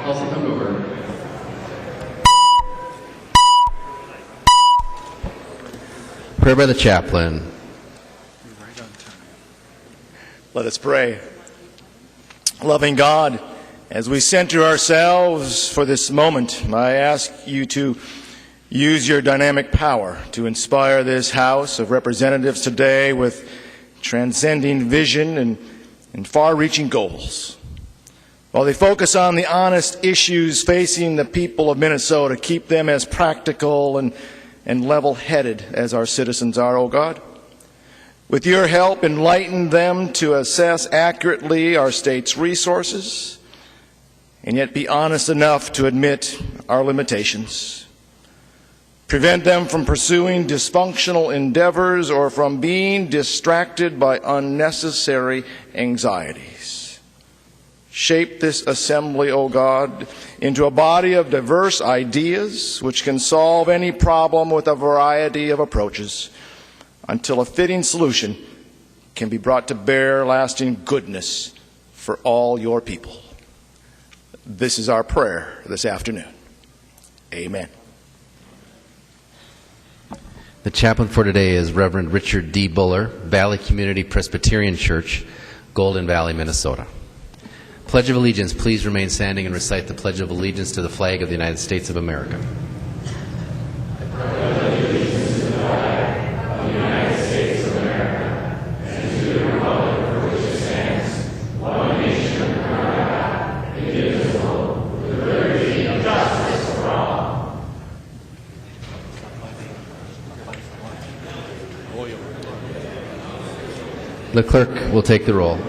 Elsie, come over. Prayer by the chaplain. Let us pray. Loving God, as we center ourselves for this moment, I ask you to use your dynamic power to inspire this House of Representatives today with transcending vision and far-reaching goals. While they focus on the honest issues facing the people of Minnesota, keep them as practical and level-headed as our citizens are, O God. With your help, enlighten them to assess accurately our state's resources, and yet be honest enough to admit our limitations. Prevent them from pursuing dysfunctional endeavors or from being distracted by unnecessary anxieties. Shape this assembly, O God, into a body of diverse ideas which can solve any problem with a variety of approaches until a fitting solution can be brought to bear lasting goodness for all your people. This is our prayer this afternoon. Amen. The chaplain for today is Reverend Richard D. Buller, Valley Community Presbyterian Church, Golden Valley, Minnesota. Pledge of Allegiance, please remain standing and recite the Pledge of Allegiance to the flag of the United States of America. The clerk will take the roll.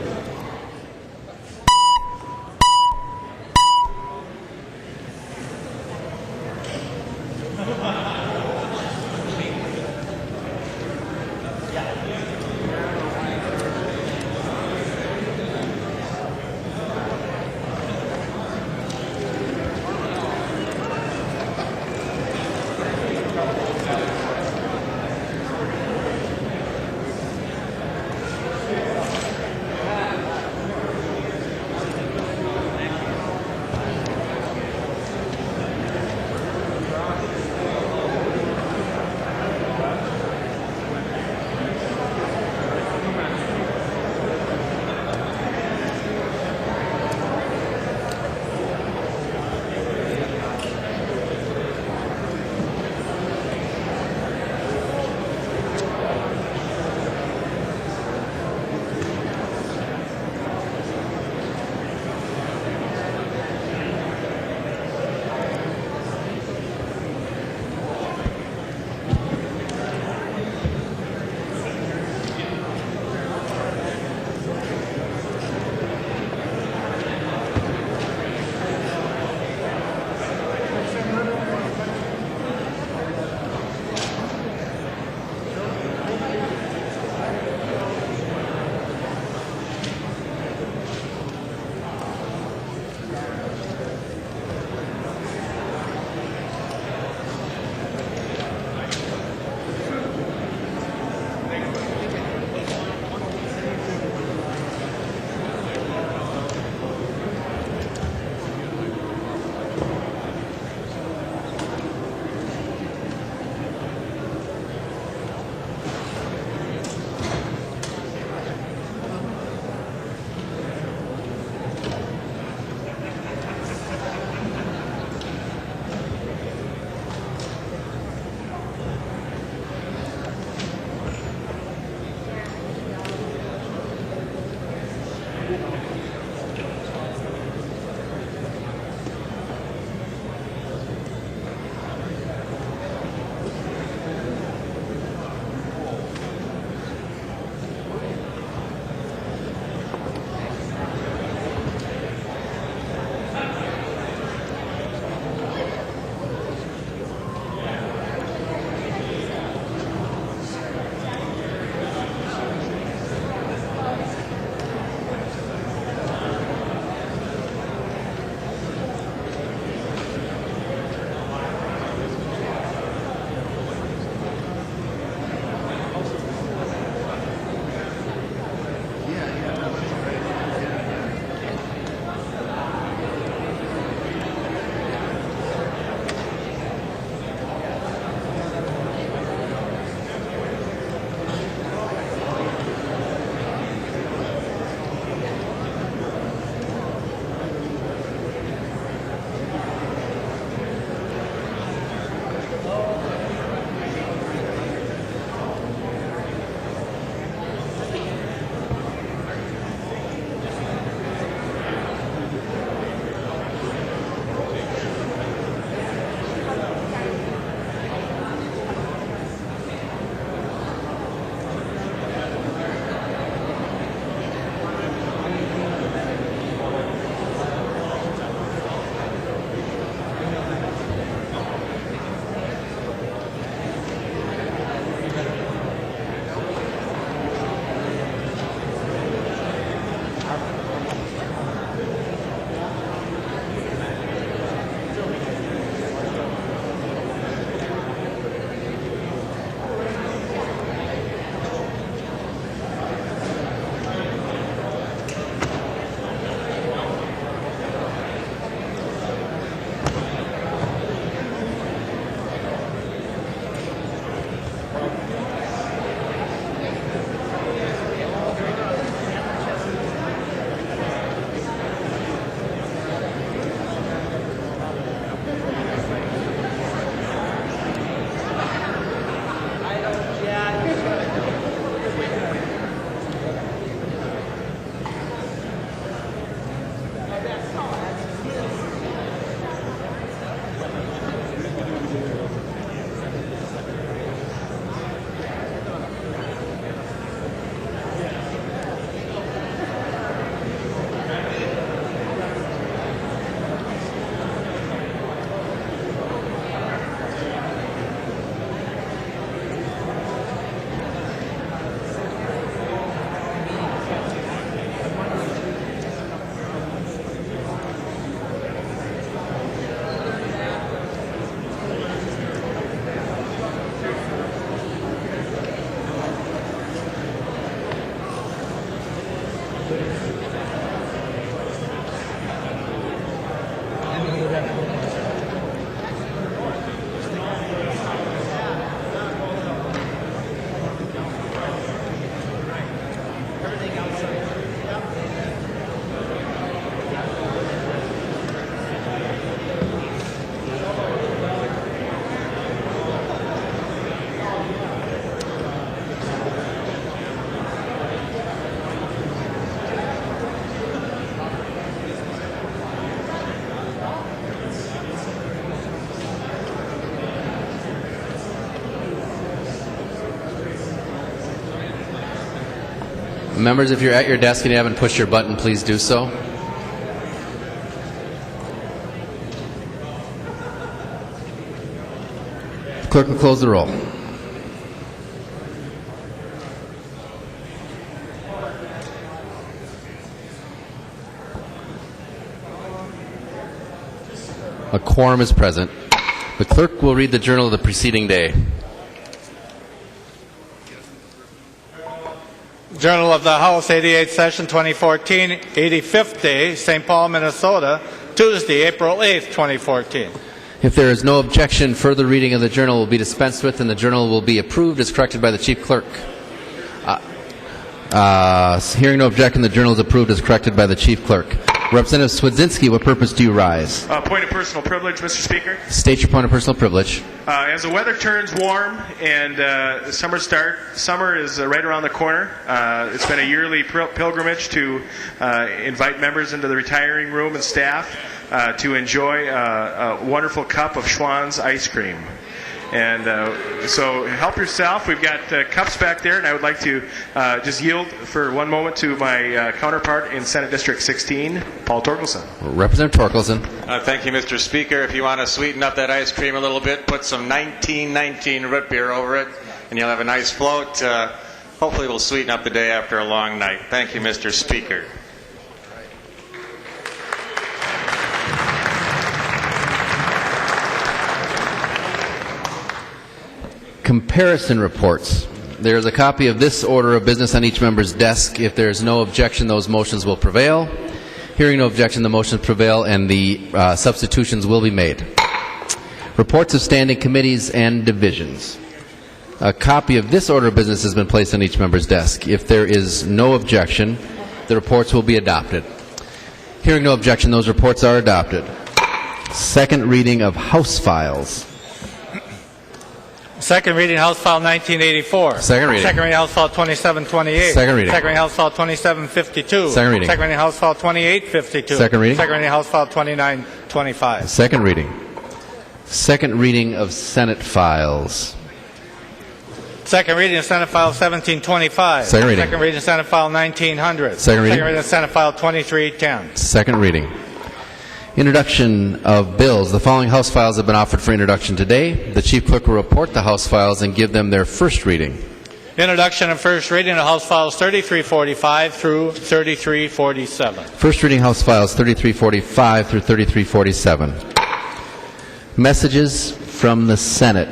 Members, if you're at your desk and you haven't pushed your button, please do so. Clerk will close the roll. A quorum is present. The clerk will read the journal of the preceding day. Journal of the House, 88th Session, 2014, 85th day, St. Paul, Minnesota, Tuesday, April 8th, 2014. If there is no objection, further reading of the journal will be dispensed with, and the journal will be approved as corrected by the chief clerk. Hearing no objection, the journal is approved as corrected by the chief clerk. Representative Swedzinski, what purpose do you rise? Point of personal privilege, Mr. Speaker. State your point of personal privilege. As the weather turns warm and summer is right around the corner. It's been a yearly pilgrimage to invite members into the retiring room and staff to enjoy a wonderful cup of Schwann's ice cream. And so help yourself. We've got cups back there, and I would like to just yield for one moment to my counterpart in Senate District 16, Paul Torkelson. Representative Torkelson. Thank you, Mr. Speaker. If you want to sweeten up that ice cream a little bit, put some 1919 root beer over it, and you'll have a nice float. Hopefully we'll sweeten up the day after a long night. Thank you, Mr. Speaker. Comparison reports. There is a copy of this order of business on each member's desk. If there is no objection, those motions will prevail. Hearing no objection, the motions prevail and the substitutions will be made. Reports of standing committees and divisions. A copy of this order of business has been placed on each member's desk. If there is no objection, the reports will be adopted. Hearing no objection, those reports are adopted. Second reading of House files. Second reading, House File 1984. Second reading. Second reading, House File 2728. Second reading. Second reading, House File 2752. Second reading. Second reading, House File 2852. Second reading. Second reading, House File 2925. Second reading. Second reading of Senate files. Second reading of Senate File 1725. Second reading. Second reading of Senate File 1900. Second reading. Second reading of Senate File 2310. Second reading. Introduction of bills. The following House files have been offered for introduction today. The Chief Clerk will report the House files and give them their first reading. Introduction and first reading of House Files 3345 through 3347. First reading House files 3345 through 3347. Messages from the Senate.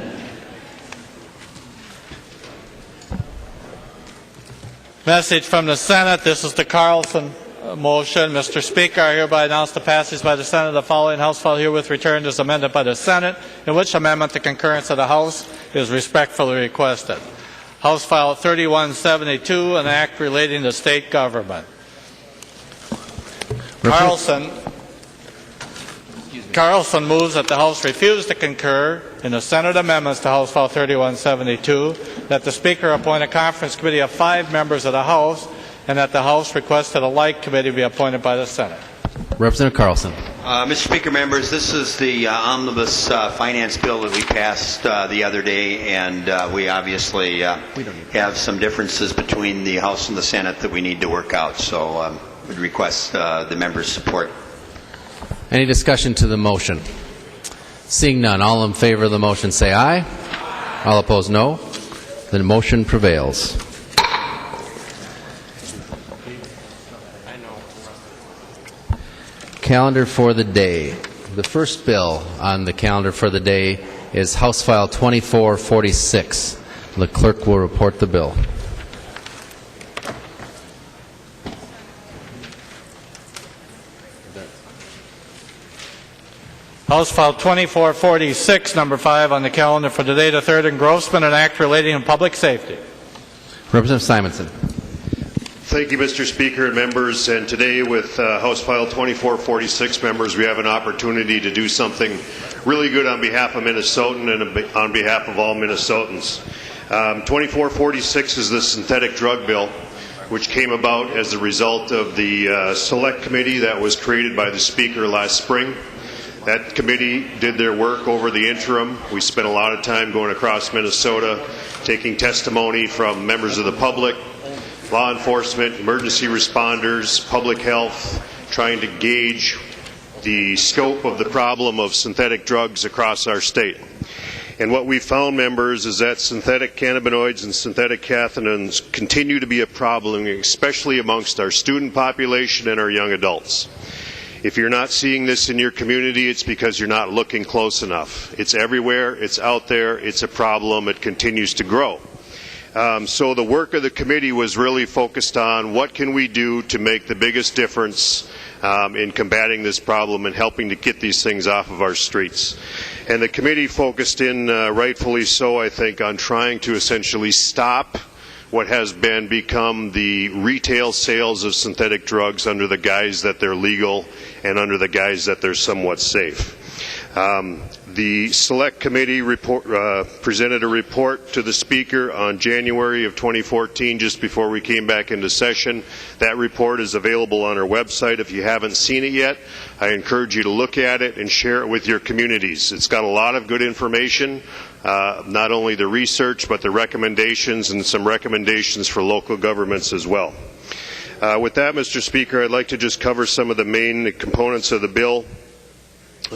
Message from the Senate. This is the Carlson motion. Mr. Speaker, I hereby announce the passage by the Senate of the following House file herewith returned as amended by the Senate, in which amendment the concurrence of the House is respectfully requested. House File 3172, an act relating to state government. Carlson moves that the House refuse to concur in the Senate amendments to House File 3172, that the Speaker appoint a conference committee of 5 members of the House, and that the House requests that a like committee be appointed by the Senate. Representative Carlson. Mr. Speaker, members, this is the omnibus finance bill that we passed the other day, and we obviously have some differences between the House and the Senate that we need to work out, so would request the members' support. Any discussion to the motion? Seeing none, all in favor of the motion say aye. All opposed, no. The motion prevails. Calendar for the day. The first bill on the calendar for the day is House File 2446. The clerk will report the bill. House File 2446, number 5 on the calendar for today, the third engrossment, an act relating to public safety. Representative Simonson. Thank you, Mr. Speaker and members. And today with House File 2446 members, we have an opportunity to do something really good on behalf of Minnesotan and on behalf of all Minnesotans. 2446 is the synthetic drug bill, which came about as a result of the select committee that was created by the Speaker last spring. That committee did their work over the interim. We spent a lot of time going across Minnesota, taking testimony from members of the public, law enforcement, emergency responders, public health, trying to gauge the scope of the problem of synthetic drugs across our state. And what we found, members, is that synthetic cannabinoids and synthetic cathinoids continue to be a problem, especially amongst our student population and our young adults. If you're not seeing this in your community, it's because you're not looking close enough. It's everywhere, it's out there, it's a problem, it continues to grow. So the work of the committee was really focused on what can we do to make the biggest difference in combating this problem and helping to get these things off of our streets. And the committee focused in, rightfully so, I think, on trying to essentially stop what has become the retail sales of synthetic drugs under the guise that they're legal and under the guise that they're somewhat safe. The Select Committee presented a report to the Speaker on January of 2014, just before we came back into session. That report is available on our website. If you haven't seen it yet, I encourage you to look at it and share it with your communities. It's got a lot of good information, not only the research, but the recommendations and some recommendations for local governments as well. With that, Mr. Speaker, I'd like to just cover some of the main components of the bill.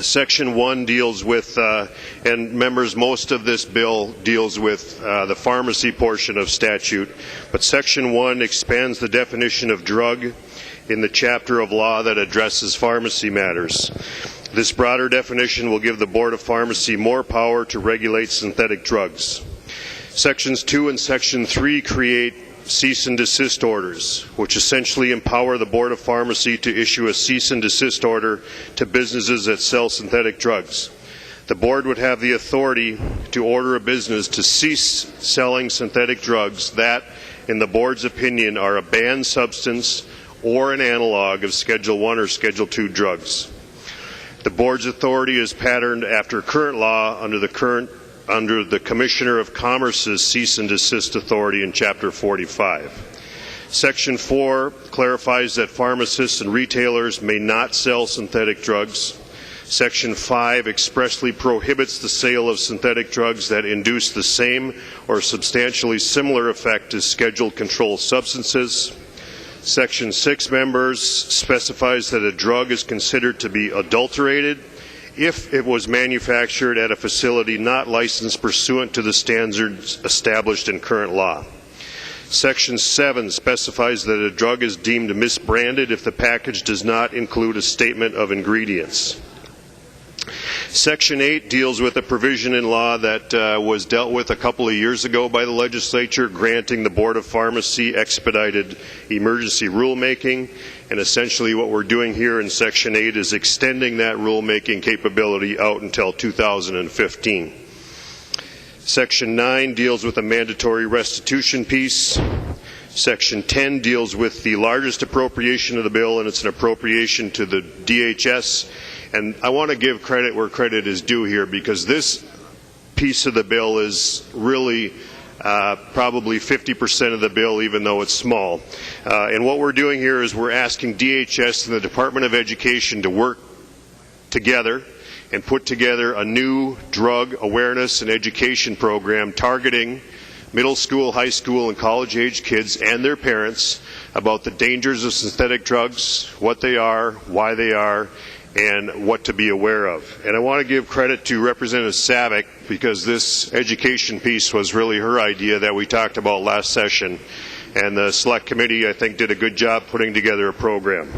Section 1 deals with, and members, most of this bill deals with the pharmacy portion of statute, but Section 1 expands the definition of drug in the chapter of law that addresses pharmacy matters. This broader definition will give the Board of Pharmacy more power to regulate synthetic drugs. Sections 2 and Section 3 create cease and desist orders, which essentially empower the Board of Pharmacy to issue a cease and desist order to businesses that sell synthetic drugs. The Board would have the authority to order a business to cease selling synthetic drugs that, in the Board's opinion, are a banned substance or an analog of Schedule I or Schedule II drugs. The Board's authority is patterned after current law under the Commissioner of Commerce's cease and desist authority in Chapter 45. Section 4 clarifies that pharmacists and retailers may not sell synthetic drugs. Section 5 expressly prohibits the sale of synthetic drugs that induce the same or substantially similar effect as scheduled controlled substances. Section 6, members, specifies that a drug is considered to be adulterated if it was manufactured at a facility not licensed pursuant to the standards established in current law. Section 7 specifies that a drug is deemed misbranded if the package does not include a statement of ingredients. Section 8 deals with a provision in law that was dealt with a couple of years ago by the legislature, granting the Board of Pharmacy expedited emergency rulemaking. And essentially what we're doing here in Section 8 is extending that rulemaking capability out until 2015. Section 9 deals with a mandatory restitution piece. Section 10 deals with the largest appropriation of the bill, and it's an appropriation to the DHS. And I want to give credit where credit is due here, because this piece of the bill is really probably 50% of the bill, even though it's small. And what we're doing here is we're asking DHS and the Department of Education to work together and put together a new drug awareness and education program targeting middle school, high school, and college-age kids and their parents about the dangers of synthetic drugs, what they are, why they are, and what to be aware of. And I want to give credit to Representative Savick, because this education piece was really her idea that we talked about last session. And the Select Committee, I think, did a good job putting together a program.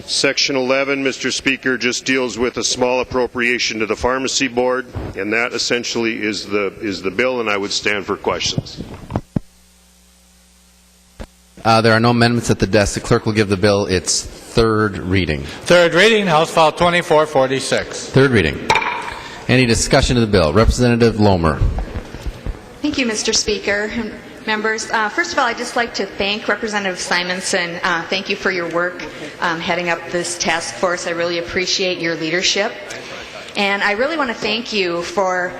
Section 11, Mr. Speaker, just deals with a small appropriation to the Pharmacy Board, and that essentially is the bill, and I would stand for questions. There are no amendments at the desk. The clerk will give the bill its third reading. Third reading, House File 2446. Third reading. Any discussion of the bill? Representative Lomer. Thank you, Mr. Speaker. Members, first of all, I'd just like to thank Representative Simonson. Thank you for your work heading up this task force. I really appreciate your leadership. And I really want to thank you for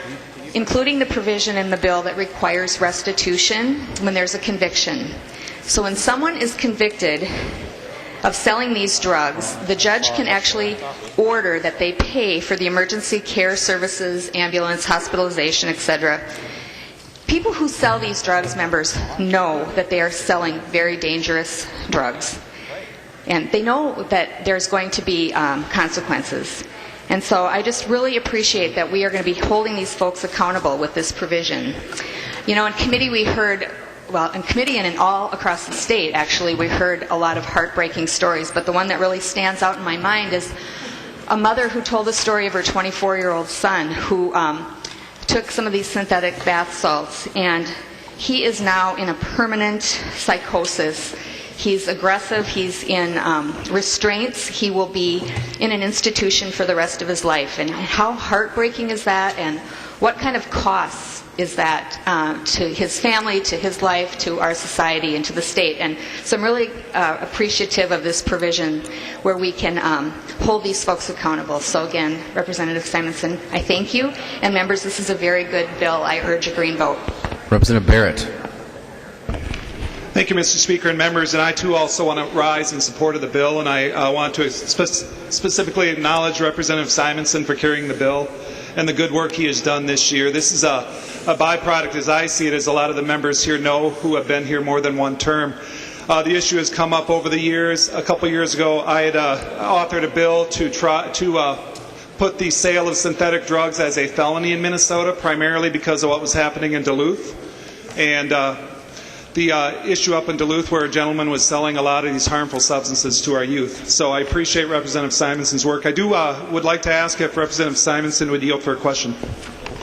including the provision in the bill that requires restitution when there's a conviction. So when someone is convicted of selling these drugs, the judge can actually order that they pay for the emergency care services, ambulance, hospitalization, etc. People who sell these drugs, members, know that they are selling very dangerous drugs. And they know that there's going to be consequences. And so I just really appreciate that we are going to be holding these folks accountable with this provision. You know, in committee we heard, well, in committee and in all across the state, actually, we heard a lot of heartbreaking stories. But the one that really stands out in my mind is a mother who told the story of her 24-year-old son who took some of these synthetic bath salts, and he is now in a permanent psychosis. He's aggressive, he's in restraints, he will be in an institution for the rest of his life. And how heartbreaking is that, and what kind of costs is that to his family, to his life, to our society, and to the state? And so I'm really appreciative of this provision where we can hold these folks accountable. So again, Representative Simonson, I thank you. And members, this is a very good bill. I urge a green vote. Representative Barrett. Thank you, Mr. Speaker and members. And I, too, also want to rise in support of the bill. And I want to specifically acknowledge Representative Simonson for carrying the bill and the good work he has done this year. This is a byproduct, as I see it, as a lot of the members here know who have been here more than one term. The issue has come up over the years. A couple years ago, I had authored a bill to try to put the sale of synthetic drugs as a felony in Minnesota, primarily because of what was happening in Duluth. And the issue up in Duluth where a gentleman was selling a lot of these harmful substances to our youth. So I appreciate Representative Simonson's work. I would like to ask if Representative Simonson would yield for a question.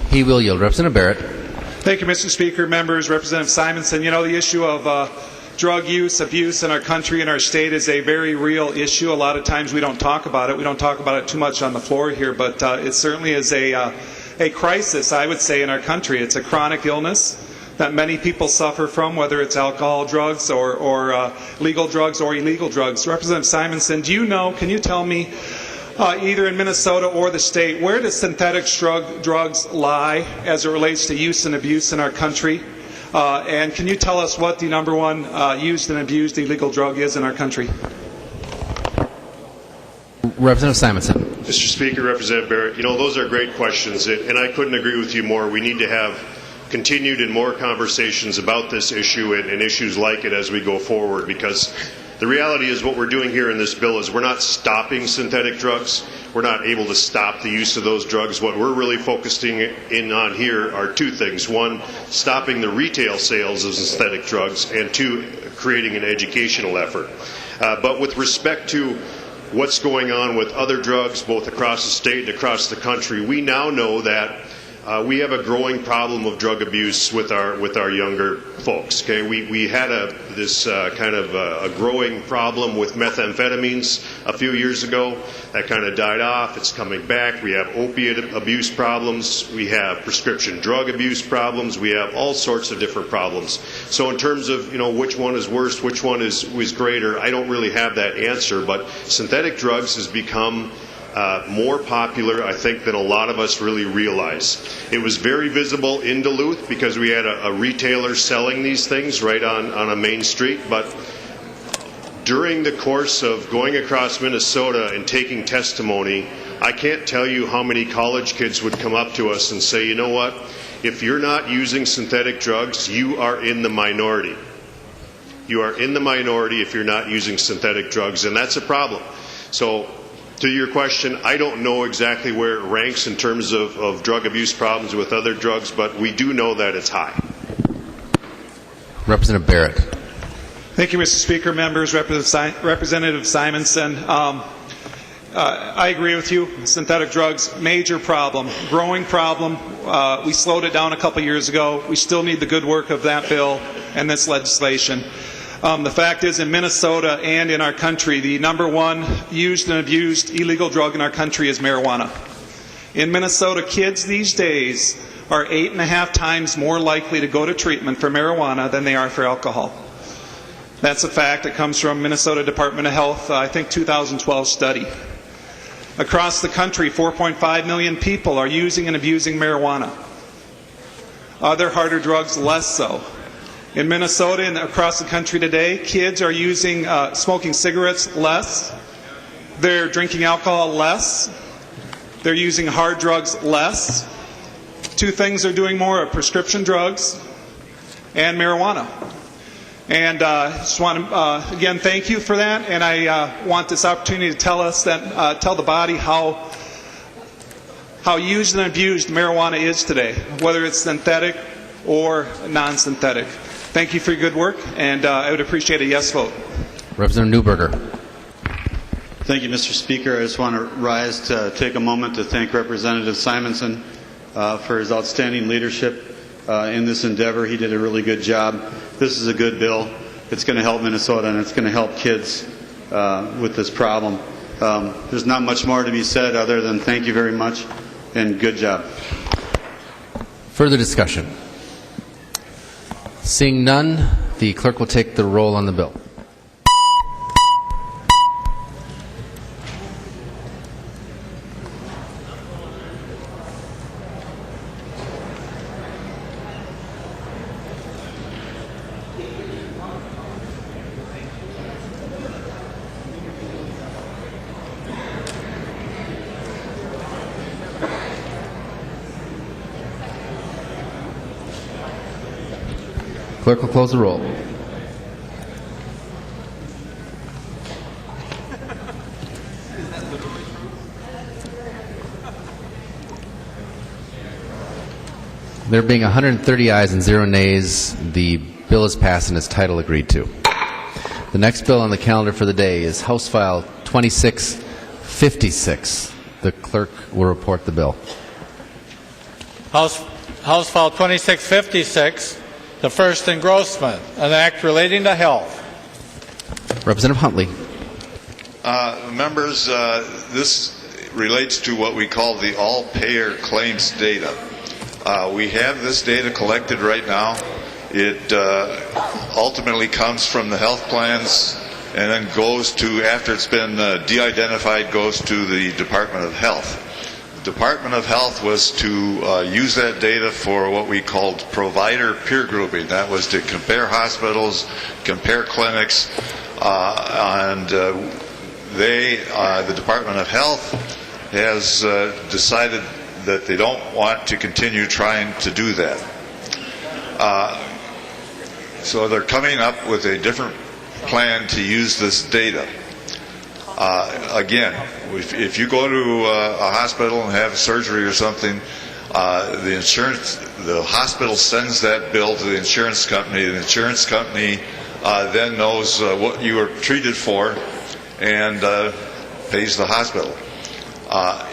He will yield. Representative Barrett. Thank you, Mr. Speaker. Members, Representative Simonson, you know, the issue of drug use, abuse in our country and our state is a very real issue. A lot of times we don't talk about it. We don't talk about it too much on the floor here, but it certainly is a crisis, I would say, in our country. It's a chronic illness that many people suffer from, whether it's alcohol, drugs, or legal drugs or illegal drugs. Representative Simonson, do you know, can you tell me, either in Minnesota or the state, where do synthetic drugs lie as it relates to use and abuse in our country? And can you tell us what the number one used and abused illegal drug is in our country? Representative Simonson. Mr. Speaker, Representative Barrett, you know, those are great questions, and I couldn't agree with you more. We need to have continued and more conversations about this issue and issues like it as we go forward, because the reality is what we're doing here in this bill is we're not stopping synthetic drugs. We're not able to stop the use of those drugs. What we're really focusing in on here are two things. One, stopping the retail sales of synthetic drugs, and two, creating an educational effort. But with respect to what's going on with other drugs, both across the state and across the country, we now know that we have a growing problem of drug abuse with our younger folks. Okay, we had this kind of a growing problem with methamphetamines a few years ago. That kind of died off. It's coming back. We have opiate abuse problems. We have prescription drug abuse problems. We have all sorts of different problems. So in terms of, you know, which one is worse, which one is greater, I don't really have that answer. But synthetic drugs has become more popular, I think, than a lot of us really realize. It was very visible in Duluth because we had a retailer selling these things right on a main street, but during the course of going across Minnesota and taking testimony, I can't tell you how many college kids would come up to us and say, you know what, if you're not using synthetic drugs, you are in the minority. You are in the minority if you're not using synthetic drugs, and that's a problem. So, to your question, I don't know exactly where it ranks in terms of drug abuse problems with other drugs, but we do know that it's high. Representative Barrett. Thank you, Mr. Speaker. Members, Representative Simonson, I agree with you. Synthetic drugs, major problem, growing problem. We slowed it down a couple years ago. We still need the good work of that bill and this legislation. The fact is, in Minnesota and in our country, the number one used and abused illegal drug in our country is marijuana. In Minnesota, kids these days are 8.5 times more likely to go to treatment for marijuana than they are for alcohol. That's a fact that comes from Minnesota Department of Health, I think 2012 study. Across the country, 4.5 million people are using and abusing marijuana. Other harder drugs, less so. In Minnesota and across the country today, kids are smoking cigarettes less. They're drinking alcohol less. They're using hard drugs less. Two things they're doing more are prescription drugs and marijuana. And just want to again thank you for that. And I want this opportunity to tell the body how used and abused marijuana is today, whether it's synthetic or non-synthetic. Thank you for your good work, and I would appreciate a yes vote. Representative Newberger. Thank you, Mr. Speaker. I just want to rise to take a moment to thank Representative Simonson for his outstanding leadership in this endeavor. He did a really good job. This is a good bill. It's going to help Minnesota, and it's going to help kids with this problem. There's not much more to be said other than thank you very much and good job. Further discussion? Seeing none, the clerk will take the roll on the bill. Clerk will close the roll. There being 130 ayes and 0 nays, the bill is passed and its title agreed to. The next bill on the calendar for the day is House File 2656. The clerk will report the bill. House File 2656, the first engrossment, an act relating to health. Representative Huntley. Members, this relates to what we call the all-payer claims data. We have this data collected right now. It ultimately comes from the health plans and then goes to, after it's been de-identified, goes to the Department of Health. The Department of Health was to use that data for what we called provider peer grouping. That was to compare hospitals, compare clinics, and the Department of Health has decided that they don't want to continue trying to do that. So they're coming up with a different plan to use this data. Again, if you go to a hospital and have surgery or something, the hospital sends that bill to the insurance company. The insurance company then knows what you were treated for and pays the hospital.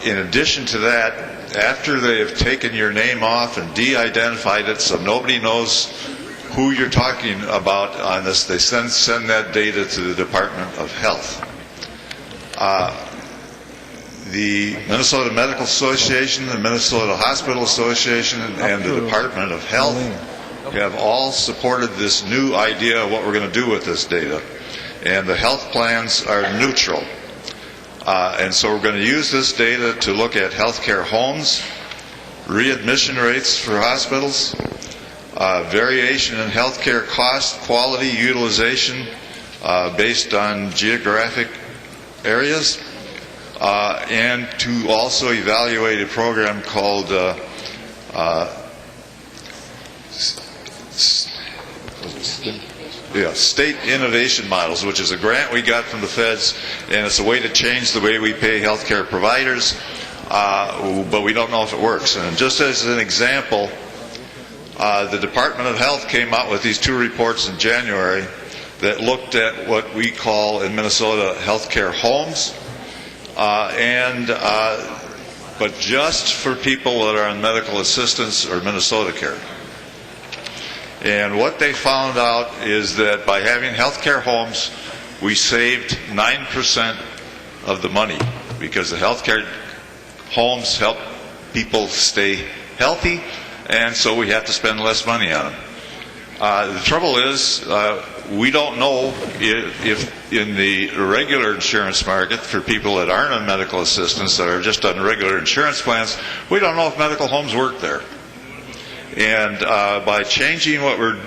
In addition to that, after they have taken your name off and de-identified it so nobody knows who you're talking about on this, they send that data to the Department of Health. The Minnesota Medical Association, the Minnesota Hospital Association, and the Department of Health have all supported this new idea of what we're going to do with this data. And the health plans are neutral. And so we're going to use this data to look at healthcare homes, readmission rates for hospitals, variation in healthcare cost, quality, utilization based on geographic areas, and to also evaluate a program called State Innovation Models, which is a grant we got from the feds, and it's a way to change the way we pay healthcare providers, but we don't know if it works. And just as an example, the Department of Health came out with these 2 reports in January that looked at what we call in Minnesota healthcare homes, but just for people that are on medical assistance or Minnesota Care. And what they found out is that by having healthcare homes, we saved 9% of the money because the healthcare homes help people stay healthy, and so we have to spend less money on them. The trouble is, we don't know if in the regular insurance market for people that aren't on medical assistance, that are just on regular insurance plans, we don't know if medical homes work there. And by changing what we're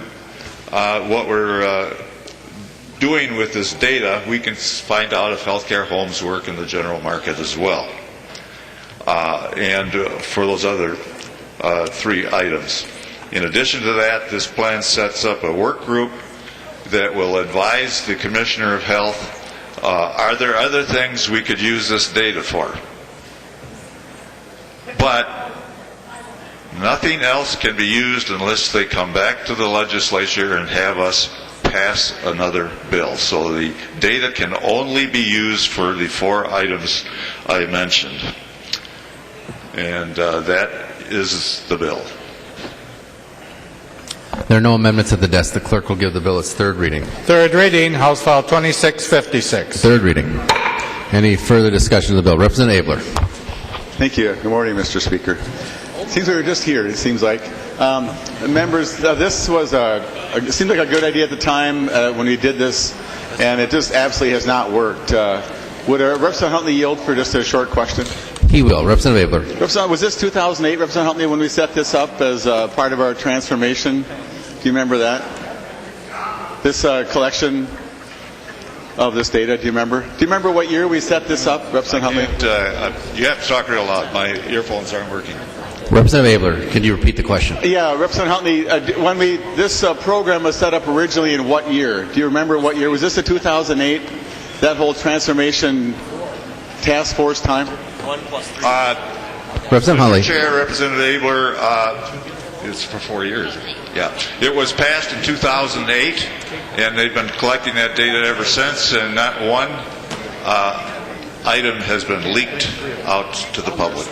doing with this data, we can find out if healthcare homes work in the general market as well. And for those other 3 items. In addition to that, this plan sets up a work group that will advise the Commissioner of Health, are there other things we could use this data for? But nothing else can be used unless they come back to the legislature and have us pass another bill. So the data can only be used for the 4 items I mentioned. And that is the bill. There are no amendments at the desk. The clerk will give the bill its third reading. Third reading, House File 2656. Third reading. Any further discussion of the bill? Representative Abler. Thank you. Good morning, Mr. Speaker. It seems we were just here, it seems like. Members, this was it seemed like a good idea at the time when we did this, and it just absolutely has not worked. Would Representative Huntley yield for just a short question? He will. Representative Abler. Representative, was this 2008, Representative Huntley, when we set this up as part of our transformation? Do you remember that? This collection of this data, do you remember? Do you remember what year we set this up, Representative Huntley? You have to talk real loud. My earphones aren't working. Representative Abler, can you repeat the question? Yeah, Representative Huntley, when this program was set up originally in what year? Do you remember what year? Was this the 2008, that whole transformation task force time? 1 + 3. Representative Huntley. Chair, Representative Abler, it's for 4 years. Yeah. It was passed in 2008, and they've been collecting that data ever since, and not one item has been leaked out to the public.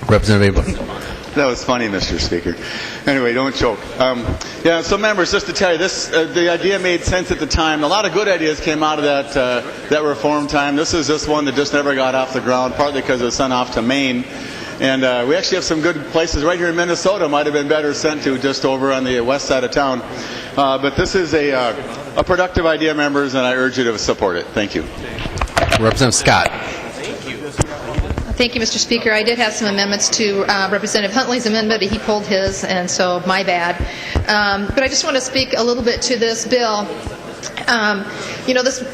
Representative Abler. That was funny, Mr. Speaker. Anyway, don't choke. So members, just to tell you, the idea made sense at the time. A lot of good ideas came out of that reform time. This is just one that just never got off the ground, partly because it was sent off to Maine. And we actually have some good places right here in Minnesota. Might have been better sent to just over on the west side of town. But this is a productive idea, members, and I urge you to support it. Thank you. Representative Scott. Thank you, Mr. Speaker. I did have some amendments to Representative Huntley's amendment, but he pulled his, and so my bad. But I just want to speak a little bit to this bill. This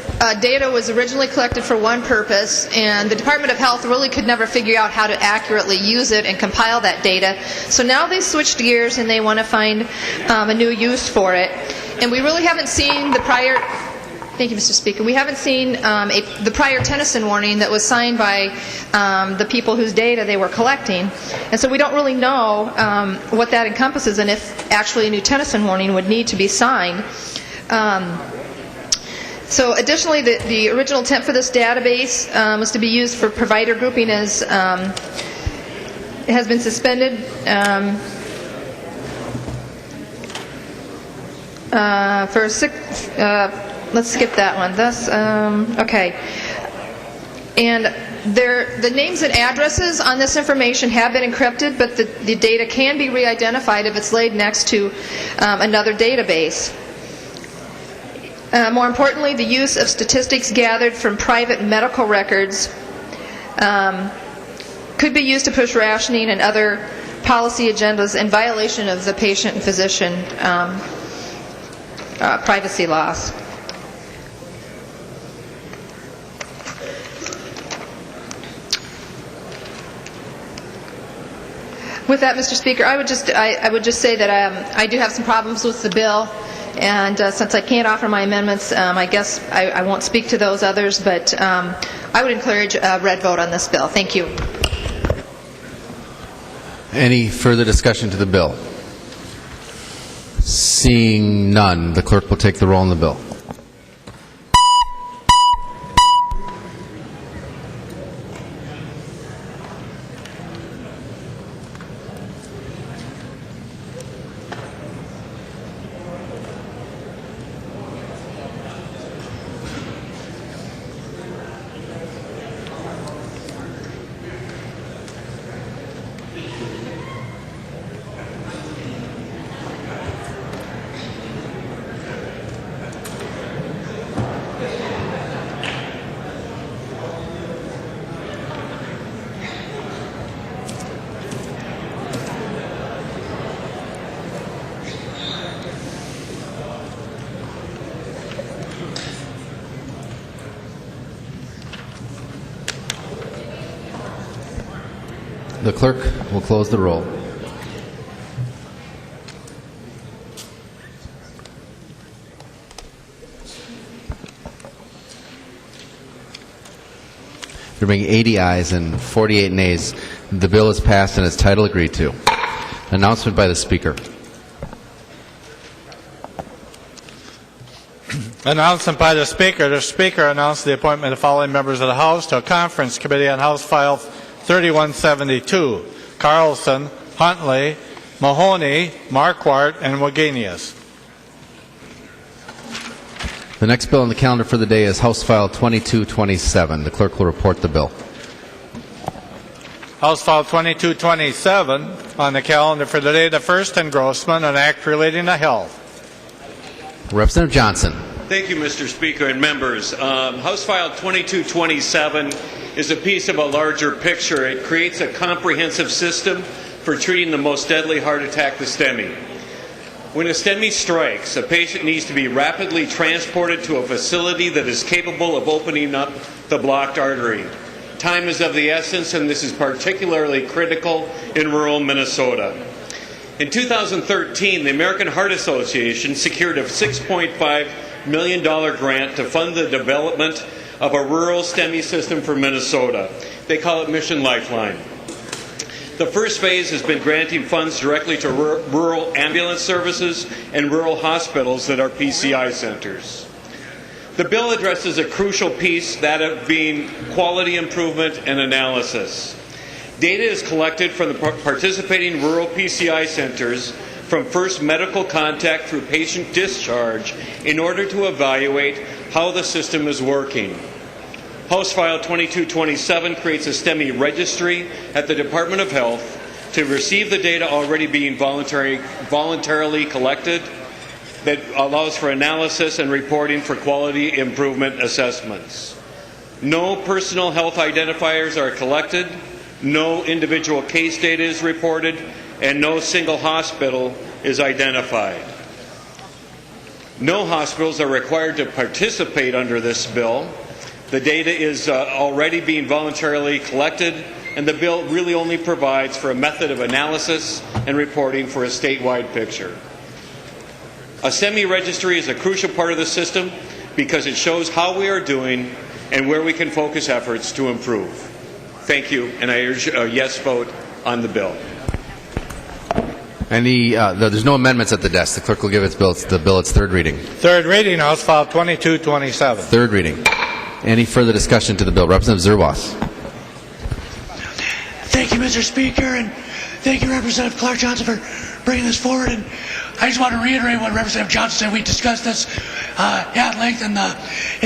data was originally collected for one purpose, and the Department of Health really could never figure out how to accurately use it and compile that data. So now they switched gears and they want to find a new use for it. And we really haven't seen the prior... Thank you, Mr. Speaker. We haven't seen the prior Tennyson warning that was signed by the people whose data they were collecting. And so we don't really know what that encompasses and if actually a new Tennyson warning would need to be signed. So additionally, the original intent for this database was to be used for provider grouping as it has been suspended for let's skip that one. Okay. And the names and addresses on this information have been encrypted, but the data can be re-identified if it's laid next to another database. More importantly, the use of statistics gathered from private medical records could be used to push rationing and other policy agendas in violation of the patient and physician privacy laws. With that, Mr. Speaker, I would just say that I do have some problems with the bill, and since I can't offer my amendments, I guess I won't speak to those others, but I would encourage a red vote on this bill. Thank you. Any further discussion to the bill? Seeing none, the clerk will take the roll on the bill. The clerk will close the roll. being 80 ayes and 48 nays, the bill is passed and its title agreed to. Announcement by the Speaker. Announcement by the Speaker. The Speaker announced the appointment of the following members of the House to a conference committee on House File 3172. Carlson, Huntley, Mahoney, Marquardt, and Wagenius. The next bill on the calendar for the day is House File 2227. The clerk will report the bill. House File 2227 on the calendar for the day, the first engrossment, an act relating to health. Representative Johnson. Thank you, Mr. Speaker and members. House File 2227 is a piece of a larger picture. It creates a comprehensive system for treating the most deadly heart attack, the STEMI. When a STEMI strikes, a patient needs to be rapidly transported to a facility that is capable of opening up the blocked artery. Time is of the essence, and this is particularly critical in rural Minnesota. In 2013, the American Heart Association secured a $6.5 million grant to fund the development of a rural STEMI system for Minnesota. They call it Mission Lifeline. The first phase has been granting funds directly to rural ambulance services and rural hospitals that are PCI centers. The bill addresses a crucial piece, that of being quality improvement and analysis. Data is collected from the participating rural PCI centers from first medical contact through patient discharge in order to evaluate how the system is working. House File 2227 creates a STEMI registry at the Department of Health to receive the data already being voluntarily collected that allows for analysis and reporting for quality improvement assessments. No personal health identifiers are collected, no individual case data is reported, and no single hospital is identified. No hospitals are required to participate under this bill. The data is already being voluntarily collected, and the bill really only provides for a method of analysis and reporting for a statewide picture. A STEMI registry is a crucial part of the system because it shows how we are doing and where we can focus efforts to improve. Thank you, and I urge a yes vote on the bill. There's no amendments at the desk. The clerk will give the bill its third reading. Third reading, House File 2227. Third reading. Any further discussion to the bill? Representative Zerwas. Thank you, Mr. Speaker, and thank you, Representative Clark Johnson, for bringing this forward. And I just want to reiterate what Representative Johnson said. We discussed this at length in the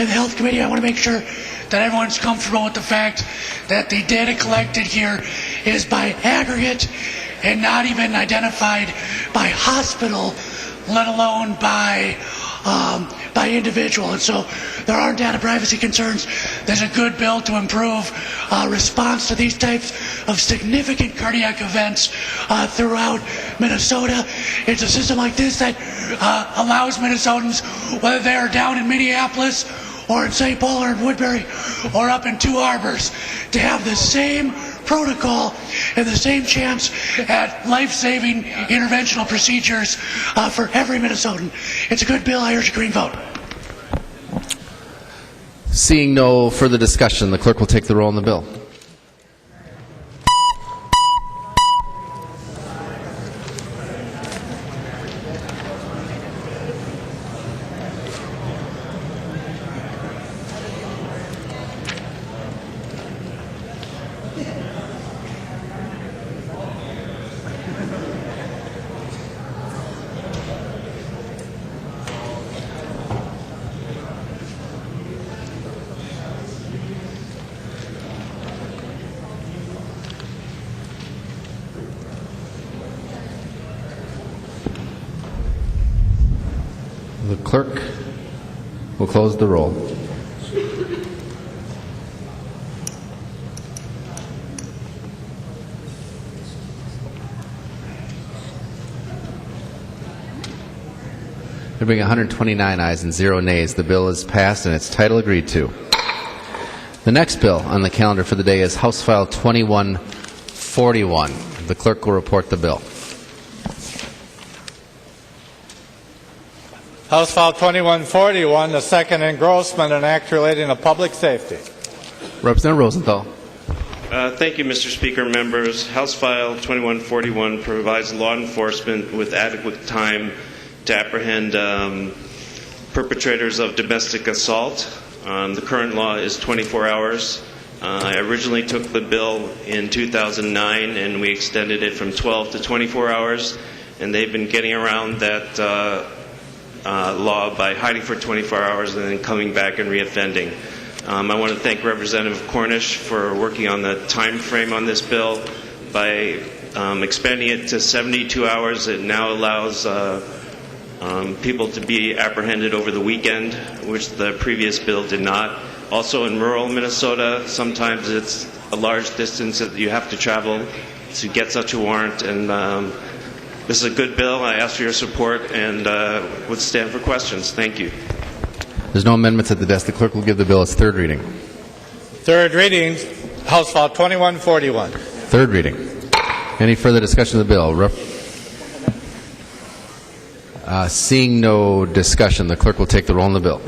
Health Committee. I want to make sure that everyone's comfortable with the fact that the data collected here is by aggregate and not even identified by hospital, let alone by individual. And so there aren't data privacy concerns. There's a good bill to improve response to these types of significant cardiac events throughout Minnesota. It's a system like this that allows Minnesotans, whether they are down in Minneapolis or in St. Paul or in Woodbury or up in Two Harbors, to have the same protocol and the same chance at life-saving interventional procedures for every Minnesotan. It's a good bill. I urge a green vote. Seeing no further discussion, the clerk will take the roll on the bill. The clerk will close the roll. There being 129 ayes and 0 nays, the bill is passed and its title agreed to. The next bill on the calendar for the day is House File 2141. The clerk will report the bill. House File 2141, the second engrossment, an act relating to public safety. Representative Rosenthal. Thank you, Mr. Speaker. Members, House File 2141 provides law enforcement with adequate time to apprehend perpetrators of domestic assault. The current law is 24 hours. I originally took the bill in 2009, and we extended it from 12 to 24 hours, and they've been getting around that law by hiding for 24 hours and then coming back and reoffending. I want to thank Representative Cornish for working on the time frame on this bill. By expanding it to 72 hours, it now allows people to be apprehended over the weekend, which the previous bill did not. Also in rural Minnesota, sometimes it's a large distance that you have to travel to get such a warrant, and this is a good bill. I ask for your support and would stand for questions. Thank you. There's no amendments at the desk. The clerk will give the bill its third reading. Third reading, House File 2141. Third reading. Any further discussion of the bill? Seeing no discussion, the clerk will take the roll on the bill.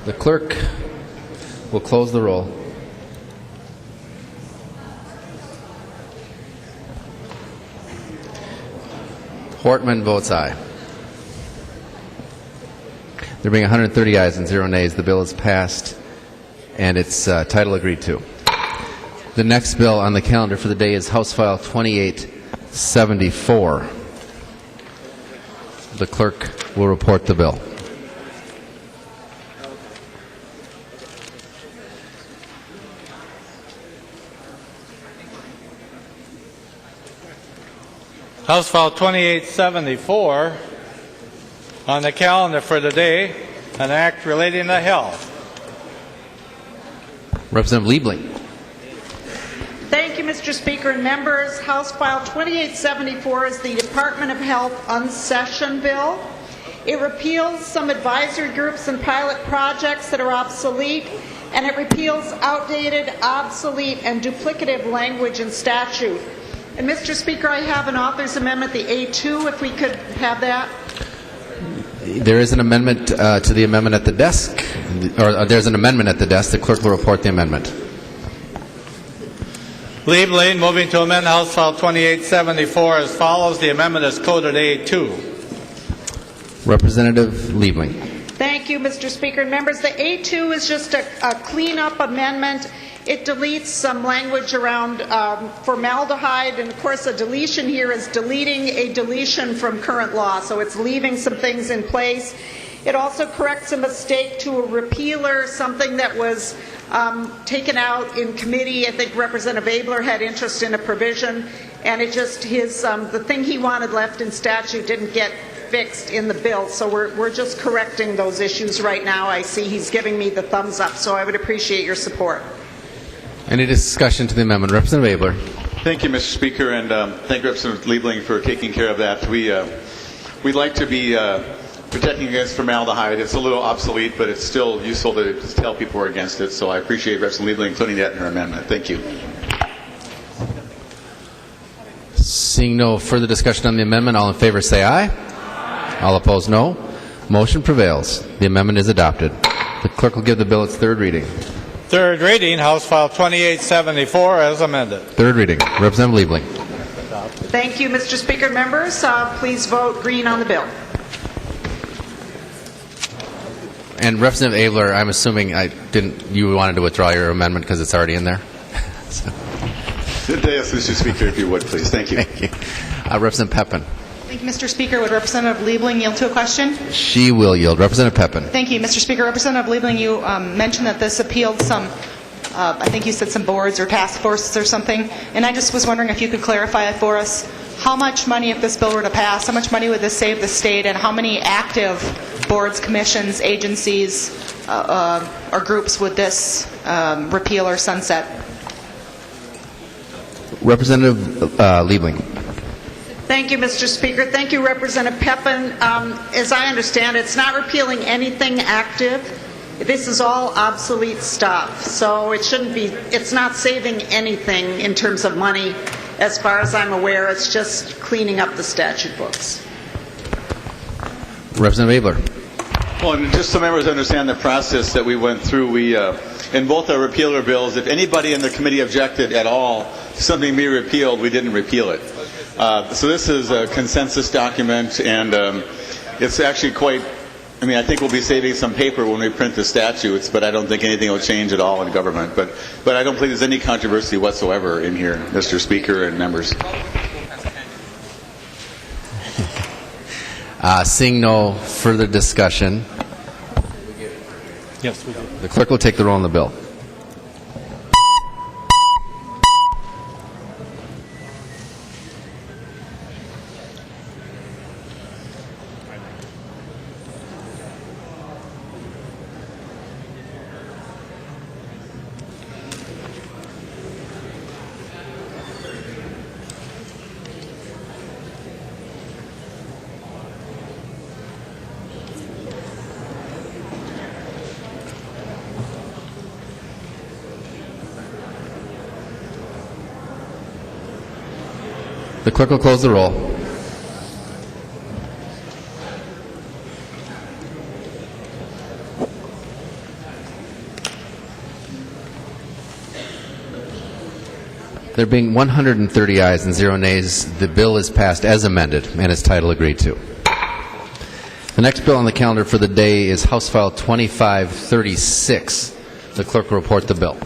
The clerk will close the roll. Hortman votes aye. There being 130 ayes and 0 nays, the bill is passed and its title agreed to. The next bill on the calendar for the day is House File 2874. The clerk will report the bill. House File 2874 on the calendar for the day, an act relating to health. Representative Liebling. Thank you, Mr. Speaker and members. House File 2874 is the Department of Health unsession bill. It repeals some advisory groups and pilot projects that are obsolete, and it repeals outdated, obsolete, and duplicative language and statute. And Mr. Speaker, I have an author's amendment, the A2, if we could have that. There is an amendment to the amendment at the desk, or there's an amendment at the desk. The clerk will report the amendment. Liebling moving to amend House File 2874 as follows. The amendment is coded A2. Representative Liebling. Thank you, Mr. Speaker and members. The A2 is just a cleanup amendment. It deletes some language around formaldehyde, and of course a deletion here is deleting a deletion from current law, so it's leaving some things in place. It also corrects a mistake to a repealer, something that was taken out in committee. I think Representative Abler had interest in a provision, and it just the thing he wanted left in statute didn't get fixed in the bill, so we're just correcting those issues right now. I see he's giving me the thumbs up, so I would appreciate your support. Any discussion to the amendment? Representative Abler. Thank you, Mr. Speaker, and thank Representative Liebling for taking care of that. We'd like to be protecting against formaldehyde. It's a little obsolete, but it's still useful to tell people we're against it, so I appreciate Representative Liebling including that in her amendment. Thank you. Seeing no further discussion on the amendment, all in favor say aye. All opposed, no. Motion prevails. The amendment is adopted. The clerk will give the bill its third reading. Third reading, House File 2874 as amended. Third reading. Representative Liebling. Thank you, Mr. Speaker. Members, please vote green on the bill. And Representative Abler, I'm assuming you wanted to withdraw your amendment because it's already in there? So. Yes, Mr. Speaker, if you would, please. Thank you. Thank you. Representative Pepin. Thank you, Mr. Speaker. Would Representative Liebling yield to a question? She will yield. Representative Pepin. Thank you, Mr. Speaker. Representative Liebling, you mentioned that this appealed some, I think you said some boards or task forces or something, and I just was wondering if you could clarify it for us. How much money, if this bill were to pass, how much money would this save the state, and how many active boards, commissions, agencies, or groups would this repeal or sunset? Representative Liebling. Thank you, Mr. Speaker. Thank you, Representative Pepin. As I understand, it's not repealing anything active. This is all obsolete stuff, so it's not saving anything in terms of money. As far as I'm aware, it's just cleaning up the statute books. Representative Abler. Well, and just so members understand the process that we went through, we, in both our repealer bills, if anybody in the committee objected at all to something being repealed, we didn't repeal it. So this is a consensus document, and it's actually quite, I think we'll be saving some paper when we print the statutes, but I don't think anything will change at all in government. But I don't believe there's any controversy whatsoever in here, Mr. Speaker and members. Seeing no further discussion, Yes, we do. the clerk will take the roll on the bill. The clerk will close the roll. There being 130 ayes and 0 nays, the bill is passed as amended and its title agreed to. The next bill on the calendar for the day is House File 2536. The clerk will report the bill.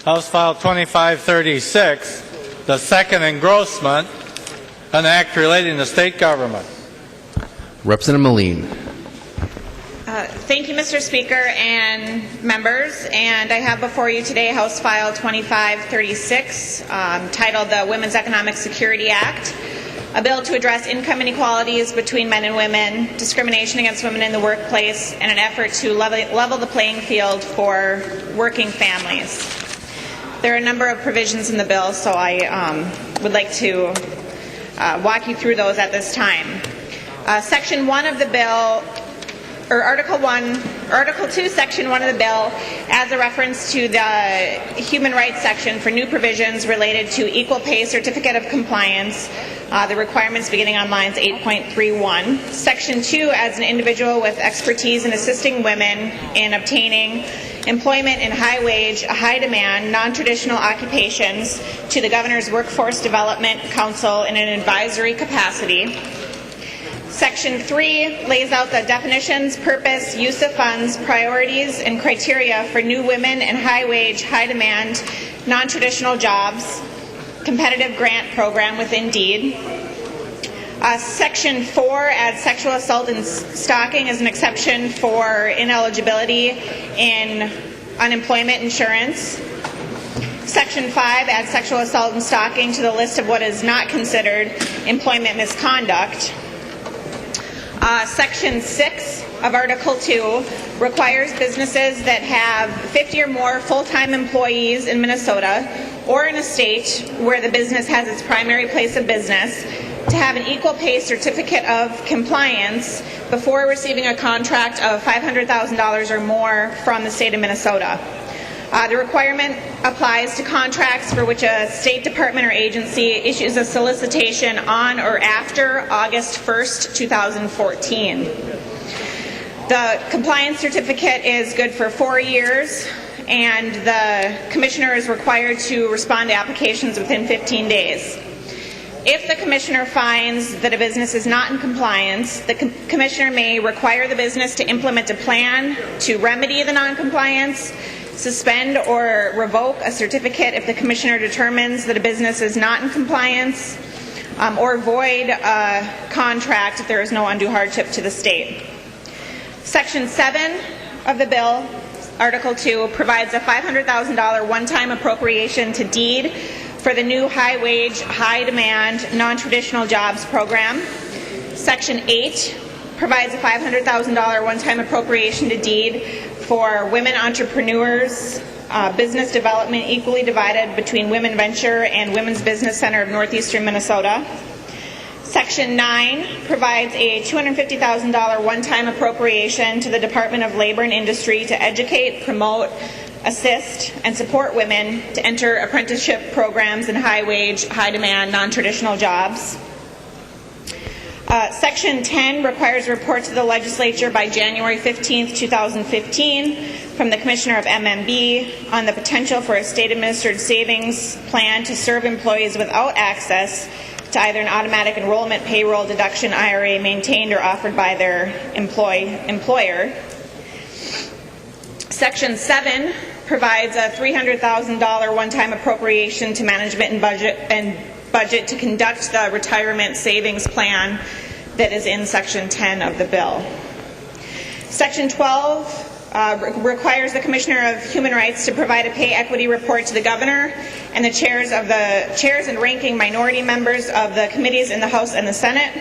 House File 2536, the second engrossment, an act relating to state government. Representative Melin. Thank you, Mr. Speaker and members. And I have before you today House File 2536, titled the Women's Economic Security Act, a bill to address income inequalities between men and women, discrimination against women in the workplace, and an effort to level the playing field for working families. There are a number of provisions in the bill, so I would like to walk you through those at this time. Section 1 of the bill, or Article 2, Section 1 of the bill, adds a reference to the human rights section for new provisions related to equal pay certificate of compliance, the requirements beginning on lines 8.31. Section 2 adds an individual with expertise in assisting women in obtaining employment in high-wage, high-demand, non-traditional occupations to the Governor's Workforce Development Council in an advisory capacity. Section 3 lays out the definitions, purpose, use of funds, priorities, and criteria for new women in high-wage, high-demand, non-traditional jobs, competitive grant program with Indeed. Section 4 adds sexual assault and stalking as an exception for ineligibility in unemployment insurance. Section 5 adds sexual assault and stalking to the list of what is not considered employment misconduct. Section 6 of Article 2 requires businesses that have 50 or more full-time employees in Minnesota or in a state where the business has its primary place of business to have an equal pay certificate of compliance before receiving a contract of $500,000 or more from the state of Minnesota. The requirement applies to contracts for which a state department or agency issues a solicitation on or after August 1st, 2014. The compliance certificate is good for 4 years, and the commissioner is required to respond to applications within 15 days. If the commissioner finds that a business is not in compliance, the commissioner may require the business to implement a plan to remedy the noncompliance, suspend or revoke a certificate if the commissioner determines that a business is not in compliance, or void a contract if there is no undue hardship to the state. Section 7 of the bill, Article 2, provides a $500,000 one-time appropriation to DEED for the new high-wage, high-demand, non-traditional jobs program. Section 8 provides a $500,000 one-time appropriation to deed for women entrepreneurs, business development equally divided between Women Venture and Women's Business Center of Northeastern Minnesota. Section 9 provides a $250,000 one-time appropriation to the Department of Labor and Industry to educate, promote, assist, and support women to enter apprenticeship programs in high-wage, high-demand, non-traditional jobs. Section 10 requires a report to the legislature by January 15, 2015 from the Commissioner of MMB on the potential for a state-administered savings plan to serve employees without access to either an automatic enrollment payroll deduction IRA maintained or offered by their employer. Section 7 provides a $300,000 one-time appropriation to management and budget to conduct the retirement savings plan that is in Section 10 of the bill. Section 12 requires the Commissioner of Human Rights to provide a pay equity report to the Governor and the chairs and ranking minority members of the committees in the House and the Senate.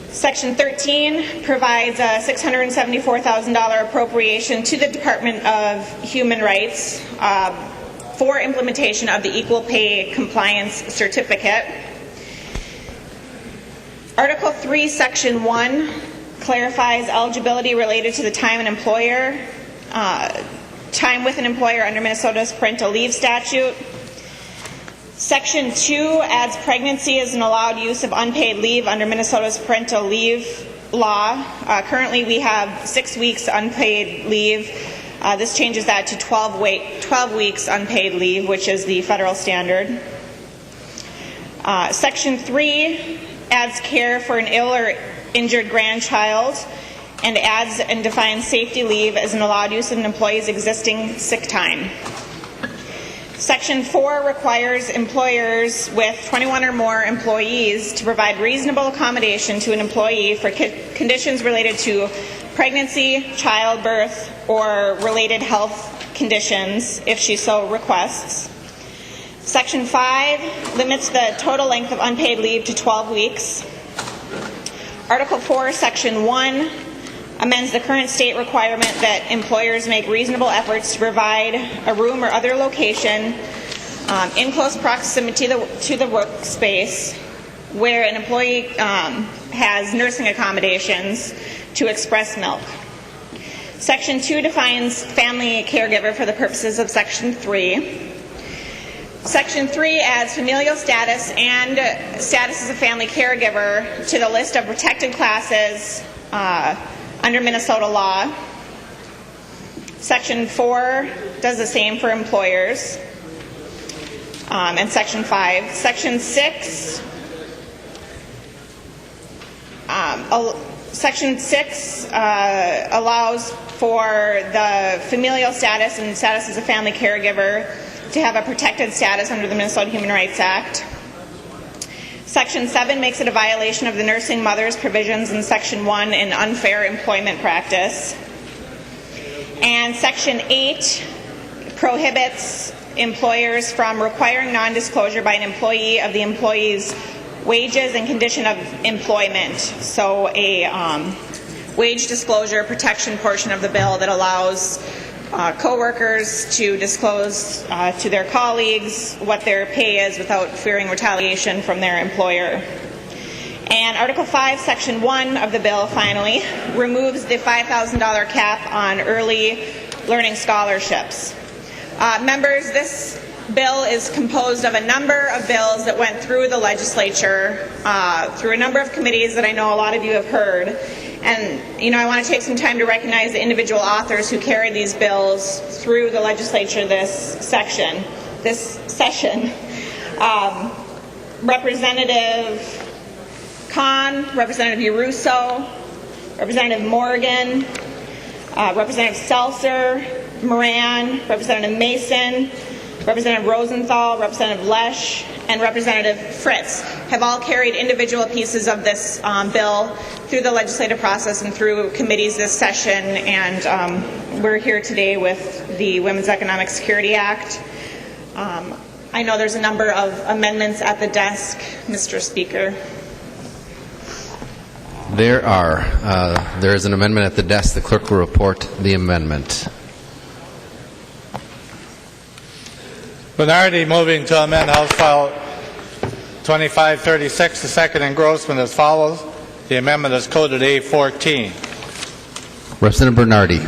Section 13 provides a $674,000 appropriation to the Department of Human Rights for implementation of the Equal Pay Compliance Certificate. Article 3, Section 1 clarifies eligibility related to the time with an employer under Minnesota's parental leave statute. Section 2 adds pregnancy as an allowed use of unpaid leave under Minnesota's parental leave law. Currently we have 6 weeks unpaid leave. This changes that to 12 weeks unpaid leave, which is the federal standard. Section 3 adds care for an ill or injured grandchild and adds and defines safety leave as an allowed use of an employee's existing sick time. Section 4 requires employers with 21 or more employees to provide reasonable accommodation to an employee for conditions related to pregnancy, childbirth, or related health conditions if she so requests. Section 5 limits the total length of unpaid leave to 12 weeks. Article 4, Section 1 amends the current state requirement that employers make reasonable efforts to provide a room or other location in close proximity to the workspace where an employee has nursing accommodations to express milk. Section 2 defines family caregiver for the purposes of Section 3. Section 3 adds familial status and status as a family caregiver to the list of protected classes under Minnesota law. Section 4 does the same for employers. And Section 5. Section 6 allows for the familial status and status as a family caregiver to have a protected status under the Minnesota Human Rights Act. Section 7 makes it a violation of the nursing mother's provisions in Section 1 in unfair employment practice. And Section 8 prohibits employers from requiring non-disclosure by an employee of the employee's wages and condition of employment. So a wage disclosure protection portion of the bill that allows co-workers to disclose to their colleagues what their pay is without fearing retaliation from their employer. And Article 5, Section 1 of the bill, finally, removes the $5,000 cap on early learning scholarships. Members, this bill is composed of a number of bills that went through the legislature, through a number of committees that I know a lot of you have heard. And, I want to take some time to recognize the individual authors who carried these bills through the legislature this session. Representative Kahn, Representative Yaruso, Representative Morgan, Representative Seltzer, Moran, Representative Mason, Representative Rosenthal, Representative Lesch, and Representative Fritz have all carried individual pieces of this bill through the legislative process and through committees this session, and we're here today with the Women's Economic Security Act. I know there's a number of amendments at the desk, Mr. Speaker. There is an amendment at the desk. The clerk will report the amendment. Bernardi moving to amend House File 2536, the second engrossment as follows. The amendment is coded A14. Representative Bernardi.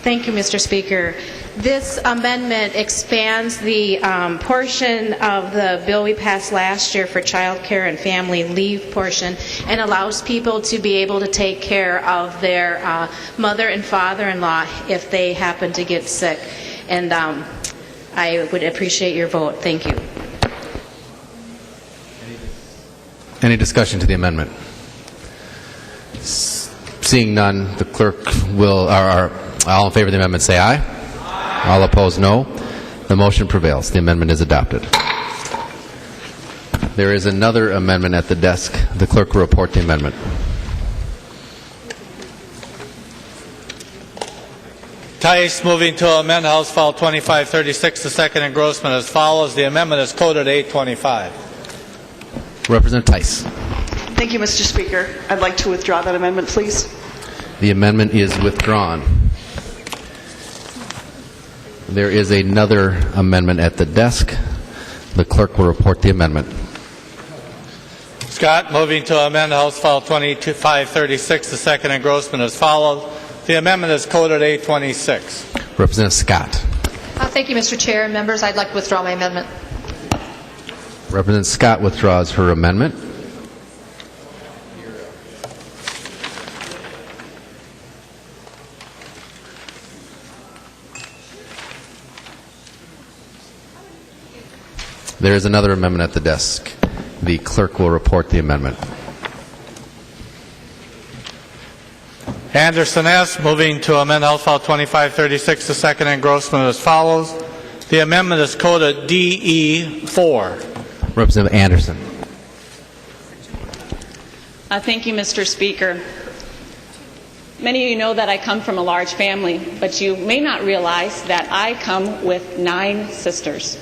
Thank you, Mr. Speaker. This amendment expands the portion of the bill we passed last year for child care and family leave portion and allows people to be able to take care of their mother and father-in-law if they happen to get sick. And I would appreciate your vote. Thank you. Any discussion to the amendment? Seeing none, the clerk will, all in favor of the amendment say aye. All opposed, no. The motion prevails. The amendment is adopted. There is another amendment at the desk. The clerk will report the amendment. Tice moving to amend House File 2536, the second engrossment as follows. The amendment is coded A25. Representative Tice. Thank you, Mr. Speaker. I'd like to withdraw that amendment, please. The amendment is withdrawn. There is another amendment at the desk. The clerk will report the amendment. Scott moving to amend House File 2536, the second engrossment as follows. The amendment is coded A26. Representative Scott. Thank you, Mr. Chair and members. I'd like to withdraw my amendment. Representative Scott withdraws her amendment. There is another amendment at the desk. The clerk will report the amendment. Anderson S. moving to amend House File 2536, the second engrossment as follows. The amendment is coded DE4. Representative Anderson. Thank you, Mr. Speaker. Many of you know that I come from a large family, but you may not realize that I come with 9 sisters,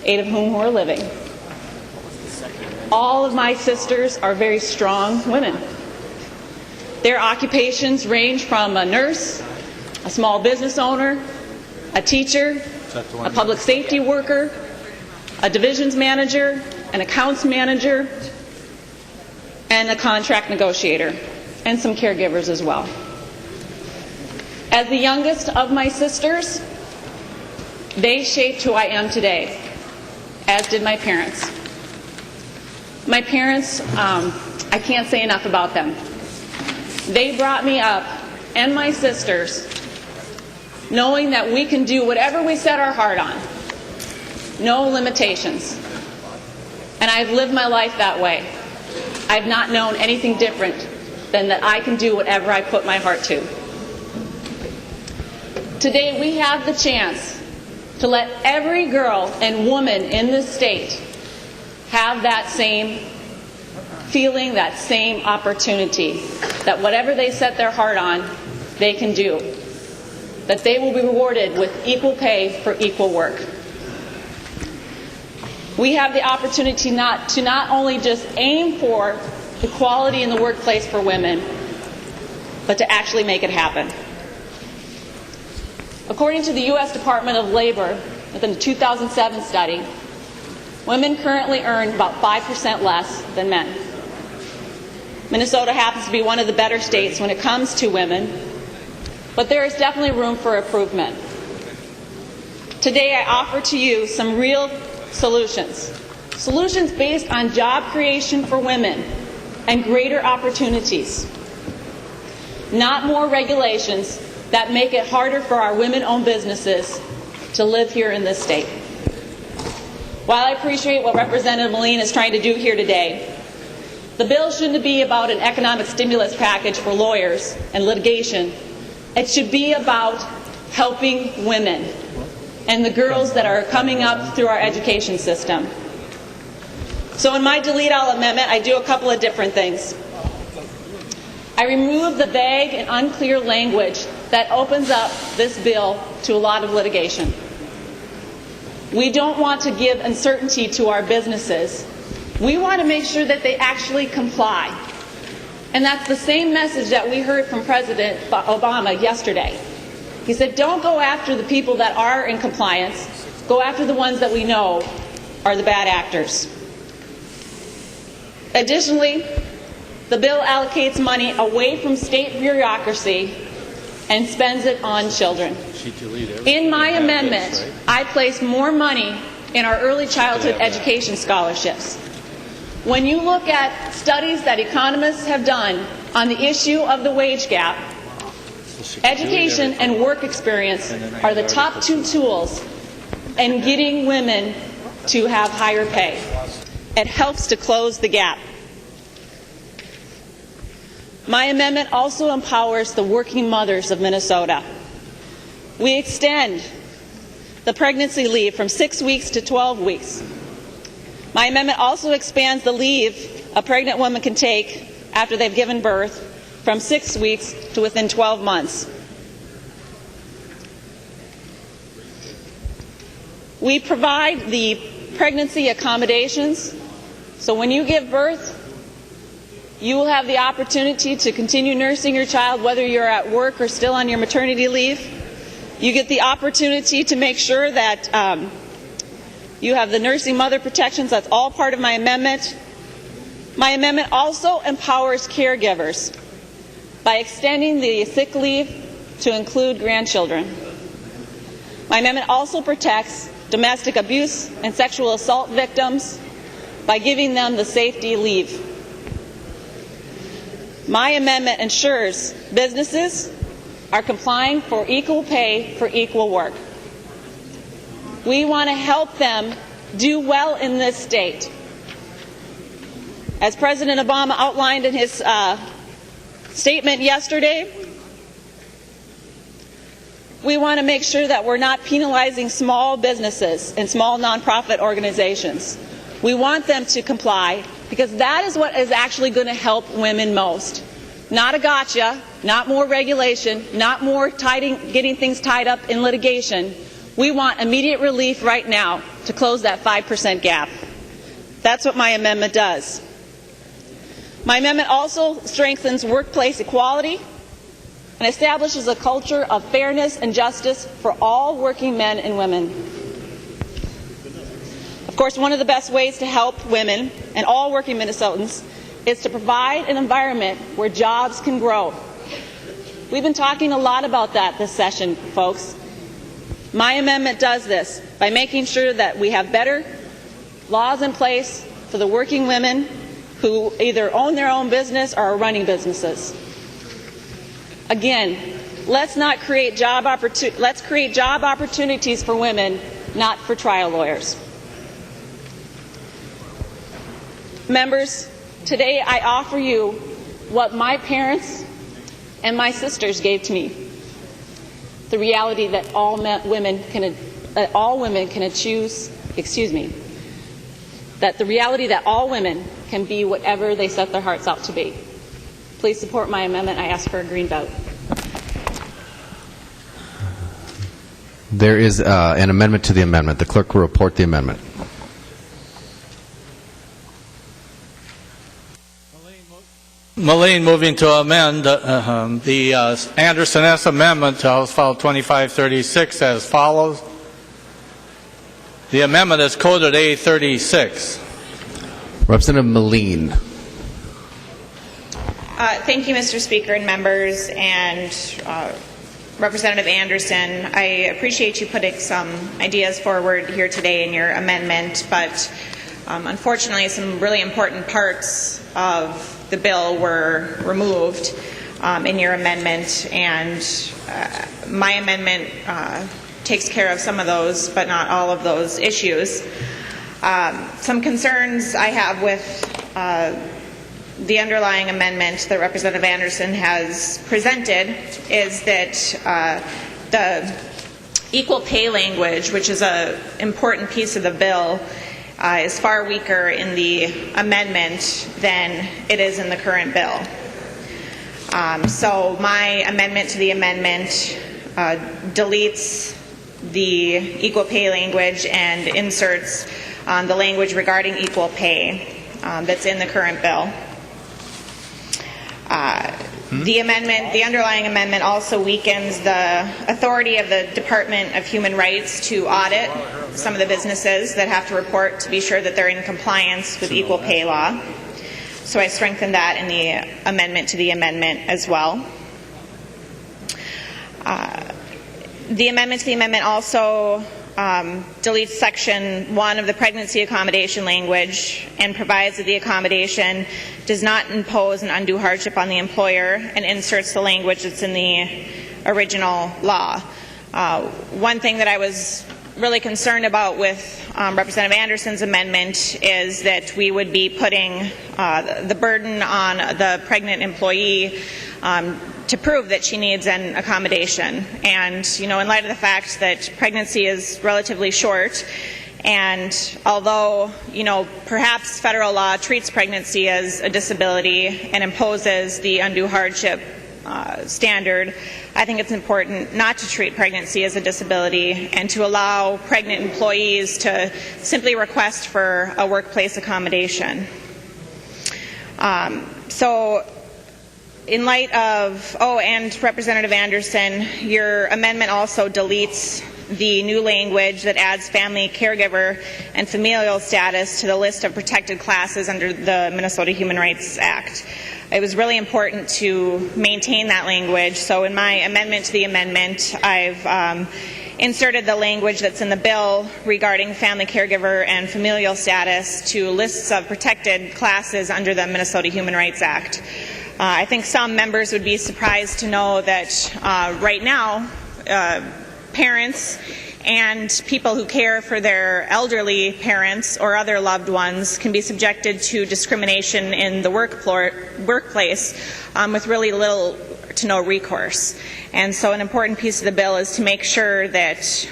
8 of whom are living. All of my sisters are very strong women. Their occupations range from a nurse, a small business owner, a teacher, a public safety worker, a divisions manager, an accounts manager, and a contract negotiator, and some caregivers as well. As the youngest of my sisters, they shaped who I am today, as did my parents. My parents, I can't say enough about them. They brought me up, and my sisters, knowing that we can do whatever we set our heart on. No limitations. And I've lived my life that way. I've not known anything different than that I can do whatever I put my heart to. Today we have the chance to let every girl and woman in this state have that same feeling, that same opportunity, that whatever they set their heart on, they can do. That they will be rewarded with equal pay for equal work. We have the opportunity to not only just aim for equality in the workplace for women, but to actually make it happen. According to the U.S. Department of Labor, within the 2007 study, women currently earn about 5% less than men. Minnesota happens to be one of the better states when it comes to women, but there is definitely room for improvement. Today I offer to you some real solutions. Solutions based on job creation for women and greater opportunities. Not more regulations that make it harder for our women-owned businesses to live here in this state. While I appreciate what Representative Melin is trying to do here today, the bill shouldn't be about an economic stimulus package for lawyers and litigation. It should be about helping women and the girls that are coming up through our education system. So in my delete all amendment, I do a couple of different things. I remove the vague and unclear language that opens up this bill to a lot of litigation. We don't want to give uncertainty to our businesses. We want to make sure that they actually comply. And that's the same message that we heard from President Obama yesterday. He said, don't go after the people that are in compliance. Go after the ones that we know are the bad actors. Additionally, the bill allocates money away from state bureaucracy and spends it on children. In my amendment, I place more money in our early childhood education scholarships. When you look at studies that economists have done on the issue of the wage gap, education and work experience are the top two tools in getting women to have higher pay. It helps to close the gap. My amendment also empowers the working mothers of Minnesota. We extend the pregnancy leave from 6 weeks to 12 weeks. My amendment also expands the leave a pregnant woman can take after they've given birth from 6 weeks to within 12 months. We provide the pregnancy accommodations, so when you give birth, you will have the opportunity to continue nursing your child whether you're at work or still on your maternity leave. You get the opportunity to make sure that you have the nursing mother protections. That's all part of my amendment. My amendment also empowers caregivers by extending the sick leave to include grandchildren. My amendment also protects domestic abuse and sexual assault victims by giving them the safety leave. My amendment ensures businesses are complying for equal pay for equal work. We want to help them do well in this state. As President Obama outlined in his statement yesterday, we want to make sure that we're not penalizing small businesses and small nonprofit organizations. We want them to comply because that is what is actually going to help women most. Not a gotcha, not more regulation, not more getting things tied up in litigation. We want immediate relief right now to close that 5% gap. That's what my amendment does. My amendment also strengthens workplace equality and establishes a culture of fairness and justice for all working men and women. Of course, one of the best ways to help women and all working Minnesotans is to provide an environment where jobs can grow. We've been talking a lot about that this session, folks. My amendment does this by making sure that we have better laws in place for the working women who either own their own business or are running businesses. Again, let's create job opportunities for women, not for trial lawyers. Members, today I offer you what my parents and my sisters gave to me. The reality that all women can be whatever they set their hearts out to be. Please support my amendment. I ask for a green vote. There is an amendment to the amendment. The clerk will report the amendment. Melin moving to amend the Anderson S. Amendment to House File 2536 as follows. The amendment is coded A36. Representative Melin. Thank you, Mr. Speaker and members, and Representative Anderson. I appreciate you putting some ideas forward here today in your amendment, but unfortunately some really important parts of the bill were removed in your amendment, and my amendment takes care of some of those, but not all of those issues. Some concerns I have with the underlying amendment that Representative Anderson has presented is that the equal pay language, which is an important piece of the bill, is far weaker in the amendment than it is in the current bill. So my amendment to the amendment deletes the equal pay language and inserts the language regarding equal pay that's in the current bill. The amendment, the underlying amendment, also weakens the authority of the Department of Human Rights to audit some of the businesses that have to report to be sure that they're in compliance with equal pay law. So I strengthened that in the amendment to the amendment as well. The amendment to the amendment also deletes Section 1 of the pregnancy accommodation language and provides that the accommodation does not impose an undue hardship on the employer, and inserts the language that's in the original law. One thing that I was really concerned about with Representative Anderson's amendment is that we would be putting the burden on the pregnant employee to prove that she needs an accommodation. And, in light of the fact that pregnancy is relatively short, and although, perhaps federal law treats pregnancy as a disability and imposes the undue hardship standard, I think it's important not to treat pregnancy as a disability and to allow pregnant employees to simply request for a workplace accommodation. So in light of, and Representative Anderson, your amendment also deletes the new language that adds family caregiver and familial status to the list of protected classes under the Minnesota Human Rights Act. It was really important to maintain that language, so in my amendment to the amendment, I've inserted the language that's in the bill regarding family caregiver and familial status to lists of protected classes under the Minnesota Human Rights Act. I think some members would be surprised to know that right now, parents and people who care for their elderly parents or other loved ones can be subjected to discrimination in the workplace with really little to no recourse. And so an important piece of the bill is to make sure that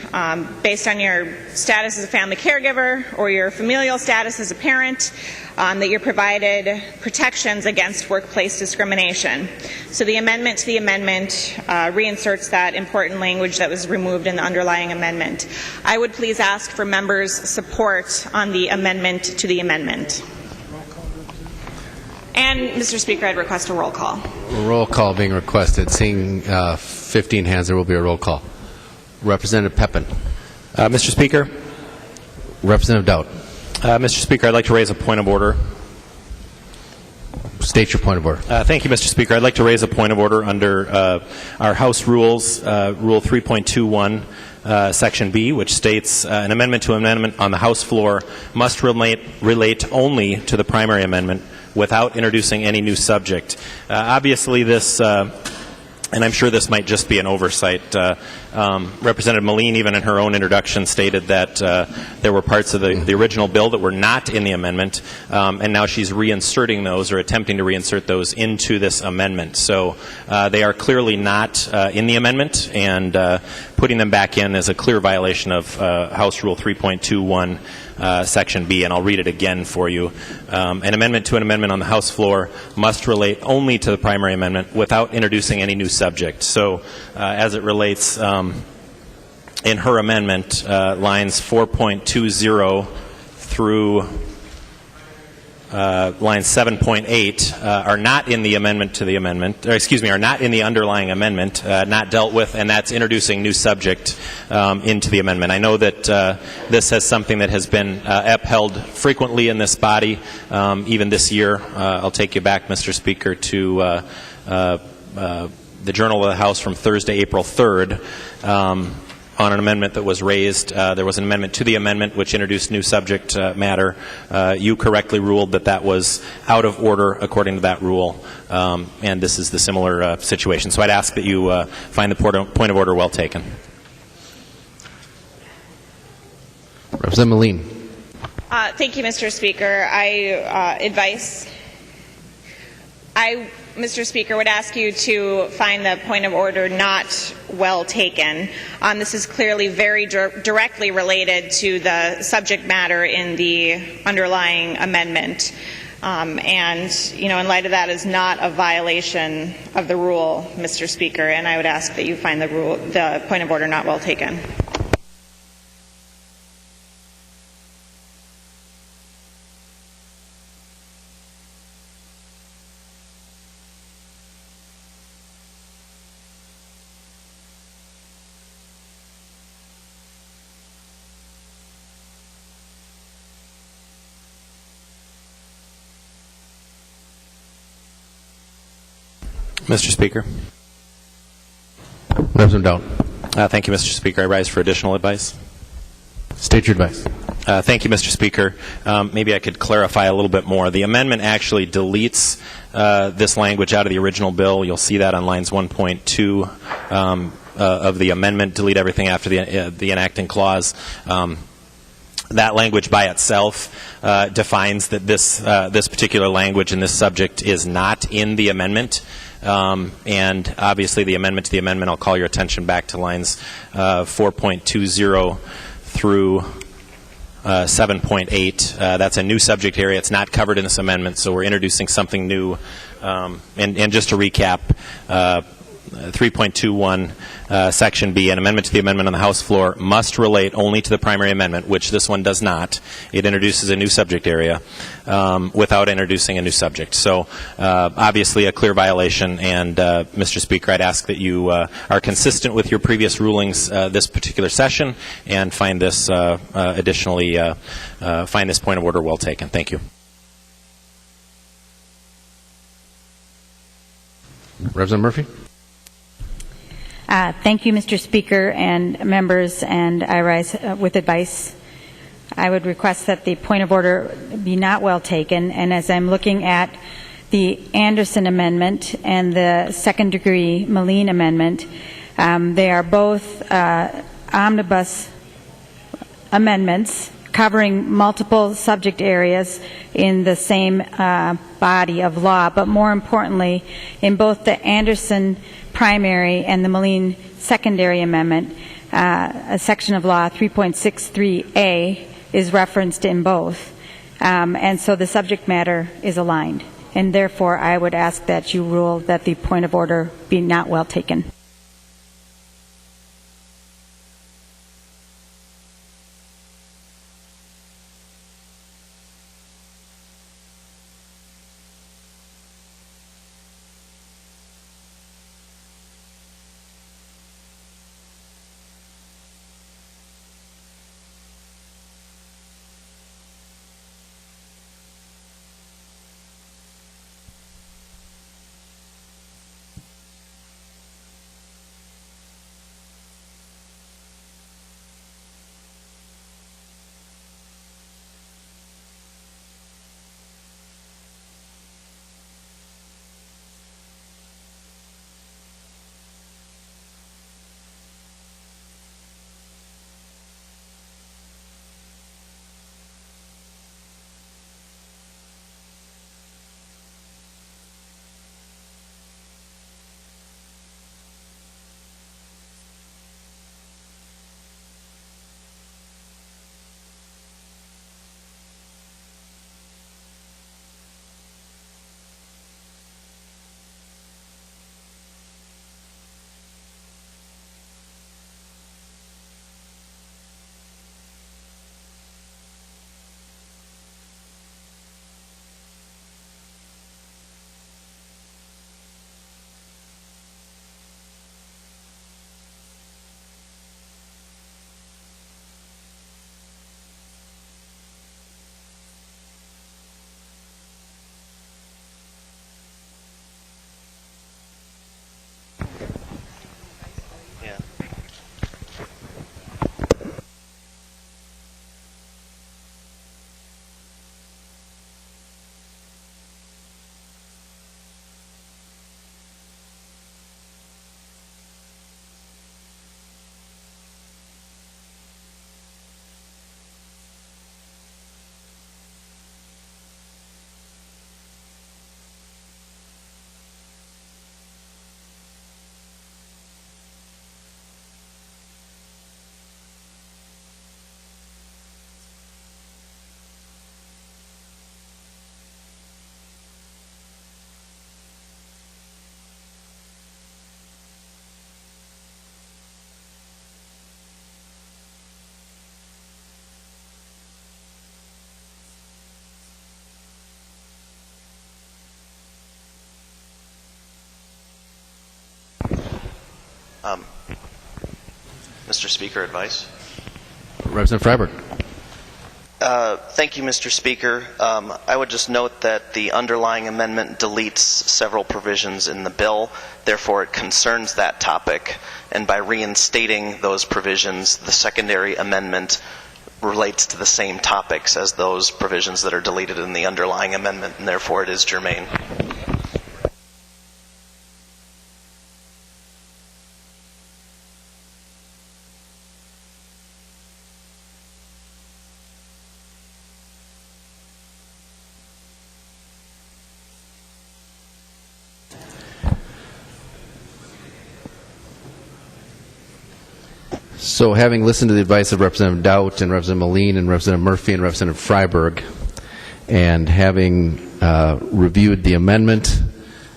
based on your status as a family caregiver or your familial status as a parent, that you're provided protections against workplace discrimination. So the amendment to the amendment reinserts that important language that was removed in the underlying amendment. I would please ask for members' support on the amendment to the amendment. And, Mr. Speaker, I'd request a roll call. Roll call being requested. Seeing 15 hands, there will be a roll call. Representative Pepin. Mr. Speaker. Representative Dowd. Mr. Speaker, I'd like to raise a point of order. State your point of order. Thank you, Mr. Speaker. I'd like to raise a point of order under our House rules, Rule 3.21, Section B, which states an amendment to amendment on the House floor must relate only to the primary amendment without introducing any new subject. Obviously, this, and I'm sure this might just be an oversight, Representative Melin, even in her own introduction, stated that there were parts of the original bill that were not in the amendment, and now she's reinserting those or attempting to reinsert those into this amendment. So they are clearly not in the amendment, and putting them back in is a clear violation of House Rule 3.21. Section B, and I'll read it again for you. An amendment to an amendment on the House floor must relate only to the primary amendment without introducing any new subject. So as it relates in her amendment, lines 4.20 through line 7.8 are not in the amendment to the amendment, or excuse me, are not in the underlying amendment, not dealt with, and that's introducing new subject into the amendment. I know that this is something that has been upheld frequently in this body, even this year. I'll take you back, Mr. Speaker, to the Journal of the House from Thursday, April 3rd. On an amendment that was raised. There was an amendment to the amendment which introduced new subject matter. You correctly ruled that that was out of order according to that rule, and this is the similar situation. So I'd ask that you find the point of order well taken. Representative Melin. Thank you, Mr. Speaker. Mr. Speaker, would ask you to find the point of order not well taken. This is clearly very directly related to the subject matter in the underlying amendment. And, in light of that, is not a violation of the rule, Mr. Speaker, and I would ask that you find the point of order not well taken. Mr. Speaker. Representative Dowd. Thank you, Mr. Speaker. I rise for additional advice. State your advice. Thank you, Mr. Speaker. Maybe I could clarify a little bit more. The amendment actually deletes this language out of the original bill. You'll see that on lines 1.2 of the amendment. Delete everything after the enacting clause. That language by itself defines that this particular language in this subject is not in the amendment. And obviously the amendment to the amendment, I'll call your attention back to lines 4.20 through 7.8. That's a new subject area. It's not covered in this amendment, so we're introducing something new. And just to recap, 3.21 Section B, an amendment to the amendment on the House floor must relate only to the primary amendment, which this one does not. It introduces a new subject area without introducing a new subject. So obviously a clear violation, and Mr. Speaker, I'd ask that you are consistent with your previous rulings this particular session and find this additionally find this point of order well taken. Thank you. Representative Murphy. Thank you, Mr. Speaker and members, and I rise with advice. I would request that the point of order be not well taken, and as I'm looking at the Anderson amendment and the second-degree Melin amendment, they are both omnibus amendments covering multiple subject areas in the same body of law, but more importantly, in both the Anderson primary and the Melin secondary amendment, a section of law 3.63A is referenced in both, and so the subject matter is aligned, and therefore I would ask that you rule that the point of order be not well taken. Mr. Speaker, advice. Representative Freiberg. Thank you, Mr. Speaker. I would just note that the underlying amendment deletes several provisions in the bill. Therefore, it concerns that topic. And by reinstating those provisions, the secondary amendment relates to the same topics as those provisions that are deleted in the underlying amendment, and therefore it is germane. So having listened to the advice of Representative Doubt and Representative Melin and Representative Murphy and Representative Freiberg, and having reviewed the amendment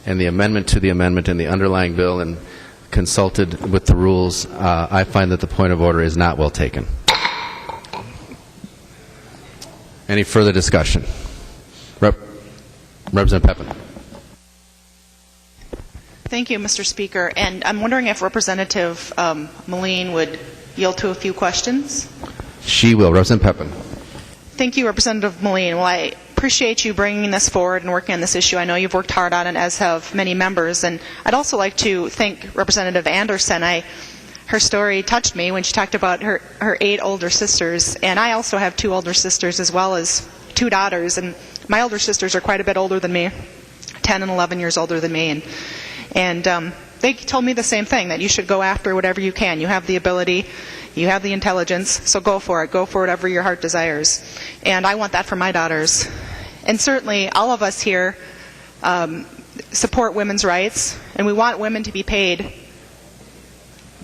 and the amendment to the amendment and the underlying bill and consulted with the rules, I find that the point of order is not well taken. Any further discussion? Representative Pepin. Thank you, Mr. Speaker. And I'm wondering if Representative Melin would yield to a few questions. She will. Representative Pepin. Thank you, Representative Melin. Well, I appreciate you bringing this forward and working on this issue. I know you've worked hard on it, as have many members. And I'd also like to thank Representative Anderson. Her story touched me when she talked about her 8 older sisters. And I also have 2 older sisters as well as 2 daughters. And my older sisters are quite a bit older than me, 10 and 11 years older than me. And they told me the same thing, that you should go after whatever you can. You have the ability, you have the intelligence, so go for it. Go for whatever your heart desires. And I want that for my daughters. And certainly all of us here support women's rights, and we want women to be paid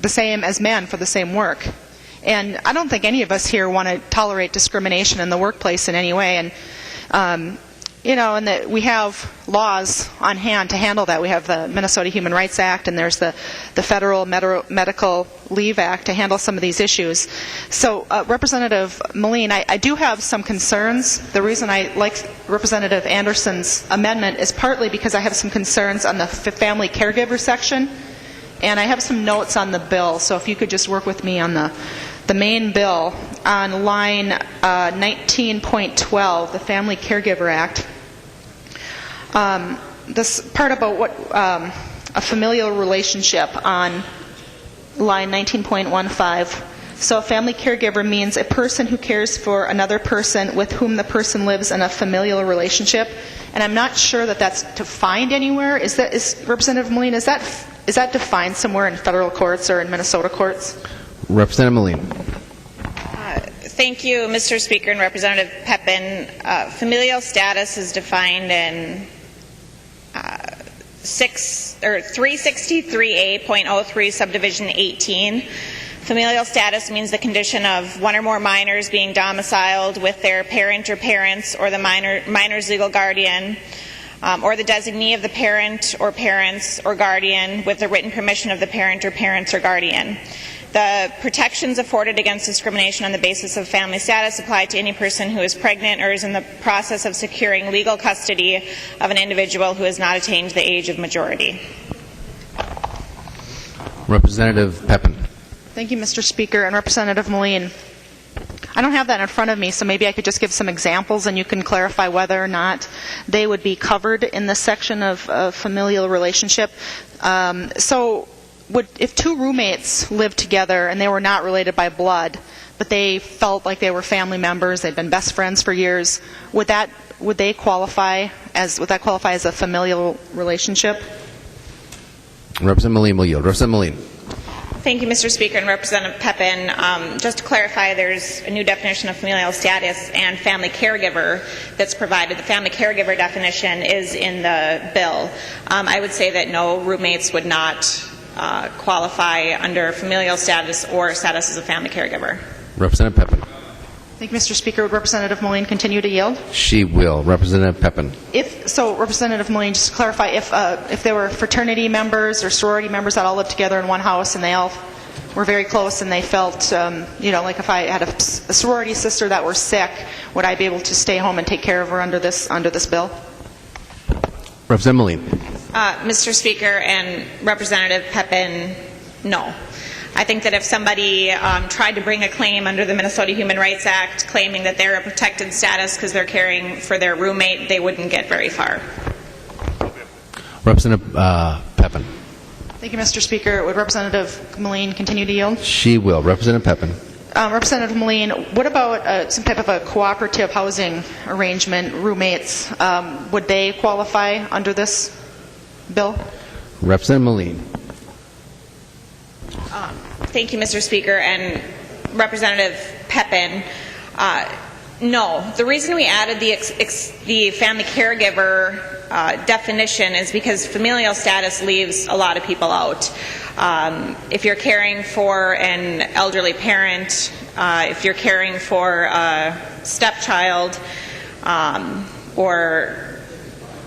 the same as men for the same work. And I don't think any of us here want to tolerate discrimination in the workplace in any way. And and that we have laws on hand to handle that. We have the Minnesota Human Rights Act, and there's the Federal Medical Leave Act to handle some of these issues. So, Representative Melin, I do have some concerns. The reason I like Representative Anderson's amendment is partly because I have some concerns on the family caregiver section, and I have some notes on the bill. So if you could just work with me on the main bill on line 19.12, the Family Caregiver Act. This part about what a familial relationship on line 19.15. So a family caregiver means a person who cares for another person with whom the person lives in a familial relationship. And I'm not sure that that's defined anywhere. Is Representative Melin, is that defined somewhere in federal courts or in Minnesota courts? Representative Melin. Thank you, Mr. Speaker and Representative Pepin. Familial status is defined in 363A.03 subdivision 18. Familial status means the condition of one or more minors being domiciled with their parent or parents or the minor's legal guardian, or the designee of the parent or parents or guardian with the written permission of the parent or parents or guardian. The protections afforded against discrimination on the basis of family status apply to any person who is pregnant or is in the process of securing legal custody of an individual who has not attained the age of majority. Representative Pepin. Thank you, Mr. Speaker. And Representative Melin, I don't have that in front of me, so maybe I could just give some examples and you can clarify whether or not they would be covered in this section of familial relationship. If 2 roommates lived together and they were not related by blood, but they felt like they were family members, they'd been best friends for years, would that qualify as a familial relationship? Representative Melin will yield. Representative Melin. Thank you, Mr. Speaker and Representative Pepin. Just to clarify, there's a new definition of familial status and family caregiver that's provided. The family caregiver definition is in the bill. I would say that no, roommates would not qualify under familial status or status as a family caregiver. Representative Pepin. Thank you, Mr. Speaker. Would Representative Melin continue to yield? She will. Representative Pepin. Representative Melin, just to clarify, if there were fraternity members or sorority members that all lived together in one house and they all were very close and they felt, like if I had a sorority sister that were sick, would I be able to stay home and take care of her under this bill? Representative Melin. Mr. Speaker and Representative Pepin, no. I think that if somebody tried to bring a claim under the Minnesota Human Rights Act claiming that they're a protected status because they're caring for their roommate, they wouldn't get very far. Representative Pepin. Thank you, Mr. Speaker. Would Representative Melin continue to yield? She will. Representative Pepin. Representative Melin, what about some type of a cooperative housing arrangement, roommates? Would they qualify under this bill? Representative Melin. Thank you, Mr. Speaker. And Representative Pepin, no. The reason we added the family caregiver definition is because familial status leaves a lot of people out. If you're caring for an elderly parent, if you're caring for a stepchild, or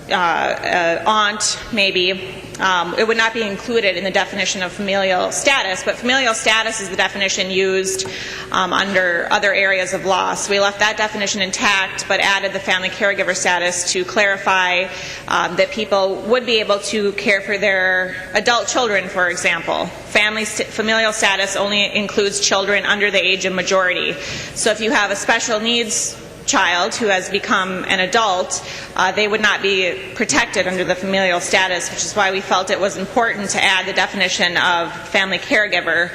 aunt, maybe, it would not be included in the definition of familial status, but familial status is the definition used under other areas of law. So we left that definition intact, but added the family caregiver status to clarify that people would be able to care for their adult children, for example. Familial status only includes children under the age of majority. So if you have a special needs child who has become an adult, they would not be protected under the familial status, which is why we felt it was important to add the definition of family caregiver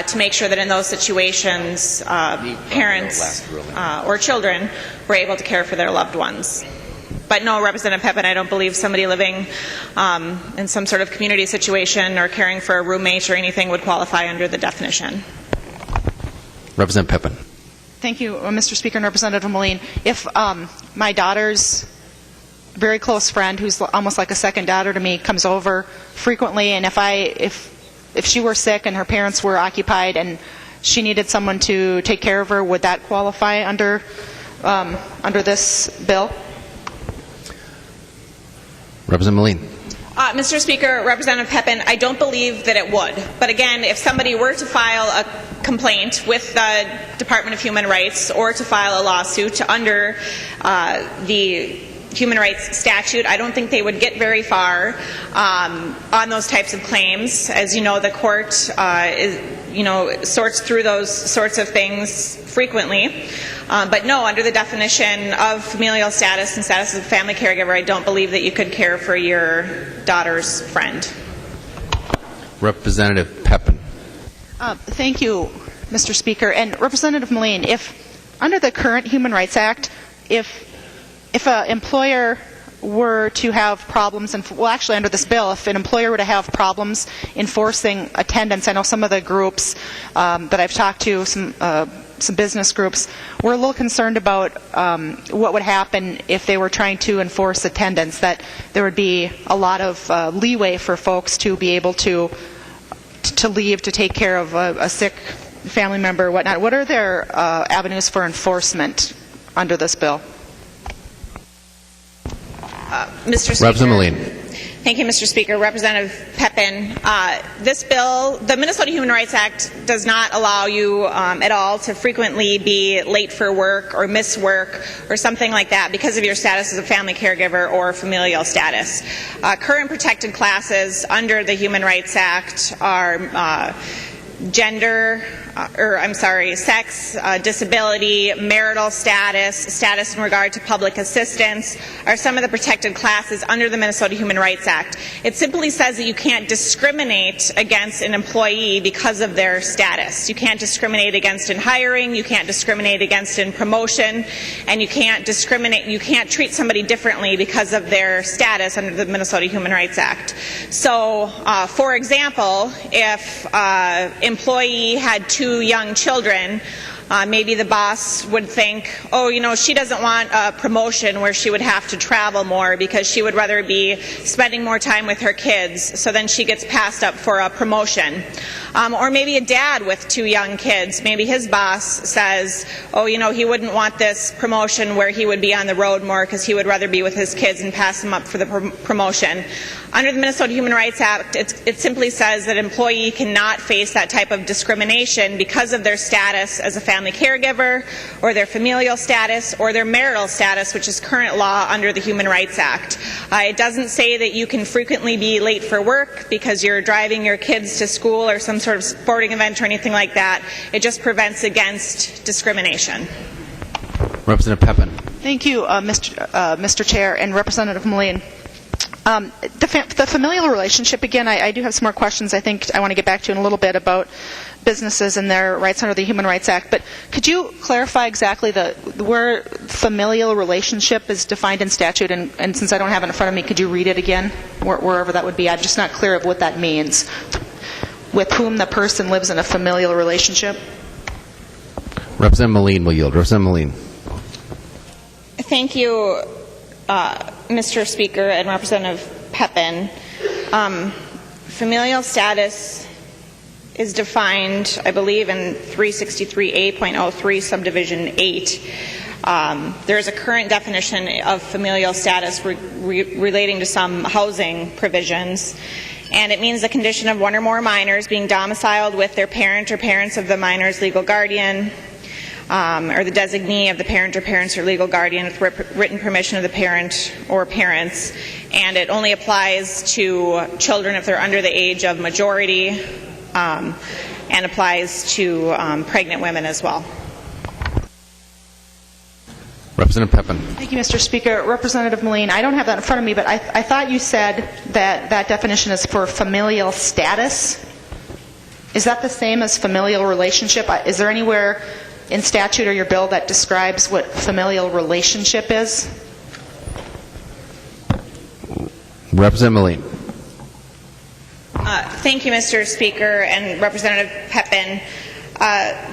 to make sure that in those situations parents or children were able to care for their loved ones. But no, Representative Pepin, I don't believe somebody living in some sort of community situation or caring for a roommate or anything would qualify under the definition. Representative Pepin. Thank you, Mr. Speaker and Representative Melin. If my daughter's very close friend, who's almost like a second daughter to me, comes over frequently, and if she were sick and her parents were occupied and she needed someone to take care of her, would that qualify under this bill? Representative Melin. Mr. Speaker, Representative Pepin, I don't believe that it would. But again, if somebody were to file a complaint with the Department of Human Rights or to file a lawsuit under the human rights statute, I don't think they would get very far on those types of claims. As you know, the court sorts through those sorts of things frequently. But no, under the definition of familial status and status of family caregiver, I don't believe that you could care for your daughter's friend. Representative Pepin. Thank you, Mr. Speaker. And Representative Melin, if under the current Human Rights Act, if an employer were to have problems, actually under this bill, if an employer were to have problems enforcing attendance, I know some of the groups that I've talked to, some business groups, were a little concerned about what would happen if they were trying to enforce attendance, that there would be a lot of leeway for folks to be able to leave to take care of a sick family member or whatnot. What are their avenues for enforcement under this bill? Mr. Speaker. Representative Melin. Thank you, Mr. Speaker. Representative Pepin, this bill, the Minnesota Human Rights Act, does not allow you at all to frequently be late for work or miss work or something like that because of your status as a family caregiver or familial status. Current protected classes under the Human Rights Act are sex, disability, marital status, status in regard to public assistance are some of the protected classes under the Minnesota Human Rights Act. It simply says that you can't discriminate against an employee because of their status. You can't discriminate against in hiring, you can't discriminate against in promotion, and you can't treat somebody differently because of their status under the Minnesota Human Rights Act. So, for example, if employee had 2 young children, maybe the boss would think, she doesn't want a promotion where she would have to travel more because she would rather be spending more time with her kids, so then she gets passed up for a promotion. Or maybe a dad with 2 young kids, maybe his boss says, he wouldn't want this promotion where he would be on the road more because he would rather be with his kids and pass them up for the promotion. Under the Minnesota Human Rights Act, it simply says that an employee cannot face that type of discrimination because of their status as a family caregiver or their familial status or their marital status, which is current law under the Human Rights Act. It doesn't say that you can frequently be late for work because you're driving your kids to school or some sort of sporting event or anything like that. It just prevents against discrimination. Representative Pepin. Thank you, Mr. Chair and Representative Melin. The familial relationship, again, I do have some more questions I think I want to get back to in a little bit about businesses and their rights under the Human Rights Act. But could you clarify exactly where familial relationship is defined in statute? And since I don't have it in front of me, could you read it again, wherever that would be? I'm just not clear of what that means. With whom the person lives in a familial relationship? Representative Melin will yield. Representative Melin. Thank you, Mr. Speaker and Representative Pepin. Familial status is defined, I believe, in 363A.03 subdivision 8. There is a current definition of familial status relating to some housing provisions, and it means the condition of one or more minors being domiciled with their parent or parents of the minor's legal guardian, or the designee of the parent or parents or legal guardian with written permission of the parent or parents, and it only applies to children if they're under the age of majority, and applies to pregnant women as well. Representative Pepin. Thank you, Mr. Speaker. Representative Melin, I don't have that in front of me, but I thought you said that definition is for familial status. Is that the same as familial relationship? Is there anywhere in statute or your bill that describes what familial relationship is? Representative Melin. Thank you, Mr. Speaker and Representative Pepin.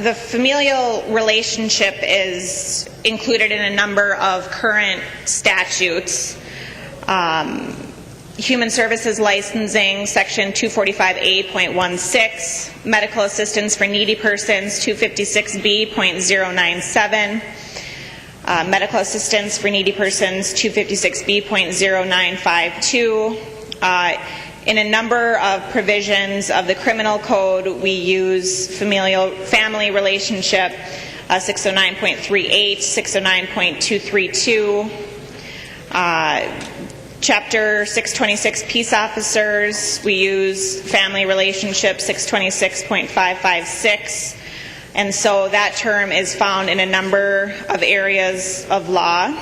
The familial relationship is included in a number of current statutes. Human Services Licensing, Section 245A.16, Medical Assistance for Needy Persons, 256B.097, Medical Assistance for Needy Persons, 256B.0952. In a number of provisions of the criminal code, we use family relationship, 609.38, 609.232, Chapter 626 peace officers, we use family relationship 626.556, and so that term is found in a number of areas of law.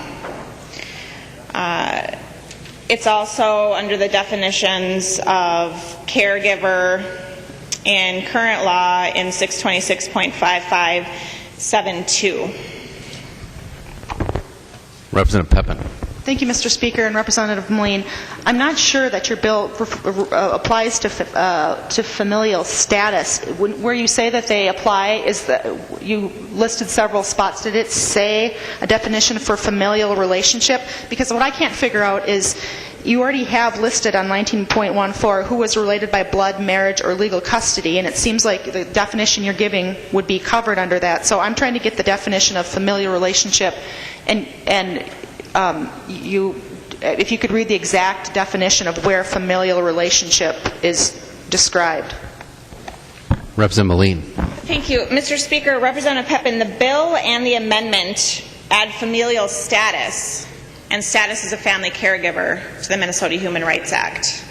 It's also under the definitions of caregiver in current law in 626.5572. Representative Pepin. Thank you, Mr. Speaker and Representative Melin. I'm not sure that your bill applies to familial status. Where you say that they apply, you listed several spots. Did it say a definition for familial relationship? Because what I can't figure out is you already have listed on 19.14 who was related by blood, marriage, or legal custody, and it seems like the definition you're giving would be covered under that. So I'm trying to get the definition of familial relationship, and if you could read the exact definition of where familial relationship is described. Representative Melin. Thank you. Mr. Speaker, Representative Pepin, the bill and the amendment add familial status and status as a family caregiver to the Minnesota Human Rights Act,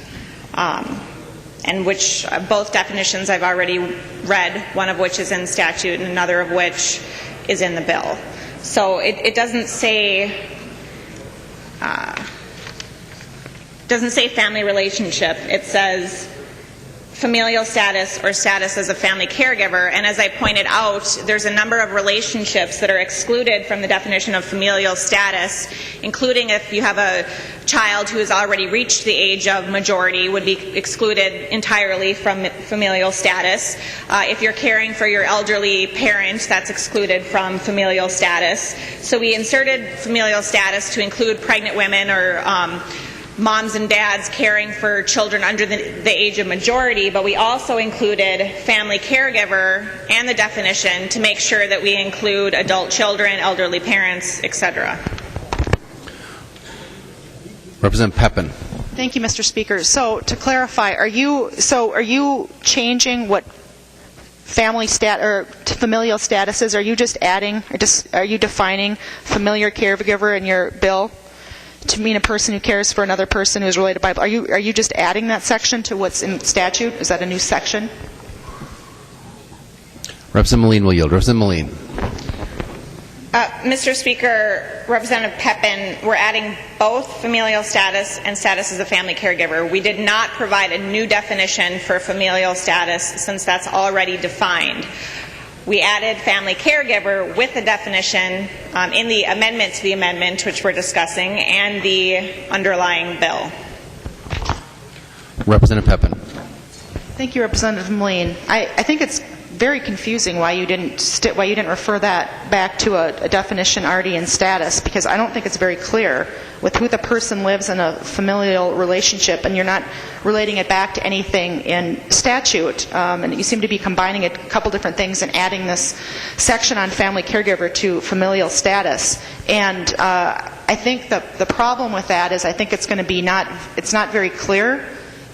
and which both definitions I've already read, one of which is in statute and another of which is in the bill. So it doesn't say family relationship. It says familial status or status as a family caregiver, and as I pointed out, there's a number of relationships that are excluded from the definition of familial status, including if you have a child who has already reached the age of majority would be excluded entirely from familial status. If you're caring for your elderly parent, that's excluded from familial status. So we inserted familial status to include pregnant women or moms and dads caring for children under the age of majority, but we also included family caregiver and the definition to make sure that we include adult children, elderly parents, etc. Representative Pepin. Thank you, Mr. Speaker. So to clarify, are you changing what familial status is? Are you just adding, are you defining familiar caregiver in your bill to mean a person who cares for another person who is related by? Are you just adding that section to what's in statute? Is that a new section? Representative Melin will yield. Representative Melin. Mr. Speaker, Representative Pepin, we're adding both familial status and status as a family caregiver. We did not provide a new definition for familial status since that's already defined. We added family caregiver with the definition in the amendment to the amendment, which we're discussing, and the underlying bill. Representative Pepin. Thank you, Representative Melin. I think it's very confusing why you didn't refer that back to a definition already in status, because I don't think it's very clear with who the person lives in a familial relationship, and you're not relating it back to anything in statute. And you seem to be combining a couple different things and adding this section on family caregiver to familial status. And I think the problem with that is I think it's going to be it's not very clear.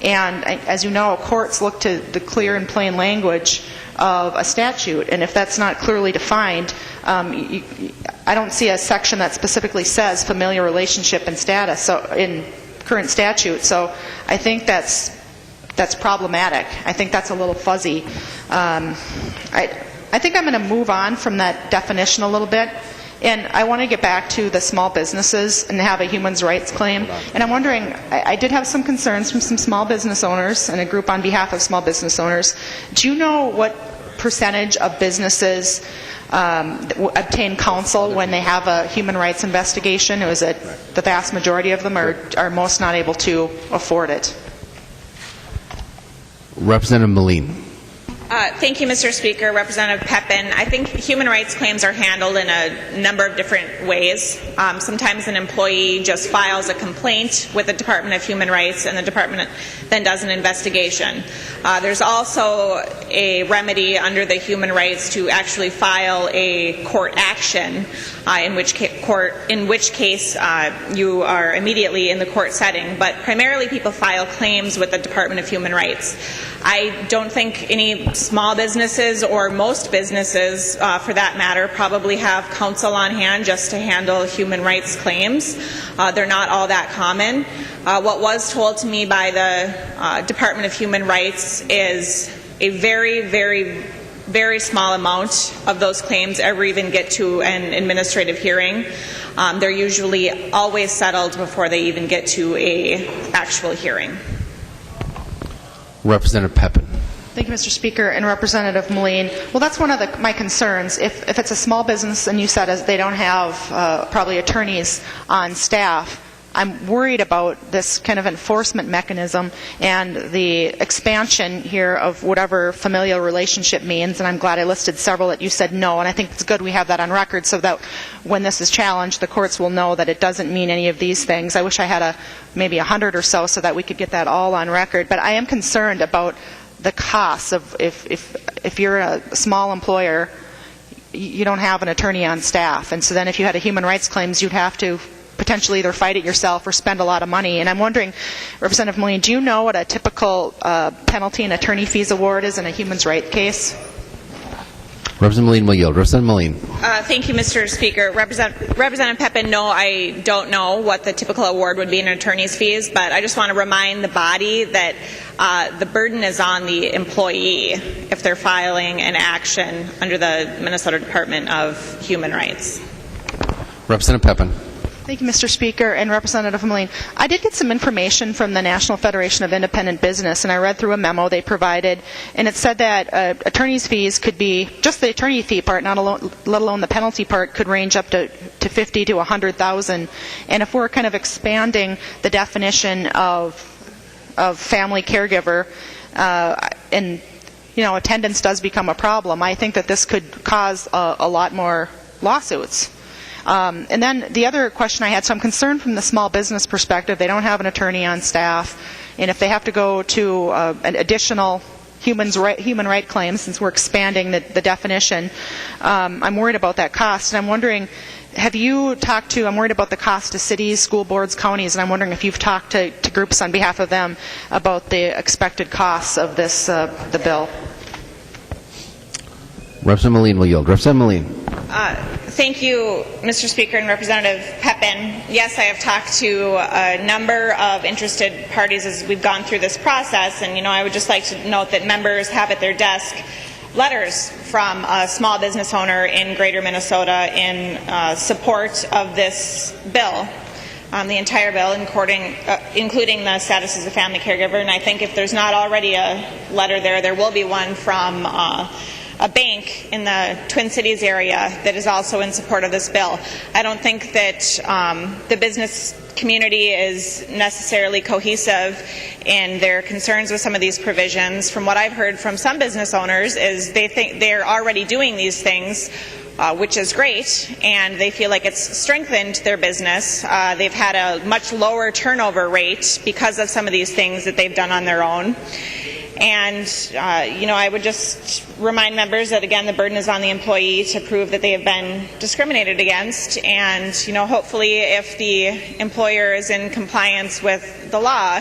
And as you know, courts look to the clear and plain language of a statute, and if that's not clearly defined, I don't see a section that specifically says familial relationship and status in current statute. So I think that's problematic. I think that's a little fuzzy. I think I'm going to move on from that definition a little bit. And I want to get back to the small businesses and have a human rights claim. And I'm wondering, I did have some concerns from some small business owners and a group on behalf of small business owners. Do you know what percentage of businesses obtain counsel when they have a human rights investigation? Is it the vast majority of them are most not able to afford it? Representative Melin. Thank you, Mr. Speaker. Representative Pepin, I think human rights claims are handled in a number of different ways. Sometimes an employee just files a complaint with the Department of Human Rights, and the department then does an investigation. There's also a remedy under the human rights to actually file a court action, in which case you are immediately in the court setting. But primarily people file claims with the Department of Human Rights. I don't think any small businesses, or most businesses for that matter, probably have counsel on hand just to handle human rights claims. They're not all that common. What was told to me by the Department of Human Rights is a very, very, very small amount of those claims ever even get to an administrative hearing. They're usually always settled before they even get to an actual hearing. Representative Pepin. Thank you, Mr. Speaker. And Representative Melin, well, that's one of my concerns. If it's a small business and you said they don't have probably attorneys on staff, I'm worried about this kind of enforcement mechanism and the expansion here of whatever familial relationship means. And I'm glad I listed several that you said no. And I think it's good we have that on record so that when this is challenged, the courts will know that it doesn't mean any of these things. I wish I had maybe 100 or so that we could get that all on record. But I am concerned about the costs of if you're a small employer, you don't have an attorney on staff. And so then if you had a human rights claims, you'd have to potentially either fight it yourself or spend a lot of money. And I'm wondering, Representative Melin, do you know what a typical penalty and attorney fees award is in a human rights case? Representative Melin will yield. Representative Melin. Thank you, Mr. Speaker. Representative Pepin, no, I don't know what the typical award would be in attorney's fees, but I just want to remind the body that the burden is on the employee if they're filing an action under the Minnesota Department of Human Rights. Representative Pepin. Thank you, Mr. Speaker. And Representative Melin, I did get some information from the National Federation of Independent Business, and I read through a memo they provided, and it said that attorney's fees could be, just the attorney fee part, let alone the penalty part, could range up to $50,000 to $100,000. And if we're kind of expanding the definition of family caregiver, and attendance does become a problem, I think that this could cause a lot more lawsuits. And then the other question I had, so I'm concerned from the small business perspective. They don't have an attorney on staff, and if they have to go to an additional human right claims, since we're expanding the definition, I'm worried about that cost. And I'm wondering, I'm worried about the cost to cities, school boards, counties, and I'm wondering if you've talked to groups on behalf of them about the expected costs of this, the bill. Representative Melin will yield. Representative Melin. Thank you, Mr. Speaker and Representative Pepin. Yes, I have talked to a number of interested parties as we've gone through this process, and I would just like to note that members have at their desk letters from a small business owner in Greater Minnesota in support of this bill, the entire bill, including the status as a family caregiver. And I think if there's not already a letter there will be one from a bank in the Twin Cities area that is also in support of this bill. I don't think that the business community is necessarily cohesive in their concerns with some of these provisions. From what I've heard from some business owners is they think they're already doing these things, which is great, and they feel like it's strengthened their business. They've had a much lower turnover rate because of some of these things that they've done on their own. And, I would just remind members that, again, the burden is on the employee to prove that they have been discriminated against. And, hopefully if the employer is in compliance with the law,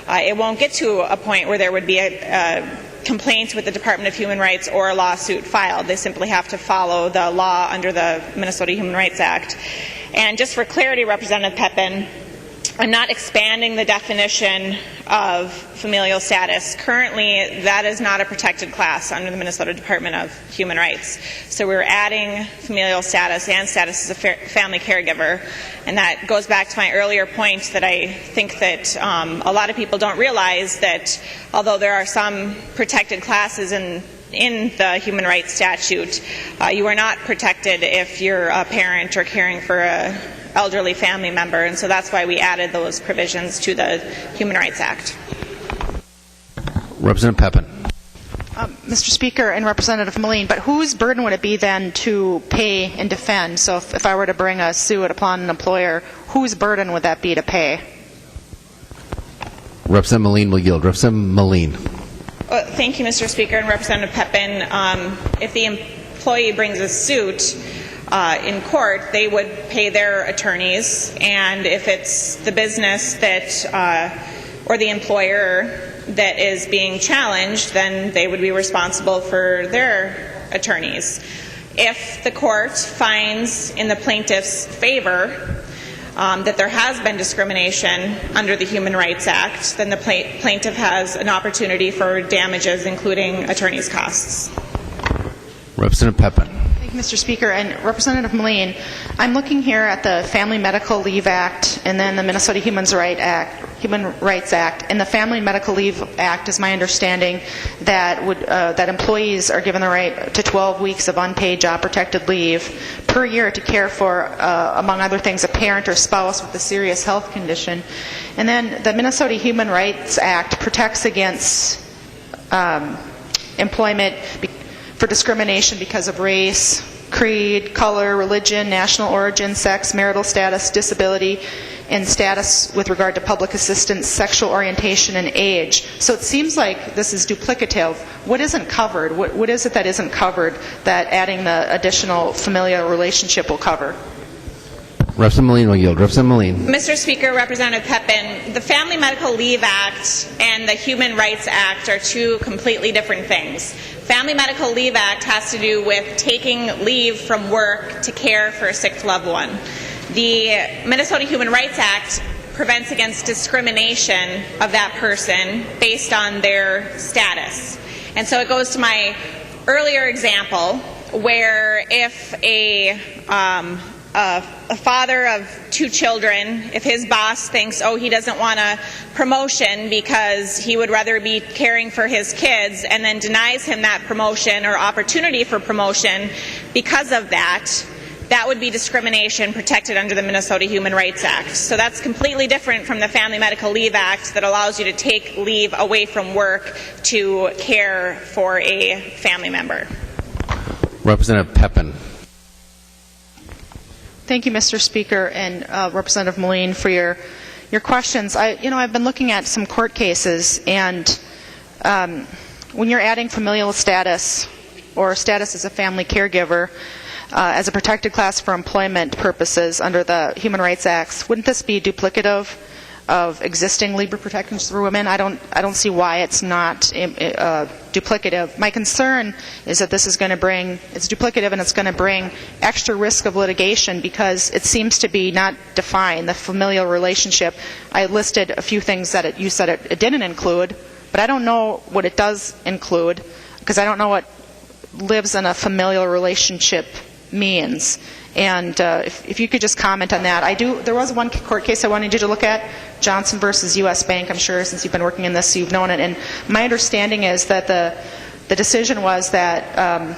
it won't get to a point where there would be a complaint with the Department of Human Rights or a lawsuit filed. They simply have to follow the law under the Minnesota Human Rights Act. And just for clarity, Representative Pepin, I'm not expanding the definition of familial status. Currently, that is not a protected class under the Minnesota Department of Human Rights. So we're adding familial status and status as a family caregiver. And that goes back to my earlier point that I think that a lot of people don't realize that although there are some protected classes in the human rights statute, you are not protected if you're a parent or caring for a elderly family member, and so that's why we added those provisions to the Human Rights Act. Representative Pepin. Mr. Speaker and Representative Melin, but whose burden would it be then to pay and defend? So if I were to bring a suit upon an employer, whose burden would that be to pay? Representative Melin will yield. Representative Melin. Thank you, Mr. Speaker and Representative Pepin. If the employee brings a suit in court, they would pay their attorneys, and if it's the business that or the employer that is being challenged, then they would be responsible for their attorneys. If the court finds in the plaintiff's favor that there has been discrimination under the Human Rights Act, then the plaintiff has an opportunity for damages, including attorney's costs. Representative Pepin. Thank you, Mr. Speaker. And Representative Melin, I'm looking here at the Family Medical Leave Act and then the Minnesota Human Rights Act. And the Family Medical Leave Act is my understanding that employees are given the right to 12 weeks of unpaid job-protected leave per year to care for, among other things, a parent or spouse with a serious health condition. And then the Minnesota Human Rights Act protects against employment for discrimination because of race, creed, color, religion, national origin, sex, marital status, disability, and status with regard to public assistance, sexual orientation, and age. So it seems like this is duplicative. What isn't covered? What is it that isn't covered that adding the additional familial relationship will cover? Representative Melin will yield. Representative Melin. Mr. Speaker, Representative Pepin, the Family Medical Leave Act and the Human Rights Act are two completely different things. Family Medical Leave Act has to do with taking leave from work to care for a sick loved one. The Minnesota Human Rights Act prevents against discrimination of that person based on their status. And so it goes to my earlier example where if a father of two children, if his boss thinks, he doesn't want a promotion because he would rather be caring for his kids, and then denies him that promotion or opportunity for promotion because of that, that would be discrimination protected under the Minnesota Human Rights Act. So that's completely different from the Family Medical Leave Act that allows you to take leave away from work to care for a family member. Representative Pepin. Thank you, Mr. Speaker, and Representative Melin for your questions. I've been looking at some court cases, and when you're adding familial status or status as a family caregiver as a protected class for employment purposes under the Human Rights Acts, wouldn't this be duplicative of existing labor protections for women? I don't see why it's not duplicative. My concern is that this is going to it's duplicative and it's going to bring extra risk of litigation because it seems to be not defined, the familial relationship. I listed a few things that you said it didn't include, but I don't know what it does include because I don't know what lives in a familial relationship means. And if you could just comment on that. There was one court case I wanted you to look at, Johnson versus U.S. Bank. I'm sure since you've been working in this, you've known it. And my understanding is that the decision was that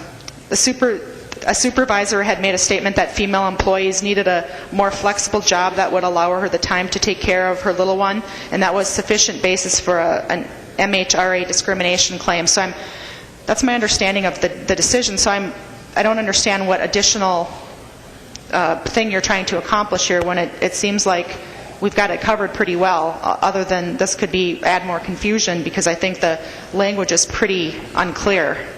a supervisor had made a statement that female employees needed a more flexible job that would allow her the time to take care of her little one, and that was sufficient basis for an MHRA discrimination claim. So that's my understanding of the decision. So I don't understand what additional thing you're trying to accomplish here when it seems like we've got it covered pretty well, other than this could add more confusion, because I think the language is pretty unclear.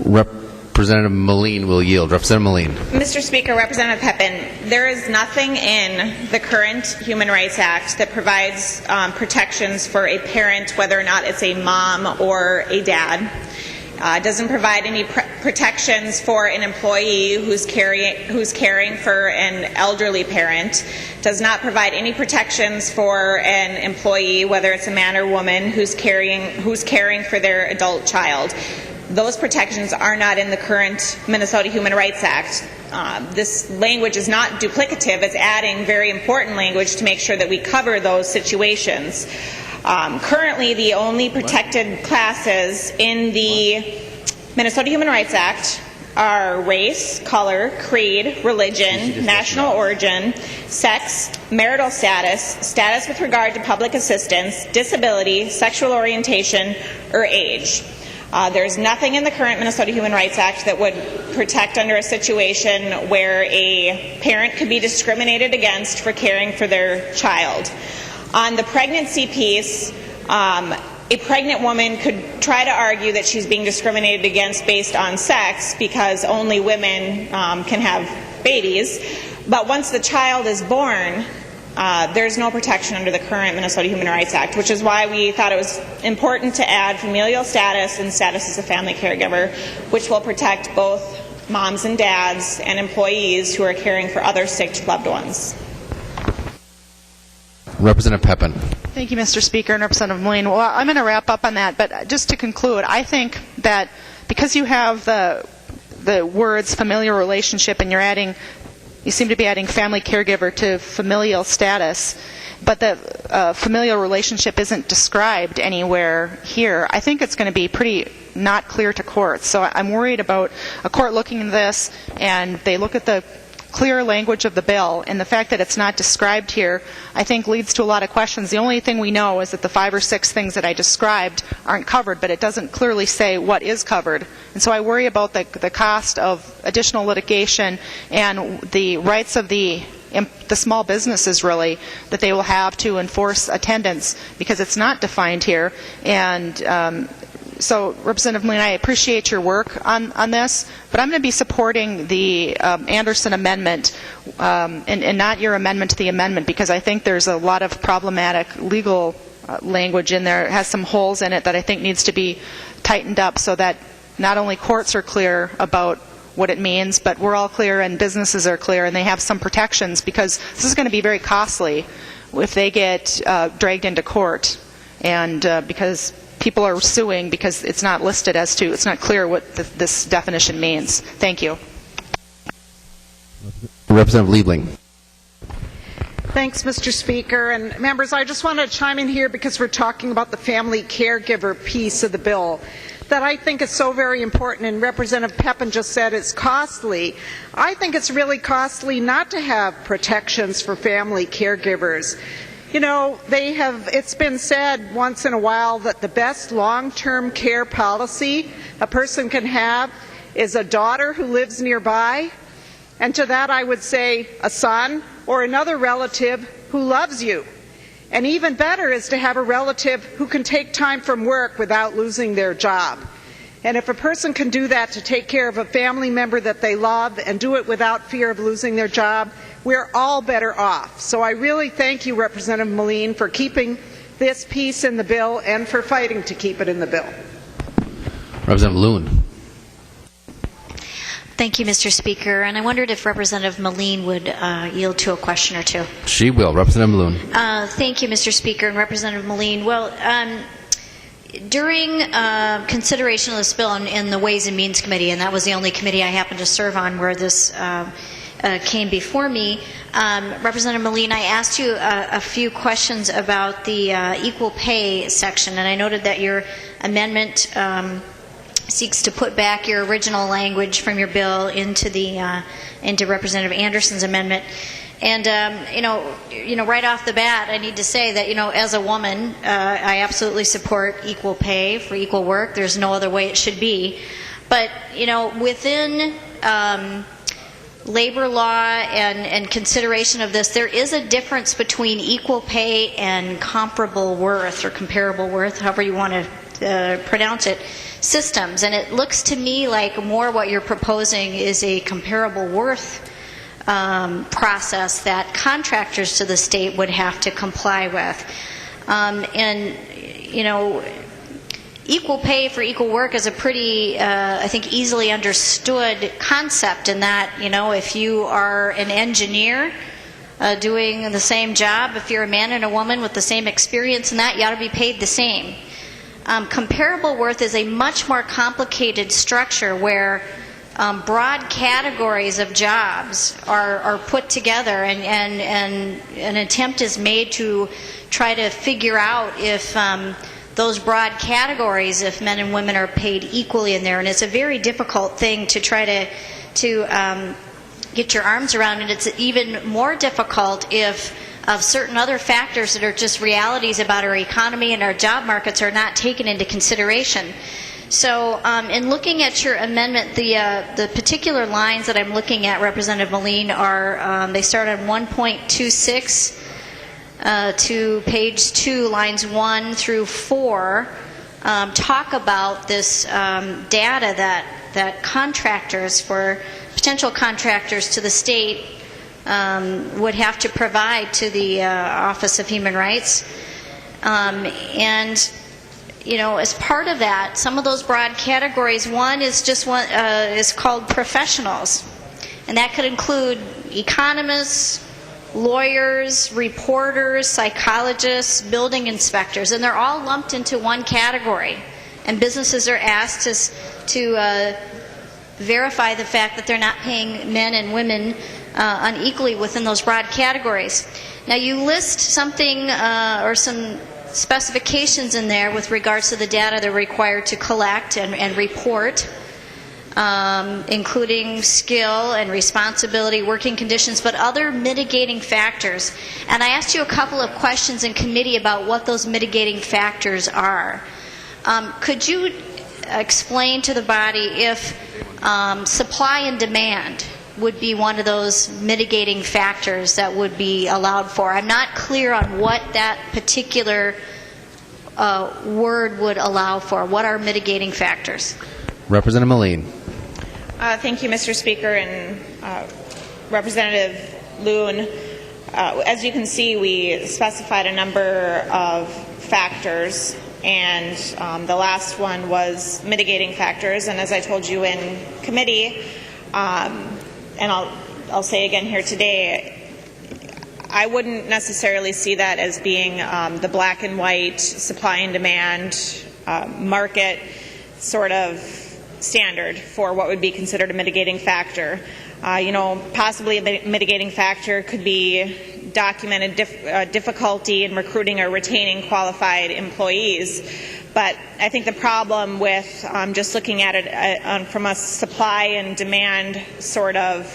Representative Melin will yield. Representative Melin. Mr. Speaker, Representative Pepin, there is nothing in the current Human Rights Act that provides protections for a parent, whether or not it's a mom or a dad. It doesn't provide any protections for an employee who's caring for an elderly parent. Does not provide any protections for an employee, whether it's a man or woman, who's caring for their adult child. Those protections are not in the current Minnesota Human Rights Act. This language is not duplicative. It's adding very important language to make sure that we cover those situations. Currently, the only protected classes in the Minnesota Human Rights Act are race, color, creed, religion, national origin, sex, marital status, status with regard to public assistance, disability, sexual orientation, or age. There's nothing in the current Minnesota Human Rights Act that would protect under a situation where a parent could be discriminated against for caring for their child. On the pregnancy piece, a pregnant woman could try to argue that she's being discriminated against based on sex because only women can have babies. But once the child is born, there's no protection under the current Minnesota Human Rights Act, which is why we thought it was important to add familial status and status as a family caregiver, which will protect both moms and dads and employees who are caring for other sick loved ones. Representative Pepin. Thank you, Mr. Speaker, and Representative Melin. Well, I'm going to wrap up on that, but just to conclude, I think that because you have the words familial relationship and you seem to be adding family caregiver to familial status, but the familial relationship isn't described anywhere here, I think it's going to be pretty not clear to courts. So I'm worried about a court looking at this and they look at the clear language of the bill, and the fact that it's not described here, I think, leads to a lot of questions. The only thing we know is that the 5 or 6 things that I described aren't covered, but it doesn't clearly say what is covered. And so I worry about the cost of additional litigation and the rights of the small businesses, really, that they will have to enforce attendance, because it's not defined here. And so, Representative Melin, I appreciate your work on this, but I'm going to be supporting the Anderson amendment and not your amendment to the amendment, because I think there's a lot of problematic legal language in there. It has some holes in it that I think needs to be tightened up so that not only courts are clear about what it means, but we're all clear and businesses are clear and they have some protections, because this is going to be very costly if they get dragged into court, and because people are suing because it's not listed it's not clear what this definition means. Thank you. Representative Liebling. Thanks, Mr. Speaker. And members, I just want to chime in here because we're talking about the family caregiver piece of the bill that I think is so very important, and Representative Pepin just said it's costly. I think it's really costly not to have protections for family caregivers. You know, it's been said once in a while that the best long-term care policy a person can have is a daughter who lives nearby, and to that I would say a son or another relative who loves you. And even better is to have a relative who can take time from work without losing their job. And if a person can do that to take care of a family member that they love and do it without fear of losing their job, we're all better off. So I really thank you, Representative Melin, for keeping this piece in the bill and for fighting to keep it in the bill. Representative Lewin. Thank you, Mr. Speaker. And I wondered if Representative Melin would yield to a question or two. She will. Representative Melin. Thank you, Mr. Speaker. And Representative Melin, well, during consideration of this bill in the Ways and Means Committee, and that was the only committee I happened to serve on where this came before me, Representative Melin, I asked you a few questions about the equal pay section, and I noted that your amendment seeks to put back your original language from your bill into Representative Anderson's amendment. And right off the bat, I need to say that as a woman, I absolutely support equal pay for equal work. There's no other way it should be. But within labor law and consideration of this, there is a difference between equal pay and comparable worth, or comparable worth, however you want to pronounce it, systems. And it looks to me like more what you're proposing is a comparable worth process that contractors to the state would have to comply with. Equal pay for equal work is a pretty, I think, easily understood concept in that, if you are an engineer doing the same job, if you're a man and a woman with the same experience in that, you ought to be paid the same. Comparable worth is a much more complicated structure where broad categories of jobs are put together, and an attempt is made to try to figure out if those broad categories, if men and women are paid equally in there. And it's a very difficult thing to try to get your arms around, and it's even more difficult if certain other factors that are just realities about our economy and our job markets are not taken into consideration. So in looking at your amendment, the particular lines that I'm looking at, Representative Melin, are they start on 1.26 to page 2, lines 1 through 4, talk about this data that contractors, for potential contractors to the state, would have to provide to the Office of Human Rights. As part of that, some of those broad categories, one is is called professionals, and that could include economists, lawyers, reporters, psychologists, building inspectors, and they're all lumped into one category. And businesses are asked to verify the fact that they're not paying men and women unequally within those broad categories. Now, you list something or some specifications in there with regards to the data they're required to collect and report, including skill and responsibility, working conditions, but other mitigating factors. And I asked you a couple of questions in committee about what those mitigating factors are. Could you explain to the body if supply and demand would be one of those mitigating factors that would be allowed for? I'm not clear on what that particular word would allow for. What are mitigating factors? Representative Melin. Thank you, Mr. Speaker, and Representative Loon. As you can see, we specified a number of factors, and the last one was mitigating factors. And as I told you in committee, and I'll say again here today, I wouldn't necessarily see that as being the black and white supply and demand market sort of standard for what would be considered a mitigating factor. Possibly a mitigating factor could be documented difficulty in recruiting or retaining qualified employees. But I think the problem with just looking at it from a supply and demand sort of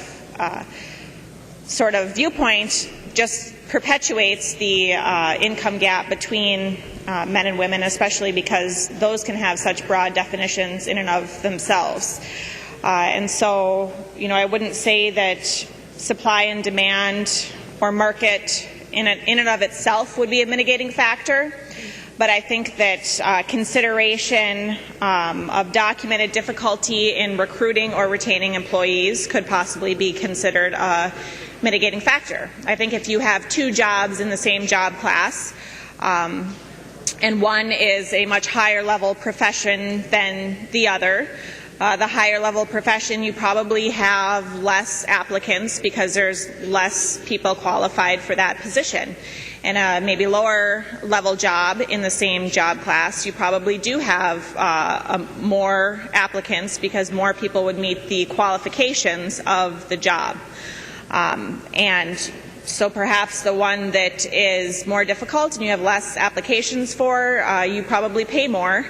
viewpoint just perpetuates the income gap between men and women, especially because those can have such broad definitions in and of themselves. And so, I wouldn't say that supply and demand or market in and of itself would be a mitigating factor. But I think that consideration of documented difficulty in recruiting or retaining employees could possibly be considered a mitigating factor. I think if you have two jobs in the same job class, and one is a much higher level profession than the other, the higher level profession, you probably have less applicants because there's less people qualified for that position. in a maybe lower level job in the same job class, you probably do have more applicants because more people would meet the qualifications of the job. And so perhaps the one that is more difficult and you have less applications for, you probably pay more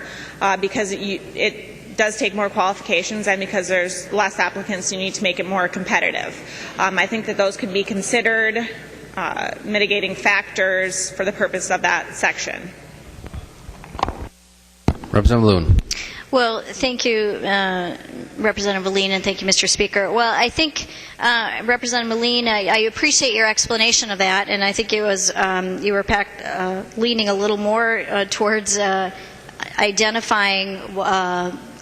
because it does take more qualifications, and because there's less applicants, you need to make it more competitive. I think that those could be considered mitigating factors for the purpose of that section. Representative Loon. Well, thank you, Representative Melin, and thank you, Mr. Speaker. Well, I think, Representative Melin, I appreciate your explanation of that, and I think it was you were leaning a little more towards identifying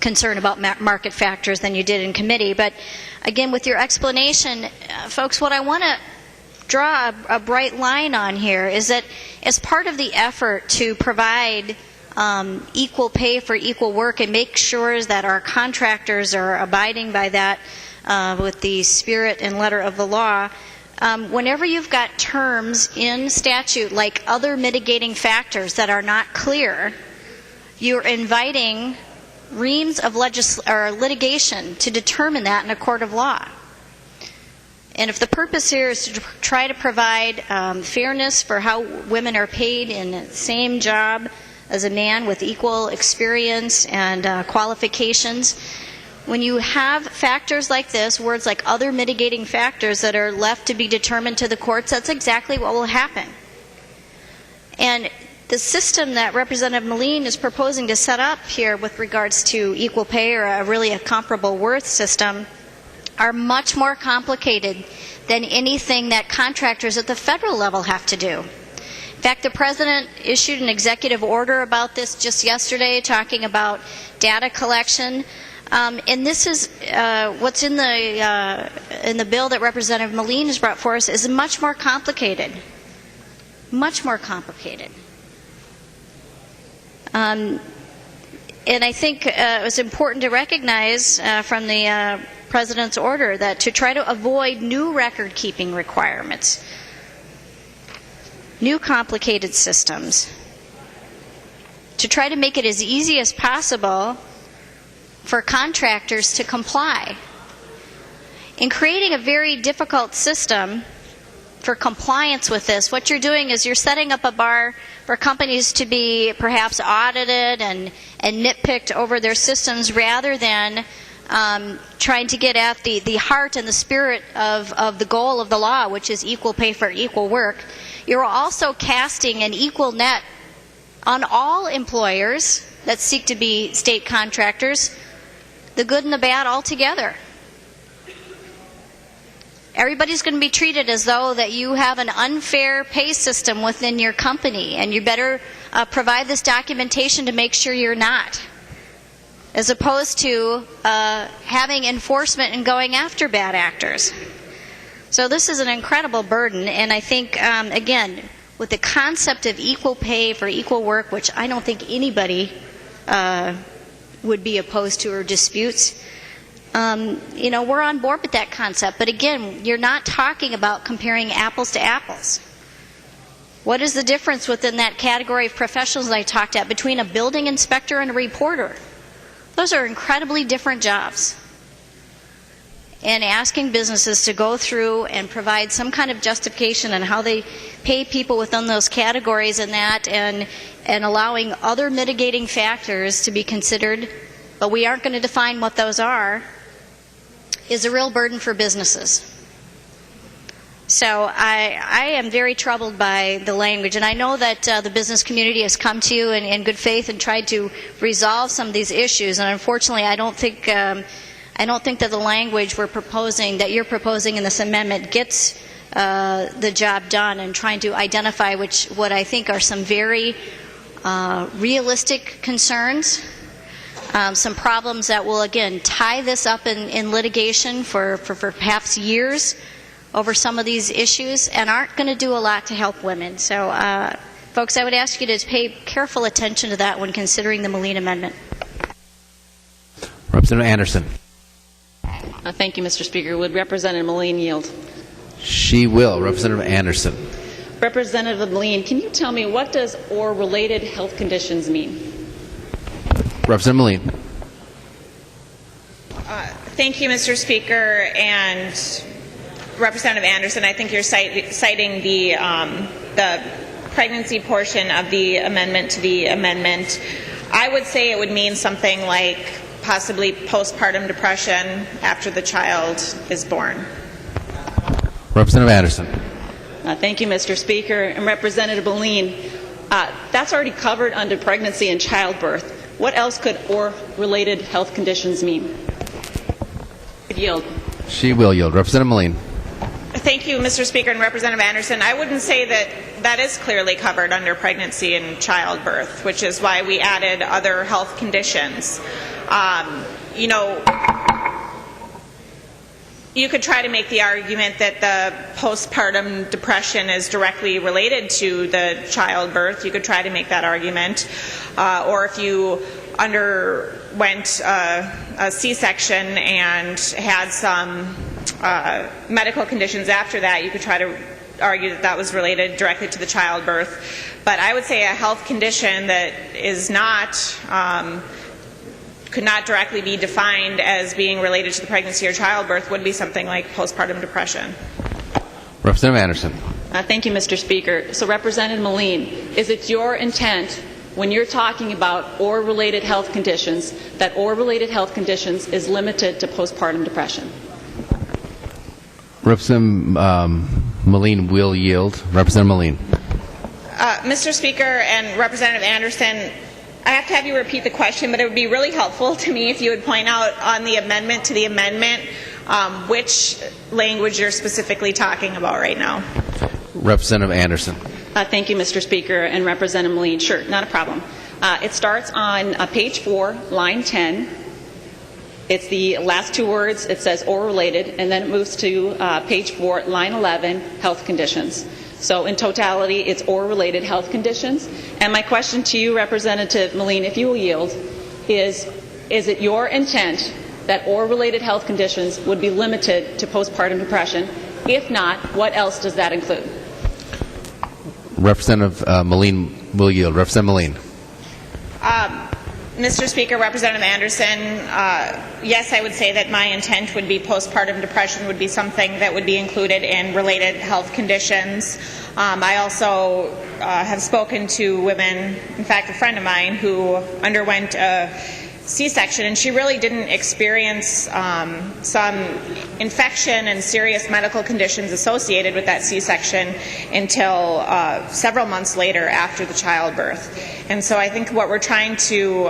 concern about market factors than you did in committee. But again, with your explanation, folks, what I want to draw a bright line on here is that as part of the effort to provide equal pay for equal work and make sure that our contractors are abiding by that with the spirit and letter of the law, whenever you've got terms in statute like other mitigating factors that are not clear, you're inviting reams of litigation to determine that in a court of law. And if the purpose here is to try to provide fairness for how women are paid in the same job as a man with equal experience and qualifications, when you have factors like this, words like other mitigating factors that are left to be determined to the courts, that's exactly what will happen. And the system that Representative Melin is proposing to set up here with regards to equal pay or a comparable worth system are much more complicated than anything that contractors at the federal level have to do. In fact, the President issued an executive order about this just yesterday, talking about data collection. And this is what's in the bill that Representative Melin has brought for us is much more complicated. Much more complicated. And I think it was important to recognize from the President's order that to try to avoid new record-keeping requirements, new complicated systems, to try to make it as easy as possible for contractors to comply. In creating a very difficult system for compliance with this, what you're doing is you're setting up a bar for companies to be perhaps audited and nitpicked over their systems rather than trying to get at the heart and the spirit of the goal of the law, which is equal pay for equal work. You're also casting an equal net on all employers that seek to be state contractors, the good and the bad all together. Everybody's going to be treated as though that you have an unfair pay system within your company, and you better provide this documentation to make sure you're not, as opposed to having enforcement and going after bad actors. So this is an incredible burden, and I think, again, with the concept of equal pay for equal work, which I don't think anybody would be opposed to or disputes, we're on board with that concept. But again, you're not talking about comparing apples to apples. What is the difference within that category of professionals that I talked about between a building inspector and a reporter? Those are incredibly different jobs. And asking businesses to go through and provide some kind of justification on how they pay people within those categories and allowing other mitigating factors to be considered, but we aren't going to define what those are, is a real burden for businesses. So I am very troubled by the language, and I know that the business community has come to you in good faith and tried to resolve some of these issues, and unfortunately I don't think that the language you're proposing in this amendment gets the job done in trying to identify what I think are some very realistic concerns, some problems that will again tie this up in litigation for perhaps years over some of these issues, and aren't going to do a lot to help women. So folks, I would ask you to pay careful attention to that when considering the Melin Amendment. Representative Anderson. Thank you, Mr. Speaker. Would Representative Melin yield? She will. Representative Anderson. Representative Melin, can you tell me what does or related health conditions mean? Representative Melin. Thank you, Mr. Speaker, and Representative Anderson. I think you're citing the pregnancy portion of the amendment to the amendment. I would say it would mean something like possibly postpartum depression after the child is born. Representative Anderson. Thank you, Mr. Speaker. And Representative Melin, that's already covered under pregnancy and childbirth. What else could or related health conditions mean? Yield. She will yield. Representative Melin. Thank you, Mr. Speaker, and Representative Anderson. I wouldn't say that is clearly covered under pregnancy and childbirth, which is why we added other health conditions. You could try to make the argument that the postpartum depression is directly related to the childbirth. You could try to make that argument. Or if you underwent a C-section and had some medical conditions after that, you could try to argue that was related directly to the childbirth. But I would say a health condition that is not could not directly be defined as being related to the pregnancy or childbirth would be something like postpartum depression. Representative Anderson. Thank you, Mr. Speaker. So, Representative Melin, is it your intent when you're talking about or related health conditions that or related health conditions is limited to postpartum depression? Representative Melin will yield. Representative Melin. Mr. Speaker and Representative Anderson, I have to have you repeat the question, but it would be really helpful to me if you would point out on the amendment to the amendment which language you're specifically talking about right now. Representative Anderson. Thank you, Mr. Speaker, and Representative Melin. Sure, not a problem. It starts on page 4, line 10. It's the last two words. It says or related, and then it moves to page 4, line 11, health conditions. So in totality, it's or related health conditions. And my question to you, Representative Melin, if you will yield, is it your intent that or related health conditions would be limited to postpartum depression? If not, what else does that include? Representative Melin will yield. Representative Melin. Mr. Speaker, Representative Anderson, yes, I would say that my intent would be postpartum depression would be something that would be included in related health conditions. I also have spoken to women, in fact, a friend of mine who underwent a C-section, and she really didn't experience some infection and serious medical conditions associated with that C-section until several months later after the childbirth. And so I think what we're trying to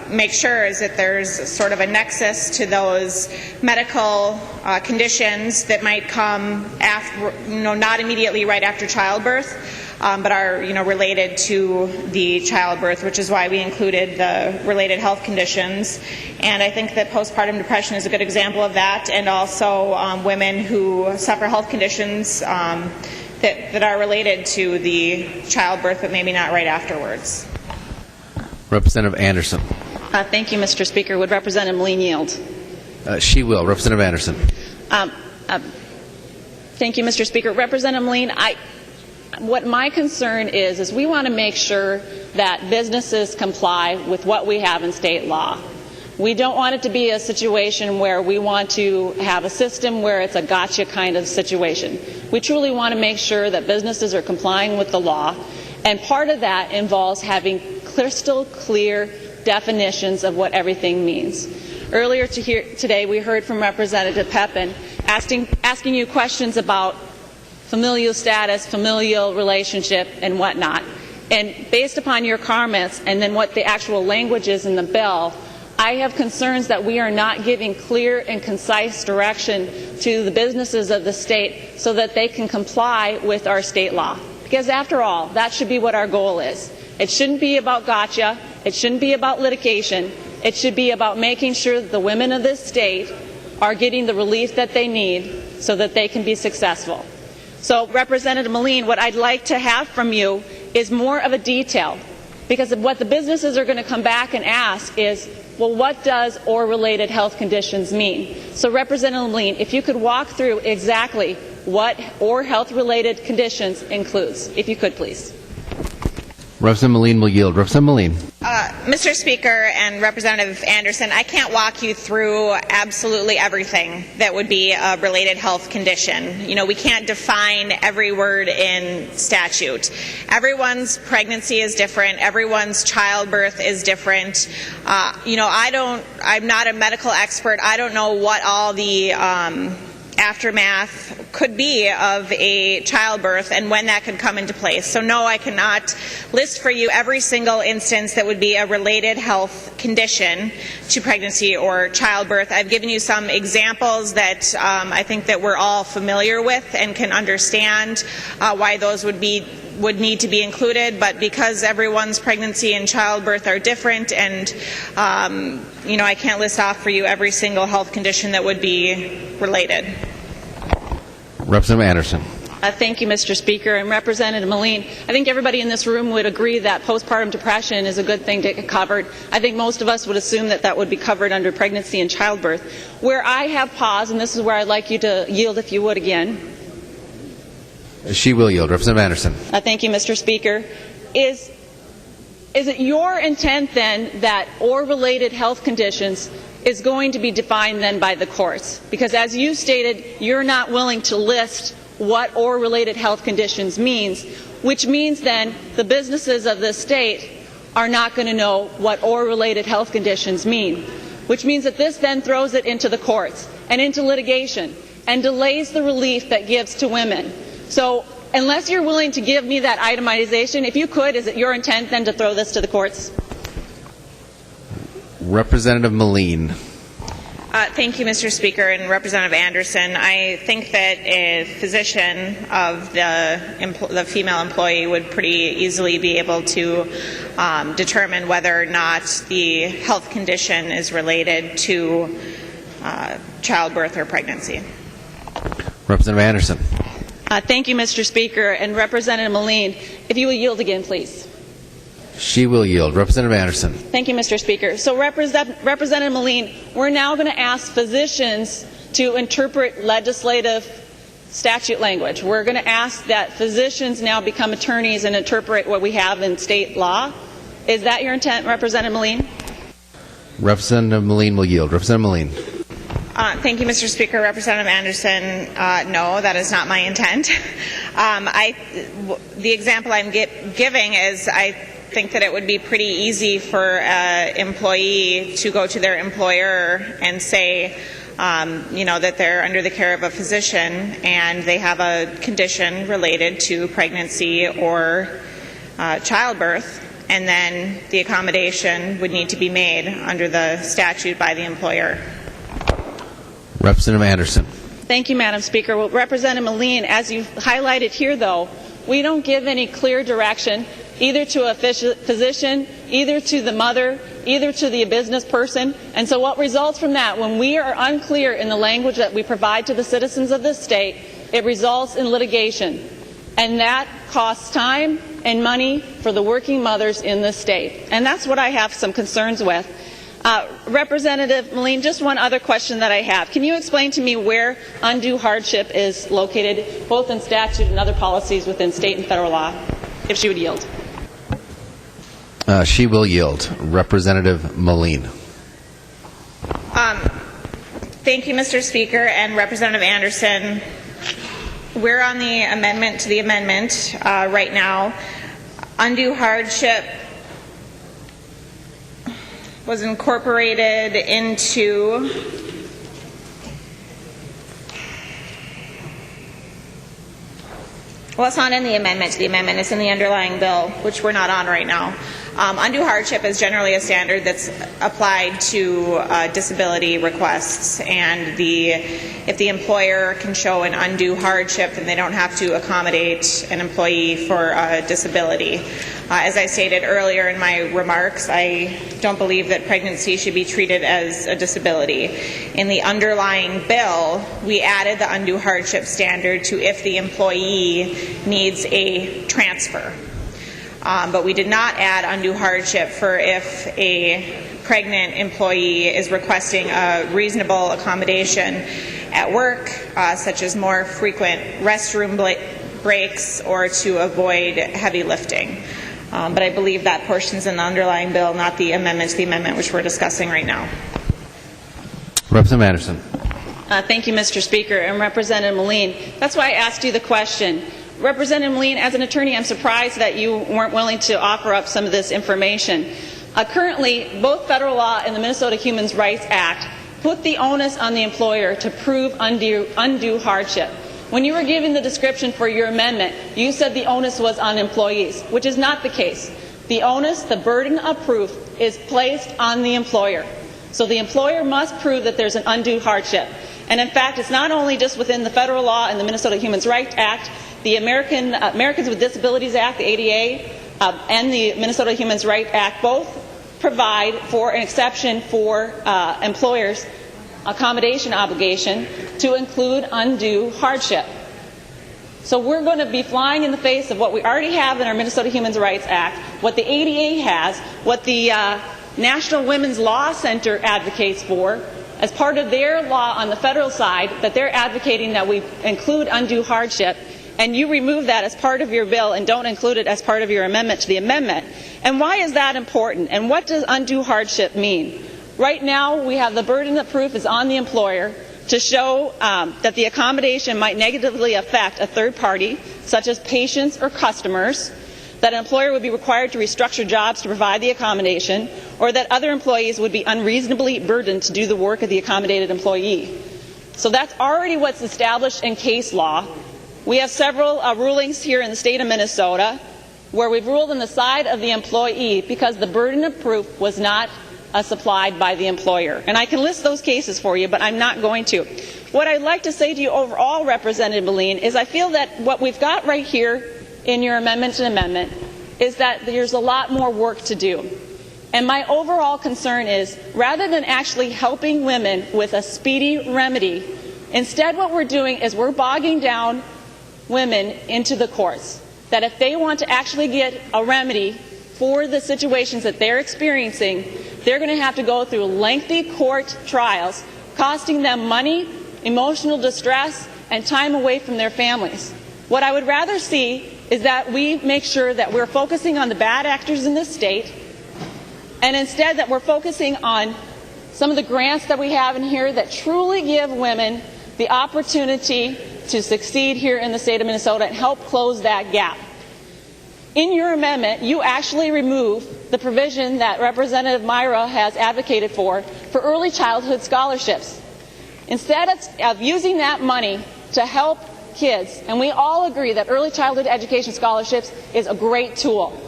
make sure is that there's sort of a nexus to those medical conditions that might come after, not immediately right after childbirth, but are related to the childbirth, which is why we included the related health conditions. And I think that postpartum depression is a good example of that, and also women who suffer health conditions that are related to the childbirth, but maybe not right afterwards. Representative Anderson. Thank you, Mr. Speaker. Would Representative Melin yield? She will. Representative Anderson. Thank you, Mr. Speaker. Representative Melin, what my concern is we want to make sure that businesses comply with what we have in state law. We don't want it to be a situation where we want to have a system where it's a gotcha kind of situation. We truly want to make sure that businesses are complying with the law, and part of that involves having crystal clear definitions of what everything means. Earlier today, we heard from Representative Pepin asking you questions about familial status, familial relationship, and whatnot. And based upon your comments and then what the actual language is in the bill, I have concerns that we are not giving clear and concise direction to the businesses of the state so that they can comply with our state law. Because after all, that should be what our goal is. It shouldn't be about gotcha. It shouldn't be about litigation. It should be about making sure that the women of this state are getting the relief that they need so that they can be successful. So, Representative Melin, what I'd like to have from you is more of a detail, because what the businesses are going to come back and ask is, well, what does or related health conditions mean? So, Representative Melin, if you could walk through exactly what or health-related conditions includes. If you could, please. Representative Melin will yield. Representative Melin. Mr. Speaker and Representative Anderson, I can't walk you through absolutely everything that would be a related health condition. You know, we can't define every word in statute. Everyone's pregnancy is different. Everyone's childbirth is different. You know, I'm not a medical expert. I don't know what all the aftermath could be of a childbirth and when that could come into place. So no, I cannot list for you every single instance that would be a related health condition to pregnancy or childbirth. I've given you some examples that I think that we're all familiar with and can understand why those would need to be included, but because everyone's pregnancy and childbirth are different, and you know, I can't list off for you every single health condition that would be related. Representative Anderson. Thank you, Mr. Speaker. And Representative Melin, I think everybody in this room would agree that postpartum depression is a good thing to get covered. I think most of us would assume that that would be covered under pregnancy and childbirth. Where I have paused, and this is where I'd like you to yield if you would again. She will yield. Representative Anderson. Thank you, Mr. Speaker. Is it your intent then that or related health conditions is going to be defined then by the courts? Because as you stated, you're not willing to list what or related health conditions means, which means then the businesses of this state are not going to know what or related health conditions mean, which means that this then throws it into the courts and into litigation and delays the relief that gives to women. So unless you're willing to give me that itemization, if you could, is it your intent then to throw this to the courts? Representative Melin. Thank you, Mr. Speaker and Representative Anderson. I think that a physician of the female employee would pretty easily be able to determine whether or not the health condition is related to childbirth or pregnancy. Representative Anderson. Thank you, Mr. Speaker. And Representative Melin, if you will yield again, please. She will yield. Representative Anderson. Thank you, Mr. Speaker. So Representative Melin, we're now going to ask physicians to interpret legislative statute language. We're going to ask that physicians now become attorneys and interpret what we have in state law. Is that your intent, Representative Melin? Representative Melin will yield. Representative Melin. Thank you, Mr. Speaker. Representative Anderson, no, that is not my intent. The example I'm giving is I think that it would be pretty easy for an employee to go to their employer and say, you know, that they're under the care of a physician and they have a condition related to pregnancy or childbirth, and then the accommodation would need to be made under the statute by the employer. Representative Anderson. Thank you, Madam Speaker. Well, Representative Melin, as you've highlighted here, though, we don't give any clear direction either to a physician, either to the mother, either to the business person. And so what results from that, when we are unclear in the language that we provide to the citizens of this state, it results in litigation. And that costs time and money for the working mothers in this state. And that's what I have some concerns with. Representative Melin, just one other question that I have. Can you explain to me where undue hardship is located, both in statute and other policies within state and federal law, if she would yield? She will yield. Representative Melin. Thank you, Mr. Speaker and Representative Anderson. We're on the amendment to the amendment right now. Undue hardship was incorporated into well, it's not in the amendment to the amendment. It's in the underlying bill, which we're not on right now. Undue hardship is generally a standard that's applied to disability requests, and if the employer can show an undue hardship, then they don't have to accommodate an employee for a disability. As I stated earlier in my remarks, I don't believe that pregnancy should be treated as a disability. In the underlying bill, we added the undue hardship standard to if the employee needs a transfer. But we did not add undue hardship for if a pregnant employee is requesting a reasonable accommodation at work, such as more frequent restroom breaks or to avoid heavy lifting. But I believe that portion is in the underlying bill, not the amendment to the amendment which we're discussing right now. Representative Anderson. Thank you, Mr. Speaker. And Representative Melin, that's why I asked you the question. Representative Melin, as an attorney, I'm surprised that you weren't willing to offer up some of this information. Currently, both federal law and the Minnesota Human Rights Act put the onus on the employer to prove undue hardship. When you were giving the description for your amendment, you said the onus was on employees, which is not the case. The onus, the burden of proof, is placed on the employer. So the employer must prove that there's an undue hardship. And in fact, it's not only just within the federal law and the Minnesota Human Rights Act, the Americans with Disabilities Act, the ADA, and the Minnesota Human Rights Act both provide for an exception for employers' accommodation obligation to include undue hardship. So we're going to be flying in the face of what we already have in our Minnesota Human Rights Act, what the ADA has, what the National Women's Law Center advocates for as part of their law on the federal side, that they're advocating that we include undue hardship, and you remove that as part of your bill and don't include it as part of your amendment to the amendment. And why is that important? And what does undue hardship mean? Right now, we have the burden of proof is on the employer to show that the accommodation might negatively affect a third party, such as patients or customers, that an employer would be required to restructure jobs to provide the accommodation, or that other employees would be unreasonably burdened to do the work of the accommodated employee. So that's already what's established in case law. We have several rulings here in the state of Minnesota where we've ruled on the side of the employee because the burden of proof was not supplied by the employer. And I can list those cases for you, but I'm not going to. What I'd like to say to you overall, Representative Melin, is I feel that what we've got right here in your amendment to amendment is that there's a lot more work to do. And my overall concern is, rather than actually helping women with a speedy remedy, instead what we're doing is we're bogging down women into the courts. That if they want to actually get a remedy for the situations that they're experiencing, they're going to have to go through lengthy court trials, costing them money, emotional distress, and time away from their families. What I would rather see is that we make sure that we're focusing on the bad actors in this state, and instead that we're focusing on some of the grants that we have in here that truly give women the opportunity to succeed here in the state of Minnesota and help close that gap. In your amendment, you actually remove the provision that Representative Myra has advocated for early childhood scholarships. Instead of using that money to help kids, and we all agree that early childhood education scholarships is a great tool,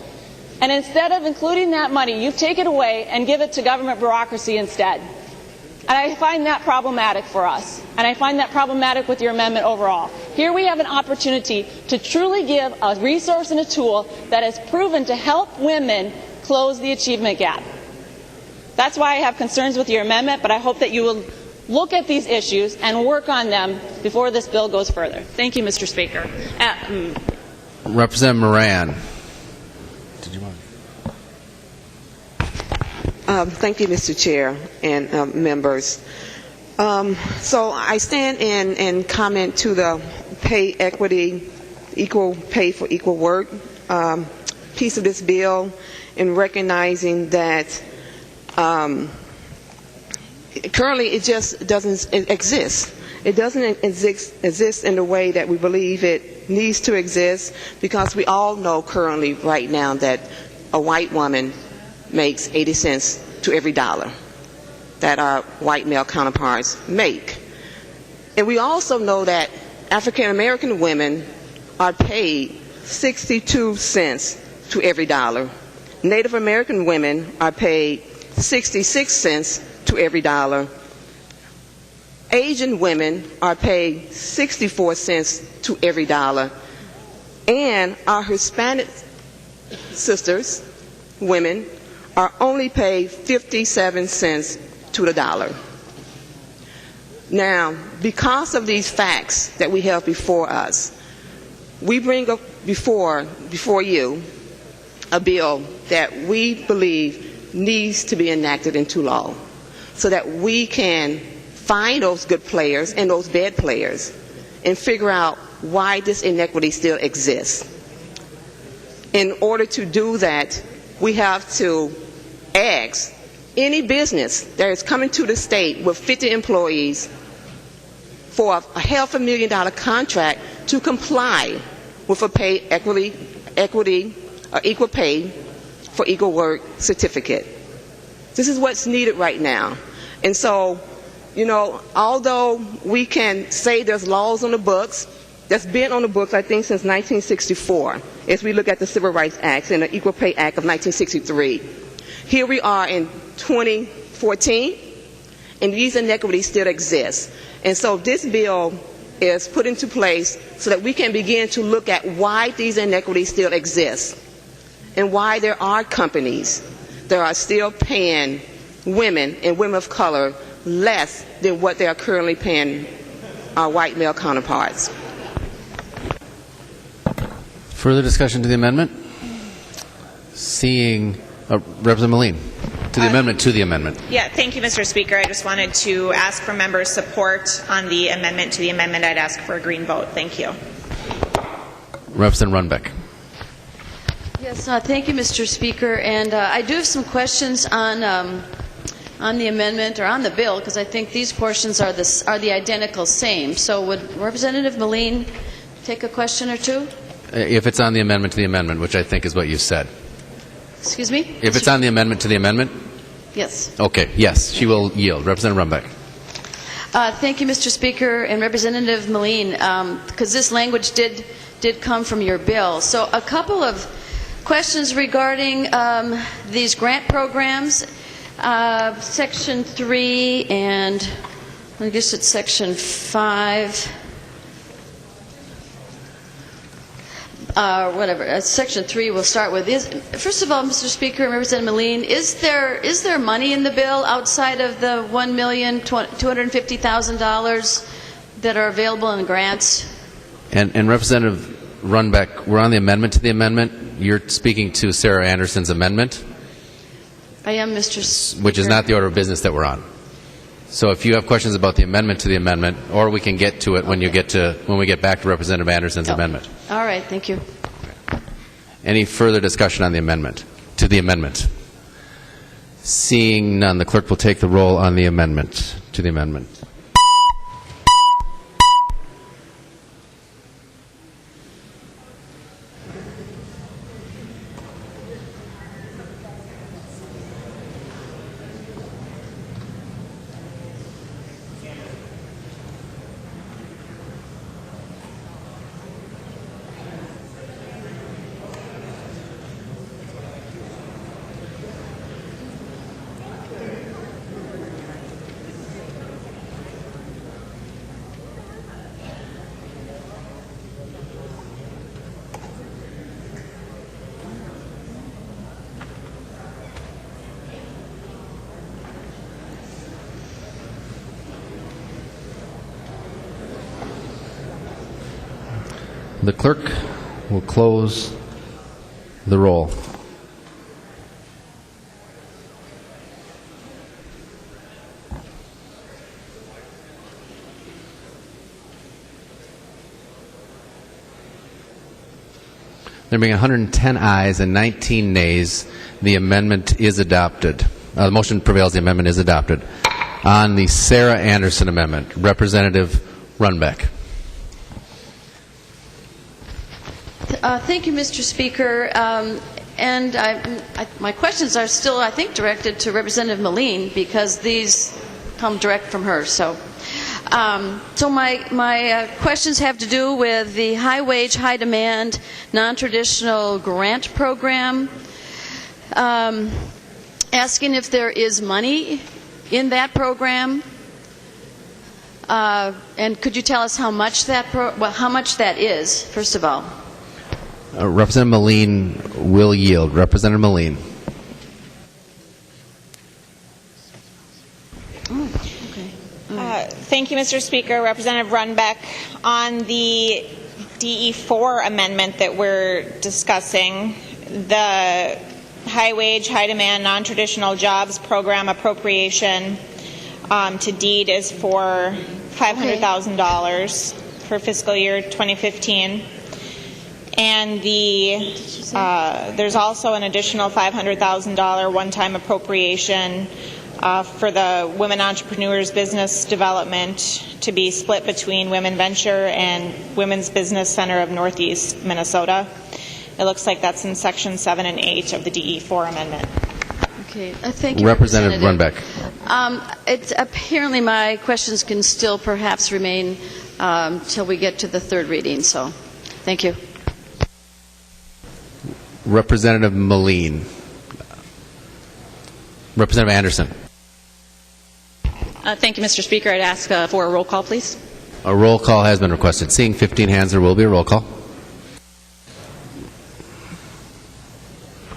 and instead of including that money, you take it away and give it to government bureaucracy instead. And I find that problematic for us, and I find that problematic with your amendment overall. Here we have an opportunity to truly give a resource and a tool that is proven to help women close the achievement gap. That's why I have concerns with your amendment, but I hope that you will look at these issues and work on them before this bill goes further. Thank you, Mr. Speaker. Representative Moran. Thank you, Mr. Chair and members. So I stand and comment to the pay equity, equal pay for equal work piece of this bill, in recognizing that currently it just doesn't exist. It doesn't exist in the way that we believe it needs to exist, because we all know currently right now that a white woman makes 80 cents to every dollar that our white male counterparts make. And we also know that African American women are paid 62 cents to every dollar. Native American women are paid 66 cents to every dollar. Asian women are paid 64 cents to every dollar. And our Hispanic sisters, women, are only paid 57 cents to the dollar. Now, because of these facts that we have before us, we bring up before you a bill that we believe needs to be enacted into law so that we can find those good players and those bad players and figure out why this inequity still exists. In order to do that, we have to ask any business that is coming to the state with 50 employees for a $500,000 contract to comply with a pay equal pay for equal work certificate. This is what's needed right now. And so, you know, although we can say there's laws on the books, that's been on the books, I think, since 1964, as we look at the Civil Rights Act and the Equal Pay Act of 1963. Here we are in 2014, and these inequities still exist. And so this bill is put into place so that we can begin to look at why these inequities still exist and why there are companies that are still paying women and women of color less than what they are currently paying our white male counterparts. Further discussion to the amendment? Seeing Representative Melin. To the amendment, to the amendment. Yeah, thank you, Mr. Speaker. I just wanted to ask for members' support on the amendment to the amendment. I'd ask for a green vote. Thank you. Representative Runbeck. Yes, thank you, Mr. Speaker. And I do have some questions on the amendment or on the bill, because I think these portions are the identical same. So would Representative Melin take a question or two? If it's on the amendment to the amendment, which I think is what you said. Excuse me? If it's on the amendment to the amendment? Yes. Okay, yes, she will yield. Representative Runbeck. Thank you, Mr. Speaker, and Representative Melin, because this language did come from your bill. So a couple of questions regarding these grant programs. Section 3 and I guess it's Section 5. Section 3 we'll start with. First of all, Mr. Speaker and Representative Melin, is there money in the bill outside of the $1,250,000 that are available in grants? And Representative Runbeck, we're on the amendment to the amendment. You're speaking to Sarah Anderson's amendment? I am, Mr. Speaker. Which is not the order of business that we're on. So if you have questions about the amendment to the amendment, or we can get to it when we get back to Representative Anderson's amendment. All right, thank you. Any further discussion on the amendment to the amendment? Seeing none, the clerk will take the roll on the amendment to the amendment. The clerk will close the roll. There being 110 ayes and 19 nays, the amendment is adopted. The motion prevails, the amendment is adopted. On the Sarah Anderson amendment, Representative Runbeck. Thank you, Mr. Speaker. And my questions are still, I think, directed to Representative Melin because these come direct from her. So my questions have to do with the high wage, high demand, non-traditional grant program. Asking if there is money in that program, and could you tell us how much that is? First of all. Representative Melin will yield. Representative Melin. Thank you, Mr. Speaker. Representative Runbeck, on the DE4 amendment that we're discussing, the high wage, high demand, non-traditional jobs program appropriation, to deed is for $500,000 for fiscal year 2015. And there's also an additional $500,000 one-time appropriation for the Women Entrepreneurs Business Development to be split between Women Venture and Women's Business Center of Northeast Minnesota. It looks like that's in Section 7 and 8 of the DE4 amendment. Okay, thank you, Representative Runbeck. Apparently my questions can still perhaps remain till we get to the third reading, so thank you. Representative Melin. Representative Anderson. Thank you, Mr. Speaker. I'd ask for a roll call, please. A roll call has been requested. Seeing 15 hands, there will be a roll call.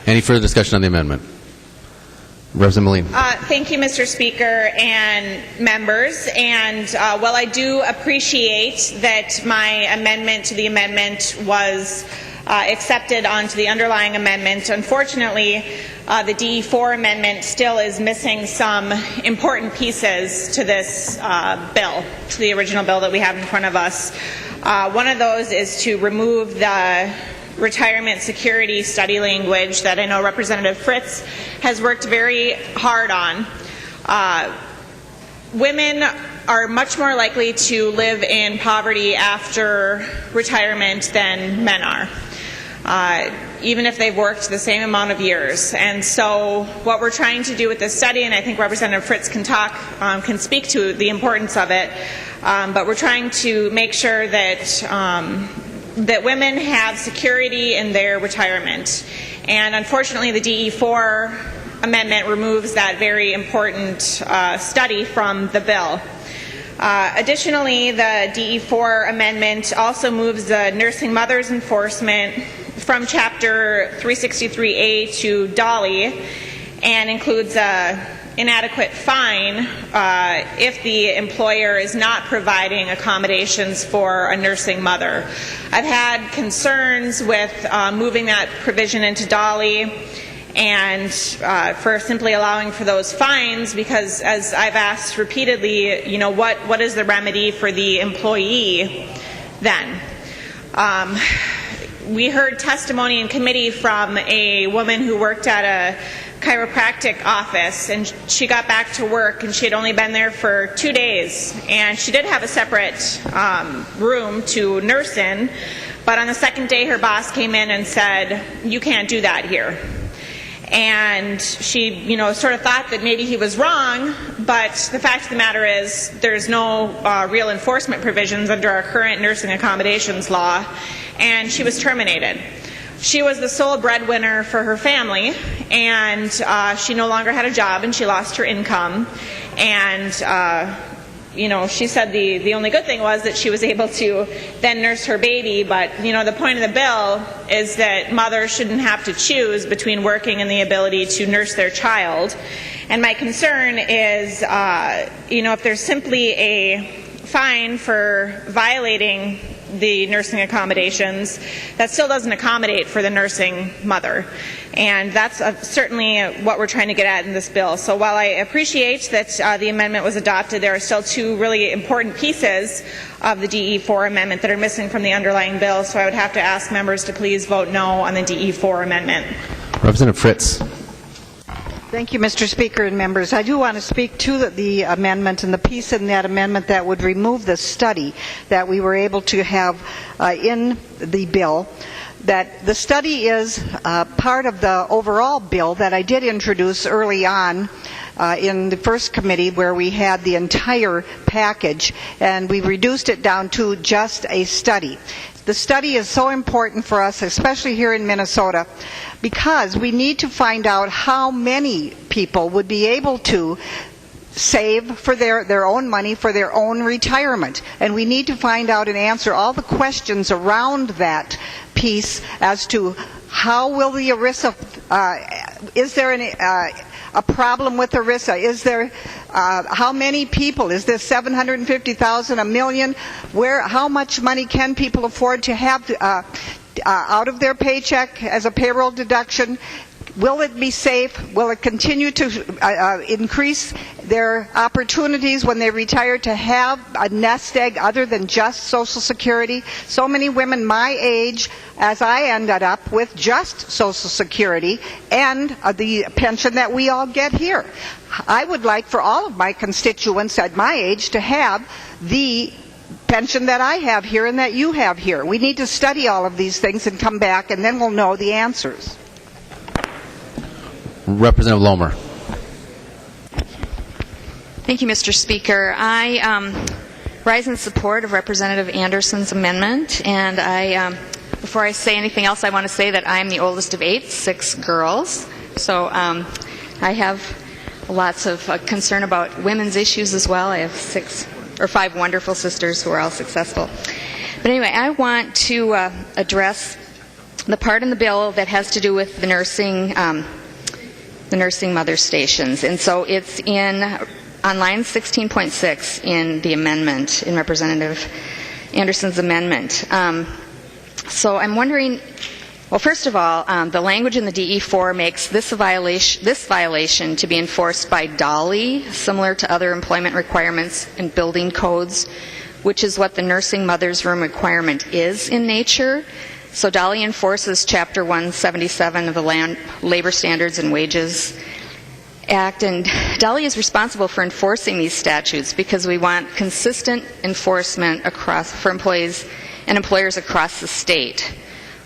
Any further discussion on the amendment? Representative Melin. Thank you, Mr. Speaker and members. And while I do appreciate that my amendment to the amendment was accepted onto the underlying amendment, unfortunately, the DE4 amendment still is missing some important pieces to this bill, to the original bill that we have in front of us. One of those is to remove the retirement security study language that I know Representative Fritz has worked very hard on. Women are much more likely to live in poverty after retirement than men are, even if they've worked the same amount of years. And so what we're trying to do with this study, and I think Representative Fritz can speak to the importance of it, but we're trying to make sure that that women have security in their retirement. And unfortunately, the DE4 amendment removes that very important study from the bill. Additionally, the DE4 amendment also moves the nursing mothers enforcement from Chapter 363A to DOLI and includes an inadequate fine if the employer is not providing accommodations for a nursing mother. I've had concerns with moving that provision into DOLI and for simply allowing for those fines, because as I've asked repeatedly, you know, what is the remedy for the employee then? We heard testimony in committee from a woman who worked at a chiropractic office, and she got back to work and she had only been there for 2 days, and she did have a separate room to nurse in, but on the second day her boss came in and said, "You can't do that here." And she, you know, sort of thought that maybe he was wrong, but the fact of the matter is there's no real enforcement provisions under our current nursing accommodations law, and she was terminated. She was the sole breadwinner for her family, and she no longer had a job, and she lost her income. And you know, she said the only good thing was that she was able to then nurse her baby. But you know, the point of the bill is that mothers shouldn't have to choose between working and the ability to nurse their child. And my concern is, you know, if there's simply a fine for violating the nursing accommodations, that still doesn't accommodate for the nursing mother. And that's certainly what we're trying to get at in this bill. So while I appreciate that the amendment was adopted, there are still two really important pieces of the DE4 amendment that are missing from the underlying bill. So I would have to ask members to please vote no on the DE4 amendment. Representative Fritz. Thank you, Mr. Speaker and members. I do want to speak to the amendment and the piece in that amendment that would remove the study that we were able to have in the bill. That the study is part of the overall bill that I did introduce early on in the first committee, where we had the entire package, and we reduced it down to just a study. The study is so important for us, especially here in Minnesota, because we need to find out how many people would be able to save for their own money for their own retirement. And we need to find out and answer all the questions around that piece as to how will the ERISA, is there a problem with ERISA? Is there, how many people? Is there 750,000, a million? How much money can people afford to have out of their paycheck as a payroll deduction? Will it be safe? Will it continue to increase their opportunities when they retire to have a nest egg other than just Social Security? So many women my age, as I ended up with just Social Security and the pension that we all get here. I would like for all of my constituents at my age to have the pension that I have here and that you have here. We need to study all of these things and come back, and then we'll know the answers. Representative Lomer. Thank you, Mr. Speaker. I rise in support of Representative Anderson's amendment, and before I say anything else, I want to say that I'm the oldest of 8, 6 girls, so I have lots of concern about women's issues as well. I have 5 wonderful sisters who are all successful. But anyway, I want to address the part in the bill that has to do with the nursing mother stations. And so it's on line 16.6 in the amendment, in Representative Anderson's amendment. So I'm wondering, well, first of all, the language in the DE4 makes this violation to be enforced by DOLI, similar to other employment requirements in building codes, which is what the nursing mother's room requirement is in nature. So DOLI enforces Chapter 177 of the Labor Standards and Wages Act, and DOLI is responsible for enforcing these statutes because we want consistent enforcement for employees and employers across the state.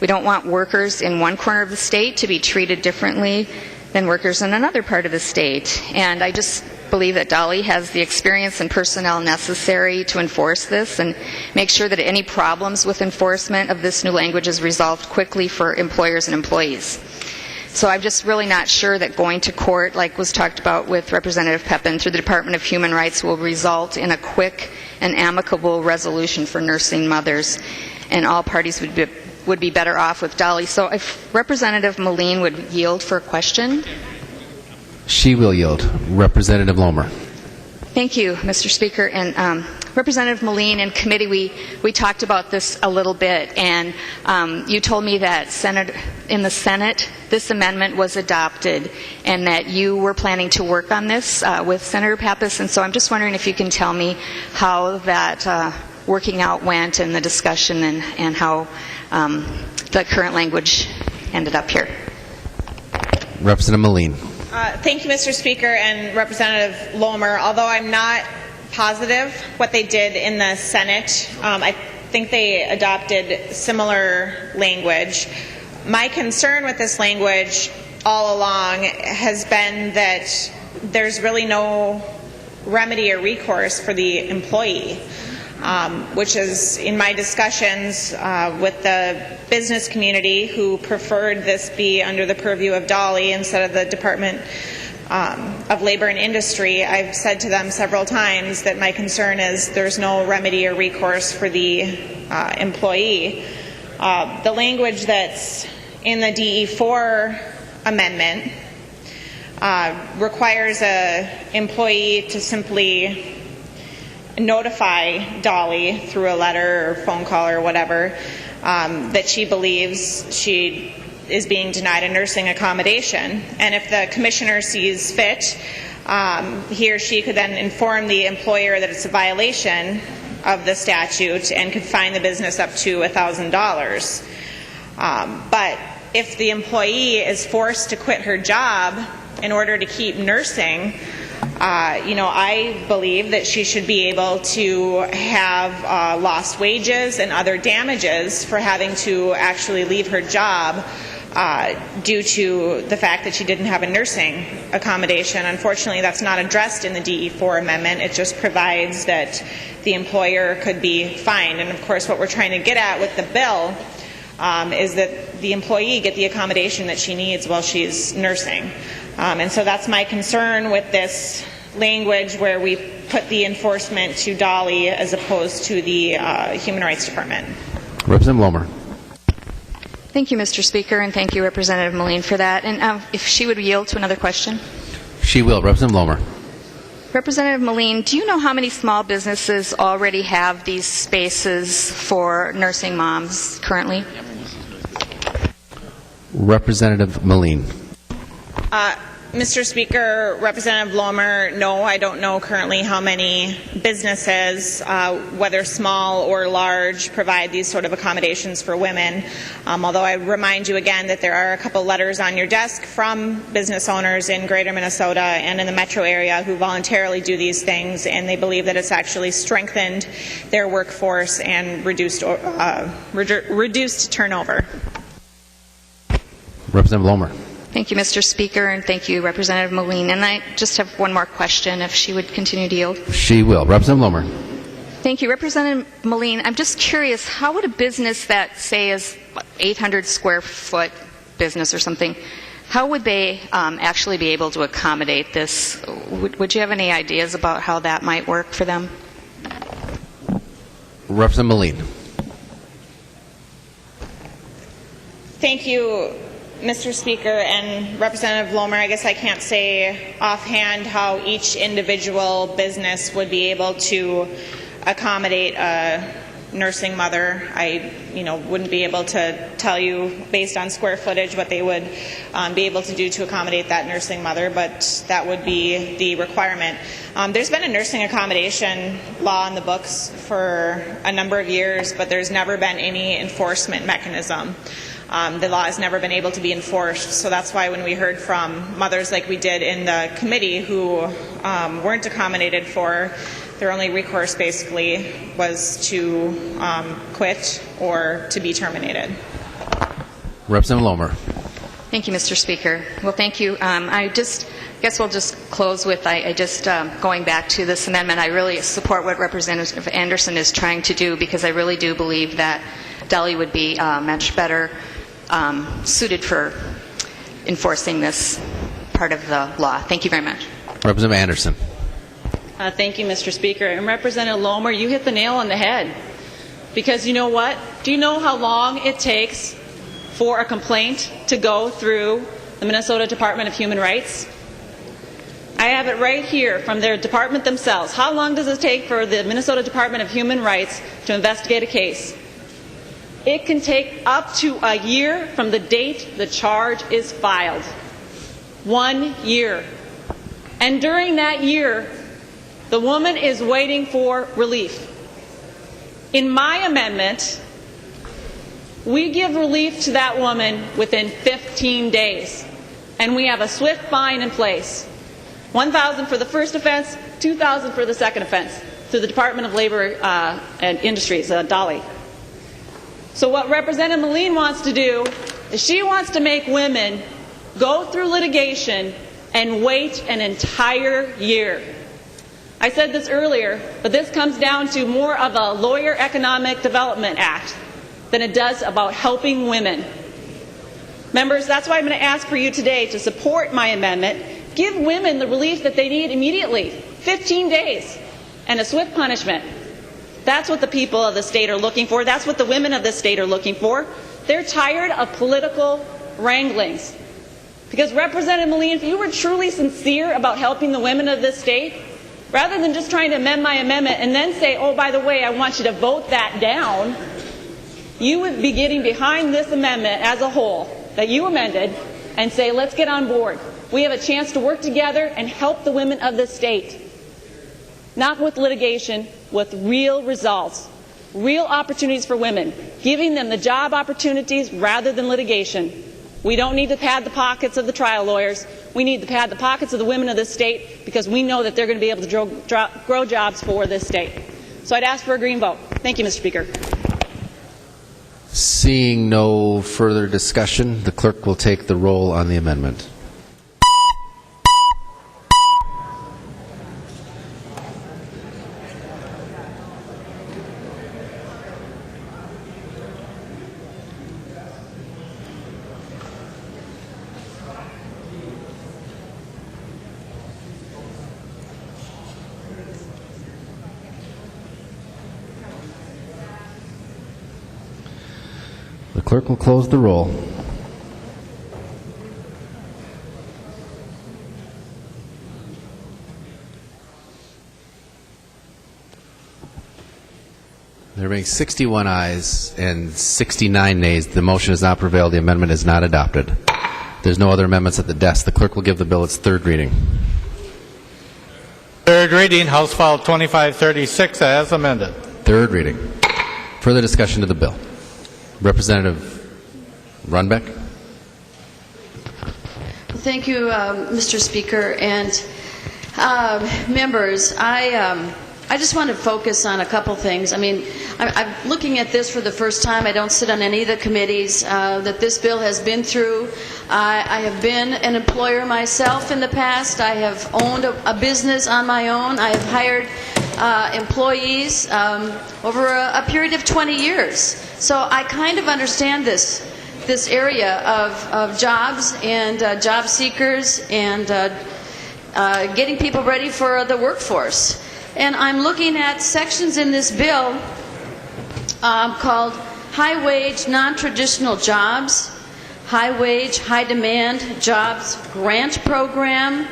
We don't want workers in one corner of the state to be treated differently than workers in another part of the state. And I just believe that DOLI has the experience and personnel necessary to enforce this and make sure that any problems with enforcement of this new language is resolved quickly for employers and employees. So I'm just really not sure that going to court, like was talked about with Representative Pepin, through the Department of Human Rights will result in a quick and amicable resolution for nursing mothers, and all parties would be better off with DOLI. So if Representative Melin would yield for a question. She will yield. Representative Lomer. Thank you, Mr. Speaker. And Representative Melin, in committee, we talked about this a little bit, and you told me that in the Senate, this amendment was adopted, and that you were planning to work on this with Senator Pappas. And so I'm just wondering if you can tell me how that working out went and the discussion and how the current language ended up here. Representative Melin. Thank you, Mr. Speaker and Representative Lomer. Although I'm not positive what they did in the Senate, I think they adopted similar language. My concern with this language all along has been that there's really no remedy or recourse for the employee, which is, in my discussions with the business community who preferred this be under the purview of DOLI instead of the Department of Labor and Industry, I've said to them several times that my concern is there's no remedy or recourse for the employee. The language that's in the DE4 amendment requires an employee to simply notify DOLI through a letter or phone call or whatever that she believes she is being denied a nursing accommodation. And if the commissioner sees fit, he or she could then inform the employer that it's a violation of the statute and could fine the business up to $1,000. But if the employee is forced to quit her job in order to keep nursing, I believe that she should be able to have lost wages and other damages for having to actually leave her job due to the fact that she didn't have a nursing accommodation. Unfortunately, that's not addressed in the DE4 amendment. It just provides that the employer could be fined. And of course, what we're trying to get at with the bill is that the employee get the accommodation that she needs while she's nursing. And so that's my concern with this language where we put the enforcement to DOLI as opposed to the Human Rights Department. Representative Lomer. Thank you, Mr. Speaker, and thank you, Representative Melin, for that. And if she would yield to another question. She will. Representative Lomer. Representative Melin, do you know how many small businesses already have these spaces for nursing moms currently? Representative Melin. Mr. Speaker, Representative Lomer, no, I don't know currently how many businesses, whether small or large, provide these sort of accommodations for women. Although I remind you again that there are a couple letters on your desk from business owners in Greater Minnesota and in the metro area who voluntarily do these things, and they believe that it's actually strengthened their workforce and reduced turnover. Representative Lomer. Thank you, Mr. Speaker, and thank you, Representative Melin. And I just have one more question, if she would continue to yield. She will. Representative Lomer. Thank you. Representative Melin, I'm just curious, how would a business that, say, is 800 square foot business or something, how would they actually be able to accommodate this? Would you have any ideas about how that might work for them? Representative Melin. Thank you, Mr. Speaker, and Representative Lomer, I guess I can't say offhand how each individual business would be able to accommodate a nursing mother. I wouldn't be able to tell you based on square footage what they would be able to do to accommodate that nursing mother, but that would be the requirement. There's been a nursing accommodation law in the books for a number of years, but there's never been any enforcement mechanism. The law has never been able to be enforced, so that's why when we heard from mothers like we did in the committee who weren't accommodated for, their only recourse basically was to quit or to be terminated. Representative Lomer. Thank you, Mr. Speaker. Well, thank you. I guess we'll just close with going back to this amendment. I really support what Representative Anderson is trying to do, because I really do believe that Delhi would be much better suited for enforcing this part of the law. Thank you very much. Representative Anderson. Thank you, Mr. Speaker. And Representative Lomer, you hit the nail on the head. Because you know what? Do you know how long it takes for a complaint to go through the Minnesota Department of Human Rights? I have it right here from their department themselves. How long does it take for the Minnesota Department of Human Rights to investigate a case? It can take up to a year from the date the charge is filed. 1 year. And during that year, the woman is waiting for relief. In my amendment, we give relief to that woman within 15 days. And we have a swift fine in place. $1,000 for the first offense, $2,000 for the second offense, through the Department of Labor and Industries, DOLI. So what Representative Melin wants to do is she wants to make women go through litigation and wait an entire year. I said this earlier, but this comes down to more of a Lawyer Economic Development Act than it does about helping women. Members, that's why I'm going to ask for you today to support my amendment. Give women the relief that they need immediately, 15 days, and a swift punishment. That's what the people of the state are looking for. That's what the women of this state are looking for. They're tired of political wranglings. Because Representative Melin, if you were truly sincere about helping the women of this state, rather than just trying to amend my amendment and then say, oh, by the way, I want you to vote that down, you would be getting behind this amendment as a whole that you amended and say, let's get on board. We have a chance to work together and help the women of this state. Not with litigation, with real results, real opportunities for women, giving them the job opportunities rather than litigation. We don't need to pad the pockets of the trial lawyers. We need to pad the pockets of the women of this state, because we know that they're going to be able to grow jobs for this state. So I'd ask for a green vote. Thank you, Mr. Speaker. Seeing no further discussion, the clerk will take the roll on the amendment. The clerk will close the roll. There being 61 ayes and 69 nays, the motion has not prevailed. The amendment is not adopted. There's no other amendments at the desk. The clerk will give the bill its third reading. Third reading, House File 2536 as amended. Third reading. Further discussion to the bill. Representative Runbeck. Thank you, Mr. Speaker, and members. I just want to focus on a couple things. I mean, I'm looking at this for the first time. I don't sit on any of the committees that this bill has been through. I have been an employer myself in the past. I have owned a business on my own. I have hired employees over a period of 20 years. So I kind of understand this area of jobs and job seekers and getting people ready for the workforce. And I'm looking at sections in this bill called high-wage, non-traditional jobs, high-wage, high-demand jobs grant program,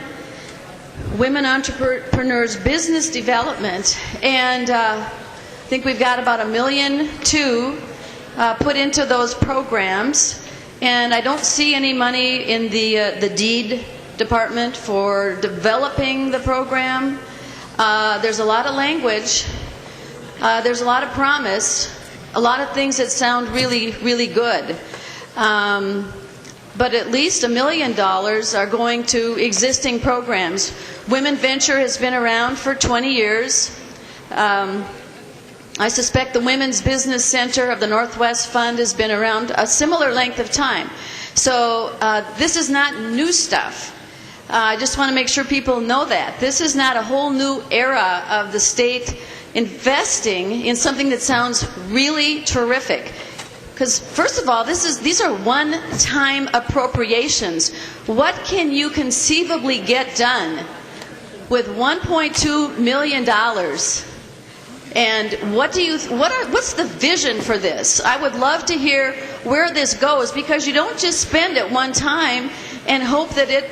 women entrepreneurs business development, and I think we've got about $1.2 million put into those programs, and I don't see any money in the deed department for developing the program. There's a lot of language, there's a lot of promise, a lot of things that sound really, really good. But at least $1 million are going to existing programs. Women Venture has been around for 20 years. I suspect the Women's Business Center of the Northwest Fund has been around a similar length of time. So this is not new stuff. I just want to make sure people know that. This is not a whole new era of the state investing in something that sounds really terrific. Because first of all, these are one-time appropriations. What can you conceivably get done with $1.2 million? And what's the vision for this? I would love to hear where this goes, because you don't just spend it one time and hope that it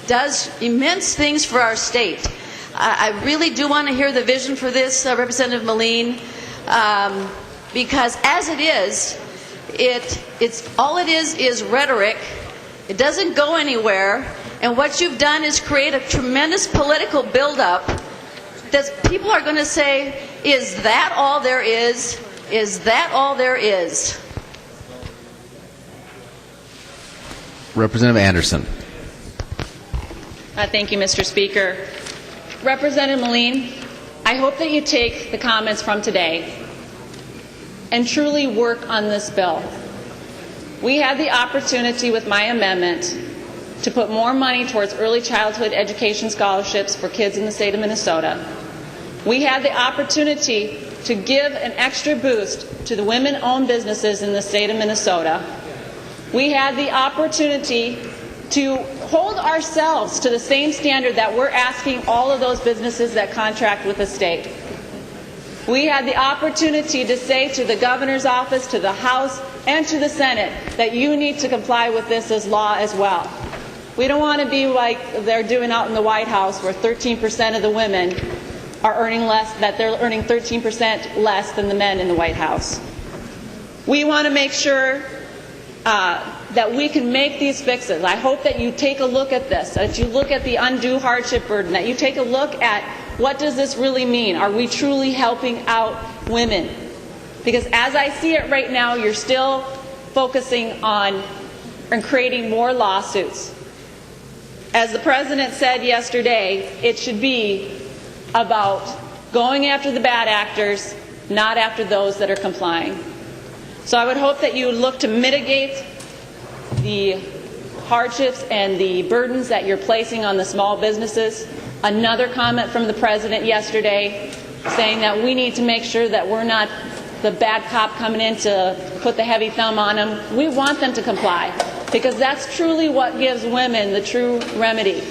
does immense things for our state. I really do want to hear the vision for this, Representative Melin, because as it is, it's all it is rhetoric. It doesn't go anywhere, and what you've done is create a tremendous political buildup that people are going to say, is that all there is? Is that all there is? Representative Anderson. Thank you, Mr. Speaker. Representative Melin, I hope that you take the comments from today and truly work on this bill. We had the opportunity with my amendment to put more money towards early childhood education scholarships for kids in the state of Minnesota. We had the opportunity to give an extra boost to the women-owned businesses in the state of Minnesota. We had the opportunity to hold ourselves to the same standard that we're asking all of those businesses that contract with the state. We had the opportunity to say to the governor's office, to the House, and to the Senate that you need to comply with this as law as well. We don't want to be like they're doing out in the White House, where 13% of the women are earning less, that they're earning 13% less than the men in the White House. We want to make sure that we can make these fixes. I hope that you take a look at this, that you look at the undue hardship burden, that you take a look at what does this really mean? Are we truly helping out women? Because as I see it right now, you're still focusing on and creating more lawsuits. As the President said yesterday, it should be about going after the bad actors, not after those that are complying. So I would hope that you would look to mitigate the hardships and the burdens that you're placing on the small businesses. Another comment from the President yesterday saying that we need to make sure that we're not the bad cop coming in to put the heavy thumb on them. We want them to comply, because that's truly what gives women the true remedy.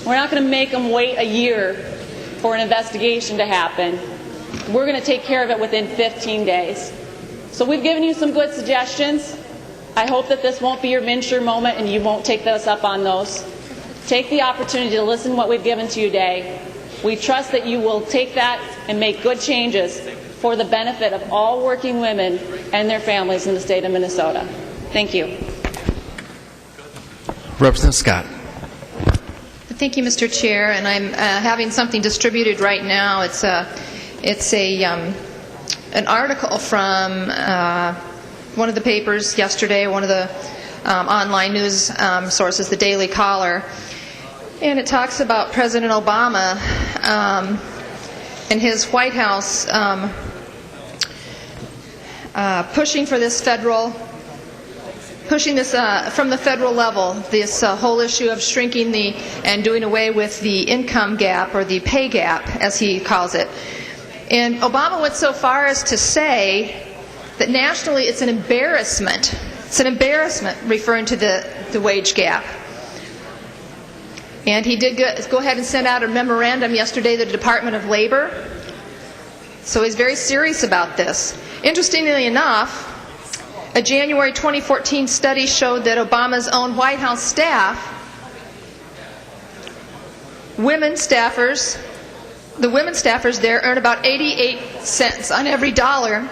We're not going to make them wait a year for an investigation to happen. We're going to take care of it within 15 days. So we've given you some good suggestions. I hope that this won't be your Minshew moment and you won't take us up on those. Take the opportunity to listen to what we've given to you today. We trust that you will take that and make good changes for the benefit of all working women and their families in the state of Minnesota. Thank you. Representative Scott. Thank you, Mr. Chair, and I'm having something distributed right now. It's an article from one of the papers yesterday, one of the online news sources, the Daily Caller, and it talks about President Obama and his White House pushing this from the federal level, this whole issue of shrinking and doing away with the income gap, or the pay gap, as he calls it. And Obama went so far as to say that nationally it's an embarrassment. It's an embarrassment, referring to the wage gap. And he did go ahead and send out a memorandum yesterday to the Department of Labor. So he's very serious about this. Interestingly enough, a January 2014 study showed that Obama's own White House staff, the women staffers there earn about 88 cents on every dollar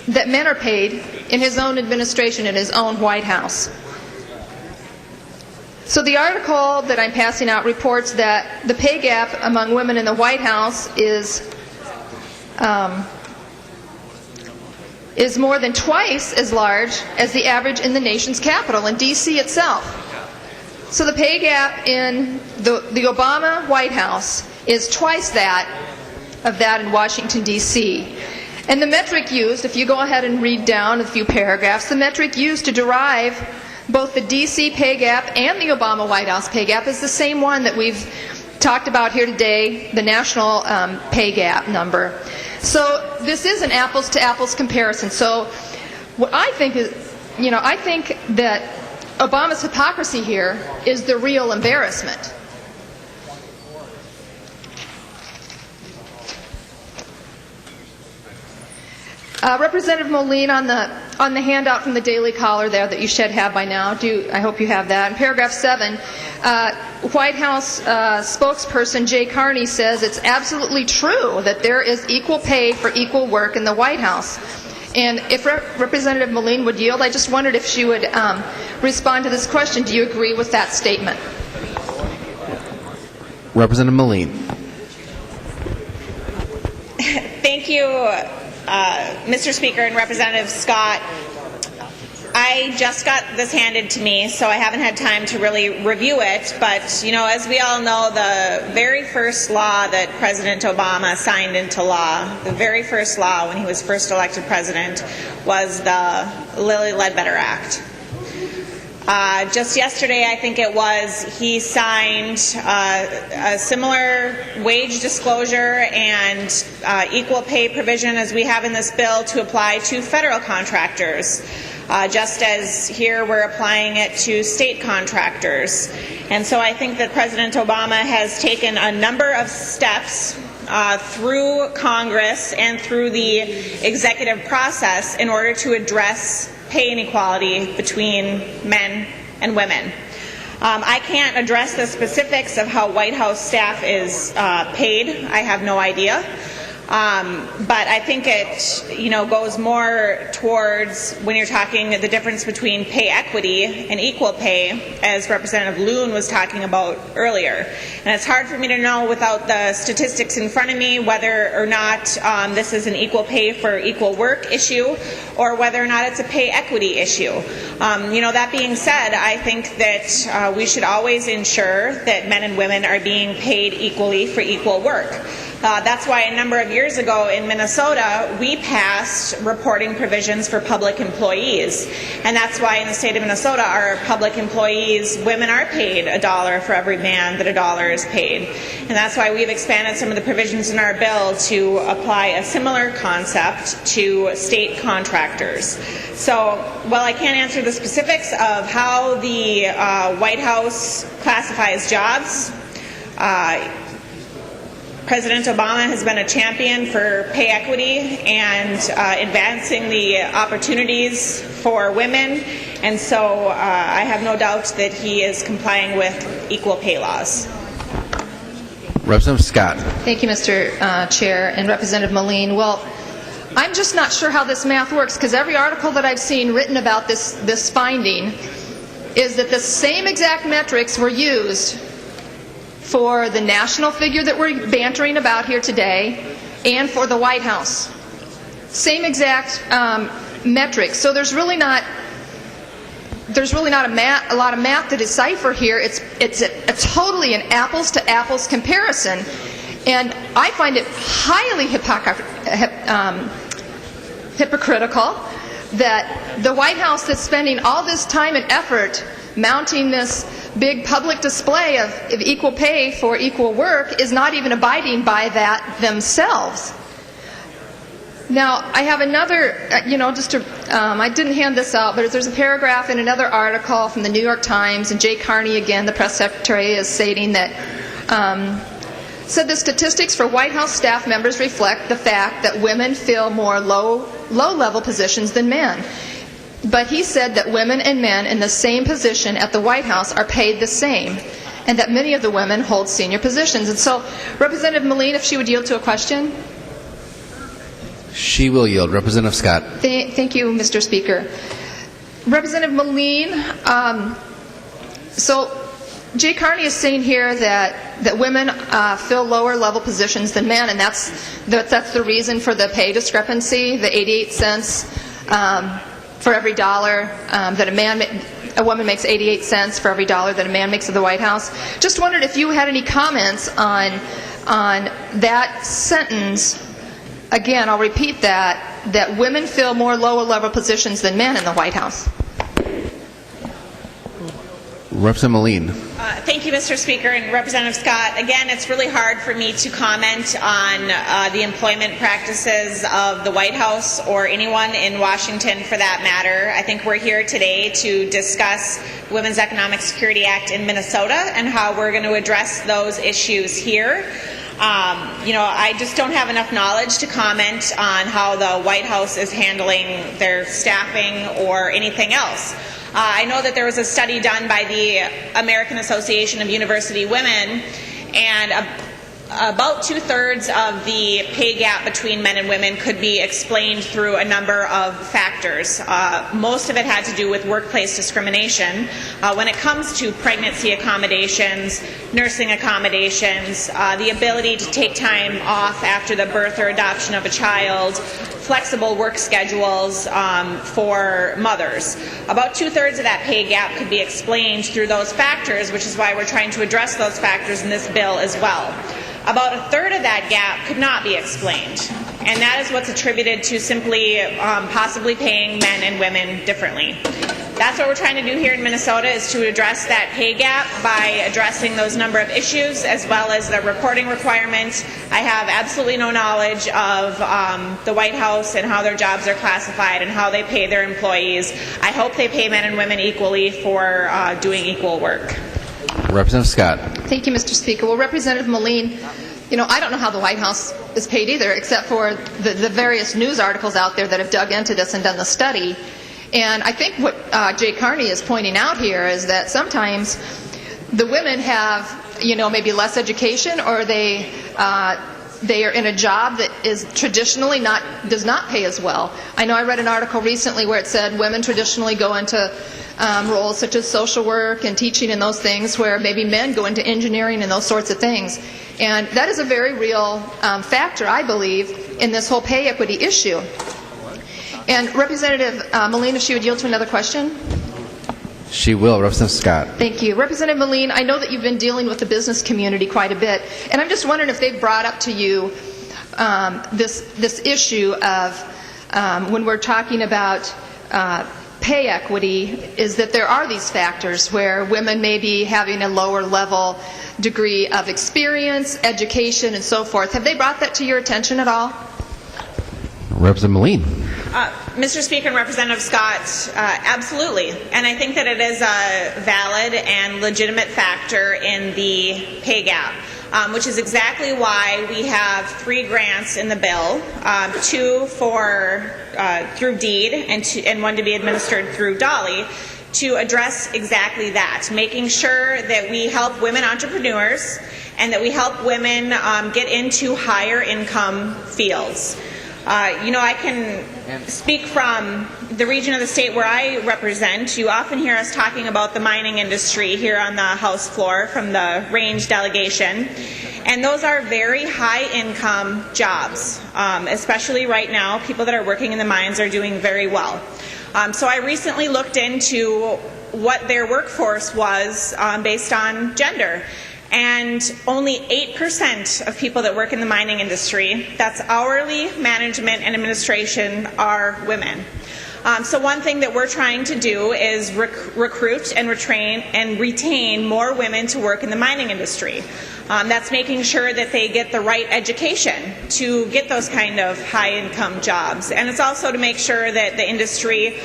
that men are paid in his own administration, in his own White House. So the article that I'm passing out reports that the pay gap among women in the White House is more than twice as large as the average in the nation's capital, in D.C. itself. So the pay gap in the Obama White House is twice that of that in Washington, D.C. And the metric used, if you go ahead and read down a few paragraphs, the metric used to derive both the D.C. pay gap and the Obama White House pay gap is the same one that we've talked about here today, the national pay gap number. So this is an apples to apples comparison. So what I think is, I think that Obama's hypocrisy here is the real embarrassment. Representative Melin, on the handout from the Daily Caller there that you should have by now, I hope you have that. In paragraph 7, White House spokesperson Jay Carney says it's absolutely true that there is equal pay for equal work in the White House. And if Representative Melin would yield, I just wondered if she would respond to this question. Do you agree with that statement? Representative Melin. Thank you, Mr. Speaker and Representative Scott. I just got this handed to me, so I haven't had time to really review it. But, as we all know, the very first law that President Obama signed into law, the very first law when he was first elected president, was the Lilly Ledbetter Act. Just yesterday, I think it was, he signed a similar wage disclosure and equal pay provision as we have in this bill to apply to federal contractors, just as here we're applying it to state contractors. And so I think that President Obama has taken a number of steps through Congress and through the executive process in order to address pay inequality between men and women. I can't address the specifics of how White House staff is paid. I have no idea. But I think it, goes more towards when you're talking the difference between pay equity and equal pay, as Representative Loon was talking about earlier. And it's hard for me to know without the statistics in front of me whether or not this is an equal pay for equal work issue or whether or not it's a pay equity issue. That being said, I think that we should always ensure that men and women are being paid equally for equal work. That's why a number of years ago in Minnesota, we passed reporting provisions for public employees. And that's why in the state of Minnesota, our public employees, women are paid $1 for every man that $1 is paid. And that's why we've expanded some of the provisions in our bill to apply a similar concept to state contractors. So while I can't answer the specifics of how the White House classifies jobs, President Obama has been a champion for pay equity and advancing the opportunities for women, and so I have no doubt that he is complying with equal pay laws. Representative Scott. Thank you, Mr. Chair, and Representative Melin. Well, I'm just not sure how this math works, because every article that I've seen written about this finding is that the same exact metrics were used for the national figure that we're bantering about here today and for the White House. Same exact metrics. So there's really not a lot of math to decipher here. It's a totally an apples to apples comparison, and I find it highly hypocritical that the White House that's spending all this time and effort mounting this big public display of equal pay for equal work is not even abiding by that themselves. Now, I have another, I didn't hand this out, but there's a paragraph in another article from the New York Times, and Jay Carney, again, the press secretary, is stating that, said the statistics for White House staff members reflect the fact that women fill more low-level positions than men. But he said that women and men in the same position at the White House are paid the same, and that many of the women hold senior positions. And so, Representative Melin, if she would yield to a question. She will yield. Representative Scott. Thank you, Mr. Speaker. Representative Melin, so Jay Carney is saying here that women fill lower level positions than men, and that's the reason for the pay discrepancy, the 88 cents for every dollar that a woman makes 88 cents for every dollar that a man makes at the White House. Just wondered if you had any comments on that sentence. Again, I'll repeat that women fill more lower-level positions than men in the White House. Representative Melin. Thank you, Mr. Speaker. And Representative Scott, again, it's really hard for me to comment on the employment practices of the White House or anyone in Washington for that matter. I think we're here today to discuss Women's Economic Security Act in Minnesota and how we're going to address those issues here. I just don't have enough knowledge to comment on how the White House is handling their staffing or anything else. I know that there was a study done by the American Association of University Women, and about two-thirds of the pay gap between men and women could be explained through a number of factors. Most of it had to do with workplace discrimination. When it comes to pregnancy accommodations, nursing accommodations, the ability to take time off after the birth or adoption of a child, flexible work schedules for mothers. About two-thirds of that pay gap could be explained through those factors, which is why we're trying to address those factors in this bill as well. About a third of that gap could not be explained, and that is what's attributed to simply possibly paying men and women differently. That's what we're trying to do here in Minnesota, is to address that pay gap by addressing those number of issues as well as the reporting requirements. I have absolutely no knowledge of the White House and how their jobs are classified and how they pay their employees. I hope they pay men and women equally for doing equal work. Representative Scott. Thank you, Mr. Speaker. Well, Representative Melin, I don't know how the White House is paid either, except for the various news articles out there that have dug into this and done the study. And I think what Jay Carney is pointing out here is that sometimes the women have, maybe less education, or they are in a job that is traditionally does not pay as well. I know I read an article recently where it said women traditionally go into roles such as social work and teaching and those things, where maybe men go into engineering and those sorts of things. And that is a very real factor, I believe, in this whole pay equity issue. And Representative Melin, if she would yield to another question. She will. Representative Scott. Thank you. Representative Melin, I know that you've been dealing with the business community quite a bit, and I'm just wondering if they've brought up to you this issue of when we're talking about pay equity, is that there are these factors where women may be having a lower level degree of experience, education, and so forth. Have they brought that to your attention at all? Representative Melin. Mr. Speaker and Representative Scott, absolutely. And I think that it is a valid and legitimate factor in the pay gap, which is exactly why we have 3 grants in the bill, 2 through deed and 1 to be administered through Dolly, to address exactly that, making sure that we help women entrepreneurs and that we help women get into higher income fields. I can speak from the region of the state where I represent. You often hear us talking about the mining industry here on the House floor from the range delegation. And those are very high-income jobs, especially right now. People that are working in the mines are doing very well. So I recently looked into what their workforce was based on gender. And only 8% of people that work in the mining industry, that's hourly, management, and administration, are women. So one thing that we're trying to do is recruit and retain more women to work in the mining industry. That's making sure that they get the right education to get those kind of high-income jobs. And it's also to make sure that the industry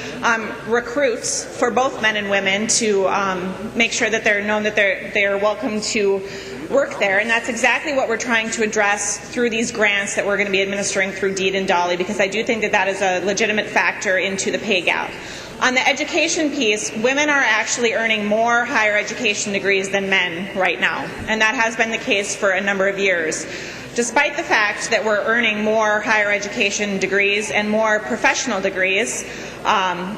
recruits for both men and women to make sure that they're known that they're welcome to work there. And that's exactly what we're trying to address through these grants that we're going to be administering through DEED and DOLLY, because I do think that that is a legitimate factor into the pay gap. On the education piece, women are actually earning more higher education degrees than men right now, and that has been the case for a number of years. Despite the fact that we're earning more higher education degrees and more professional degrees,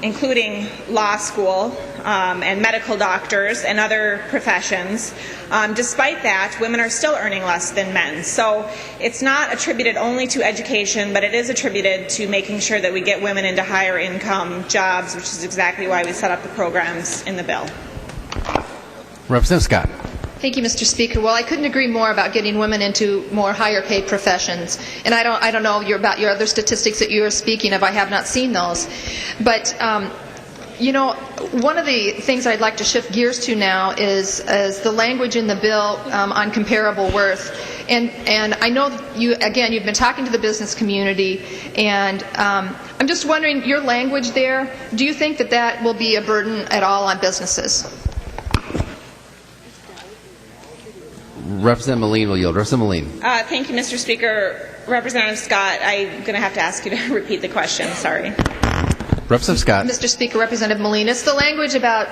including law school and medical doctors and other professions, despite that, women are still earning less than men. So it's not attributed only to education, but it is attributed to making sure that we get women into higher income jobs, which is exactly why we set up the programs in the bill. Representative Scott. Thank you, Mr. Speaker. Well, I couldn't agree more about getting women into more higher paid professions. And I don't know about your other statistics that you are speaking of. I have not seen those. But one of the things I'd like to shift gears to now is the language in the bill on comparable worth. And I know you've been talking to the business community, and I'm just wondering, your language there, do you think that that will be a burden at all on businesses? Representative Melin will yield. Representative Melin. Thank you, Mr. Speaker. Representative Scott, I'm going to have to ask you to repeat the question. Sorry. Representative Scott. Mr. Speaker, Representative Melin, it's the language about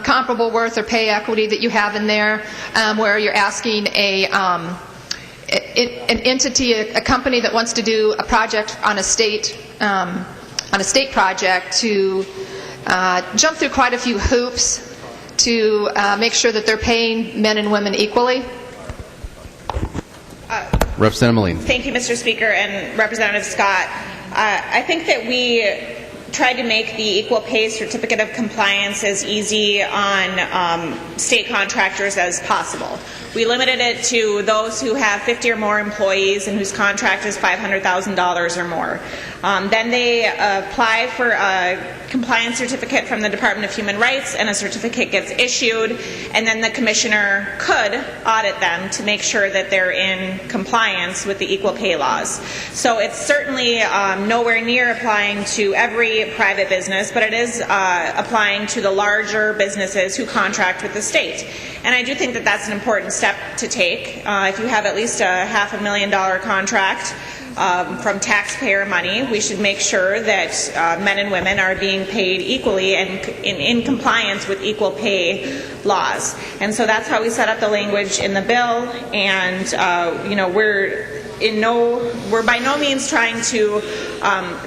comparable worth or pay equity that you have in there, where you're asking an entity, a company that wants to do a project on a state project to jump through quite a few hoops to make sure that they're paying men and women equally. Representative Melin. Thank you, Mr. Speaker, and Representative Scott. I think that we tried to make the equal pay certificate of compliance as easy on state contractors as possible. We limited it to those who have 50 or more employees and whose contract is $500,000 or more. Then they apply for a compliance certificate from the Department of Human Rights, and a certificate gets issued, and then the commissioner could audit them to make sure that they're in compliance with the equal pay laws. So it's certainly nowhere near applying to every private business, but it is applying to the larger businesses who contract with the state. And I do think that that's an important step to take. If you have at least a $500,000 contract from taxpayer money, we should make sure that men and women are being paid equally and in compliance with equal pay laws. And so that's how we set up the language in the bill. And we're by no means trying to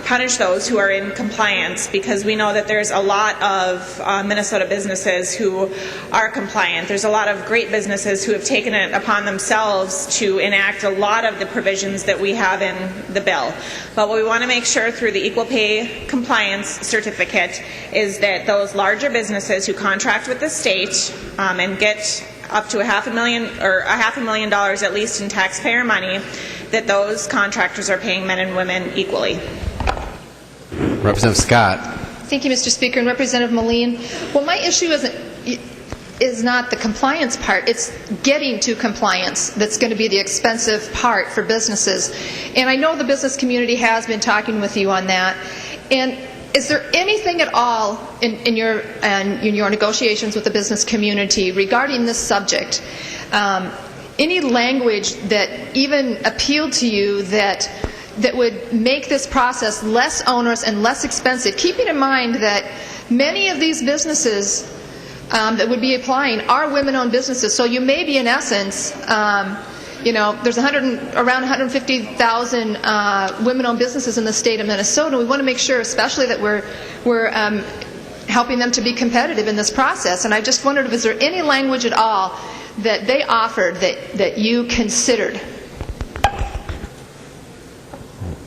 punish those who are in compliance, because we know that there's a lot of Minnesota businesses who are compliant. There's a lot of great businesses who have taken it upon themselves to enact a lot of the provisions that we have in the bill. But what we want to make sure through the equal pay compliance certificate is that those larger businesses who contract with the state and get up to $500,000 at least in taxpayer money, that those contractors are paying men and women equally. Representative Scott. Thank you, Mr. Speaker. And Representative Melin, well, my issue is not the compliance part. It's getting to compliance that's going to be the expensive part for businesses. And I know the business community has been talking with you on that. And is there anything at all in your negotiations with the business community regarding this subject, any language that even appealed to you that would make this process less onerous and less expensive, keeping in mind that many of these businesses that would be applying are women-owned businesses, so you may be in essence there's around 150,000 women-owned businesses in the state of Minnesota. We want to make sure, especially, that we're helping them to be competitive in this process. And I just wondered if there any language at all that they offered that you considered.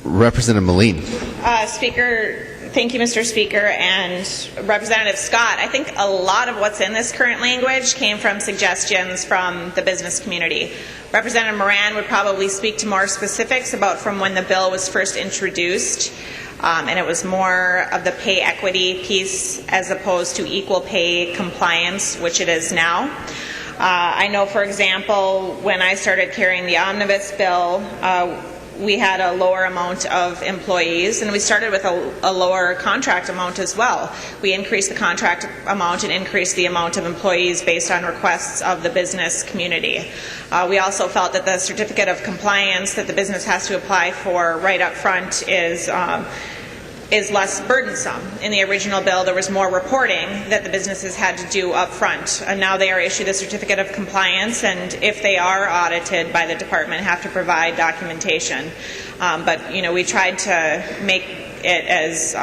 Representative Melin. Speaker, thank you, Mr. Speaker, and Representative Scott. I think a lot of what's in this current language came from suggestions from the business community. Representative Moran would probably speak to more specifics about from when the bill was first introduced, and it was more of the pay equity piece as opposed to equal pay compliance, which it is now. I know, for example, when I started carrying the omnibus bill, we had a lower amount of employees, and we started with a lower contract amount as well. We increased the contract amount and increased the amount of employees based on requests of the business community. We also felt that the certificate of compliance that the business has to apply for right up front is less burdensome. In the original bill, there was more reporting that the businesses had to do up front, and now they are issued a certificate of compliance, and if they are audited by the department, have to provide documentation. But we tried to make it as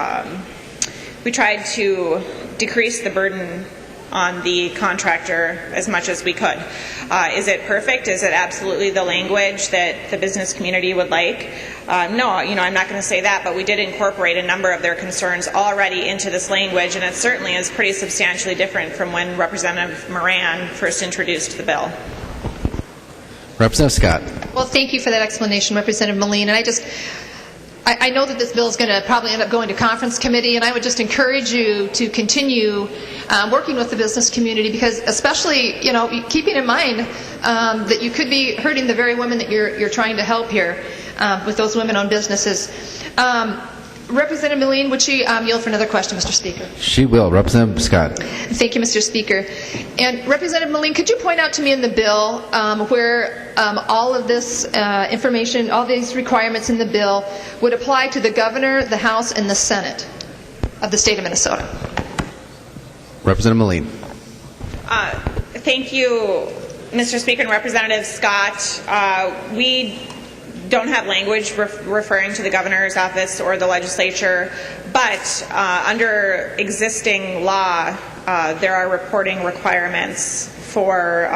we tried to decrease the burden on the contractor as much as we could. Is it perfect? Is it absolutely the language that the business community would like? No, I'm not going to say that, but we did incorporate a number of their concerns already into this language, and it certainly is pretty substantially different from when Representative Moran first introduced the bill. Representative Scott. Well, thank you for that explanation, Representative Melin. And I know that this bill is going to probably end up going to conference committee, and I would just encourage you to continue working with the business community, because especially, keeping in mind that you could be hurting the very women that you're trying to help here with those women-owned businesses. Representative Melin, would she yield for another question, Mr. Speaker? She will. Representative Scott. Thank you, Mr. Speaker. And Representative Melin, could you point out to me in the bill where all of this information, all these requirements in the bill would apply to the governor, the House, and the Senate of the state of Minnesota? Representative Melin. Thank you, Mr. Speaker and Representative Scott. We don't have language referring to the governor's office or the legislature, but under existing law, there are reporting requirements for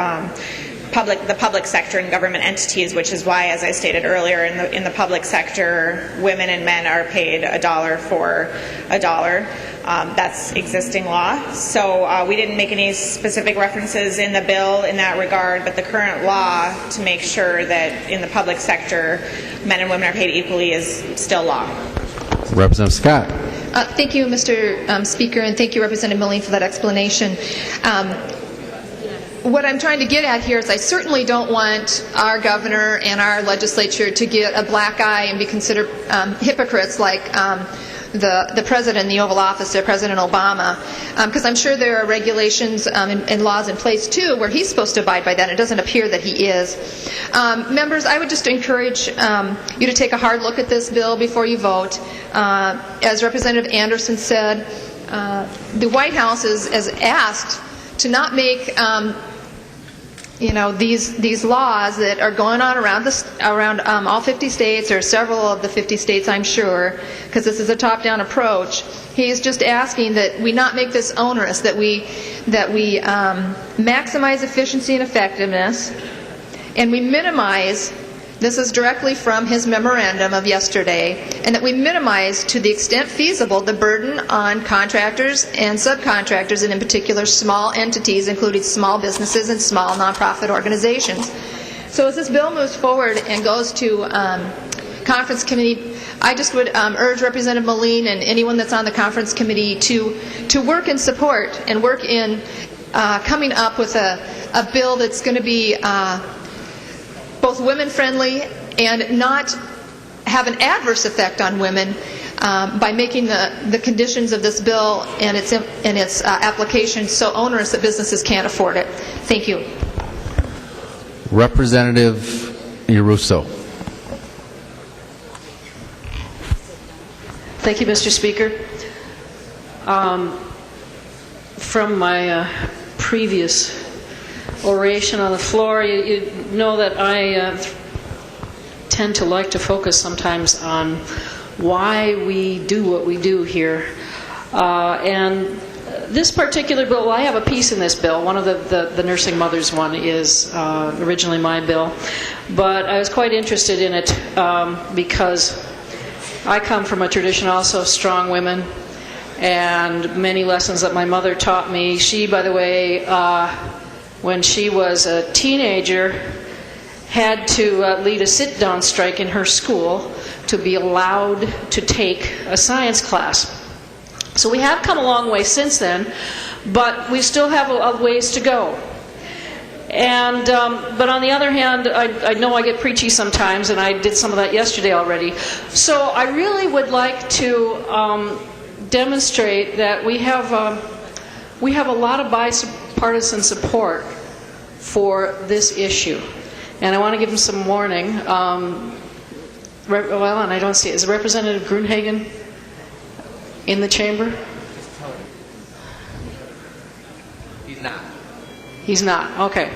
the public sector and government entities, which is why, as I stated earlier, in the public sector, women and men are paid $1 for $1. That's existing law. So we didn't make any specific references in the bill in that regard, but the current law to make sure that in the public sector men and women are paid equally is still law. Representative Scott. Thank you, Mr. Speaker, and thank you, Representative Melin, for that explanation. What I'm trying to get at here is I certainly don't want our governor and our legislature to get a black eye and be considered hypocrites like the president in the Oval Office there, President Obama, because I'm sure there are regulations and laws in place too where he's supposed to abide by that. It doesn't appear that he is. Members, I would just encourage you to take a hard look at this bill before you vote. As Representative Anderson said, the White House is asked to not make these laws that are going on around all 50 states, or several of the 50 states, I'm sure, because this is a top-down approach. He's just asking that we not make this onerous, that we maximize efficiency and effectiveness, and we minimize. This is directly from his memorandum of yesterday, and that we minimize, to the extent feasible, the burden on contractors and subcontractors, and in particular small entities, including small businesses and small nonprofit organizations. So as this bill moves forward and goes to conference committee, I just would urge Representative Melin and anyone that's on the conference committee to work in support and work in coming up with a bill that's going to be both women-friendly and not have an adverse effect on women by making the conditions of this bill and its application so onerous that businesses can't afford it. Thank you. Representative Yaruso. Thank you, Mr. Speaker. From my previous oration on the floor. You know that I tend to like to focus sometimes on why we do what we do here. And this particular bill, well, I have a piece in this bill. One of the nursing mothers one is originally my bill. But I was quite interested in it because I come from a tradition also of strong women, and many lessons that my mother taught me. She, by the way, when she was a teenager, had to lead a sit-down strike in her school to be allowed to take a science class. So we have come a long way since then, but we still have a ways to go. And but on the other hand, I know I get preachy sometimes, and I did some of that yesterday already. So I really would like to demonstrate that we have a lot of bipartisan support for this issue. And I want to give them some warning. Well, and I don't see it. Is Representative Gruenhagen in the chamber? He's not. He's not. Okay.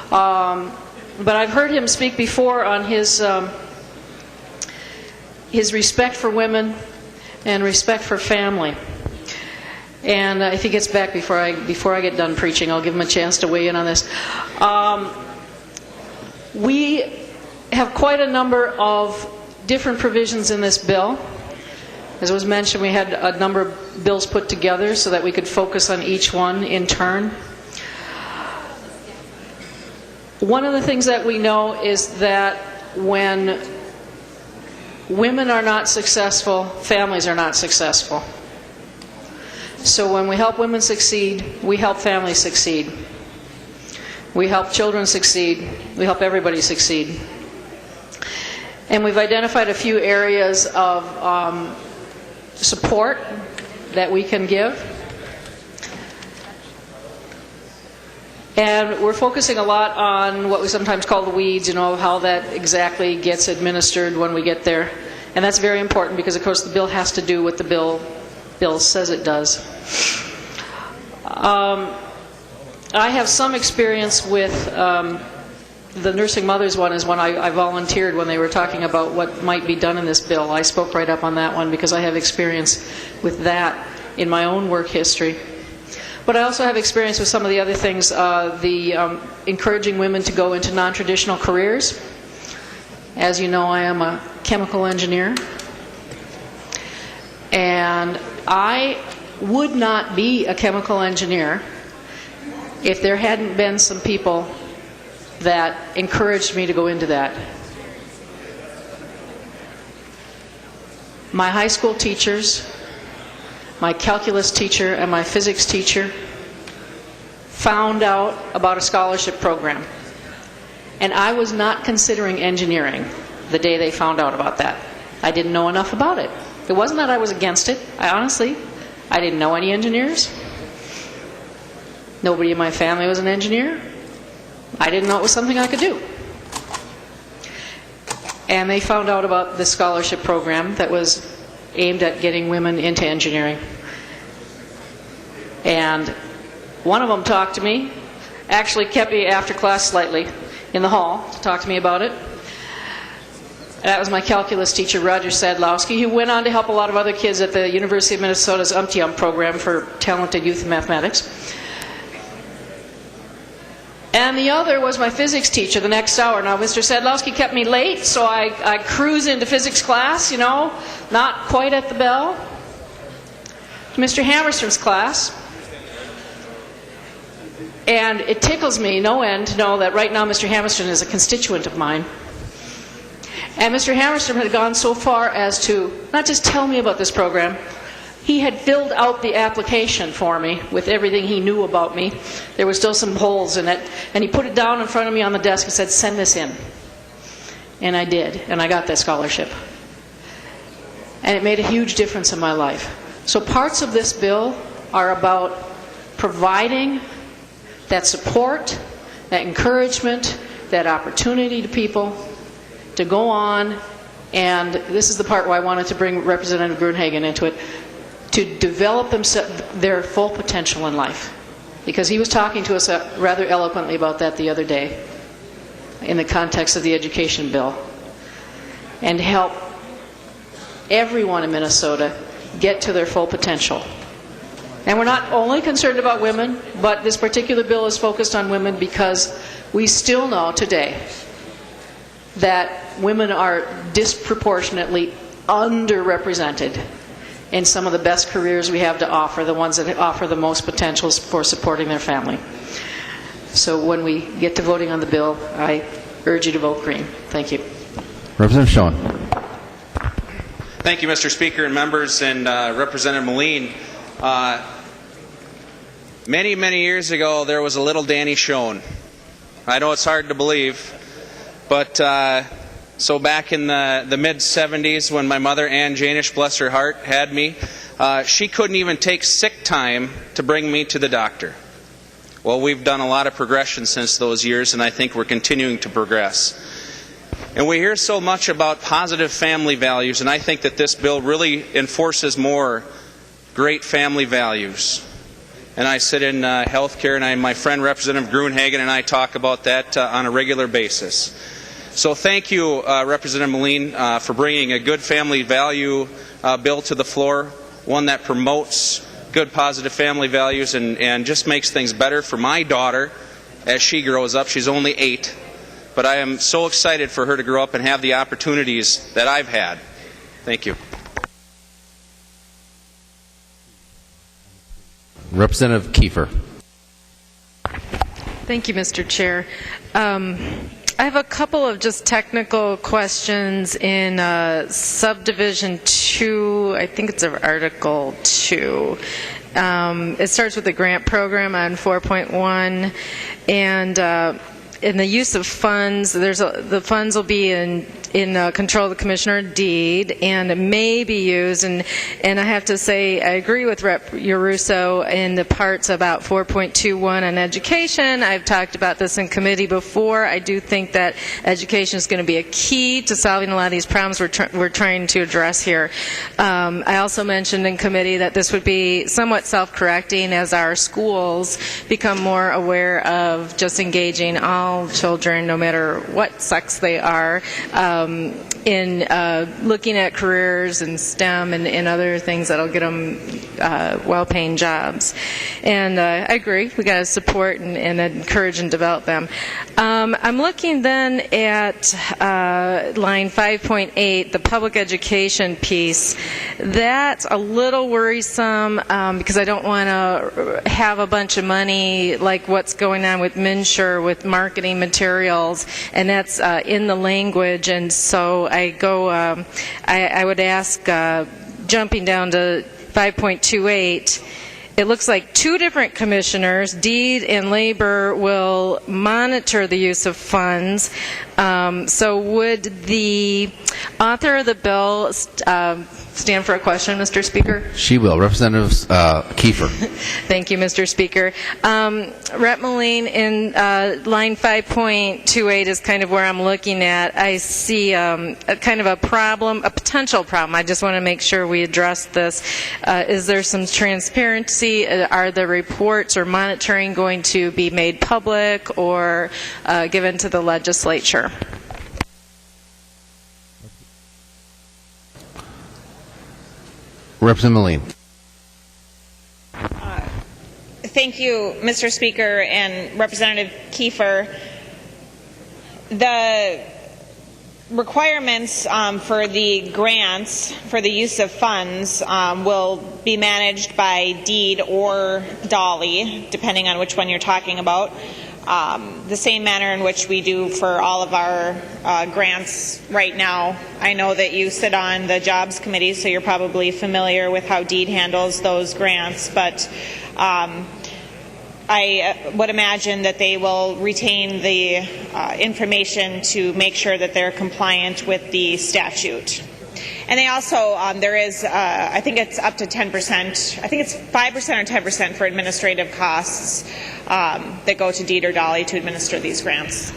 But I've heard him speak before on his respect for women and respect for family. And if he gets back before I get done preaching, I'll give him a chance to weigh in on this. We have quite a number of different provisions in this bill. As was mentioned, we had a number of bills put together so that we could focus on each one in turn. One of the things that we know is that when women are not successful, families are not successful. So when we help women succeed, we help families succeed. We help children succeed. We help everybody succeed. And we've identified a few areas of support that we can give. And we're focusing a lot on what we sometimes call the weeds, how that exactly gets administered when we get there. And that's very important because, of course, the bill has to do what the bill says it does. I have some experience with the nursing mothers one is when I volunteered when they were talking about what might be done in this bill. I spoke right up on that one because I have experience with that in my own work history. But I also have experience with some of the other things, encouraging women to go into non-traditional careers. As you know, I am a chemical engineer. And I would not be a chemical engineer if there hadn't been some people that encouraged me to go into that. My high school teachers, my calculus teacher, and my physics teacher found out about a scholarship program. And I was not considering engineering the day they found out about that. I didn't know enough about it. It wasn't that I was against it. I didn't know any engineers. Nobody in my family was an engineer. I didn't know it was something I could do. And they found out about this scholarship program that was aimed at getting women into engineering. And one of them talked to me, actually kept me after class slightly in the hall to talk to me about it. That was my calculus teacher, Roger Sadlowski, who went on to help a lot of other kids at the University of Minnesota's UMTIUM program for talented youth in mathematics. And the other was my physics teacher the next hour. Now, Mr. Sadlowski kept me late, so I cruise into physics class, not quite at the bell. Mr. Hammerstron's class. And it tickles me no end to know that right now Mr. Hammerstron is a constituent of mine. And Mr. Hammerstron had gone so far as to not just tell me about this program, he had filled out the application for me with everything he knew about me. There were still some holes in it. And he put it down in front of me on the desk and said, "Send this in." And I did. And I got that scholarship. And it made a huge difference in my life. So parts of this bill are about providing that support, that encouragement, that opportunity to people to go on. And this is the part where I wanted to bring Representative Gruenhagen into it, to develop their full potential in life. because he was talking to us rather eloquently about that the other day in the context of the education bill, and help everyone in Minnesota get to their full potential. And we're not only concerned about women, but this particular bill is focused on women because we still know today that women are disproportionately underrepresented in some of the best careers we have to offer, the ones that offer the most potentials for supporting their family. So when we get to voting on the bill, I urge you to vote green. Thank you. Representative Schoen. Thank you, Mr. Speaker and members, and Representative Melin. Many, many years ago, there was a little Danny Schoen. I know it's hard to believe, but so back in the mid-'70s, when my mother, Ann Janish, bless her heart, had me, she couldn't even take sick time to bring me to the doctor. Well, we've done a lot of progression since those years, and I think we're continuing to progress. And we hear so much about positive family values, and I think that this bill really enforces more great family values. And I sit in healthcare, and my friend Representative Gruenhagen and I talk about that on a regular basis. So thank you, Representative Melin, for bringing a good family value bill to the floor, one that promotes good positive family values and just makes things better for my daughter as she grows up. She's only 8, but I am so excited for her to grow up and have the opportunities that I've had. Thank you. Representative Kiefer. Thank you, Mr. Chair. I have a couple of just technical questions in subdivision 2. I think it's Article 2. It starts with the grant program on 4.1, and in the use of funds, the funds will be in control of the Commissioner Deed, and it may be used, and I have to say I agree with Rep. Yarusso in the parts about 4.21 on education. I've talked about this in committee before. I do think that education is going to be a key to solving a lot of these problems we're trying to address here. I also mentioned in committee that this would be somewhat self-correcting as our schools become more aware of just engaging all children, no matter what sex they are, in looking at careers and STEM and other things that'll get them well-paying jobs. And I agree, we got to support and encourage and develop them. I'm looking then at line 5.8, the public education piece. That's a little worrisome because I don't want to have a bunch of money like what's going on with MNsure with marketing materials, and that's in the language. And so I would ask, jumping down to 5.28, it looks like 2 different commissioners, Deed and Labor, will monitor the use of funds. So would the author of the bill stand for a question, Mr. Speaker? She will. Representative Kiefer. Thank you, Mr. Speaker. Rep. Melin, in line 5.28 is kind of where I'm looking at. I see a kind of a problem, a potential problem. I just want to make sure we address this. Is there some transparency? Are the reports or monitoring going to be made public or given to the legislature? Representative Melin. Thank you, Mr. Speaker and Representative Kiefer. The requirements for the grants for the use of funds will be managed by Deed or Dolly, depending on which one you're talking about. The same manner in which we do for all of our grants right now. I know that you sit on the Jobs Committee, so you're probably familiar with how Deed handles those grants, but I would imagine that they will retain the information to make sure that they're compliant with the statute. And they also, there is, I think it's up to 10%, I think it's 5% or 10% for administrative costs that go to Deed or Dolly to administer these grants.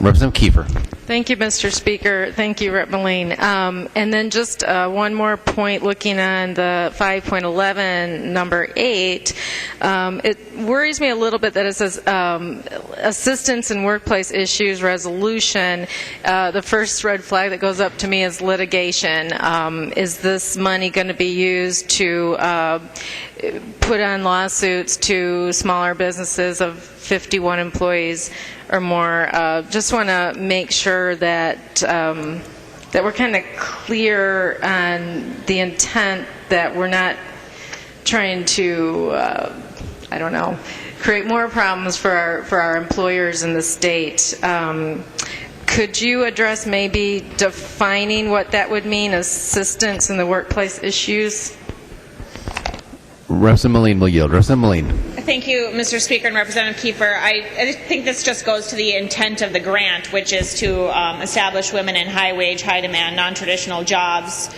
Representative Kiefer. Thank you, Mr. Speaker. Thank you, Rep. Melin. And then just one more point looking on the 5.11, number 8. It worries me a little bit that it says assistance in workplace issues resolution. The first red flag that goes up to me is litigation. Is this money going to be used to put on lawsuits to smaller businesses of 51 employees or more? Just want to make sure that that we're kind of clear on the intent, that we're not trying to, I don't know, create more problems for our employers in the state. Could you address maybe defining what that would mean, assistance in the workplace issues? Representative Melin will yield. Representative Melin. Thank you, Mr. Speaker and Representative Kiefer. I think this just goes to the intent of the grant, which is to establish women in high-wage, high-demand, non-traditional jobs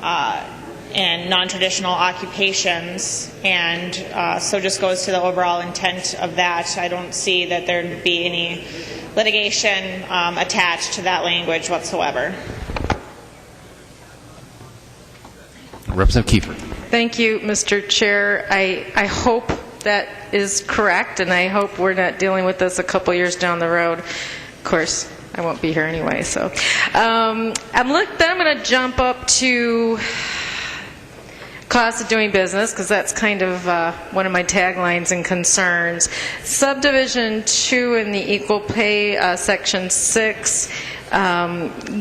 and non-traditional occupations, and so just goes to the overall intent of that. I don't see that there would be any litigation attached to that language whatsoever. Representative Kiefer. Thank you, Mr. Chair. I hope that is correct, and I hope we're not dealing with this a couple years down the road. Of course, I won't be here anyway. So, then I'm going to jump up to cost of doing business, because that's kind of one of my taglines and concerns. Subdivision 2 in the Equal Pay, Section 6,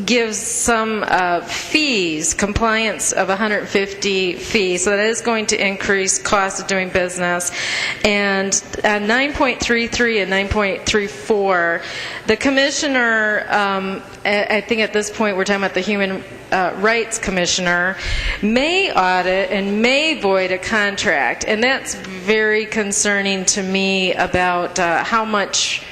gives some fees, compliance of 150 fees, so that is going to increase cost of doing business. And 9.33 and 9.34, the commissioner, I think at this point we're talking about the Human Rights Commissioner, may audit and may void a contract, and that's very concerning to me about how much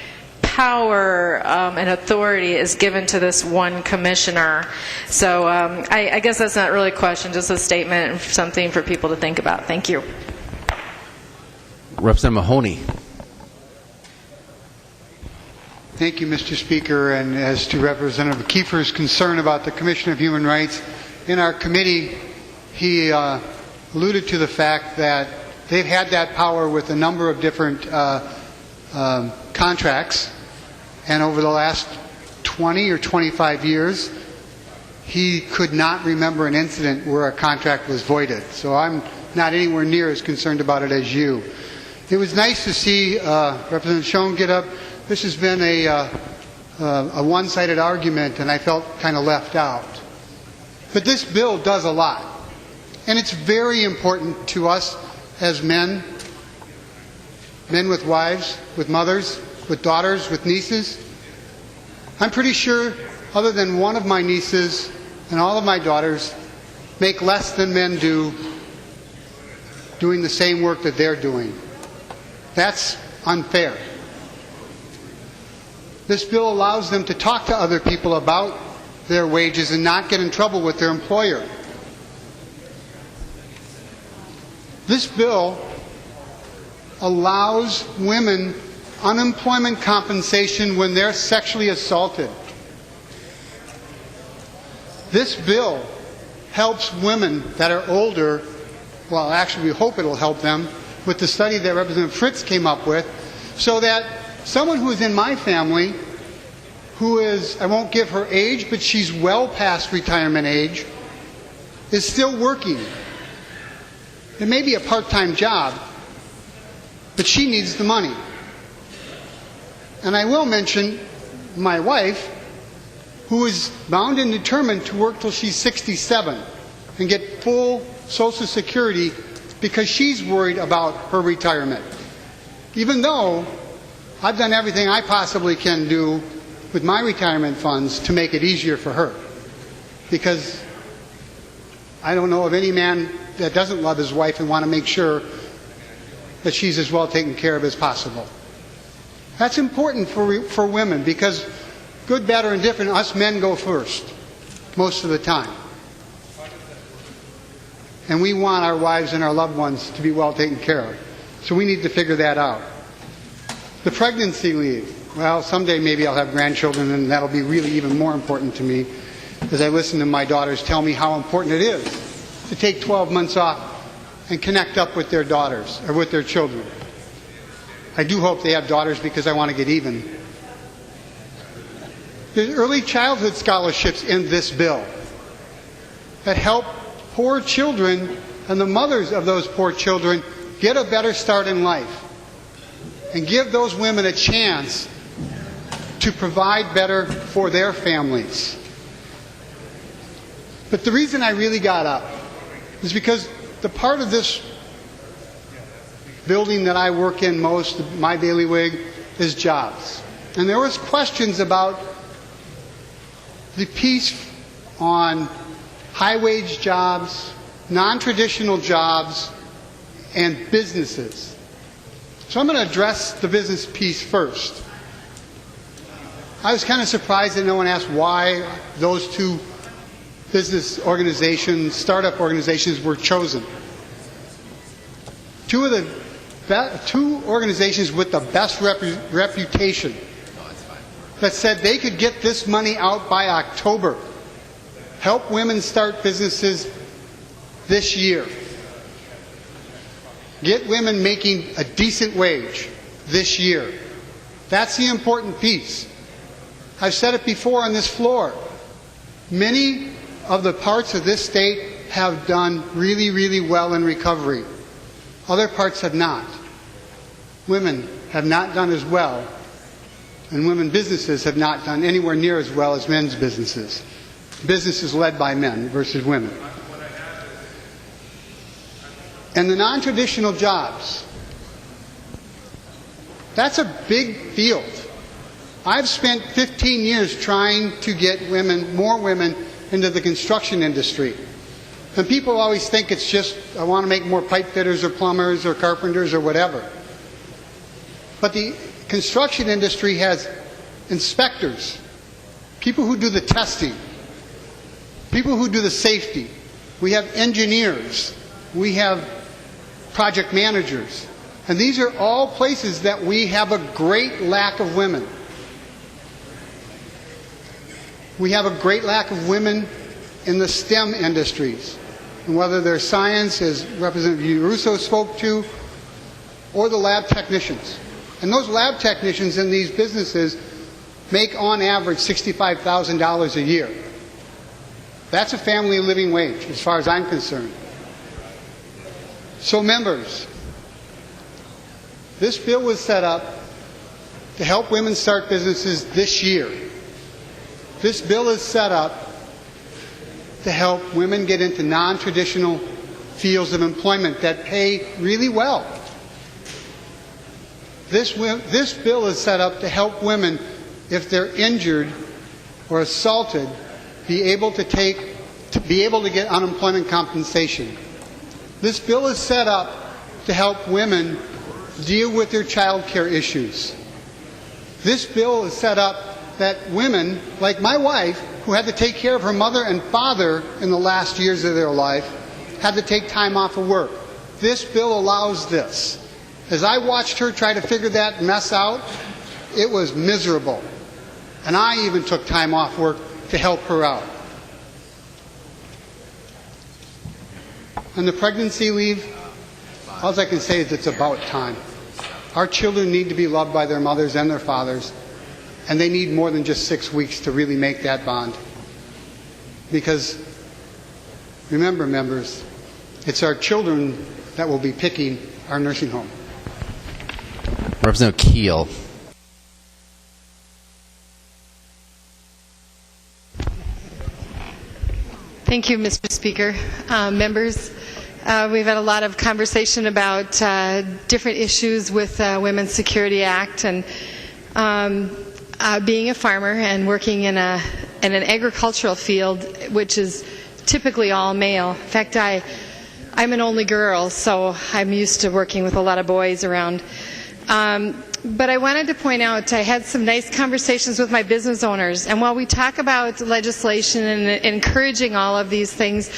power and authority is given to this one commissioner. So I guess that's not really a question, just a statement and something for people to think about. Thank you. Representative Mahoney. Thank you, Mr. Speaker. And as to Representative Kiefer's concern about the Commission of Human Rights, in our committee, he alluded to the fact that they've had that power with a number of different contracts. And over the last 20 or 25 years, he could not remember an incident where a contract was voided. So I'm not anywhere near as concerned about it as you. It was nice to see Representative Schoen get up. This has been a one-sided argument, and I felt kind of left out. But this bill does a lot. And it's very important to us as men with wives, with mothers, with daughters, with nieces. I'm pretty sure, other than one of my nieces and all of my daughters, make less than men do doing the same work that they're doing. That's unfair. This bill allows them to talk to other people about their wages and not get in trouble with their employer. This bill allows women unemployment compensation when they're sexually assaulted. This bill helps women that are older, well, actually we hope it will help them, with the study that Representative Fritz came up with, so that someone who is in my family, who is, I won't give her age, but she's well past retirement age, is still working. It may be a part-time job, but she needs the money. And I will mention my wife, who is bound and determined to work till she's 67 and get full Social Security because she's worried about her retirement. Even though I've done everything I possibly can do with my retirement funds to make it easier for her. Because I don't know of any man that doesn't love his wife and want to make sure that she's as well taken care of as possible. That's important for women because, good, bad, or indifferent, us men go first most of the time. And we want our wives and our loved ones to be well taken care of. So we need to figure that out. The pregnancy leave. Well, someday maybe I'll have grandchildren, and that'll be really even more important to me as I listen to my daughters tell me how important it is to take 12 months off and connect up with their daughters or with their children. I do hope they have daughters because I want to get even. There's early childhood scholarships in this bill that help poor children and the mothers of those poor children get a better start in life and give those women a chance to provide better for their families. But the reason I really got up is because the part of this building that I work in most, my bailiwick, is jobs. And there was questions about the piece on high-wage jobs, non-traditional jobs, and businesses. So I'm going to address the business piece first. I was kind of surprised that no one asked why those two business organizations, startup organizations, were chosen. Two organizations with the best reputation that said they could get this money out by October. Help women start businesses this year. Get women making a decent wage this year. That's the important piece. I've said it before on this floor. Many of the parts of this state have done really, really well in recovery. Other parts have not. Women have not done as well, and women businesses have not done anywhere near as well as men's businesses. Businesses led by men versus women. And the non-traditional jobs, that's a big field. I've spent 15 years trying to get more women into the construction industry. And people always think it's just, I want to make more pipe fitters or plumbers or carpenters or whatever. But the construction industry has inspectors, people who do the testing, people who do the safety. We have engineers. We have project managers. And these are all places that we have a great lack of women. We have a great lack of women in the STEM industries. And whether they're science, as Representative Russo spoke to, or the lab technicians. And those lab technicians in these businesses make on average $65,000 a year. That's a family living wage as far as I'm concerned. So members, this bill was set up to help women start businesses this year. This bill is set up to help women get into non-traditional fields of employment that pay really well. This bill is set up to help women, if they're injured or assaulted, be able to get unemployment compensation. This bill is set up to help women deal with their child care issues. This bill is set up that women, like my wife, who had to take care of her mother and father in the last years of their life, had to take time off of work. This bill allows this. As I watched her try to figure that mess out, it was miserable. And I even took time off work to help her out. And the pregnancy leave, all I can say is it's about time. Our children need to be loved by their mothers and their fathers, and they need more than just 6 weeks to really make that bond. Because, remember, members, it's our children that will be picking our nursing home. Representative Keel. Thank you, Mr. Speaker. Members, we've had a lot of conversation about different issues with Women's Security Act, and being a farmer and working in an agricultural field, which is typically all male. In fact, I'm an only girl, so I'm used to working with a lot of boys around. But I wanted to point out, I had some nice conversations with my business owners, and while we talk about legislation and encouraging all of these things,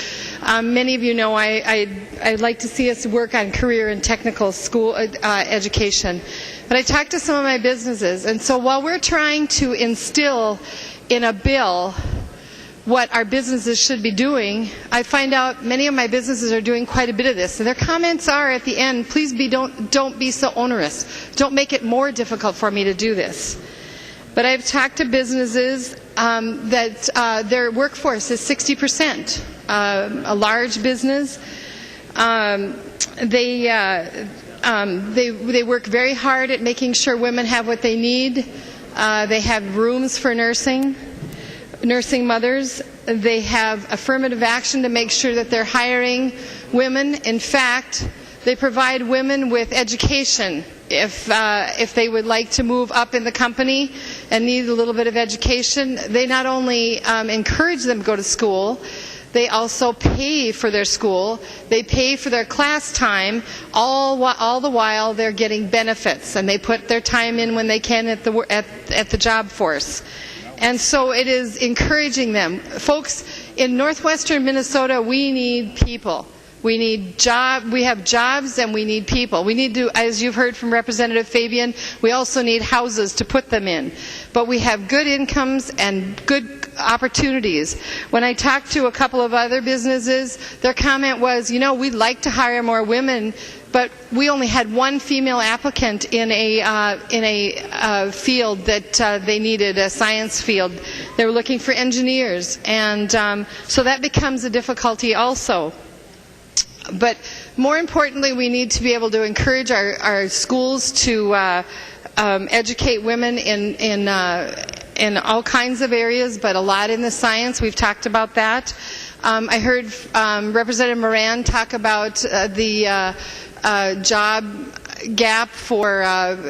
many of you know I'd like to see us work on career and technical school education. But I talked to some of my businesses, and so while we're trying to instill in a bill what our businesses should be doing, I find out many of my businesses are doing quite a bit of this. And their comments are at the end, please don't be so onerous. Don't make it more difficult for me to do this. But I've talked to businesses that their workforce is 60%. A large business, they work very hard at making sure women have what they need. They have rooms for nursing mothers. They have affirmative action to make sure that they're hiring women. In fact, they provide women with education if they would like to move up in the company and need a little bit of education. They not only encourage them to go to school, they also pay for their school. They pay for their class time, all the while they're getting benefits, and they put their time in when they can at the job force. And so it is encouraging them. Folks, in northwestern Minnesota, we need people. We have jobs and we need people. We need to, as you've heard from Representative Fabian, we also need houses to put them in. But we have good incomes and good opportunities. When I talked to a couple of other businesses, their comment was, we'd like to hire more women, but we only had one female applicant in a field that they needed, a science field. They were looking for engineers, and so that becomes a difficulty also. But more importantly, we need to be able to encourage our schools to educate women in all kinds of areas, but a lot in the science. We've talked about that. I heard Representative Moran talk about the job gap for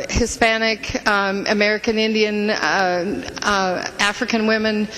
Hispanic, American Indian, African women.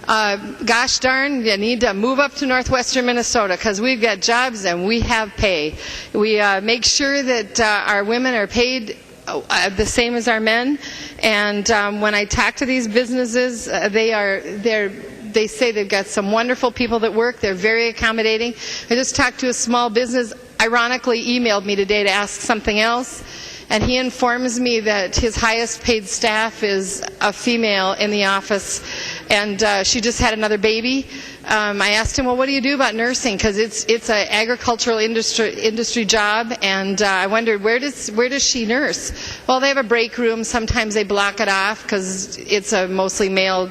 Gosh darn, you need to move up to northwestern Minnesota because we've got jobs and we have pay. We make sure that our women are paid the same as our men. And when I talk to these businesses, they say they've got some wonderful people that work. They're very accommodating. I just talked to a small business, ironically emailed me today to ask something else, and he informs me that his highest paid staff is a female in the office, and she just had another baby. I asked him, well, what do you do about nursing? Because it's an agricultural industry job, and I wondered, where does she nurse? Well, they have a break room. Sometimes they block it off because it's a mostly male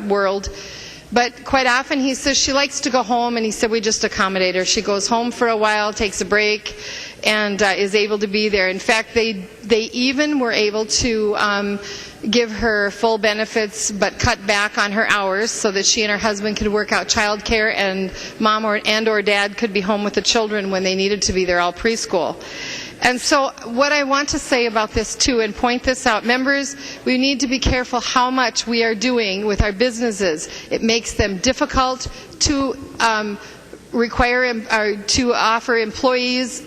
world. But quite often he says she likes to go home, and he said we just accommodate her. She goes home for a while, takes a break, and is able to be there. In fact, they even were able to give her full benefits but cut back on her hours so that she and her husband could work out child care, and mom or dad could be home with the children when they needed to be there, all preschool. And so what I want to say about this too, and point this out, members, we need to be careful how much we are doing with our businesses. It makes them difficult to to offer employees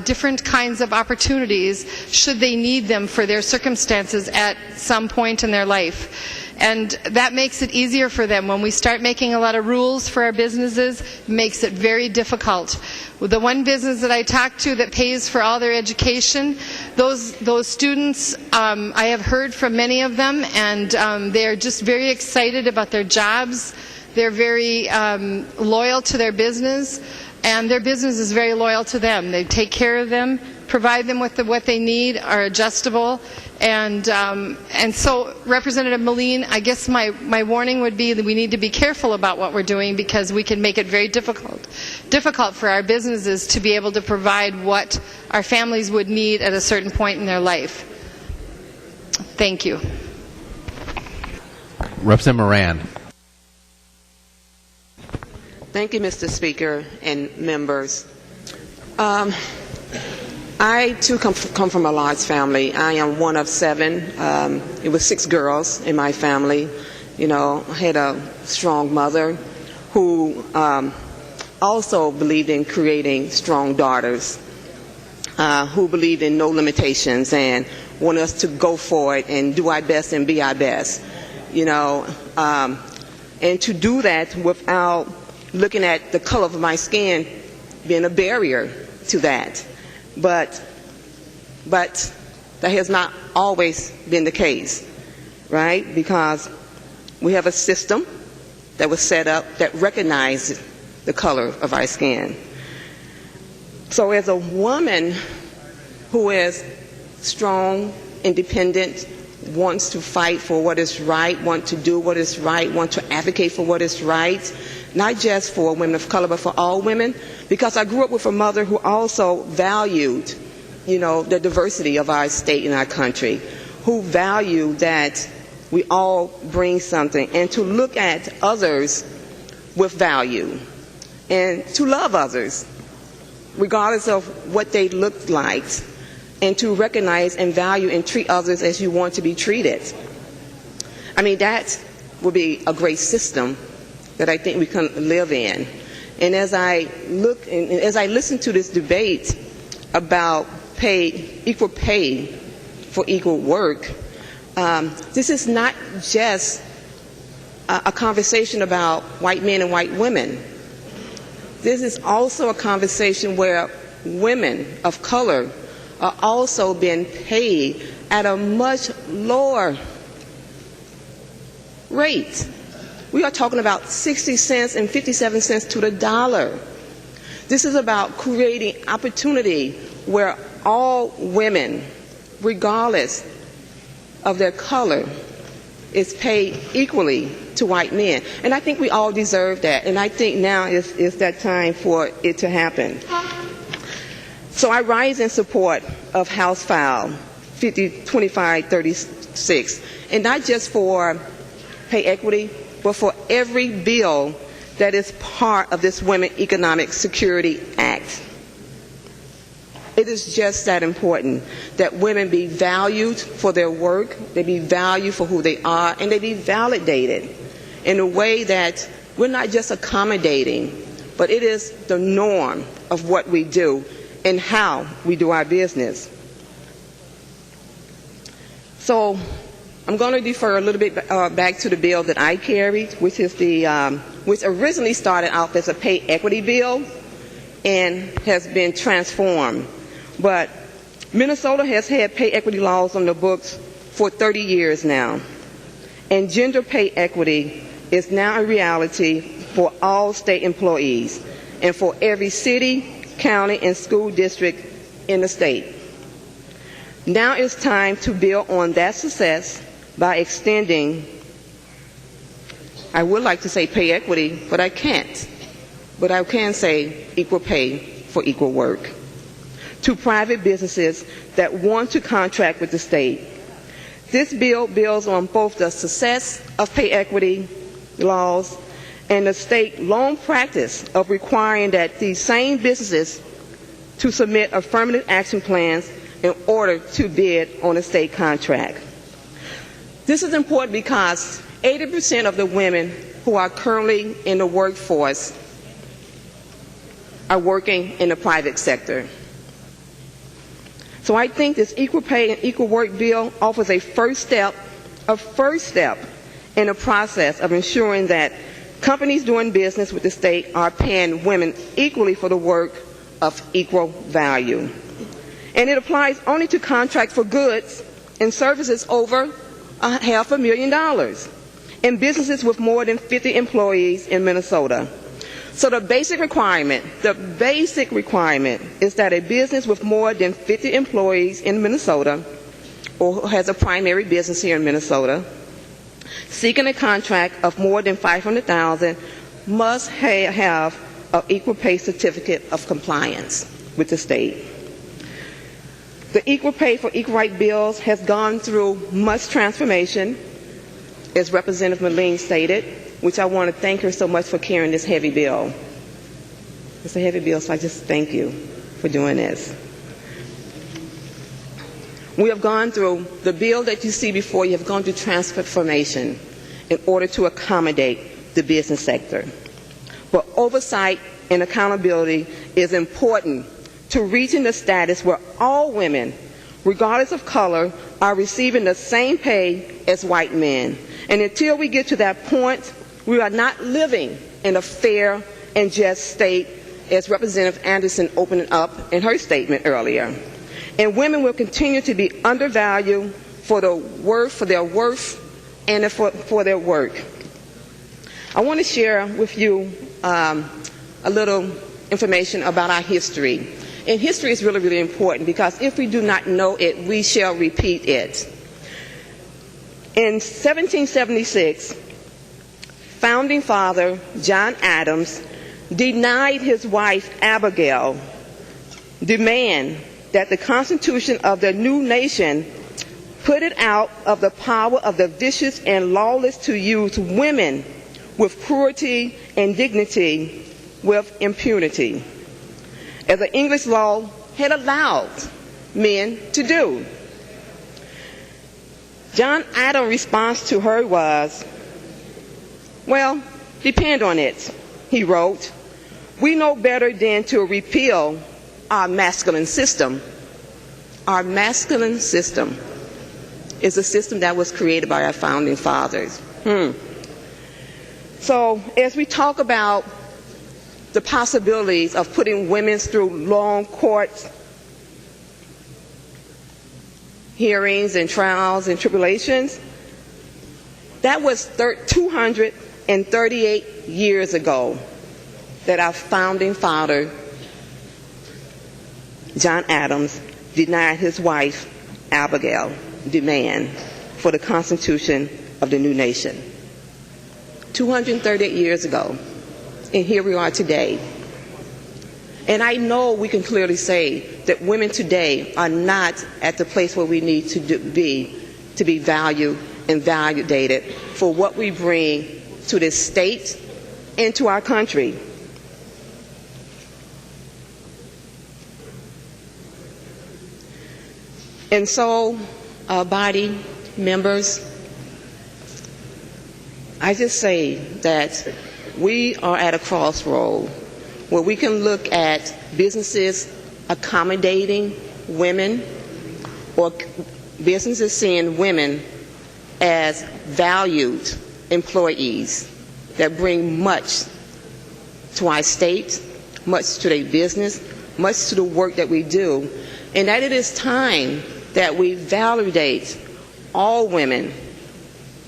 different kinds of opportunities should they need them for their circumstances at some point in their life. And that makes it easier for them. When we start making a lot of rules for our businesses, it makes it very difficult. The one business that I talked to that pays for all their education, those students, I have heard from many of them, and they're just very excited about their jobs. They're very loyal to their business, and their business is very loyal to them. They take care of them, provide them with what they need, are adjustable. And so, Representative Melin, I guess my warning would be that we need to be careful about what we're doing, because we can make it very difficult for our businesses to be able to provide what our families would need at a certain point in their life. Thank you. Representative Moran. Thank you, Mr. Speaker and members. I, too, come from a large family. I am one of 7. It was 6 girls in my family. I had a strong mother who also believed in creating strong daughters, who believed in no limitations and want us to go for it and do our best and be our best, you know. And to do that without looking at the color of my skin being a barrier to that. But that has not always been the case, right? Because we have a system that was set up that recognized the color of our skin. So as a woman who is strong, independent, wants to fight for what is right, want to do what is right, want to advocate for what is right, not just for women of color, but for all women, because I grew up with a mother who also valued, you know, the diversity of our state and our country, who valued that we all bring something, and to look at others with value, and to love others, regardless of what they look like, and to recognize and value and treat others as you want to be treated. I mean, that would be a great system that I think we can live in. And as I look and as I listen to this debate about equal pay for equal work, this is not just a conversation about white men and white women. This is also a conversation where women of color are also being paid at a much lower rate. We are talking about 60 cents and 57 cents to the dollar. This is about creating opportunity where all women, regardless of their color, is paid equally to white men. And I think we all deserve that. And I think now is that time for it to happen. So I rise in support of House File 2536, and not just for pay equity, but for every bill that is part of this Women Economic Security Act. It is just that important that women be valued for their work, they be valued for who they are, and they be validated in a way that we're not just accommodating, but it is the norm of what we do and how we do our business. So I'm going to defer a little bit back to the bill that I carried, which is which originally started out as a pay equity bill and has been transformed. But Minnesota has had pay equity laws on the books for 30 years now, and gender pay equity is now a reality for all state employees and for every city, county, and school district in the state. Now it's time to build on that success by extending, I would like to say pay equity, but I can't. But I can say equal pay for equal work to private businesses that want to contract with the state. This bill builds on both the success of pay equity laws and the state long practice of requiring that these same businesses to submit affirmative action plans in order to bid on a state contract. This is important because 80% of the women who are currently in the workforce are working in the private sector. So I think this equal pay and equal work bill offers a first step in the process of ensuring that companies doing business with the state are paying women equally for the work of equal value. And it applies only to contracts for goods and services over $500,000 and businesses with more than 50 employees in Minnesota. So the basic requirement is that a business with more than 50 employees in Minnesota or has a primary business here in Minnesota seeking a contract of more than $500,000 must have an equal pay certificate of compliance with the state. The Equal Pay for Equal Right bills has gone through much transformation, as Representative Melin stated, which I want to thank her so much for carrying this heavy bill. It's a heavy bill, so I just thank you for doing this. We have gone through, the bill that you see before you have gone through transformation in order to accommodate the business sector. But oversight and accountability is important to reaching the status where all women, regardless of color, are receiving the same pay as white men. And until we get to that point, we are not living in a fair and just state, as Representative Anderson opened up in her statement earlier. And women will continue to be undervalued for their worth and for their work. I want to share with you a little information about our history. And history is really, really important, because if we do not know it, we shall repeat it. In 1776, founding father John Adams denied his wife Abigail demand that the Constitution of the new nation put it out of the power of the vicious and lawless to use women with cruelty and dignity with impunity, as the English law had allowed men to do. John Adams' response to her was, well, depend on it, he wrote. We know better than to repeal our masculine system. Our masculine system is a system that was created by our founding fathers. So as we talk about the possibilities of putting women through long court hearings and trials and tribulations, that was 238 years ago that our founding father, John Adams, denied his wife, Abigail, demand for the Constitution of the new nation. 238 years ago, and here we are today. And I know we can clearly say that women today are not at the place where we need to be valued and validated for what we bring to this state and to our country. And so, body members, I just say that we are at a crossroad where we can look at businesses accommodating women, or businesses seeing women as valued employees that bring much to our state, much to their business, much to the work that we do, and that it is time that we validate all women,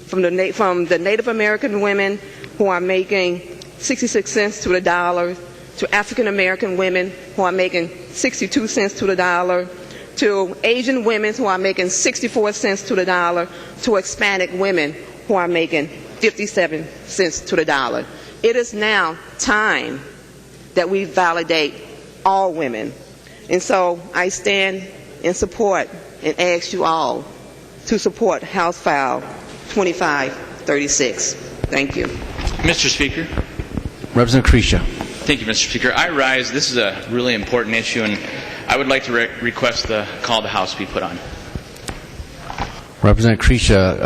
from the Native American women who are making 66 cents to the dollar, to African American women who are making 62 cents to the dollar, to Asian women who are making 64 cents to the dollar, to Hispanic women who are making 57 cents to the dollar. It is now time that we validate all women. And so I stand in support and ask you all to support House File 2536. Thank you. Mr. Speaker. Representative Krisha. Thank you, Mr. Speaker. I rise. This is a really important issue, and I would like to request the call to House be put on. Representative Krisha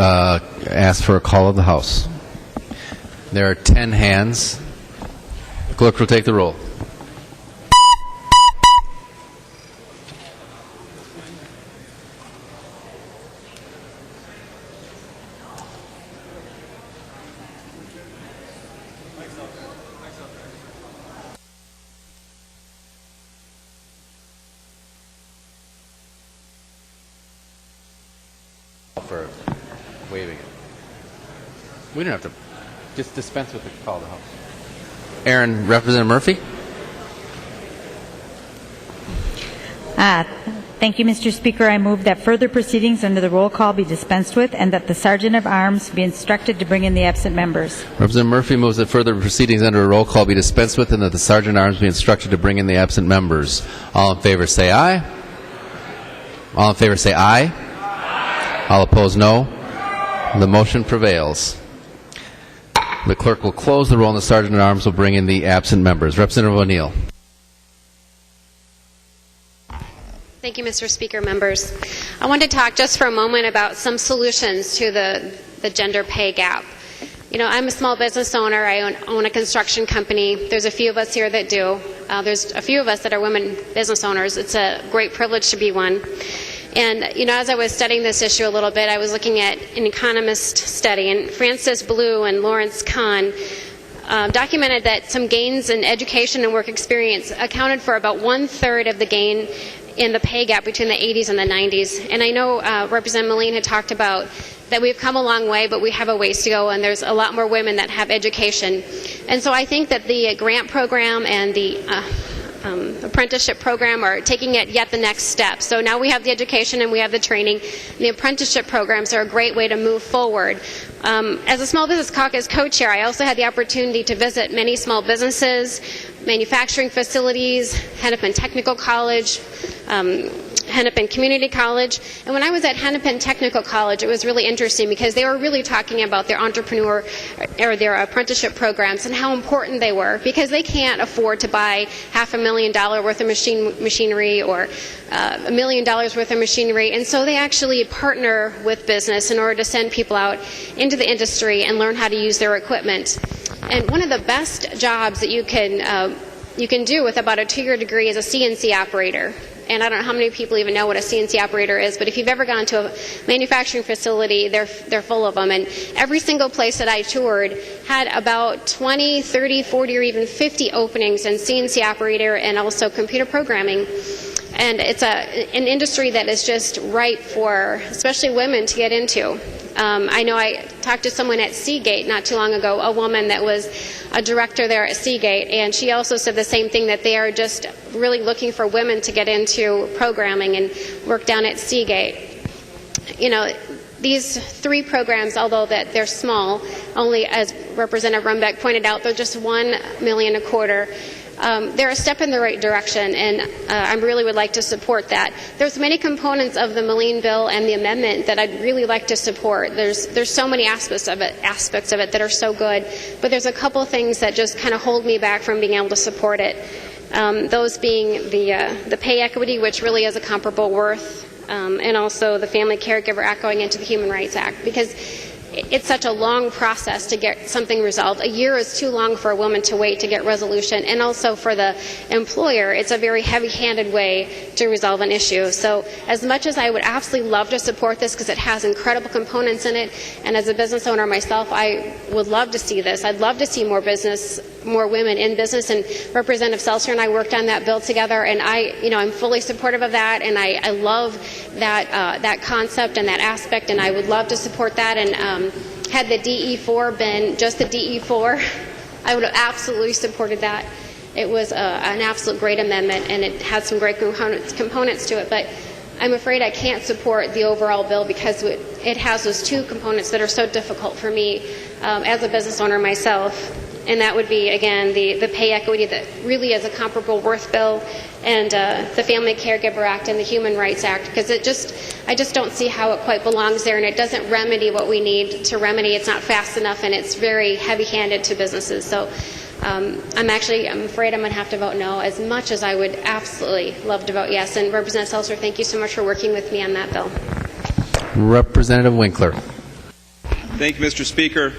asked for a call of the House. There are 10 hands. The clerk will take the roll. For waiving it. We don't have to just dispense with the call to the House. Aaron, Representative Murphy. Thank you, Mr. Speaker. I move that further proceedings under the roll call be dispensed with, and that the Sergeant of Arms be instructed to bring in the absent members. Representative Murphy moves that further proceedings under a roll call be dispensed with, and that the Sergeant of Arms be instructed to bring in the absent members. All in favor say aye. All in favor say aye. All opposed, no. The motion prevails. The clerk will close the roll, and the Sergeant at Arms will bring in the absent members. Representative O'Neill. Thank you, Mr. Speaker, members. I want to talk just for a moment about some solutions to the gender pay gap. You know, I'm a small business owner. I own a construction company. There's a few of us here that do. There's a few of us that are women business owners. It's a great privilege to be one. And, as I was studying this issue a little bit, I was looking at an economist study, and Francis Blue and Lawrence Kahn documented that some gains in education and work experience accounted for about 1/3 of the gain in the pay gap between the 80s and the 90s. And I know Representative Melin had talked about that we've come a long way, but we have a ways to go, and there's a lot more women that have education. And so I think that the grant program and the apprenticeship program are taking it yet the next step. So now we have the education and we have the training. The apprenticeship programs are a great way to move forward. As a Small Business Caucus co-chair, I also had the opportunity to visit many small businesses, manufacturing facilities, Hennepin Technical College, Hennepin Community College. And when I was at Hennepin Technical College, it was really interesting because they were really talking about their entrepreneur or their apprenticeship programs and how important they were, because they can't afford to buy $500,000 worth of machinery or $1 million worth of machinery. And so they actually partner with business in order to send people out into the industry and learn how to use their equipment. And one of the best jobs that you can do with about a 2-year degree is a CNC operator. And I don't know how many people even know what a CNC operator is, but if you've ever gone to a manufacturing facility, they're full of them. And every single place that I toured had about 20, 30, 40, or even 50 openings in CNC operator and also computer programming. And it's an industry that is just ripe for especially women to get into. I know I talked to someone at Seagate not too long ago, a woman that was a director there at Seagate, and she also said the same thing, that they are just really looking for women to get into programming and work down at Seagate. These 3 programs, although that they're small, only, as Representative Rumbeck pointed out, they're just $1 million a quarter. They're a step in the right direction, and I really would like to support that. There's many components of the Melin bill and the amendment that I'd really like to support. There's so many aspects of it that are so good, but there's a couple things that just kind of hold me back from being able to support it. Those being the pay equity, which really is a comparable worth, and also the Family Caregiver Act going into the Human Rights Act, because it's such a long process to get something resolved. A year is too long for a woman to wait to get resolution, and also for the employer, it's a very heavy-handed way to resolve an issue. So as much as I would absolutely love to support this because it has incredible components in it, and as a business owner myself, I would love to see this. I'd love to see more women in business, and Representative Seltzer and I worked on that bill together, and I'm fully supportive of that, and I love that concept and that aspect, and I would love to support that. And had the DE4 been just the DE4, I would have absolutely supported that. It was an absolute great amendment, and it had some great components to it, but I'm afraid I can't support the overall bill because it has those 2 components that are so difficult for me as a business owner myself. And that would be, again, the pay equity that really is a comparable worth bill, and the Family Caregiver Act and the Human Rights Act, because I just don't see how it quite belongs there, and it doesn't remedy what we need to remedy. It's not fast enough, and it's very heavy-handed to businesses. So I'm afraid I'm going to have to vote no, as much as I would absolutely love to vote yes. And Representative Seltzer, thank you so much for working with me on that bill. Representative Winkler. Thank you, Mr. Speaker.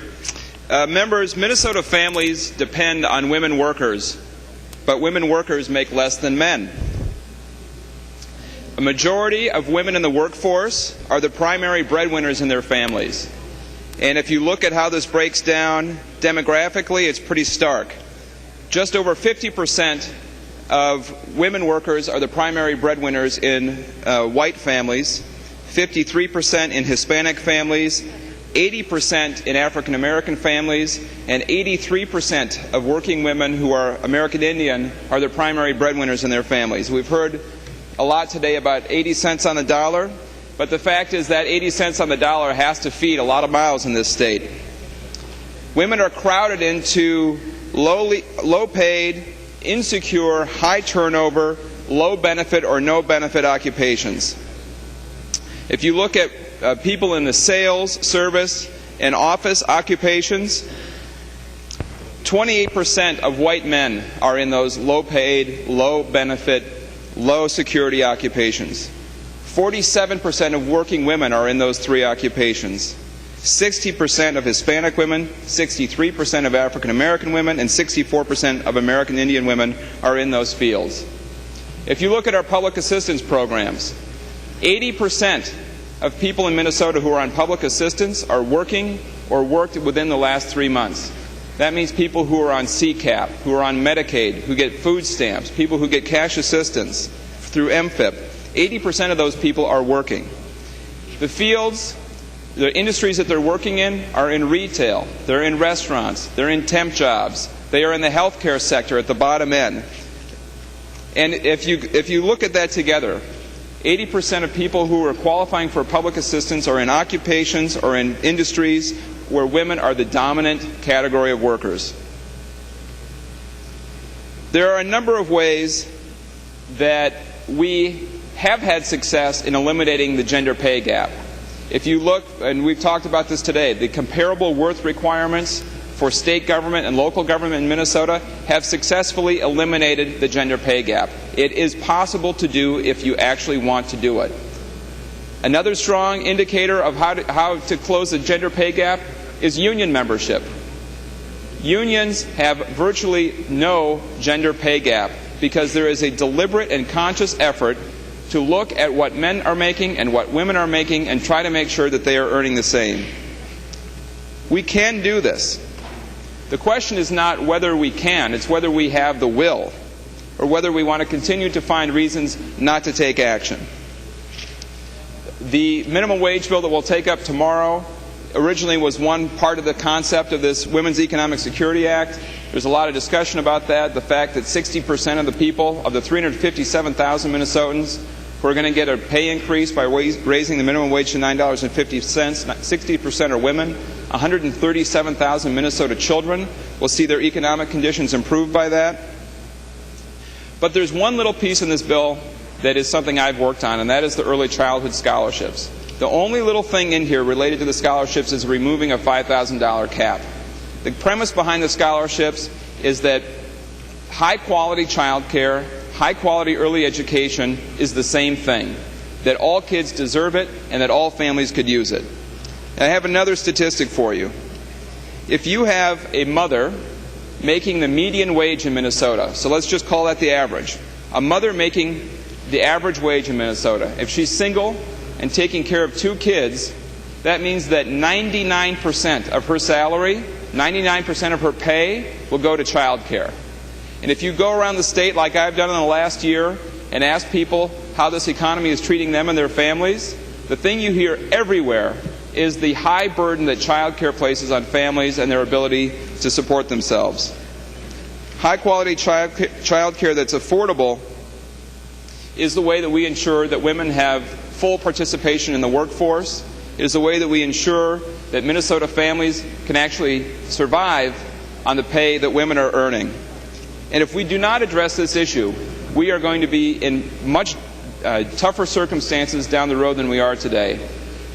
Members, Minnesota families depend on women workers, but women workers make less than men. A majority of women in the workforce are the primary breadwinners in their families. And if you look at how this breaks down demographically, it's pretty stark. Just over 50% of women workers are the primary breadwinners in white families, 53% in Hispanic families, 80% in African American families, and 83% of working women who are American Indian are the primary breadwinners in their families. We've heard a lot today about 80 cents on the dollar, but the fact is that 80 cents on the dollar has to feed a lot of mouths in this state. Women are crowded into low-paid, insecure, high-turnover, low-benefit or no-benefit occupations. If you look at people in the sales, service, and office occupations, 28% of white men are in those low-paid, low-benefit, low-security occupations. 47% of working women are in those 3 occupations. 60% of Hispanic women, 63% of African American women, and 64% of American Indian women are in those fields. If you look at our public assistance programs, 80% of people in Minnesota who are on public assistance are working or worked within the last 3 months. That means people who are on CCAP, who are on Medicaid, who get food stamps, people who get cash assistance through MFIP. 80% of those people are working. The fields, the industries that they're working in are in retail, they're in restaurants, they're in temp jobs, they are in the healthcare sector at the bottom end. And if you look at that together, 80% of people who are qualifying for public assistance are in occupations or in industries where women are the dominant category of workers. There are a number of ways that we have had success in eliminating the gender pay gap. If you look, and we've talked about this today, the comparable worth requirements for state government and local government in Minnesota have successfully eliminated the gender pay gap. It is possible to do if you actually want to do it. Another strong indicator of how to close the gender pay gap is union membership. Unions have virtually no gender pay gap because there is a deliberate and conscious effort to look at what men are making and what women are making and try to make sure that they are earning the same. We can do this. The question is not whether we can, it's whether we have the will, or whether we want to continue to find reasons not to take action. The minimum wage bill that we'll take up tomorrow originally was one part of the concept of this Women's Economic Security Act. There's a lot of discussion about that, the fact that 60% of the people, of the 357,000 Minnesotans who are going to get a pay increase by raising the minimum wage to $9.50, 60% are women. 137,000 Minnesota children will see their economic conditions improved by that. But there's one little piece in this bill that is something I've worked on, and that is the early childhood scholarships. The only little thing in here related to the scholarships is removing a $5,000 cap. The premise behind the scholarships is that high-quality child care, high-quality early education is the same thing, that all kids deserve it and that all families could use it. And I have another statistic for you. If you have a mother making the median wage in Minnesota, so let's just call that the average, a mother making the average wage in Minnesota, if she's single and taking care of 2 kids, that means that 99% of her salary, 99% of her pay will go to child care. And if you go around the state like I've done in the last year and ask people how this economy is treating them and their families, the thing you hear everywhere is the high burden that child care places on families and their ability to support themselves. High-quality child care that's affordable is the way that we ensure that women have full participation in the workforce. It is the way that we ensure that Minnesota families can actually survive on the pay that women are earning. And if we do not address this issue, we are going to be in much tougher circumstances down the road than we are today.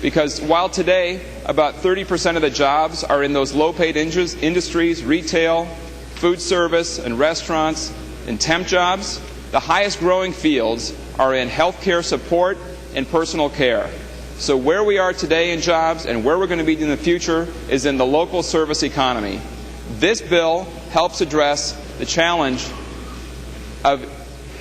Because while today about 30% of the jobs are in those low-paid industries, retail, food service, and restaurants, and temp jobs, the highest growing fields are in healthcare support and personal care. So where we are today in jobs and where we're going to be in the future is in the local service economy. This bill helps address the challenge of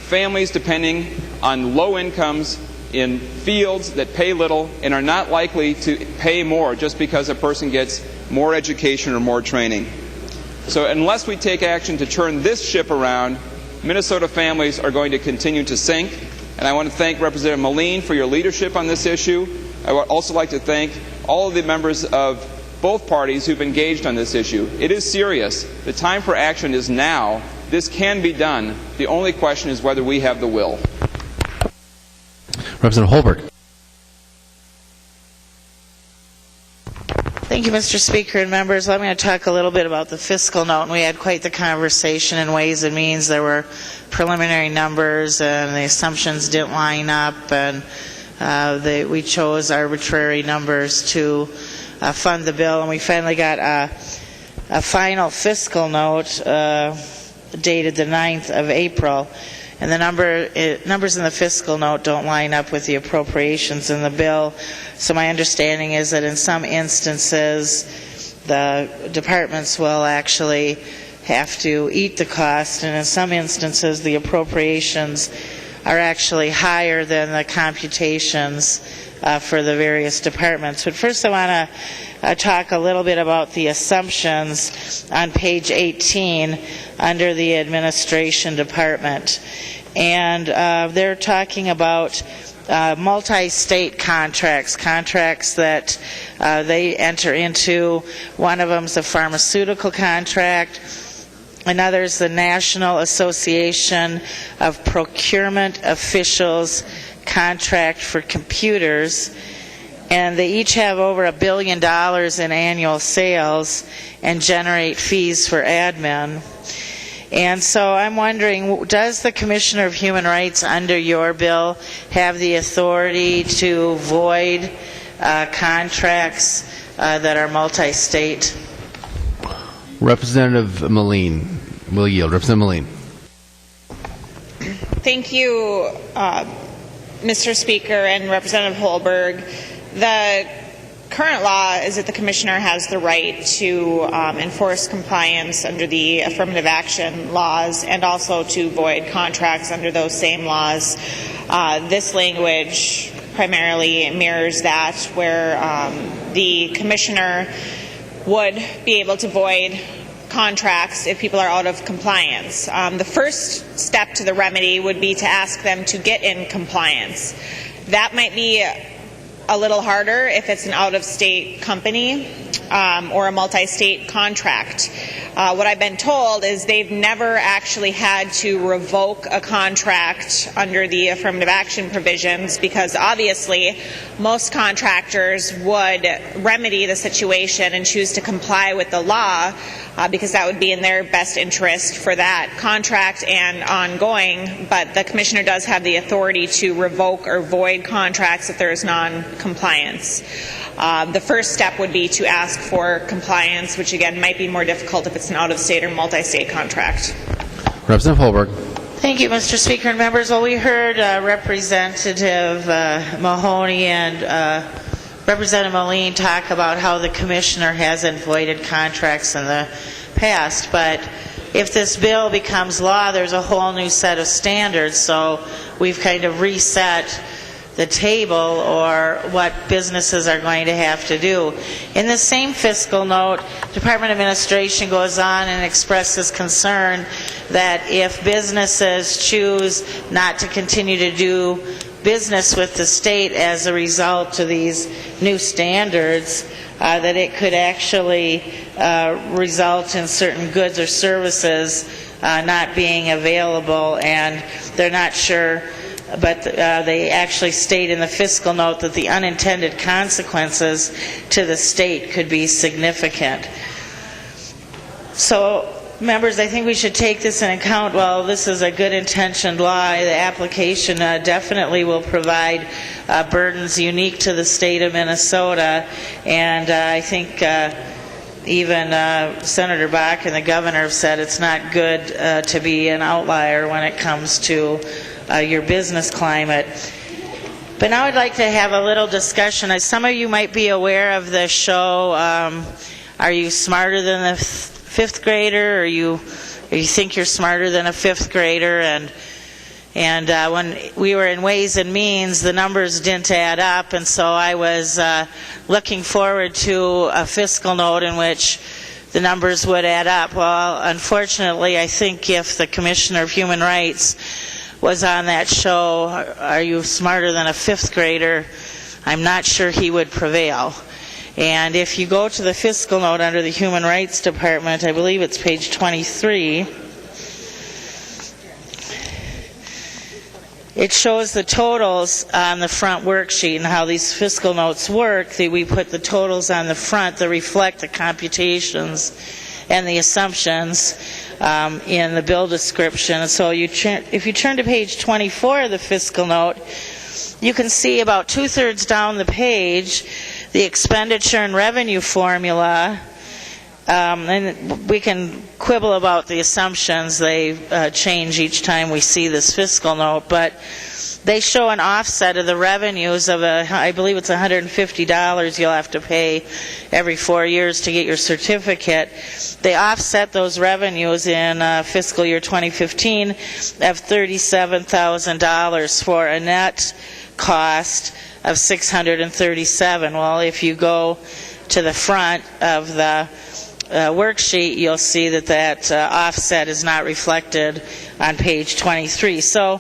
families depending on low incomes in fields that pay little and are not likely to pay more just because a person gets more education or more training. So unless we take action to turn this ship around, Minnesota families are going to continue to sink. And I want to thank Representative Melin for your leadership on this issue. I would also like to thank all of the members of both parties who've engaged on this issue. It is serious. The time for action is now. This can be done. The only question is whether we have the will. Representative Holbert. Thank you, Mr. Speaker and members. I'm going to talk a little bit about the fiscal note. And we had quite the conversation in Ways and Means. There were preliminary numbers, and the assumptions didn't line up, and we chose arbitrary numbers to fund the bill. And we finally got a final fiscal note dated the 9th of April. And the numbers in the fiscal note don't line up with the appropriations in the bill. So my understanding is that in some instances, the departments will actually have to eat the cost, and in some instances, the appropriations are actually higher than the computations for the various departments. But first I want to talk a little bit about the assumptions on page 18 under the administration department. And they're talking about multi-state contracts that they enter into. One of them is a pharmaceutical contract. Another is the National Association of Procurement Officials contract for computers. And they each have over $1 billion in annual sales and generate fees for admin. And so I'm wondering, does the Commissioner of Human Rights under your bill have the authority to void contracts that are multi-state? Representative Melin will yield. Representative Melin. Thank you, Mr. Speaker and Representative Holberg. The current law is that the Commissioner has the right to enforce compliance under the affirmative action laws and also to void contracts under those same laws. This language primarily mirrors that, where the Commissioner would be able to void contracts if people are out of compliance. The first step to the remedy would be to ask them to get in compliance. That might be a little harder if it's an out-of-state company or a multi-state contract. What I've been told is they've never actually had to revoke a contract under the affirmative action provisions, because obviously most contractors would remedy the situation and choose to comply with the law because that would be in their best interest for that contract and ongoing. But the Commissioner does have the authority to revoke or void contracts if there is non-compliance. The first step would be to ask for compliance, which again might be more difficult if it's an out-of-state or multi-state contract. Representative Holberg. Thank you, Mr. Speaker and members. Well, we heard Representative Mahoney and Representative Melin talk about how the Commissioner hasn't voided contracts in the past, but if this bill becomes law, there's a whole new set of standards, so we've kind of reset the table or what businesses are going to have to do. In the same fiscal note, Department of Administration goes on and expresses concern that if businesses choose not to continue to do business with the state as a result of these new standards, that it could actually result in certain goods or services not being available, and they're not sure, but they actually state in the fiscal note that the unintended consequences to the state could be significant. So, members, I think we should take this in account. While this is a good-intentioned law, the application definitely will provide burdens unique to the state of Minnesota, and I think even Senator Bach and the governor have said it's not good to be an outlier when it comes to your business climate. But now I'd like to have a little discussion. As some of you might be aware of the show, Are You Smarter Than a Fifth Grader? Or you think you're smarter than a fifth grader? And when we were in Ways and Means, the numbers didn't add up, and so I was looking forward to a fiscal note in which the numbers would add up. Well, unfortunately, I think if the Commissioner of Human Rights was on that show, Are You Smarter Than a Fifth Grader?, I'm not sure he would prevail. And if you go to the fiscal note under the Human Rights Department, I believe it's page 23, it shows the totals on the front worksheet and how these fiscal notes work. We put the totals on the front that reflect the computations and the assumptions in the bill description. So if you turn to page 24 of the fiscal note, you can see about two-thirds down the page the expenditure and revenue formula, and we can quibble about the assumptions. They change each time we see this fiscal note, but they show an offset of the revenues of I believe it's $150 you'll have to pay every 4 years to get your certificate. They offset those revenues in fiscal year 2015 of $37,000 for a net cost of $637. Well, if you go to the front of the worksheet, you'll see that offset is not reflected on page 23. So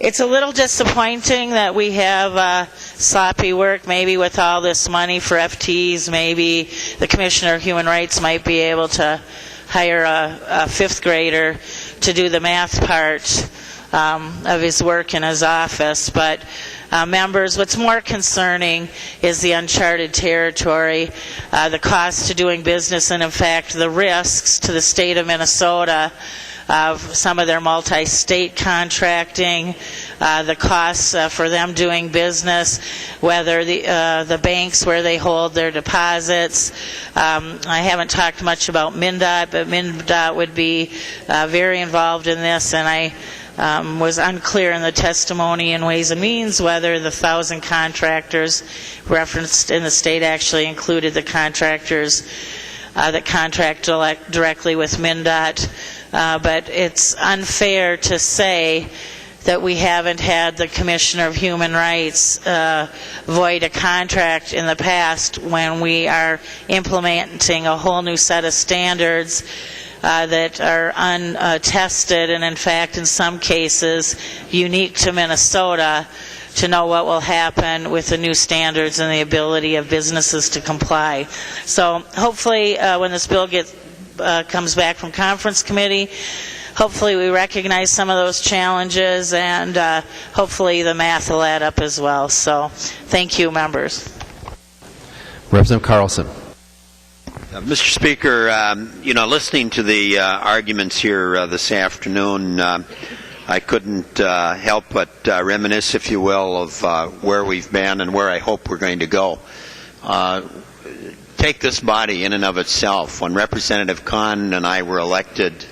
it's a little disappointing that we have sloppy work. Maybe with all this money for FTs, maybe the Commissioner of Human Rights might be able to hire a fifth grader to do the math part of his work in his office. But members, what's more concerning is the uncharted territory, the cost to doing business, and in fact the risks to the state of Minnesota of some of their multi-state contracting, the costs for them doing business, whether the banks where they hold their deposits. I haven't talked much about MnDOT, but MnDOT would be very involved in this, and I was unclear in the testimony in Ways and Means whether the 1,000 contractors referenced in the state actually included the contractors that contract directly with MnDOT. But it's unfair to say that we haven't had the Commissioner of Human Rights void a contract in the past when we are implementing a whole new set of standards that are untested and in fact in some cases unique to Minnesota, to know what will happen with the new standards and the ability of businesses to comply. So hopefully when this bill comes back from conference committee, hopefully we recognize some of those challenges, and hopefully the math will add up as well. So thank you, members. Representative Carlson. Mr. Speaker, listening to the arguments here this afternoon, I couldn't help but reminisce, if you will, of where we've been and where I hope we're going to go. Take this body in and of itself. When Representative Kahn and I were elected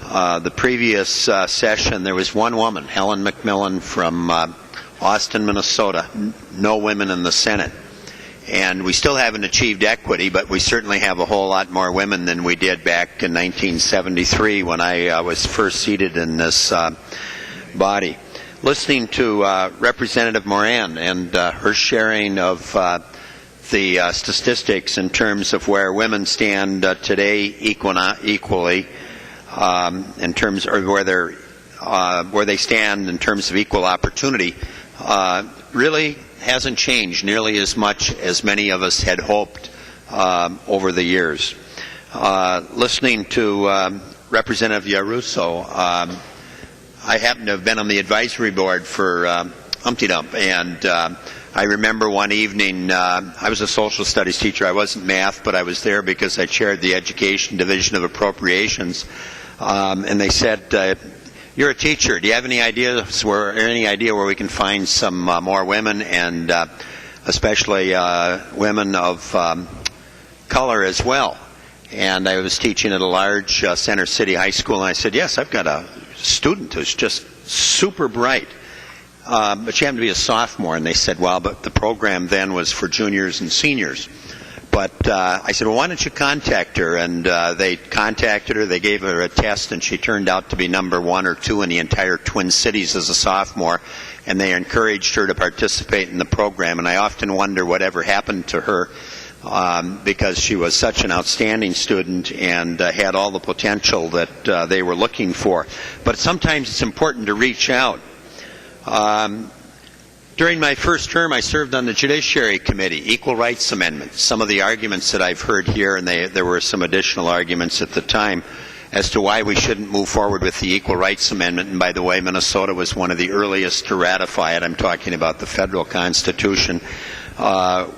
the previous session, there was one woman, Helen McMillan from Austin, Minnesota. No women in the Senate. And we still haven't achieved equity, but we certainly have a whole lot more women than we did back in 1973 when I was first seated in this body. Listening to Representative Moran and her sharing of the statistics in terms of where women stand today equally, in terms of where they stand in terms of equal opportunity, really hasn't changed nearly as much as many of us had hoped over the years. Listening to Representative Yaruso, I happen to have been on the advisory board for Humpty Dump, and I remember one evening, I was a social studies teacher. I wasn't math, but I was there because I chaired the Education Division of Appropriations, and they said, you're a teacher. Do you have any ideas where we can find some more women, and especially women of color as well? And I was teaching at a large Center City high school, and I said, yes, I've got a student who's just super bright, but she happened to be a sophomore. And they said, well, but the program then was for juniors and seniors. But I said, well, why don't you contact her? And they contacted her. They gave her a test, and she turned out to be number 1 or 2 in the entire Twin Cities as a sophomore. And they encouraged her to participate in the program. And I often wonder whatever happened to her, because she was such an outstanding student and had all the potential that they were looking for. But sometimes it's important to reach out. During my first term, I served on the Judiciary Committee, Equal Rights Amendment. Some of the arguments that I've heard here, and there were some additional arguments at the time, as to why we shouldn't move forward with the Equal Rights Amendment. And by the way, Minnesota was one of the earliest to ratify it. I'm talking about the federal Constitution,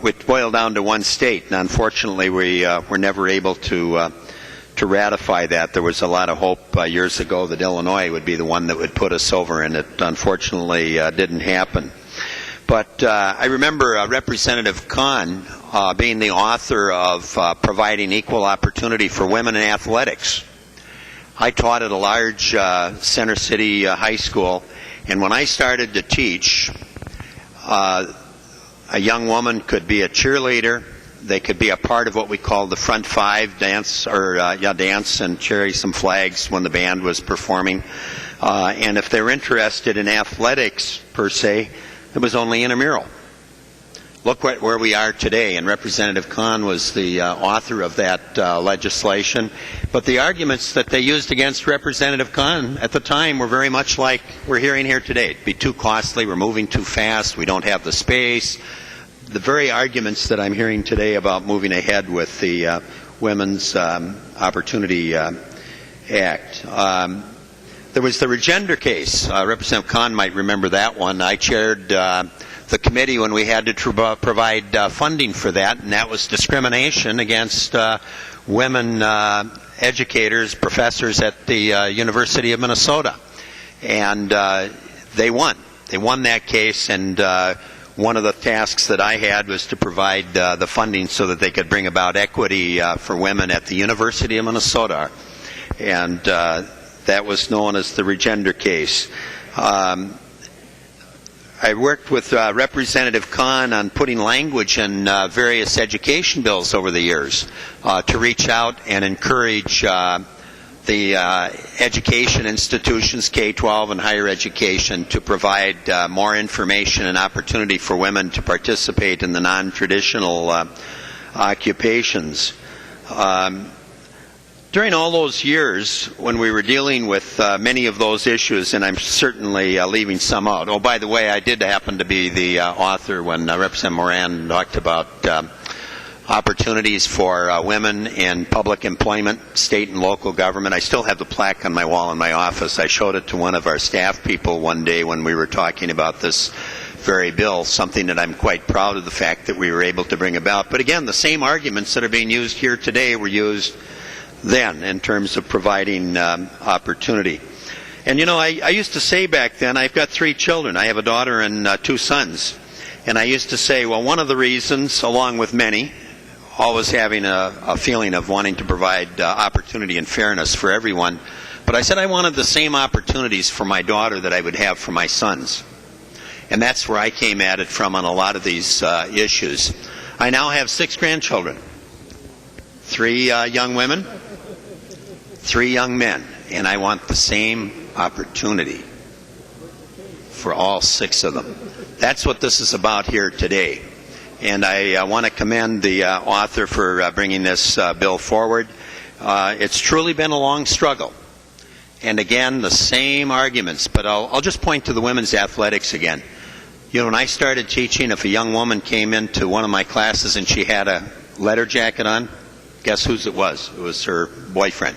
which boiled down to one state. And unfortunately, we were never able to ratify that. There was a lot of hope years ago that Illinois would be the one that would put us over, and it unfortunately didn't happen. But I remember Representative Kahn being the author of providing equal opportunity for women in athletics. I taught at a large Center City high school, And when I started to teach, a young woman could be a cheerleader. They could be a part of what we call the front five dance, dance and carry some flags when the band was performing. And if they're interested in athletics per se, it was only intramural. Look where we are today, and Representative Kahn was the author of that legislation. But the arguments that they used against Representative Kahn at the time were very much like we're hearing here today. It'd be too costly, we're moving too fast, we don't have the space. The very arguments that I'm hearing today about moving ahead with the Women's Opportunity Act. There was the Regender case. Representative Kahn might remember that one. I chaired the committee when we had to provide funding for that, and that was discrimination against women educators, professors at the University of Minnesota. And they won. They won that case, and one of the tasks that I had was to provide the funding so that they could bring about equity for women at the University of Minnesota. And that was known as the Regender case. I worked with Representative Kahn on putting language in various education bills over the years to reach out and encourage the education institutions, K-12 and higher education, to provide more information and opportunity for women to participate in the non-traditional occupations. During all those years, when we were dealing with many of those issues, and I'm certainly leaving some out. Oh, by the way, I did happen to be the author when Representative Moran talked about opportunities for women in public employment, state and local government. I still have the plaque on my wall in my office. I showed it to one of our staff people one day when we were talking about this very bill, something that I'm quite proud of the fact that we were able to bring about. But again, the same arguments that are being used here today were used then in terms of providing opportunity. And you know, I used to say back then, I've got 3 children. I have a daughter and 2 sons. And I used to say, well, one of the reasons, along with many, always having a feeling of wanting to provide opportunity and fairness for everyone, but I said I wanted the same opportunities for my daughter that I would have for my sons. And that's where I came at it from on a lot of these issues. I now have 6 grandchildren, 3 young women, 3 young men, and I want the same opportunity for all 6 of them. That's what this is about here today. And I want to commend the author for bringing this bill forward. It's truly been a long struggle. And again, the same arguments, but I'll just point to the women's athletics again. You know, when I started teaching, if a young woman came into one of my classes and she had a letter jacket on, guess whose it was? It was her boyfriend,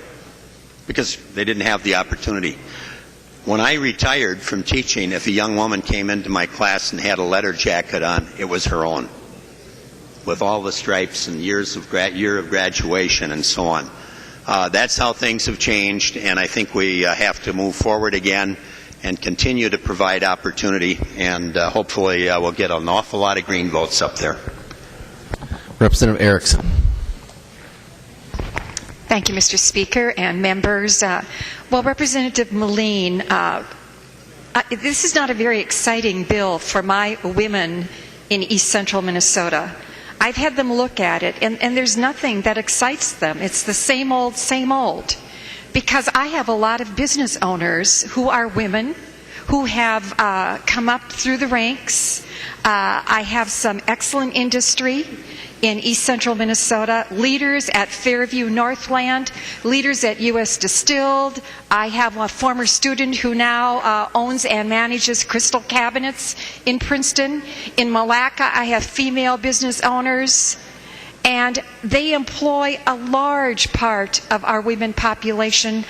because they didn't have the opportunity. When I retired from teaching, if a young woman came into my class and had a letter jacket on, it was her own, with all the stripes and year of graduation and so on. That's how things have changed, and I think we have to move forward again and continue to provide opportunity, and hopefully we'll get an awful lot of green votes up there. Representative Erickson. Thank you, Mr. Speaker and members. Well, Representative Melin, this is not a very exciting bill for my women in East Central Minnesota. I've had them look at it, and there's nothing that excites them. It's the same old, because I have a lot of business owners who are women who have come up through the ranks. I have some excellent industry in East Central Minnesota, leaders at Fairview Northland, leaders at U.S. Distilled. I have a former student who now owns and manages Crystal Cabinets in Princeton. In Malacca, I have female business owners, and they employ a large part of our women population,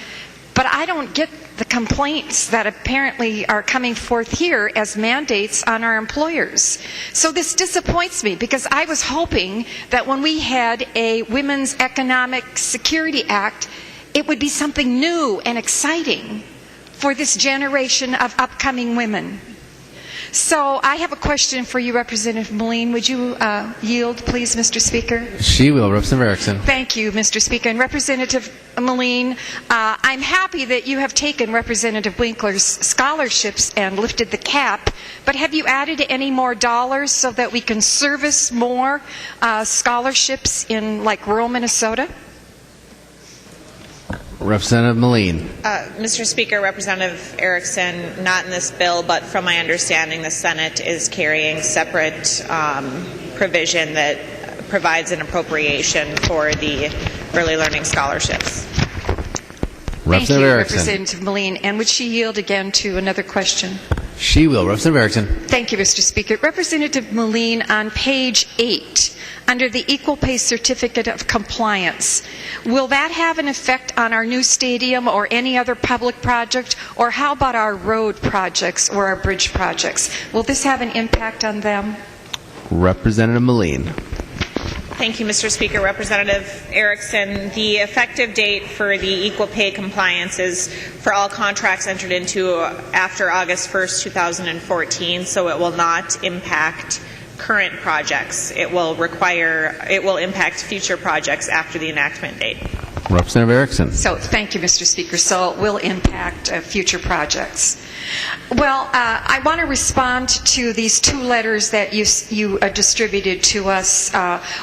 but I don't get the complaints that apparently are coming forth here as mandates on our employers. So this disappoints me, because I was hoping that when we had a Women's Economic Security Act, it would be something new and exciting for this generation of upcoming women. So I have a question for you, Representative Melin. Would you yield, please, Mr. Speaker? She will. Representative Erickson. Thank you, Mr. Speaker. And Representative Melin, I'm happy that you have taken Representative Winkler's scholarships and lifted the cap, but have you added any more dollars so that we can service more scholarships in, like, rural Minnesota? Representative Melin. Mr. Speaker, Representative Erickson, not in this bill, but from my understanding, the Senate is carrying separate provision that provides an appropriation for the early learning scholarships. Thank you, Erickson. Representative Melin. And would she yield again to another question? She will. Representative Erickson. Thank you, Mr. Speaker. Representative Melin, on page 8, under the Equal Pay Certificate of Compliance, will that have an effect on our new stadium or any other public project? Or how about our road projects or our bridge projects? Will this have an impact on them? Representative Melin. Thank you, Mr. Speaker. Representative Erickson, the effective date for the equal pay compliance is for all contracts entered into after August 1st, 2014, so it will not impact current projects. It will impact future projects after the enactment date. Representative Erickson. So, thank you, Mr. Speaker. So it will impact future projects. Well, I want to respond to these two letters that you distributed to us.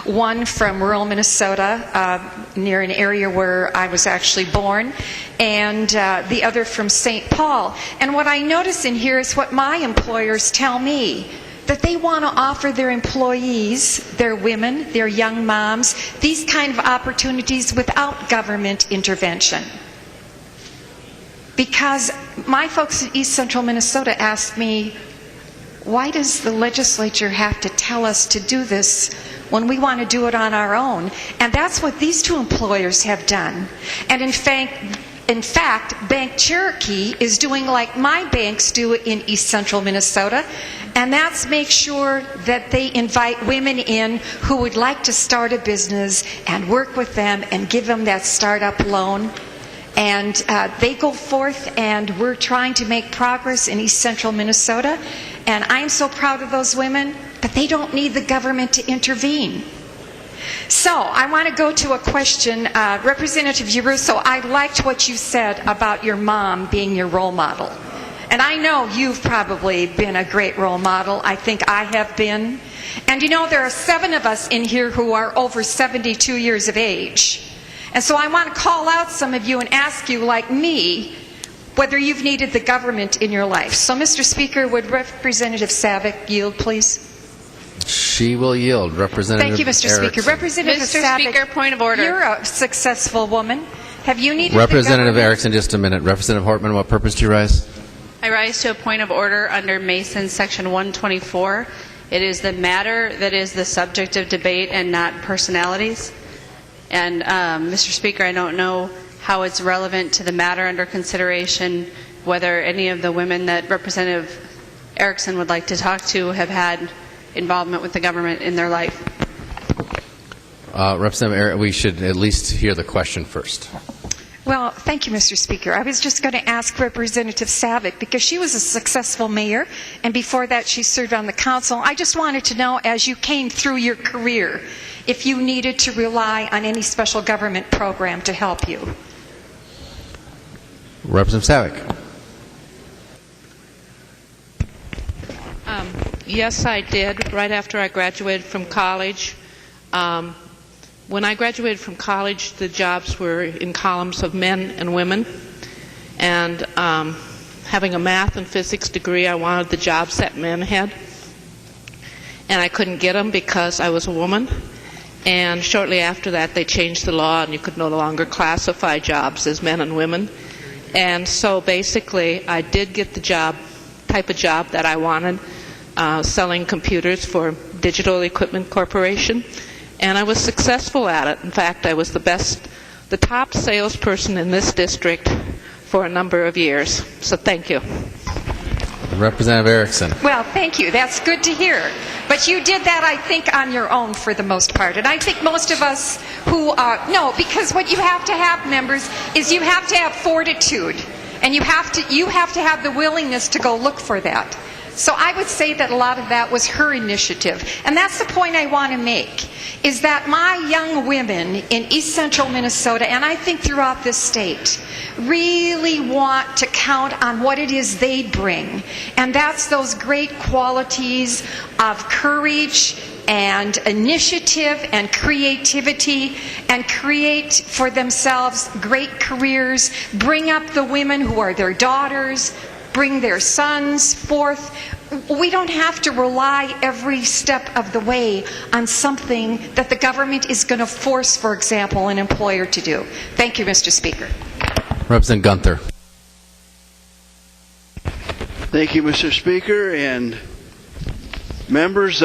One from rural Minnesota, near an area where I was actually born, and the other from St. Paul. And what I notice in here is what my employers tell me, that they want to offer their employees, their women, their young moms, these kind of opportunities without government intervention. Because my folks in East Central Minnesota asked me, why does the legislature have to tell us to do this when we want to do it on our own? And that's what these two employers have done. And in fact, Bank Cherokee is doing like my banks do in East Central Minnesota, and that's make sure that they invite women in who would like to start a business and work with them and give them that startup loan. And they go forth, and we're trying to make progress in East Central Minnesota. And I'm so proud of those women, but they don't need the government to intervene. So I want to go to a question. Representative Yaruso, I liked what you said about your mom being your role model. And I know you've probably been a great role model. I think I have been. And you know, there are 7 of us in here who are over 72 years of age. And so I want to call out some of you and ask you, like me, whether you've needed the government in your life. So, Mr. Speaker, would Representative Savick yield, please? She will yield. Representative Thank you, Mr. Erickson. Speaker. Representative Mr. Savick, Speaker, point of order. You're a successful woman. Have you needed Representative the government? Erickson, just a minute. Representative Hortman, what purpose do you rise? I rise to a point of order under Mason Section 124. It is the matter that is the subject of debate and not personalities. And, Mr. Speaker, I don't know how it's relevant to the matter under consideration, whether any of the women that Representative Erickson would like to talk to have had involvement with the government in their life. Representative Erickson, we should at least hear the question first. Well, thank you, Mr. Speaker. I was just going to ask Representative Savick, because she was a successful mayor, and before that she served on the council. I just wanted to know, as you came through your career, if you needed to rely on any special government program to help you. Representative Savick. Yes, I did, right after I graduated from college. When I graduated from college, the jobs were in columns of men and women. And having a math and physics degree, I wanted the jobs that men had. And I couldn't get them because I was a woman. And shortly after that, they changed the law, and you could no longer classify jobs as men and women. And so basically, I did get the type of job that I wanted, selling computers for Digital Equipment Corporation. And I was successful at it. In fact, I was the top salesperson in this district for a number of years. So thank you. Representative Erickson. Well, thank you. That's good to hear. But you did that, I think, on your own for the most part. And I think most of us who no, because what you have to have, members, is you have to have fortitude. And you have to have the willingness to go look for that. So I would say that a lot of that was her initiative. And that's the point I want to make, is that my young women in East Central Minnesota, and I think throughout this state, really want to count on what it is they bring. And that's those great qualities of courage and initiative and creativity, and create for themselves great careers, bring up the women who are their daughters, bring their sons forth. We don't have to rely every step of the way on something that the government is going to force, for example, an employer to do. Thank you, Mr. Speaker. Representative Gunther. Thank you, Mr. Speaker, and members.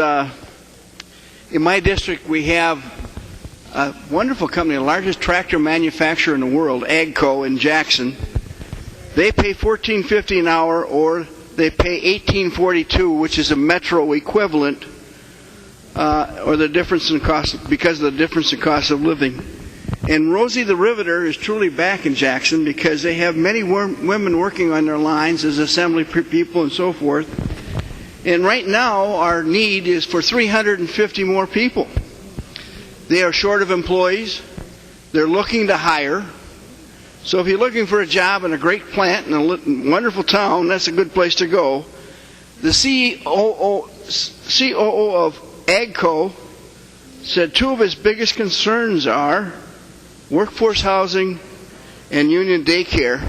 In my district, we have a wonderful company, the largest tractor manufacturer in the world, AGCO in Jackson. They pay $14.50 an hour, or they pay $18.42, which is a metro equivalent, or the difference in cost, because of the difference in cost of living. And Rosie the Riveter is truly back in Jackson because they have many women working on their lines as assembly people and so forth. And right now, our need is for 350 more people. They are short of employees. They're looking to hire. So if you're looking for a job in a great plant in a wonderful town, that's a good place to go. The COO of AGCO said two of his biggest concerns are workforce housing and union daycare,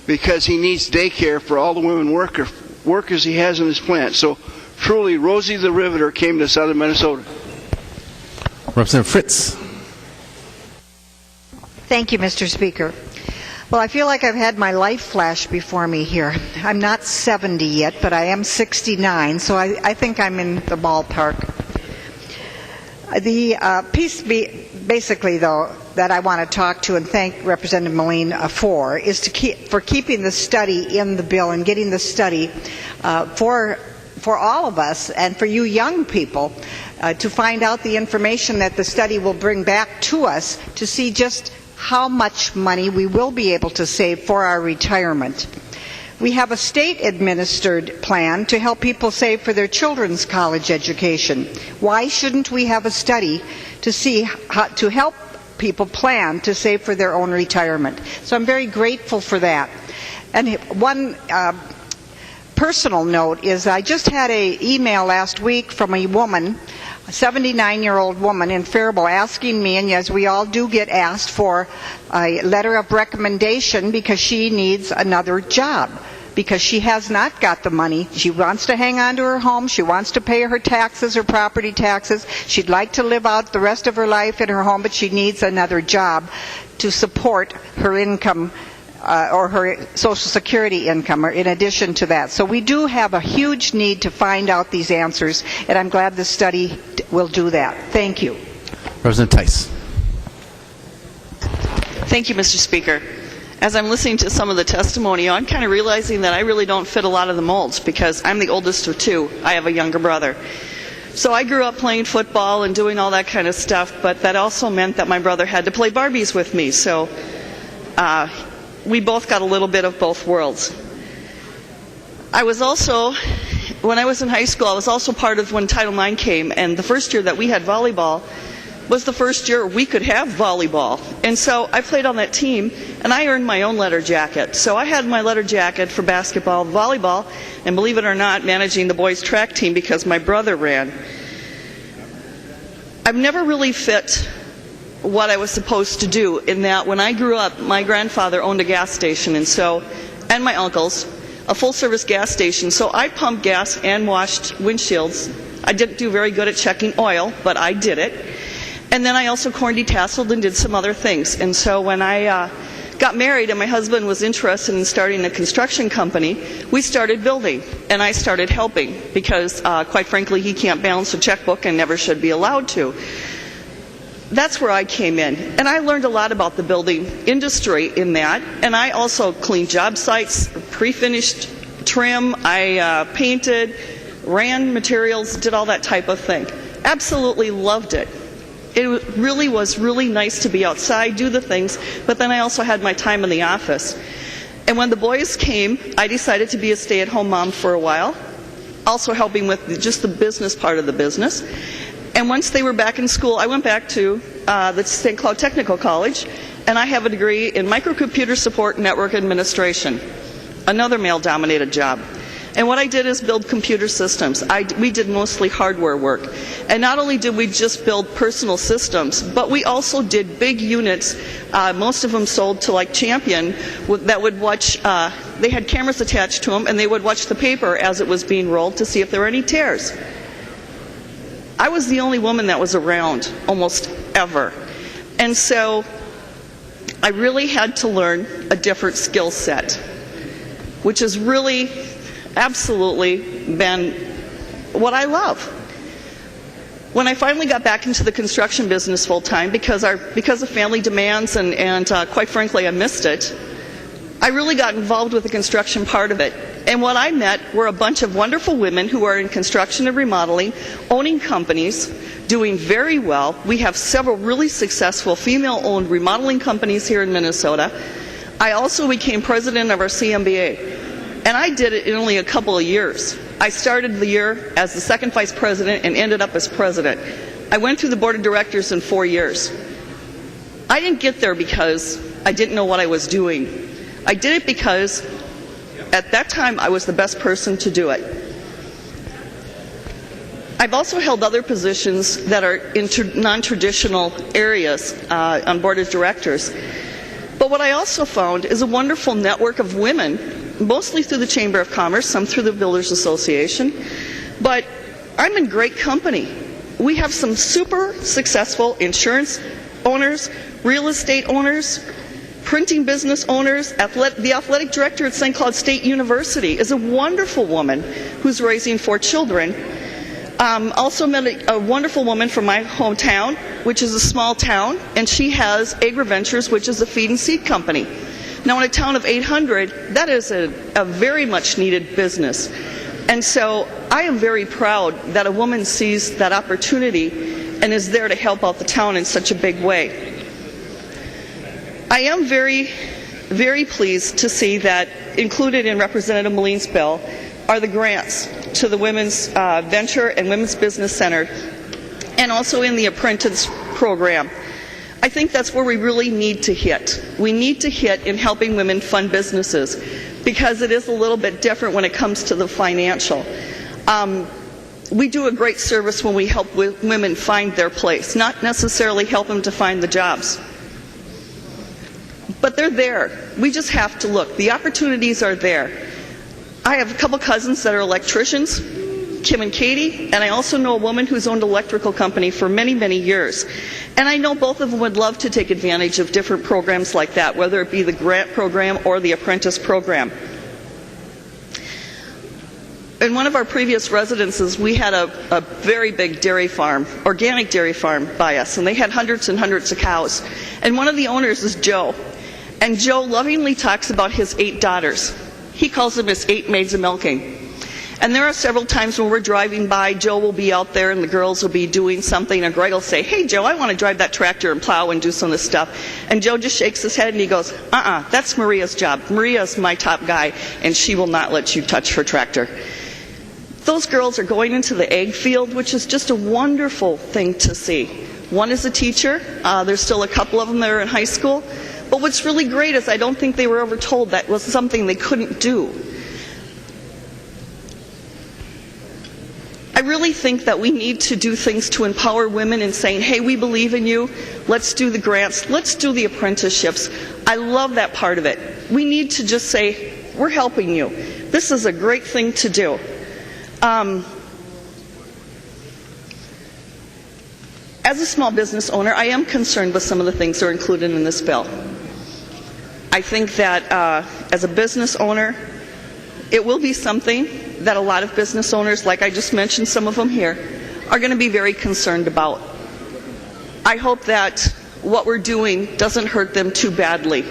because he needs daycare for all the women workers he has in his plant. So truly, Rosie the Riveter came to southern Minnesota. Representative Fritz. Thank you, Mr. Speaker. Well, I feel like I've had my life flash before me here. I'm not 70 yet, but I am 69, so I think I'm in the ballpark. The piece, basically, though, that I want to talk to and thank Representative Melin for is for keeping the study in the bill and getting the study for all of us and for you young people to find out the information that the study will bring back to us to see just how much money we will be able to save for our retirement. We have a state-administered plan to help people save for their children's college education. Why shouldn't we have a study to see how to help people plan to save for their own retirement? So I'm very grateful for that. And one personal note is I just had an email last week from a woman, a 79-year-old woman in Faribault, asking me, and as we all do get asked, for a letter of recommendation because she needs another job, because she has not got the money. She wants to hang on to her home. She wants to pay her taxes, her property taxes. She'd like to live out the rest of her life in her home, but she needs another job to support her income or her Social Security income, or in addition to that. So we do have a huge need to find out these answers, and I'm glad the study will do that. Thank you. Representative Tice. Thank you, Mr. Speaker. As I'm listening to some of the testimony, I'm kind of realizing that I really don't fit a lot of the molds because I'm the oldest of two. I have a younger brother. So I grew up playing football and doing all that kind of stuff, but that also meant that my brother had to play Barbies with me. So we both got a little bit of both worlds. I was also, when I was in high school, I was also part of when Title IX came, and the first year that we had volleyball was the first year we could have volleyball. And so I played on that team, and I earned my own letter jacket. So I had my letter jacket for basketball, volleyball, and believe it or not, managing the boys' track team because my brother ran. I've never really fit what I was supposed to do, in that when I grew up, my grandfather owned a gas station, and my uncles, a full-service gas station. So I pumped gas and washed windshields. I didn't do very good at checking oil, but I did it. And then I also corn detasseled and did some other things. And so when I got married and my husband was interested in starting a construction company, we started building, and I started helping because, quite frankly, he can't balance a checkbook and never should be allowed to. That's where I came in, and I learned a lot about the building industry in that, and I also cleaned job sites, pre-finished trim, I painted, ran materials, did all that type of thing. Absolutely loved it. It really was really nice to be outside, do the things, but then I also had my time in the office. And when the boys came, I decided to be a stay-at-home mom for a while, also helping with just the business part of the business. And once they were back in school, I went back to the St. Cloud Technical College, and I have a degree in microcomputer support network administration, another male-dominated job. And what I did is build computer systems. We did mostly hardware work. And not only did we just build personal systems, but we also did big units, most of them sold to like Champion, that would watch, they had cameras attached to them, and they would watch the paper as it was being rolled to see if there were any tears. I was the only woman that was around almost ever. And so I really had to learn a different skill set, which has really absolutely been what I love. When I finally got back into the construction business full time, because of family demands and quite frankly I missed it, I really got involved with the construction part of it. And what I met were a bunch of wonderful women who are in construction and remodeling, owning companies, doing very well. We have several really successful female-owned remodeling companies here in Minnesota. I also became president of our CMBA. And I did it in only a couple of years. I started the year as the second vice president and ended up as president. I went through the board of directors in 4 years. I didn't get there because I didn't know what I was doing. I did it because at that time I was the best person to do it. I've also held other positions that are in non-traditional areas on board of directors. But what I also found is a wonderful network of women, mostly through the Chamber of Commerce, some through the Builders Association. But I'm in great company. We have some super successful insurance owners, real estate owners, printing business owners. The athletic director at St. Cloud State University is a wonderful woman who's raising 4 children. Also met a wonderful woman from my hometown, which is a small town, and she has AgriVentures, which is a feed and seed company. Now, in a town of 800, that is a very much needed business. And so I am very proud that a woman sees that opportunity and is there to help out the town in such a big way. I am very, very pleased to see that included in Representative Melin's bill are the grants to the Women's Venture and Women's Business Center, and also in the apprentice program. I think that's where we really need to hit. We need to hit in helping women fund businesses, because it is a little bit different when it comes to the financial. We do a great service when we help women find their place, not necessarily help them to find the jobs. But they're there. We just have to look. The opportunities are there. I have a couple cousins that are electricians, Kim and Katie, and I also know a woman who's owned an electrical company for many, many years. And I know both of them would love to take advantage of different programs like that, whether it be the grant program or the apprentice program. In one of our previous residences, we had a very big dairy farm, organic dairy farm by us, and they had hundreds and hundreds of cows. And one of the owners is Joe. And Joe lovingly talks about his 8 daughters. He calls them his 8 maids of milking. And there are several times when we're driving by, Joe will be out there and the girls will be doing something, and Greg will say, "Hey Joe, I want to drive that tractor and plow and do some of this stuff." And Joe just shakes his head and he goes, "That's Maria's job. Maria's my top guy, and she will not let you touch her tractor." Those girls are going into the egg field, which is just a wonderful thing to see. One is a teacher. There's still a couple of them that are in high school. But what's really great is I don't think they were ever told that was something they couldn't do. I really think that we need to do things to empower women in saying, hey, we believe in you, let's do the grants, let's do the apprenticeships. I love that part of it. We need to just say, we're helping you. This is a great thing to do. As a small business owner, I am concerned with some of the things that are included in this bill. I think that as a business owner, it will be something that a lot of business owners, like I just mentioned some of them here, are going to be very concerned about. I hope that what we're doing doesn't hurt them too badly.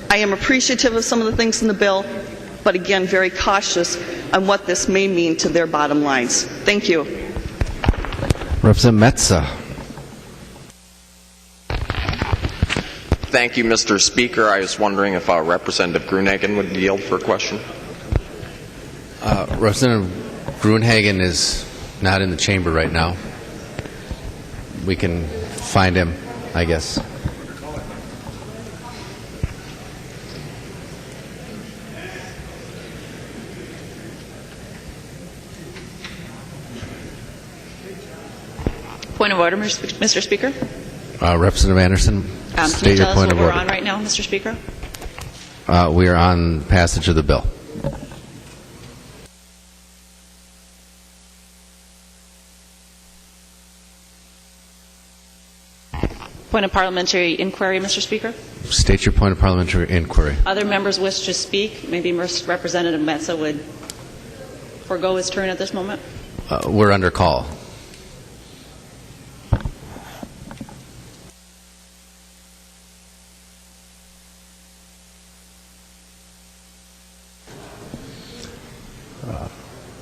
I am appreciative of some of the things in the bill, but again, very cautious on what this may mean to their bottom lines. Thank you. Representative Metsa. Thank you, Mr. Speaker. I was wondering if Representative Grunegan would yield for a question. Representative Gruenhagen is not in the chamber right now. We can find him, I guess. Point of order, Mr. Speaker. Representative Anderson, Can state you your tell us point what of we're order. on right now, Mr. Speaker? We are on passage of the bill. Point of parliamentary inquiry, Mr. Speaker. State your point of parliamentary inquiry. Other members wish to speak. Maybe Representative Metsa would forego his turn at this moment. We're under call.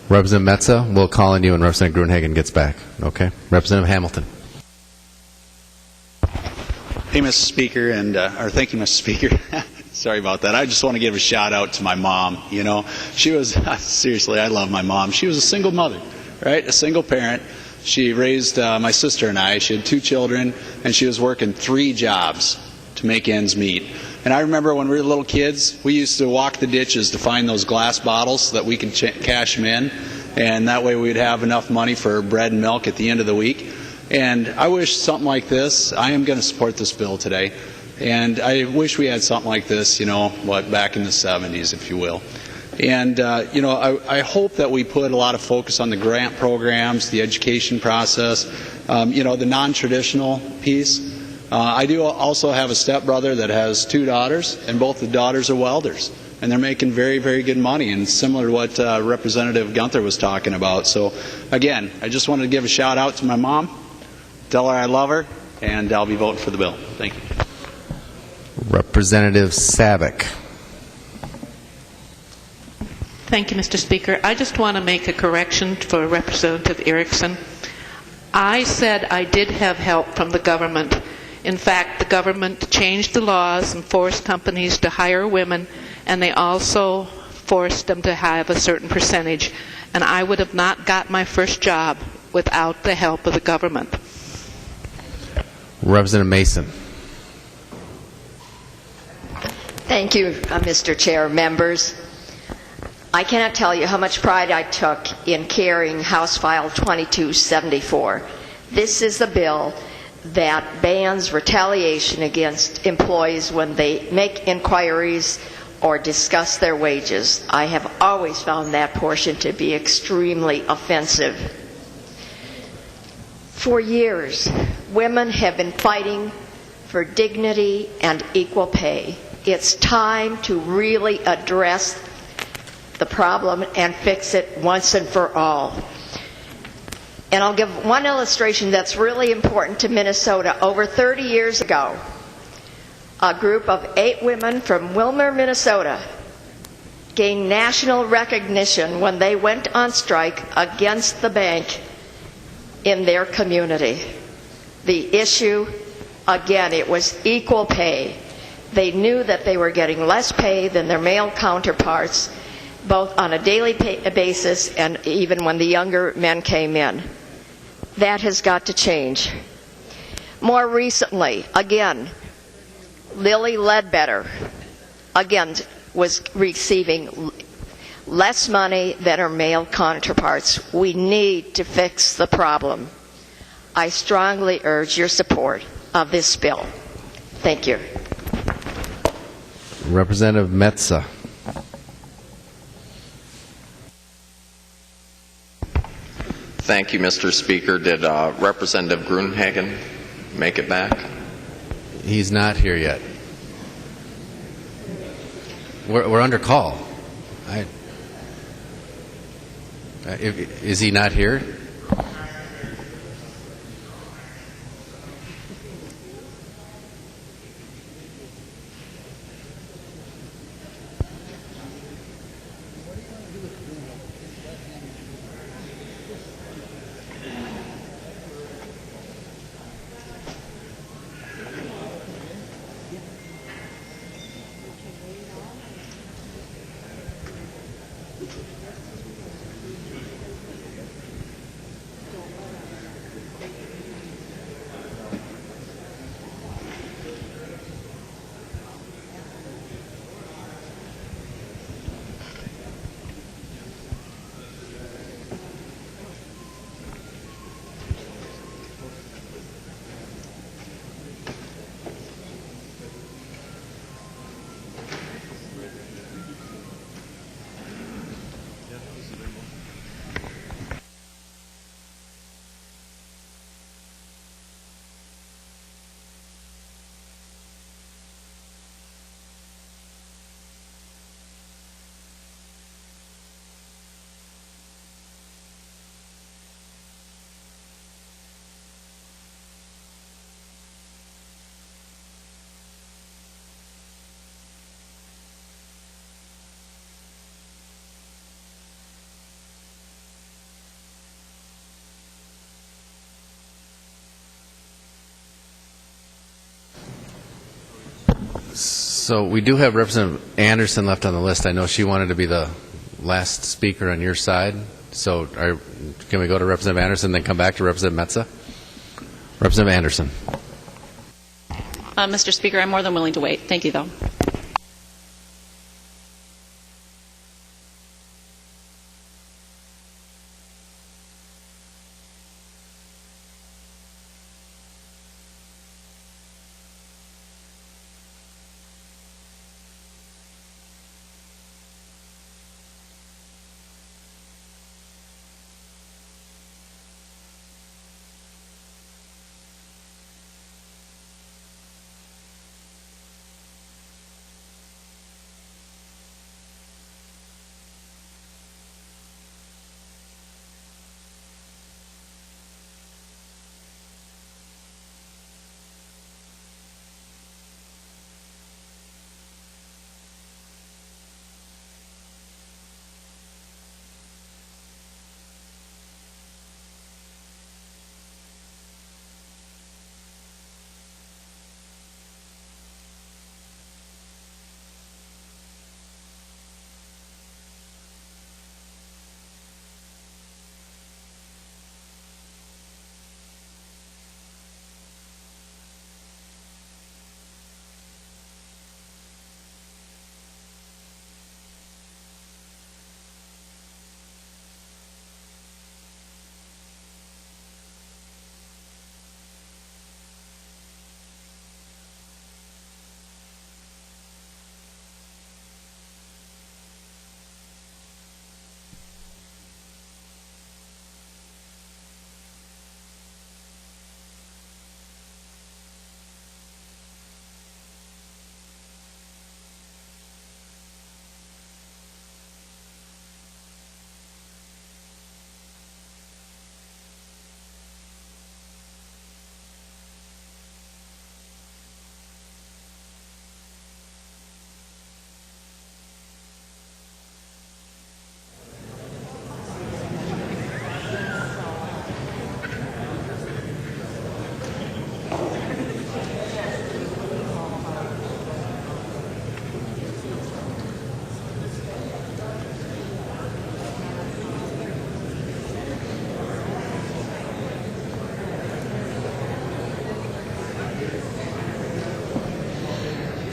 Representative Metsa, we'll call on you when Representative Gruenhagen gets back. Okay? Representative Hamilton. Hey, Mr. Speaker, or thank you, Mr. Speaker. Sorry about that. I just want to give a shout out to my mom. You know, she was, seriously, I love my mom. She was a single mother, right? A single parent. She raised my sister and I. She had 2 children, and she was working 3 jobs to make ends meet. And I remember when we were little kids, we used to walk the ditches to find those glass bottles so that we could cash them in, and that way we'd have enough money for bread and milk at the end of the week. And I wish something like this, I am going to support this bill today, and I wish we had something like this, back in the 70s, if you will. And, I hope that we put a lot of focus on the grant programs, the education process, the non-traditional piece. I do also have a stepbrother that has 2 daughters, and both the daughters are welders. And they're making very, very good money, and similar to what Representative Gunther was talking about. So, again, I just wanted to give a shout out to my mom, tell her I love her, and I'll be voting for the bill. Thank you. Representative Savick. Thank you, Mr. Speaker. I just want to make a correction for Representative Erickson. I said I did have help from the government. In fact, the government changed the laws and forced companies to hire women, and they also forced them to have a certain percentage. And I would have not got my first job without the help of the government. Representative Mason. Thank you, Mr. Chair, members. I cannot tell you how much pride I took in carrying House File 2274. This is the bill that bans retaliation against employees when they make inquiries or discuss their wages. I have always found that portion to be extremely offensive. For years, women have been fighting for dignity and equal pay. It's time to really address the problem and fix it once and for all. And I'll give one illustration that's really important to Minnesota. Over 30 years ago, a group of 8 women from Wilmer, Minnesota, gained national recognition when they went on strike against the bank in their community. The issue, again, it was equal pay. They knew that they were getting less pay than their male counterparts, both on a daily basis and even when the younger men came in. That has got to change. More recently, again, Lily Ledbetter, again, was receiving less money than her male counterparts. We need to fix the problem. I strongly urge your support of this bill. Thank you. Representative Metsa. Thank you, Mr. Speaker. Did Representative Gruenhagen make it back? He's not here yet. We're under call. Is he not here? So we do have Representative Anderson left on the list. I know she wanted to be the last speaker on your side. So can we go to Representative Anderson, then come back to Representative Metsa? Representative Anderson. Mr. Speaker, I'm more than willing to wait. Thank you, though.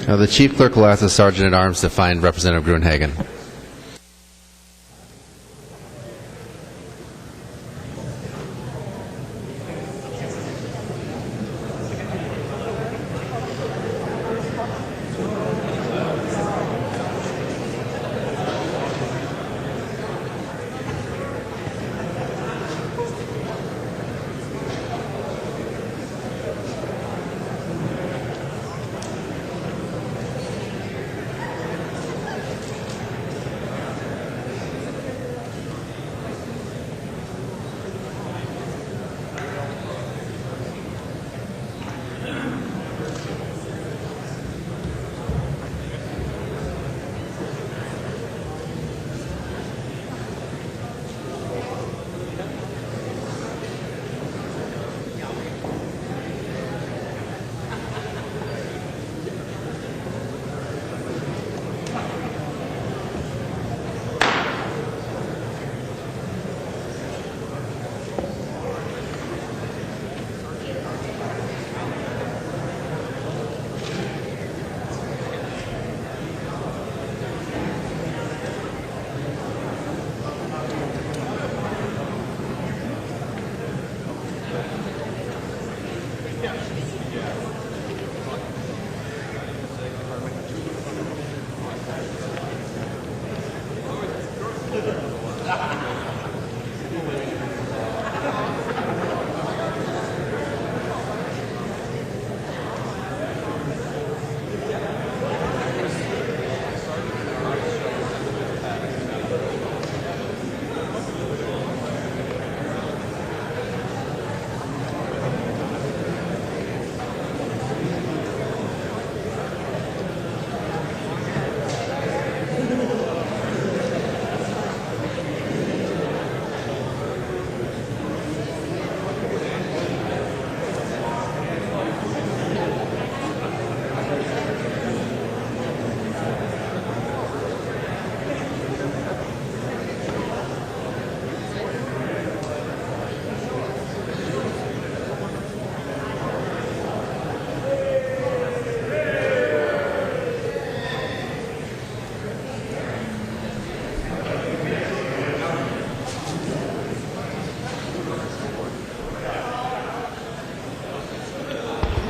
The Chief Clerk will ask the Sergeant at Arms to find Representative Grunhagen.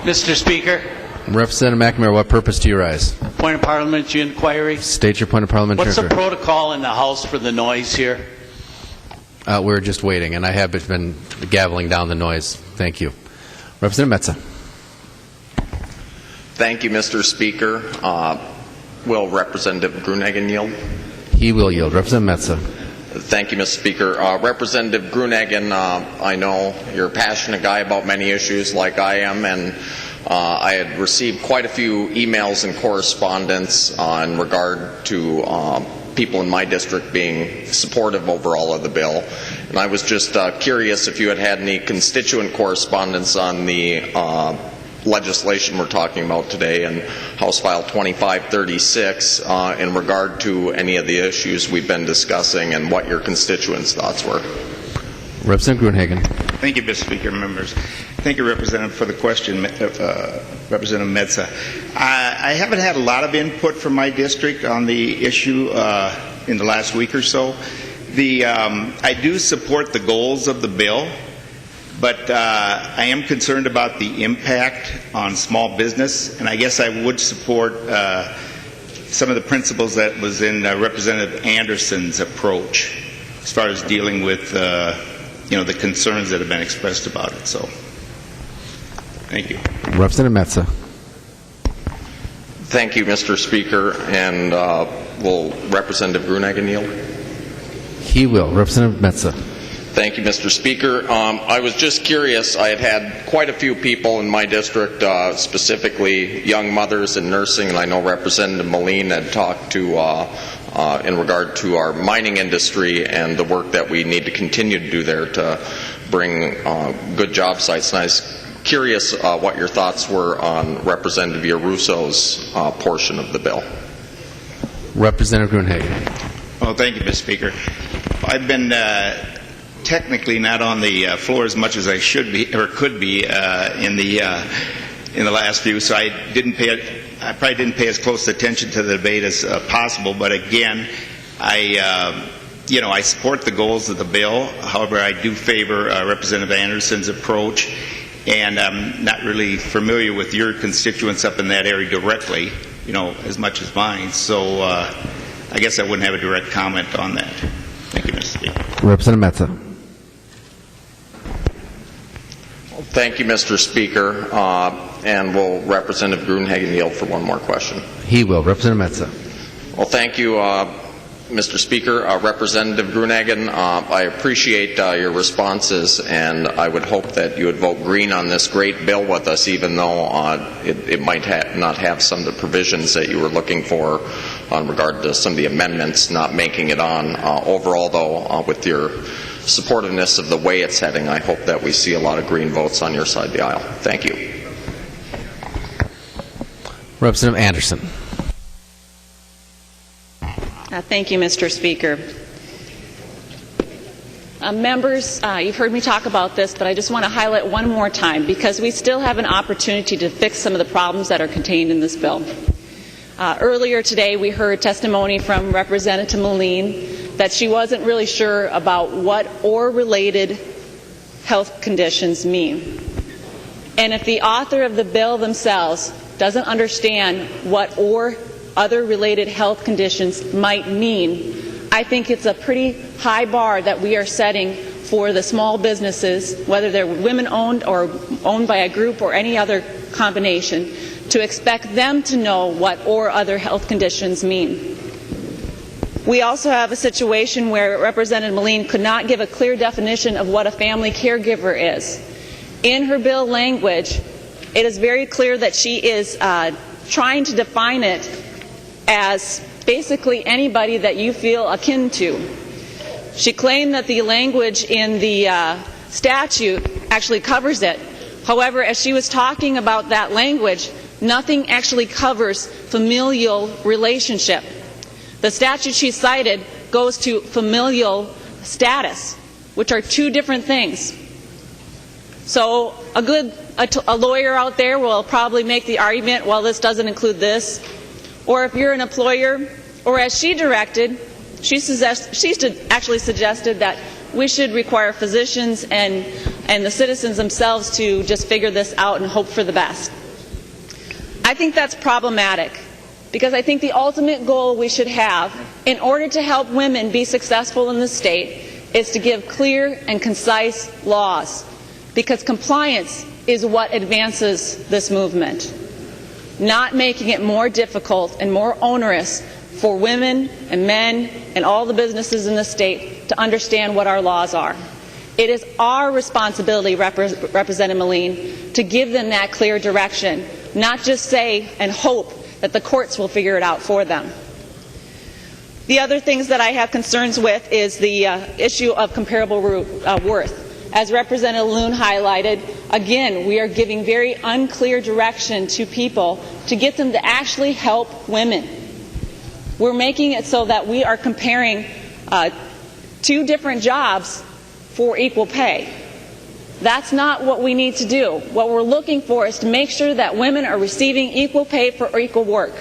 Mr. Speaker, Representative McNamara, what purpose do you rise? point of parliamentary inquiry. State your point of parliamentary What's the inquiry. protocol in the House for the noise here? We're just waiting, and I have been gaveling down the noise. Thank you. Representative Metsa. Thank you, Mr. Speaker. Will Representative Gruenhagen yield? He will yield. Representative Metsa. Thank you, Mr. Speaker. Representative Gruenhagen, I know you're a passionate guy about many issues like I am, and I had received quite a few emails and correspondence in regard to people in my district being supportive overall of the bill. And I was just curious if you had any constituent correspondence on the legislation we're talking about today in House File 2536 in regard to any of the issues we've been discussing and what your constituents' thoughts were. Representative Gruenhagen. Thank you, Mr. Speaker, members. Thank you, Representative, for the question, Representative Metsa. I haven't had a lot of input from my district on the issue in the last week or so. I do support the goals of the bill, but I am concerned about the impact on small business, and I guess I would support some of the principles that was in Representative Anderson's approach as far as dealing with the concerns that have been expressed about it. So, thank you. Representative Metsa. Thank you, Mr. Speaker. And will Representative Gruenhagen yield? He will. Representative Metsa. Thank you, Mr. Speaker. I was just curious. I had quite a few people in my district, specifically young mothers in nursing, and I know Representative Melin had talked to in regard to our mining industry and the work that we need to continue to do there to bring good job sites. And I was curious what your thoughts were on Representative Yarusso's portion of the bill. Representative Gruenhagen. Well, thank you, Mr. Speaker. I've been technically not on the floor as much as I should be or could be in the last few, so I probably didn't pay as close attention to the debate as possible. But again, I support the goals of the bill. However, I do favor Representative Anderson's approach, and I'm not really familiar with your constituents up in that area directly, as much as mine. So I guess I wouldn't have a direct comment on that. Thank you, Mr. Speaker. Representative Metsa. Thank you, Mr. Speaker. And will Representative Gruenhagen yield for one more question? He will. Representative Metsa. Well, thank you, Mr. Speaker. Representative Gruenhagen, I appreciate your responses, and I would hope that you would vote green on this great bill with us, even though it might not have some of the provisions that you were looking for on regard to some of the amendments not making it on. Overall, though, with your supportiveness of the way it's heading, I hope that we see a lot of green votes on your side of the aisle. Thank you. Representative Anderson. Thank you, Mr. Speaker. Members, you've heard me talk about this, but I just want to highlight one more time because we still have an opportunity to fix some of the problems that are contained in this bill. Earlier today, we heard testimony from Representative Melin that she wasn't really sure about what or related health conditions mean. And if the author of the bill themselves doesn't understand what or other related health conditions might mean, I think it's a pretty high bar that we are setting for the small businesses, whether they're women-owned or owned by a group or any other combination, to expect them to know what or other health conditions mean. We also have a situation where Representative Melin could not give a clear definition of what a family caregiver is. In her bill language, it is very clear that she is trying to define it as basically anybody that you feel akin to. She claimed that the language in the statute actually covers it. However, as she was talking about that language, nothing actually covers familial relationship. The statute she cited goes to familial status, which are two different things. So a lawyer out there will probably make the argument, well, this doesn't include this. Or if you're an employer, or as she directed, she actually suggested that we should require physicians and the citizens themselves to just figure this out and hope for the best. I think that's problematic, because I think the ultimate goal we should have in order to help women be successful in the state is to give clear and concise laws, because compliance is what advances this movement, not making it more difficult and more onerous for women and men and all the businesses in the state to understand what our laws are. It is our responsibility, Representative Melin, to give them that clear direction, not just say and hope that the courts will figure it out for them. The other things that I have concerns with is the issue of comparable worth. As Representative Loon highlighted, again, we are giving very unclear direction to people to get them to actually help women. We're making it so that we are comparing two different jobs for equal pay. That's not what we need to do. What we're looking for is to make sure that women are receiving equal pay for equal work.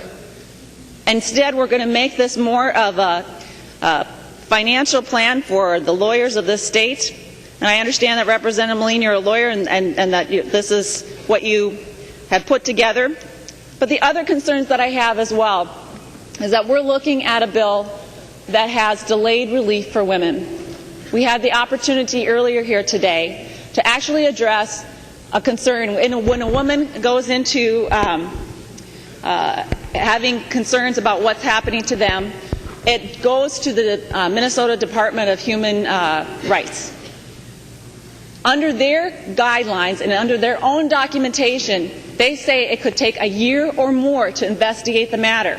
Instead, we're going to make this more of a financial plan for the lawyers of this state. And I understand that, Representative Melin, you're a lawyer and that this is what you have put together. But the other concerns that I have as well is that we're looking at a bill that has delayed relief for women. We had the opportunity earlier here today to actually address a concern when a woman goes into having concerns about what's happening to them. It goes to the Minnesota Department of Human Rights. Under their guidelines and under their own documentation, they say it could take a year or more to investigate the matter.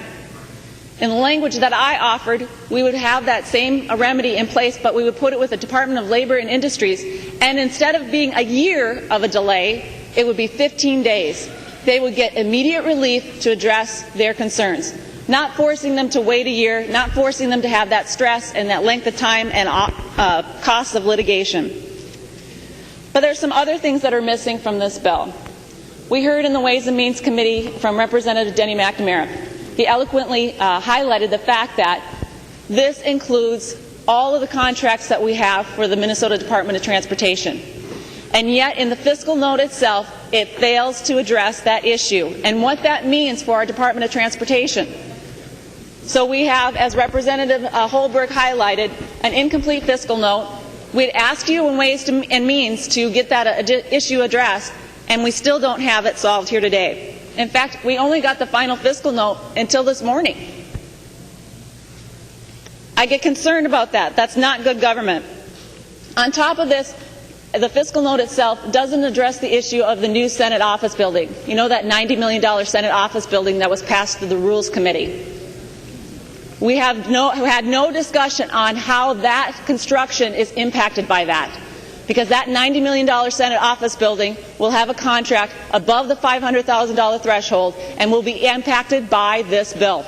In the language that I offered, we would have that same remedy in place, but we would put it with the Department of Labor and Industries, and instead of being a year of a delay, it would be 15 days. They would get immediate relief to address their concerns, not forcing them to wait a year, not forcing them to have that stress and that length of time and costs of litigation. But there are some other things that are missing from this bill. We heard in the Ways and Means Committee from Representative Denny McNamara. He eloquently highlighted the fact that this includes all of the contracts that we have for the Minnesota Department of Transportation. And yet, in the fiscal note itself, it fails to address that issue and what that means for our Department of Transportation. So we have, as Representative Holberg highlighted, an incomplete fiscal note. We'd asked you in Ways and Means to get that issue addressed, and we still don't have it solved here today. In fact, we only got the final fiscal note until this morning. I get concerned about that. That's not good government. On top of this, the fiscal note itself doesn't address the issue of the new Senate office building. You know, that $90 million Senate office building that was passed through the Rules Committee. We had no discussion on how that construction is impacted by that, because that $90 million Senate office building will have a contract above the $500,000 threshold and will be impacted by this bill.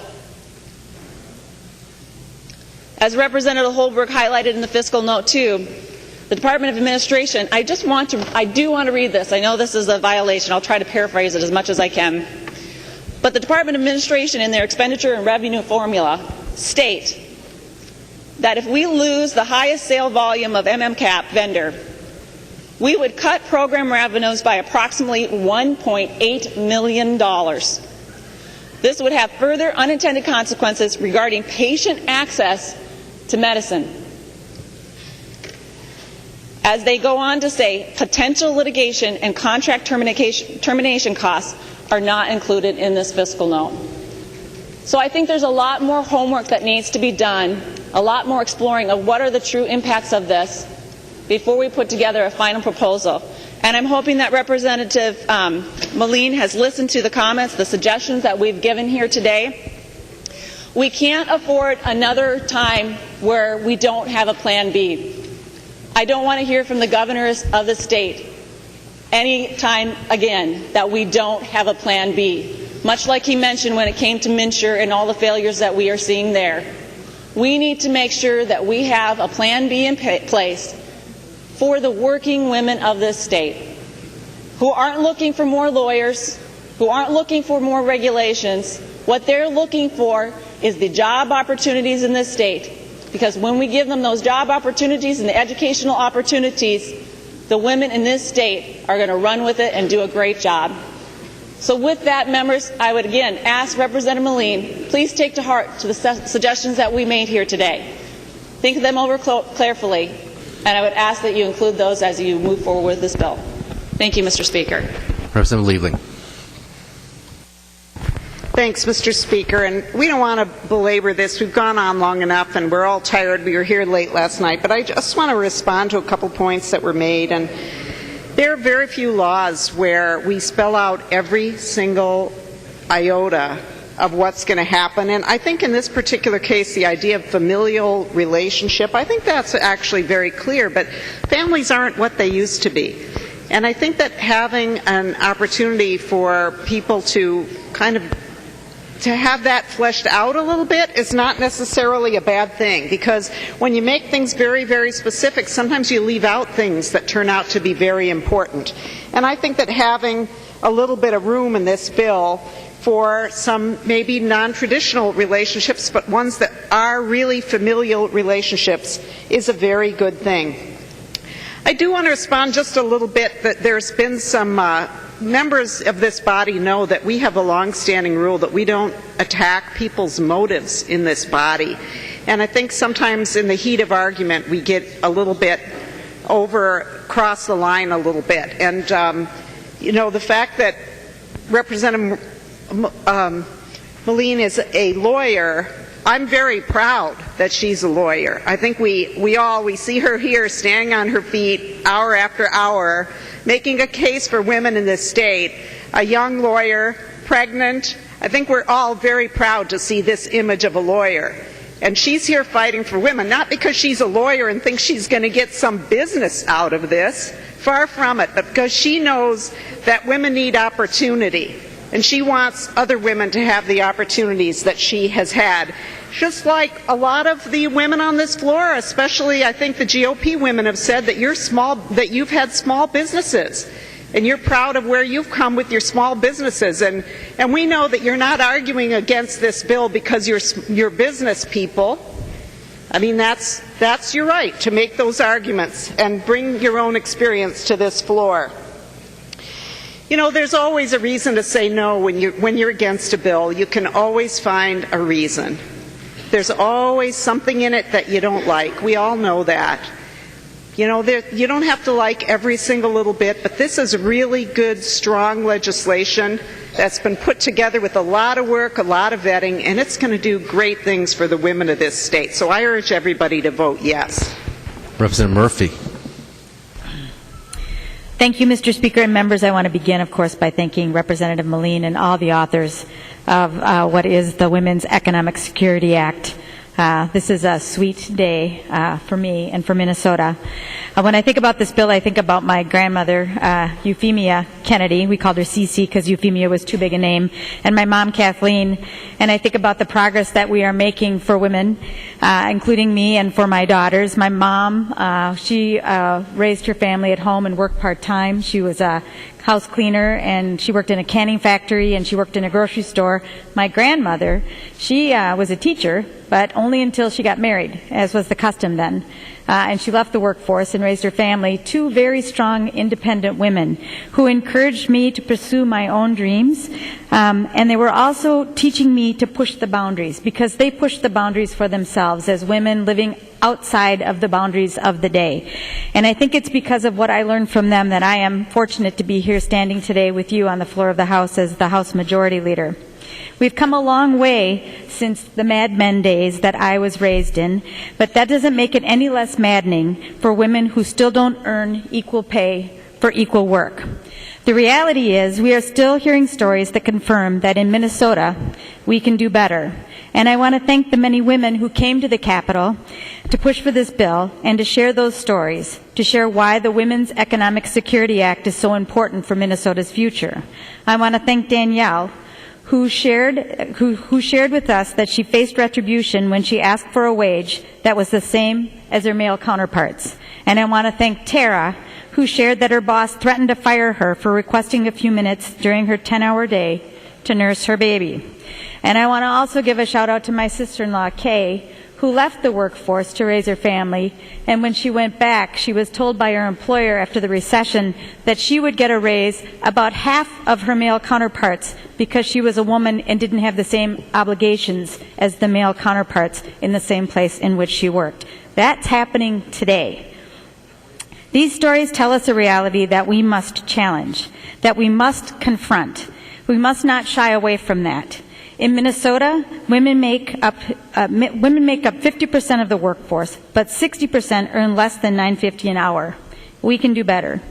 As Representative Holberg highlighted in the fiscal note too, the Department of Administration, I do want to read this. I know this is a violation. I'll try to paraphrase it as much as I can. But the Department of Administration, in their expenditure and revenue formula, state that if we lose the highest sale volume of MMCAP vendor, we would cut program revenues by approximately $1.8 million. This would have further unintended consequences regarding patient access to medicine. As they go on to say, potential litigation and contract termination costs are not included in this fiscal note. So I think there's a lot more homework that needs to be done, a lot more exploring of what are the true impacts of this before we put together a final proposal. And I'm hoping that Representative Melin has listened to the comments, the suggestions that we've given here today. We can't afford another time where we don't have a plan B. I don't want to hear from the governors of the state any time again that we don't have a plan B, much like he mentioned when it came to MNsure and all the failures that we are seeing there. We need to make sure that we have a plan B in place for the working women of this state who aren't looking for more lawyers, who aren't looking for more regulations. What they're looking for is the job opportunities in this state, Because when we give them those job opportunities and the educational opportunities, the women in this state are going to run with it and do a great job. So with that, members, I would again ask Representative Melin, please take to heart the suggestions that we made here today. Think them over carefully, and I would ask that you include those as you move forward with this bill. Thank you, Mr. Speaker. Representative Liebling. Thanks, Mr. Speaker. And we don't want to belabor this. We've gone on long enough, and we're all tired. We were here late last night. But I just want to respond to a couple points that were made. And there are very few laws where we spell out every single iota of what's going to happen. And I think in this particular case, the idea of familial relationship, I think that's actually very clear. But families aren't what they used to be. And I think that having an opportunity for people to kind of to have that fleshed out a little bit is not necessarily a bad thing, because when you make things very, very specific, sometimes you leave out things that turn out to be very important. And I think that having a little bit of room in this bill for some maybe non-traditional relationships, but ones that are really familial relationships, is a very good thing. I do want to respond just a little bit that there's been some members of this body know that we have a long-standing rule that we don't attack people's motives in this body. And I think sometimes in the heat of argument we get a little bit cross the line a little bit. And, you know, the fact that Representative Melin is a lawyer, I'm very proud that she's a lawyer. I think we see her here standing on her feet hour after hour, making a case for women in this state, a young lawyer, pregnant. I think we're all very proud to see this image of a lawyer. And she's here fighting for women, not because she's a lawyer and thinks she's going to get some business out of this, far from it, but because she knows that women need opportunity. And she wants other women to have the opportunities that she has had. Just like a lot of the women on this floor, especially I think the GOP women, have said that you've had small businesses and you're proud of where you've come with your small businesses. And we know that you're not arguing against this bill because you're business people. I mean, that's your right to make those arguments and bring your own experience to this floor. You know, there's always a reason to say no when you're against a bill. You can always find a reason. There's always something in it that you don't like. We all know that. You know, you don't have to like every single little bit, but this is really good, strong legislation that's been put together with a lot of work, a lot of vetting, and it's going to do great things for the women of this state. So I urge everybody to vote yes. Representative Murphy. Thank you, Mr. Speaker and members. I want to begin, of course, by thanking Representative Melin and all the authors of what is the Women's Economic Security Act. This is a sweet day for me and for Minnesota. When I think about this bill, I think about my grandmother, Euphemia Kennedy. We called her Cece because Euphemia was too big a name. And my mom, Kathleen. And I think about the progress that we are making for women, including me and for my daughters. My mom, she raised her family at home and worked part-time. She was a house cleaner, and she worked in a canning factory, and she worked in a grocery store. My grandmother, she was a teacher, but only until she got married, as was the custom then. And she left the workforce and raised her family. Two very strong, independent women who encouraged me to pursue my own dreams. And they were also teaching me to push the boundaries, because they pushed the boundaries for themselves as women living outside of the boundaries of the day. And I think it's because of what I learned from them that I am fortunate to be here standing today with you on the floor of the House as the House Majority Leader. We've come a long way since the Mad Men days that I was raised in, but that doesn't make it any less maddening for women who still don't earn equal pay for equal work. The reality is we are still hearing stories that confirm that in Minnesota we can do better. And I want to thank the many women who came to the Capitol to push for this bill and to share those stories, to share why the Women's Economic Security Act is so important for Minnesota's future. I want to thank Danielle, who shared with us that she faced retribution when she asked for a wage that was the same as her male counterparts. And I want to thank Tara, who shared that her boss threatened to fire her for requesting a few minutes during her 10-hour day to nurse her baby. And I want to also give a shout out to my sister-in-law, Kay, who left the workforce to raise her family, and when she went back, she was told by her employer after the recession that she would get a raise about half of her male counterparts because she was a woman and didn't have the same obligations as the male counterparts in the same place in which she worked. That's happening today. These stories tell us a reality that we must challenge, that we must confront. We must not shy away from that. In Minnesota, women make up 50% of the workforce, but 60% earn less than $9.50 an hour. We can do better.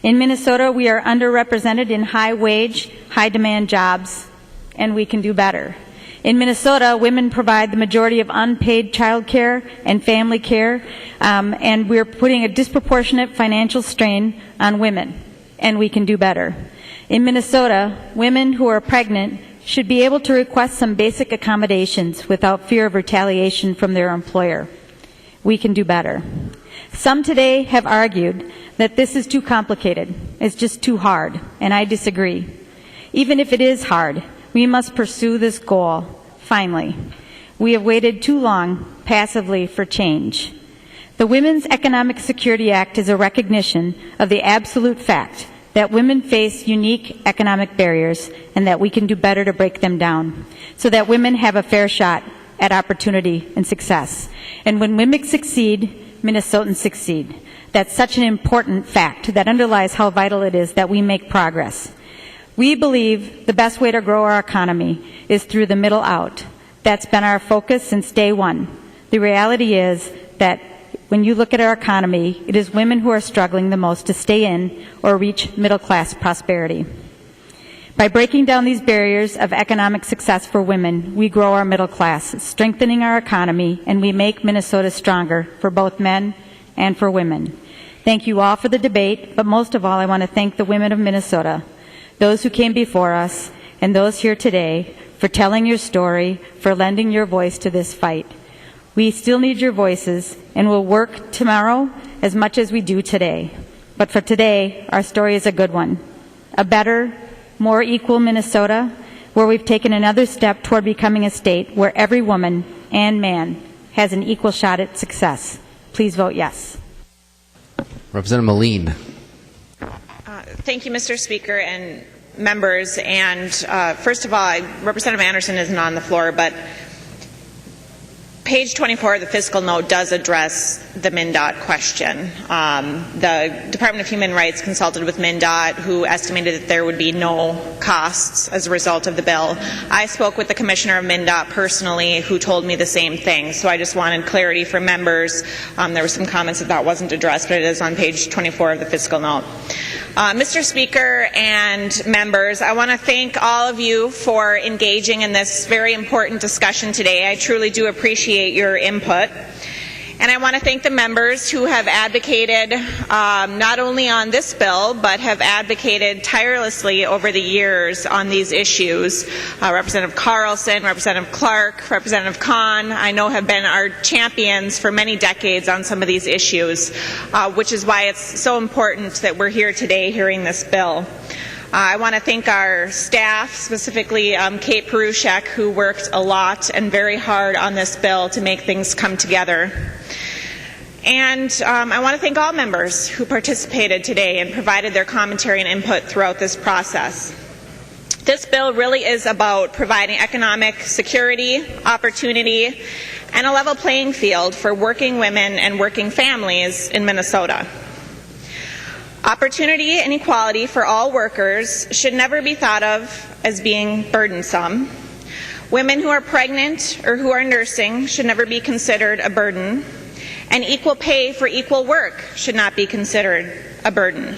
In Minnesota, we are underrepresented in high-wage, high-demand jobs, and we can do better. In Minnesota, women provide the majority of unpaid child care and family care, and we're putting a disproportionate financial strain on women, and we can do better. In Minnesota, women who are pregnant should be able to request some basic accommodations without fear of retaliation from their employer. We can do better. Some today have argued that this is too complicated, it's just too hard, and I disagree. Even if it is hard, we must pursue this goal, finally. We have waited too long, passively, for change. The Women's Economic Security Act is a recognition of the absolute fact that women face unique economic barriers and that we can do better to break them down so that women have a fair shot at opportunity and success. And when women succeed, Minnesotans succeed. That's such an important fact that underlies how vital it is that we make progress. We believe the best way to grow our economy is through the middle out. That's been our focus since day one. The reality is that when you look at our economy, it is women who are struggling the most to stay in or reach middle-class prosperity. By breaking down these barriers of economic success for women, we grow our middle class, strengthening our economy, and we make Minnesota stronger for both men and for women. Thank you all for the debate, but most of all, I want to thank the women of Minnesota, those who came before us, and those here today, for telling your story, for lending your voice to this fight. We still need your voices, and we'll work tomorrow as much as we do today. But for today, our story is a good one. A better, more equal Minnesota, where we've taken another step toward becoming a state where every woman and man has an equal shot at success. Please vote yes. Representative Melin. Thank you, Mr. Speaker and members. And first of all, Representative Anderson isn't on the floor, but page 24 of the fiscal note does address the MnDOT question. The Department of Human Rights consulted with MnDOT, who estimated that there would be no costs as a result of the bill. I spoke with the commissioner of MnDOT personally, who told me the same thing. So I just wanted clarity for members. There were some comments that wasn't addressed, but it is on page 24 of the fiscal note. Mr. Speaker and members, I want to thank all of you for engaging in this very important discussion today. I truly do appreciate your input. And I want to thank the members who have advocated not only on this bill, but have advocated tirelessly over the years on these issues. Representative Carlson, Representative Clark, Representative Kahn, I know have been our champions for many decades on some of these issues, which is why it's so important that we're here today hearing this bill. I want to thank our staff, specifically Kate Perushek, who worked a lot and very hard on this bill to make things come together. And I want to thank all members who participated today and provided their commentary and input throughout this process. This bill really is about providing economic security, opportunity, and a level playing field for working women and working families in Minnesota. Opportunity and equality for all workers should never be thought of as being burdensome. Women who are pregnant or who are nursing should never be considered a burden, and equal pay for equal work should not be considered a burden.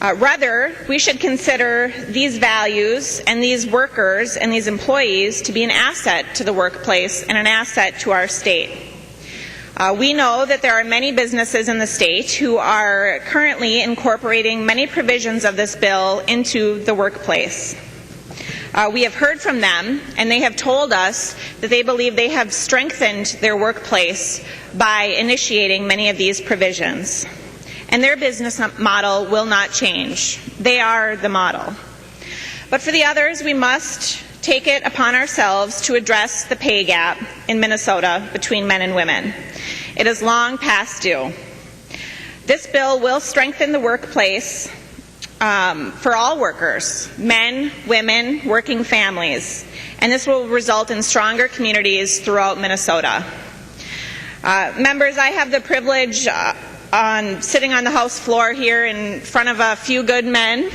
Rather, we should consider these values and these workers and these employees to be an asset to the workplace and an asset to our state. We know that there are many businesses in the state who are currently incorporating many provisions of this bill into the workplace. We have heard from them, and they have told us that they believe they have strengthened their workplace by initiating many of these provisions. And their business model will not change. They are the model. But for the others, we must take it upon ourselves to address the pay gap in Minnesota between men and women. It is long past due. This bill will strengthen the workplace for all workers, men, women, working families, and this will result in stronger communities throughout Minnesota. Members, I have the privilege sitting on the House floor here in front of a few good men,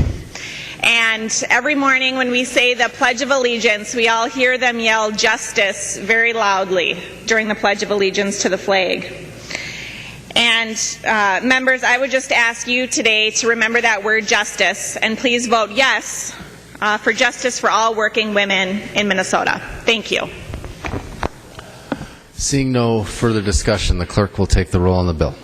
and every morning when we say the Pledge of Allegiance, we all hear them yell justice very loudly during the Pledge of Allegiance to the flag. And members, I would just ask you today to remember that word justice, and please vote yes for justice for all working women in Minnesota. Thank you. Seeing no further discussion, the clerk will take the roll on the bill.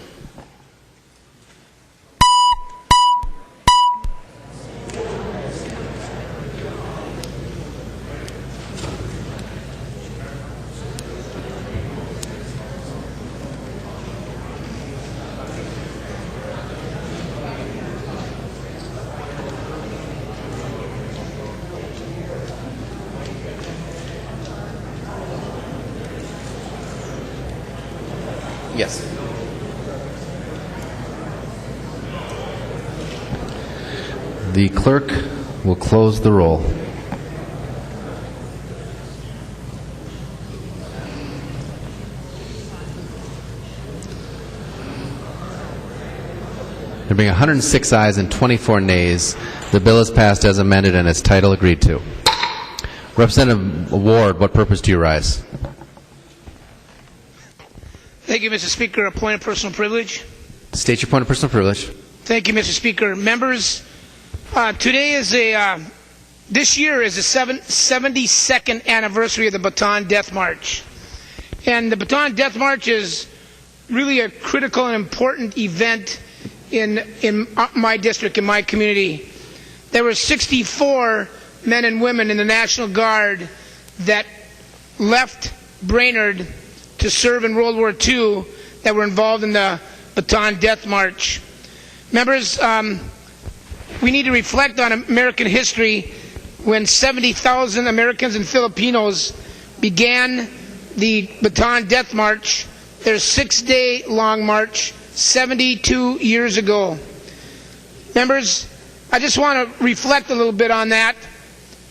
Yes. The clerk will close the roll. There being 106 ayes and 24 nays, the bill is passed as amended and its title agreed to. Representative Ward, what purpose do you rise? Thank you, Mr. Speaker. A point of personal privilege. State your point of personal privilege. Thank you, Mr. Speaker. Members, today is this year is the 72nd anniversary of the Bataan Death March. And the Bataan Death March is really a critical and important event in my district, in my community. There were 64 men and women in the National Guard that left Brainerd to serve in World War II that were involved in the Bataan Death March. Members, we need to reflect on American history when 70,000 Americans and Filipinos began the Bataan Death March, their 6-day long march, 72 years ago. Members, I just want to reflect a little bit on that.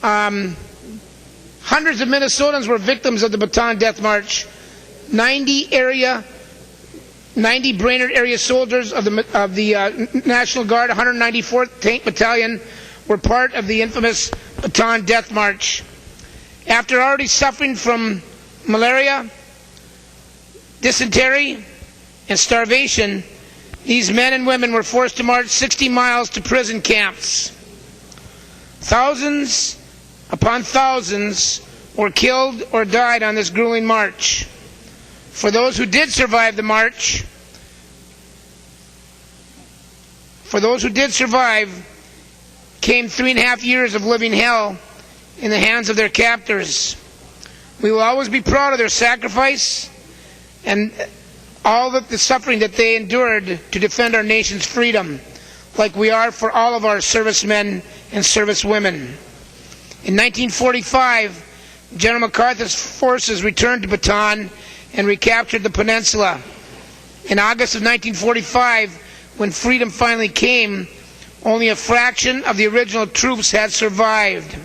Hundreds of Minnesotans were victims of the Bataan Death March. 90 Brainerd area soldiers of the National Guard, 194th Tank Battalion, were part of the infamous Bataan Death March. After already suffering from malaria, dysentery, and starvation, these men and women were forced to march 60 miles to prison camps. Thousands upon thousands were killed or died on this grueling march. For those who did survive the march, came 3.5 years of living hell in the hands of their captors. We will always be proud of their sacrifice and all the suffering that they endured to defend our nation's freedom, like we are for all of our servicemen and servicewomen. In 1945, General MacArthur's forces returned to Bataan and recaptured the peninsula. In August of 1945, when freedom finally came, only a fraction of the original troops had survived.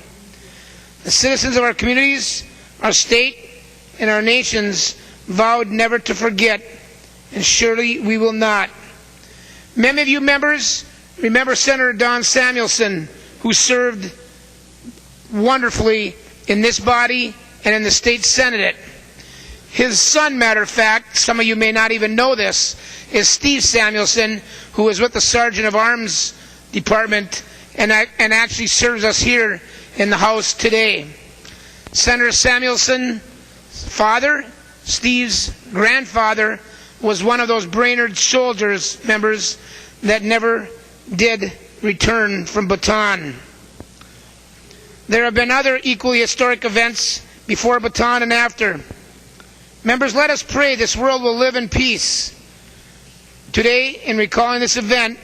The citizens of our communities, our state, and our nations vowed never to forget, and surely we will not. Many of you members remember Senator Don Samuelson, who served wonderfully in this body and in the state Senate. His son, matter of fact, some of you may not even know this, is Steve Samuelson, who is with the Sergeant of Arms Department and actually serves us here in the House today. Senator Samuelson's father, Steve's grandfather, was one of those Brainerd soldiers, members, that never did return from Bataan. There have been other equally historic events before Bataan and after. Members, let us pray this world will live in peace. Today, in recalling this event,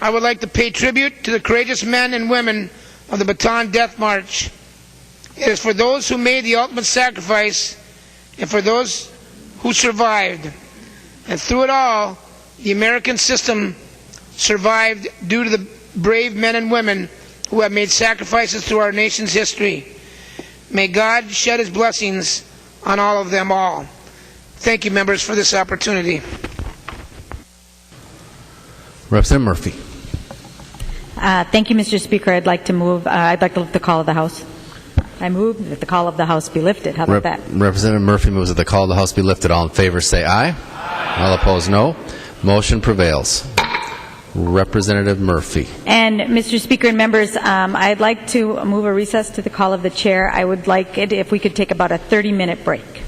I would like to pay tribute to the courageous men and women of the Bataan Death March. It is for those who made the ultimate sacrifice and for those who survived. And through it all, the American system survived due to the brave men and women who have made sacrifices through our nation's history. May God shed his blessings on all of them all. Thank you, members, for this opportunity. Representative Murphy. Thank you, Mr. Speaker. I'd like to lift the call of the House. I move that the call of the House be lifted. How about that? Representative Murphy moves that the call of the House be lifted. All in favor say aye. All opposed, no. Motion prevails. Representative Murphy. And Mr. Speaker and members, I'd like to move a recess to the call of the chair. I would like it if we could take about a 30-minute break.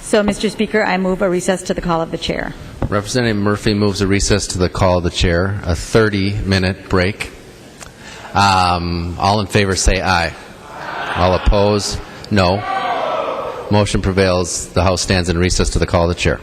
So, Mr. Speaker, I move a recess to the call of the chair. Representative Murphy moves a recess to the call of the chair, a 30-minute break. All in favor say aye. All opposed, no. Motion prevails. The House stands in recess to the call of the chair.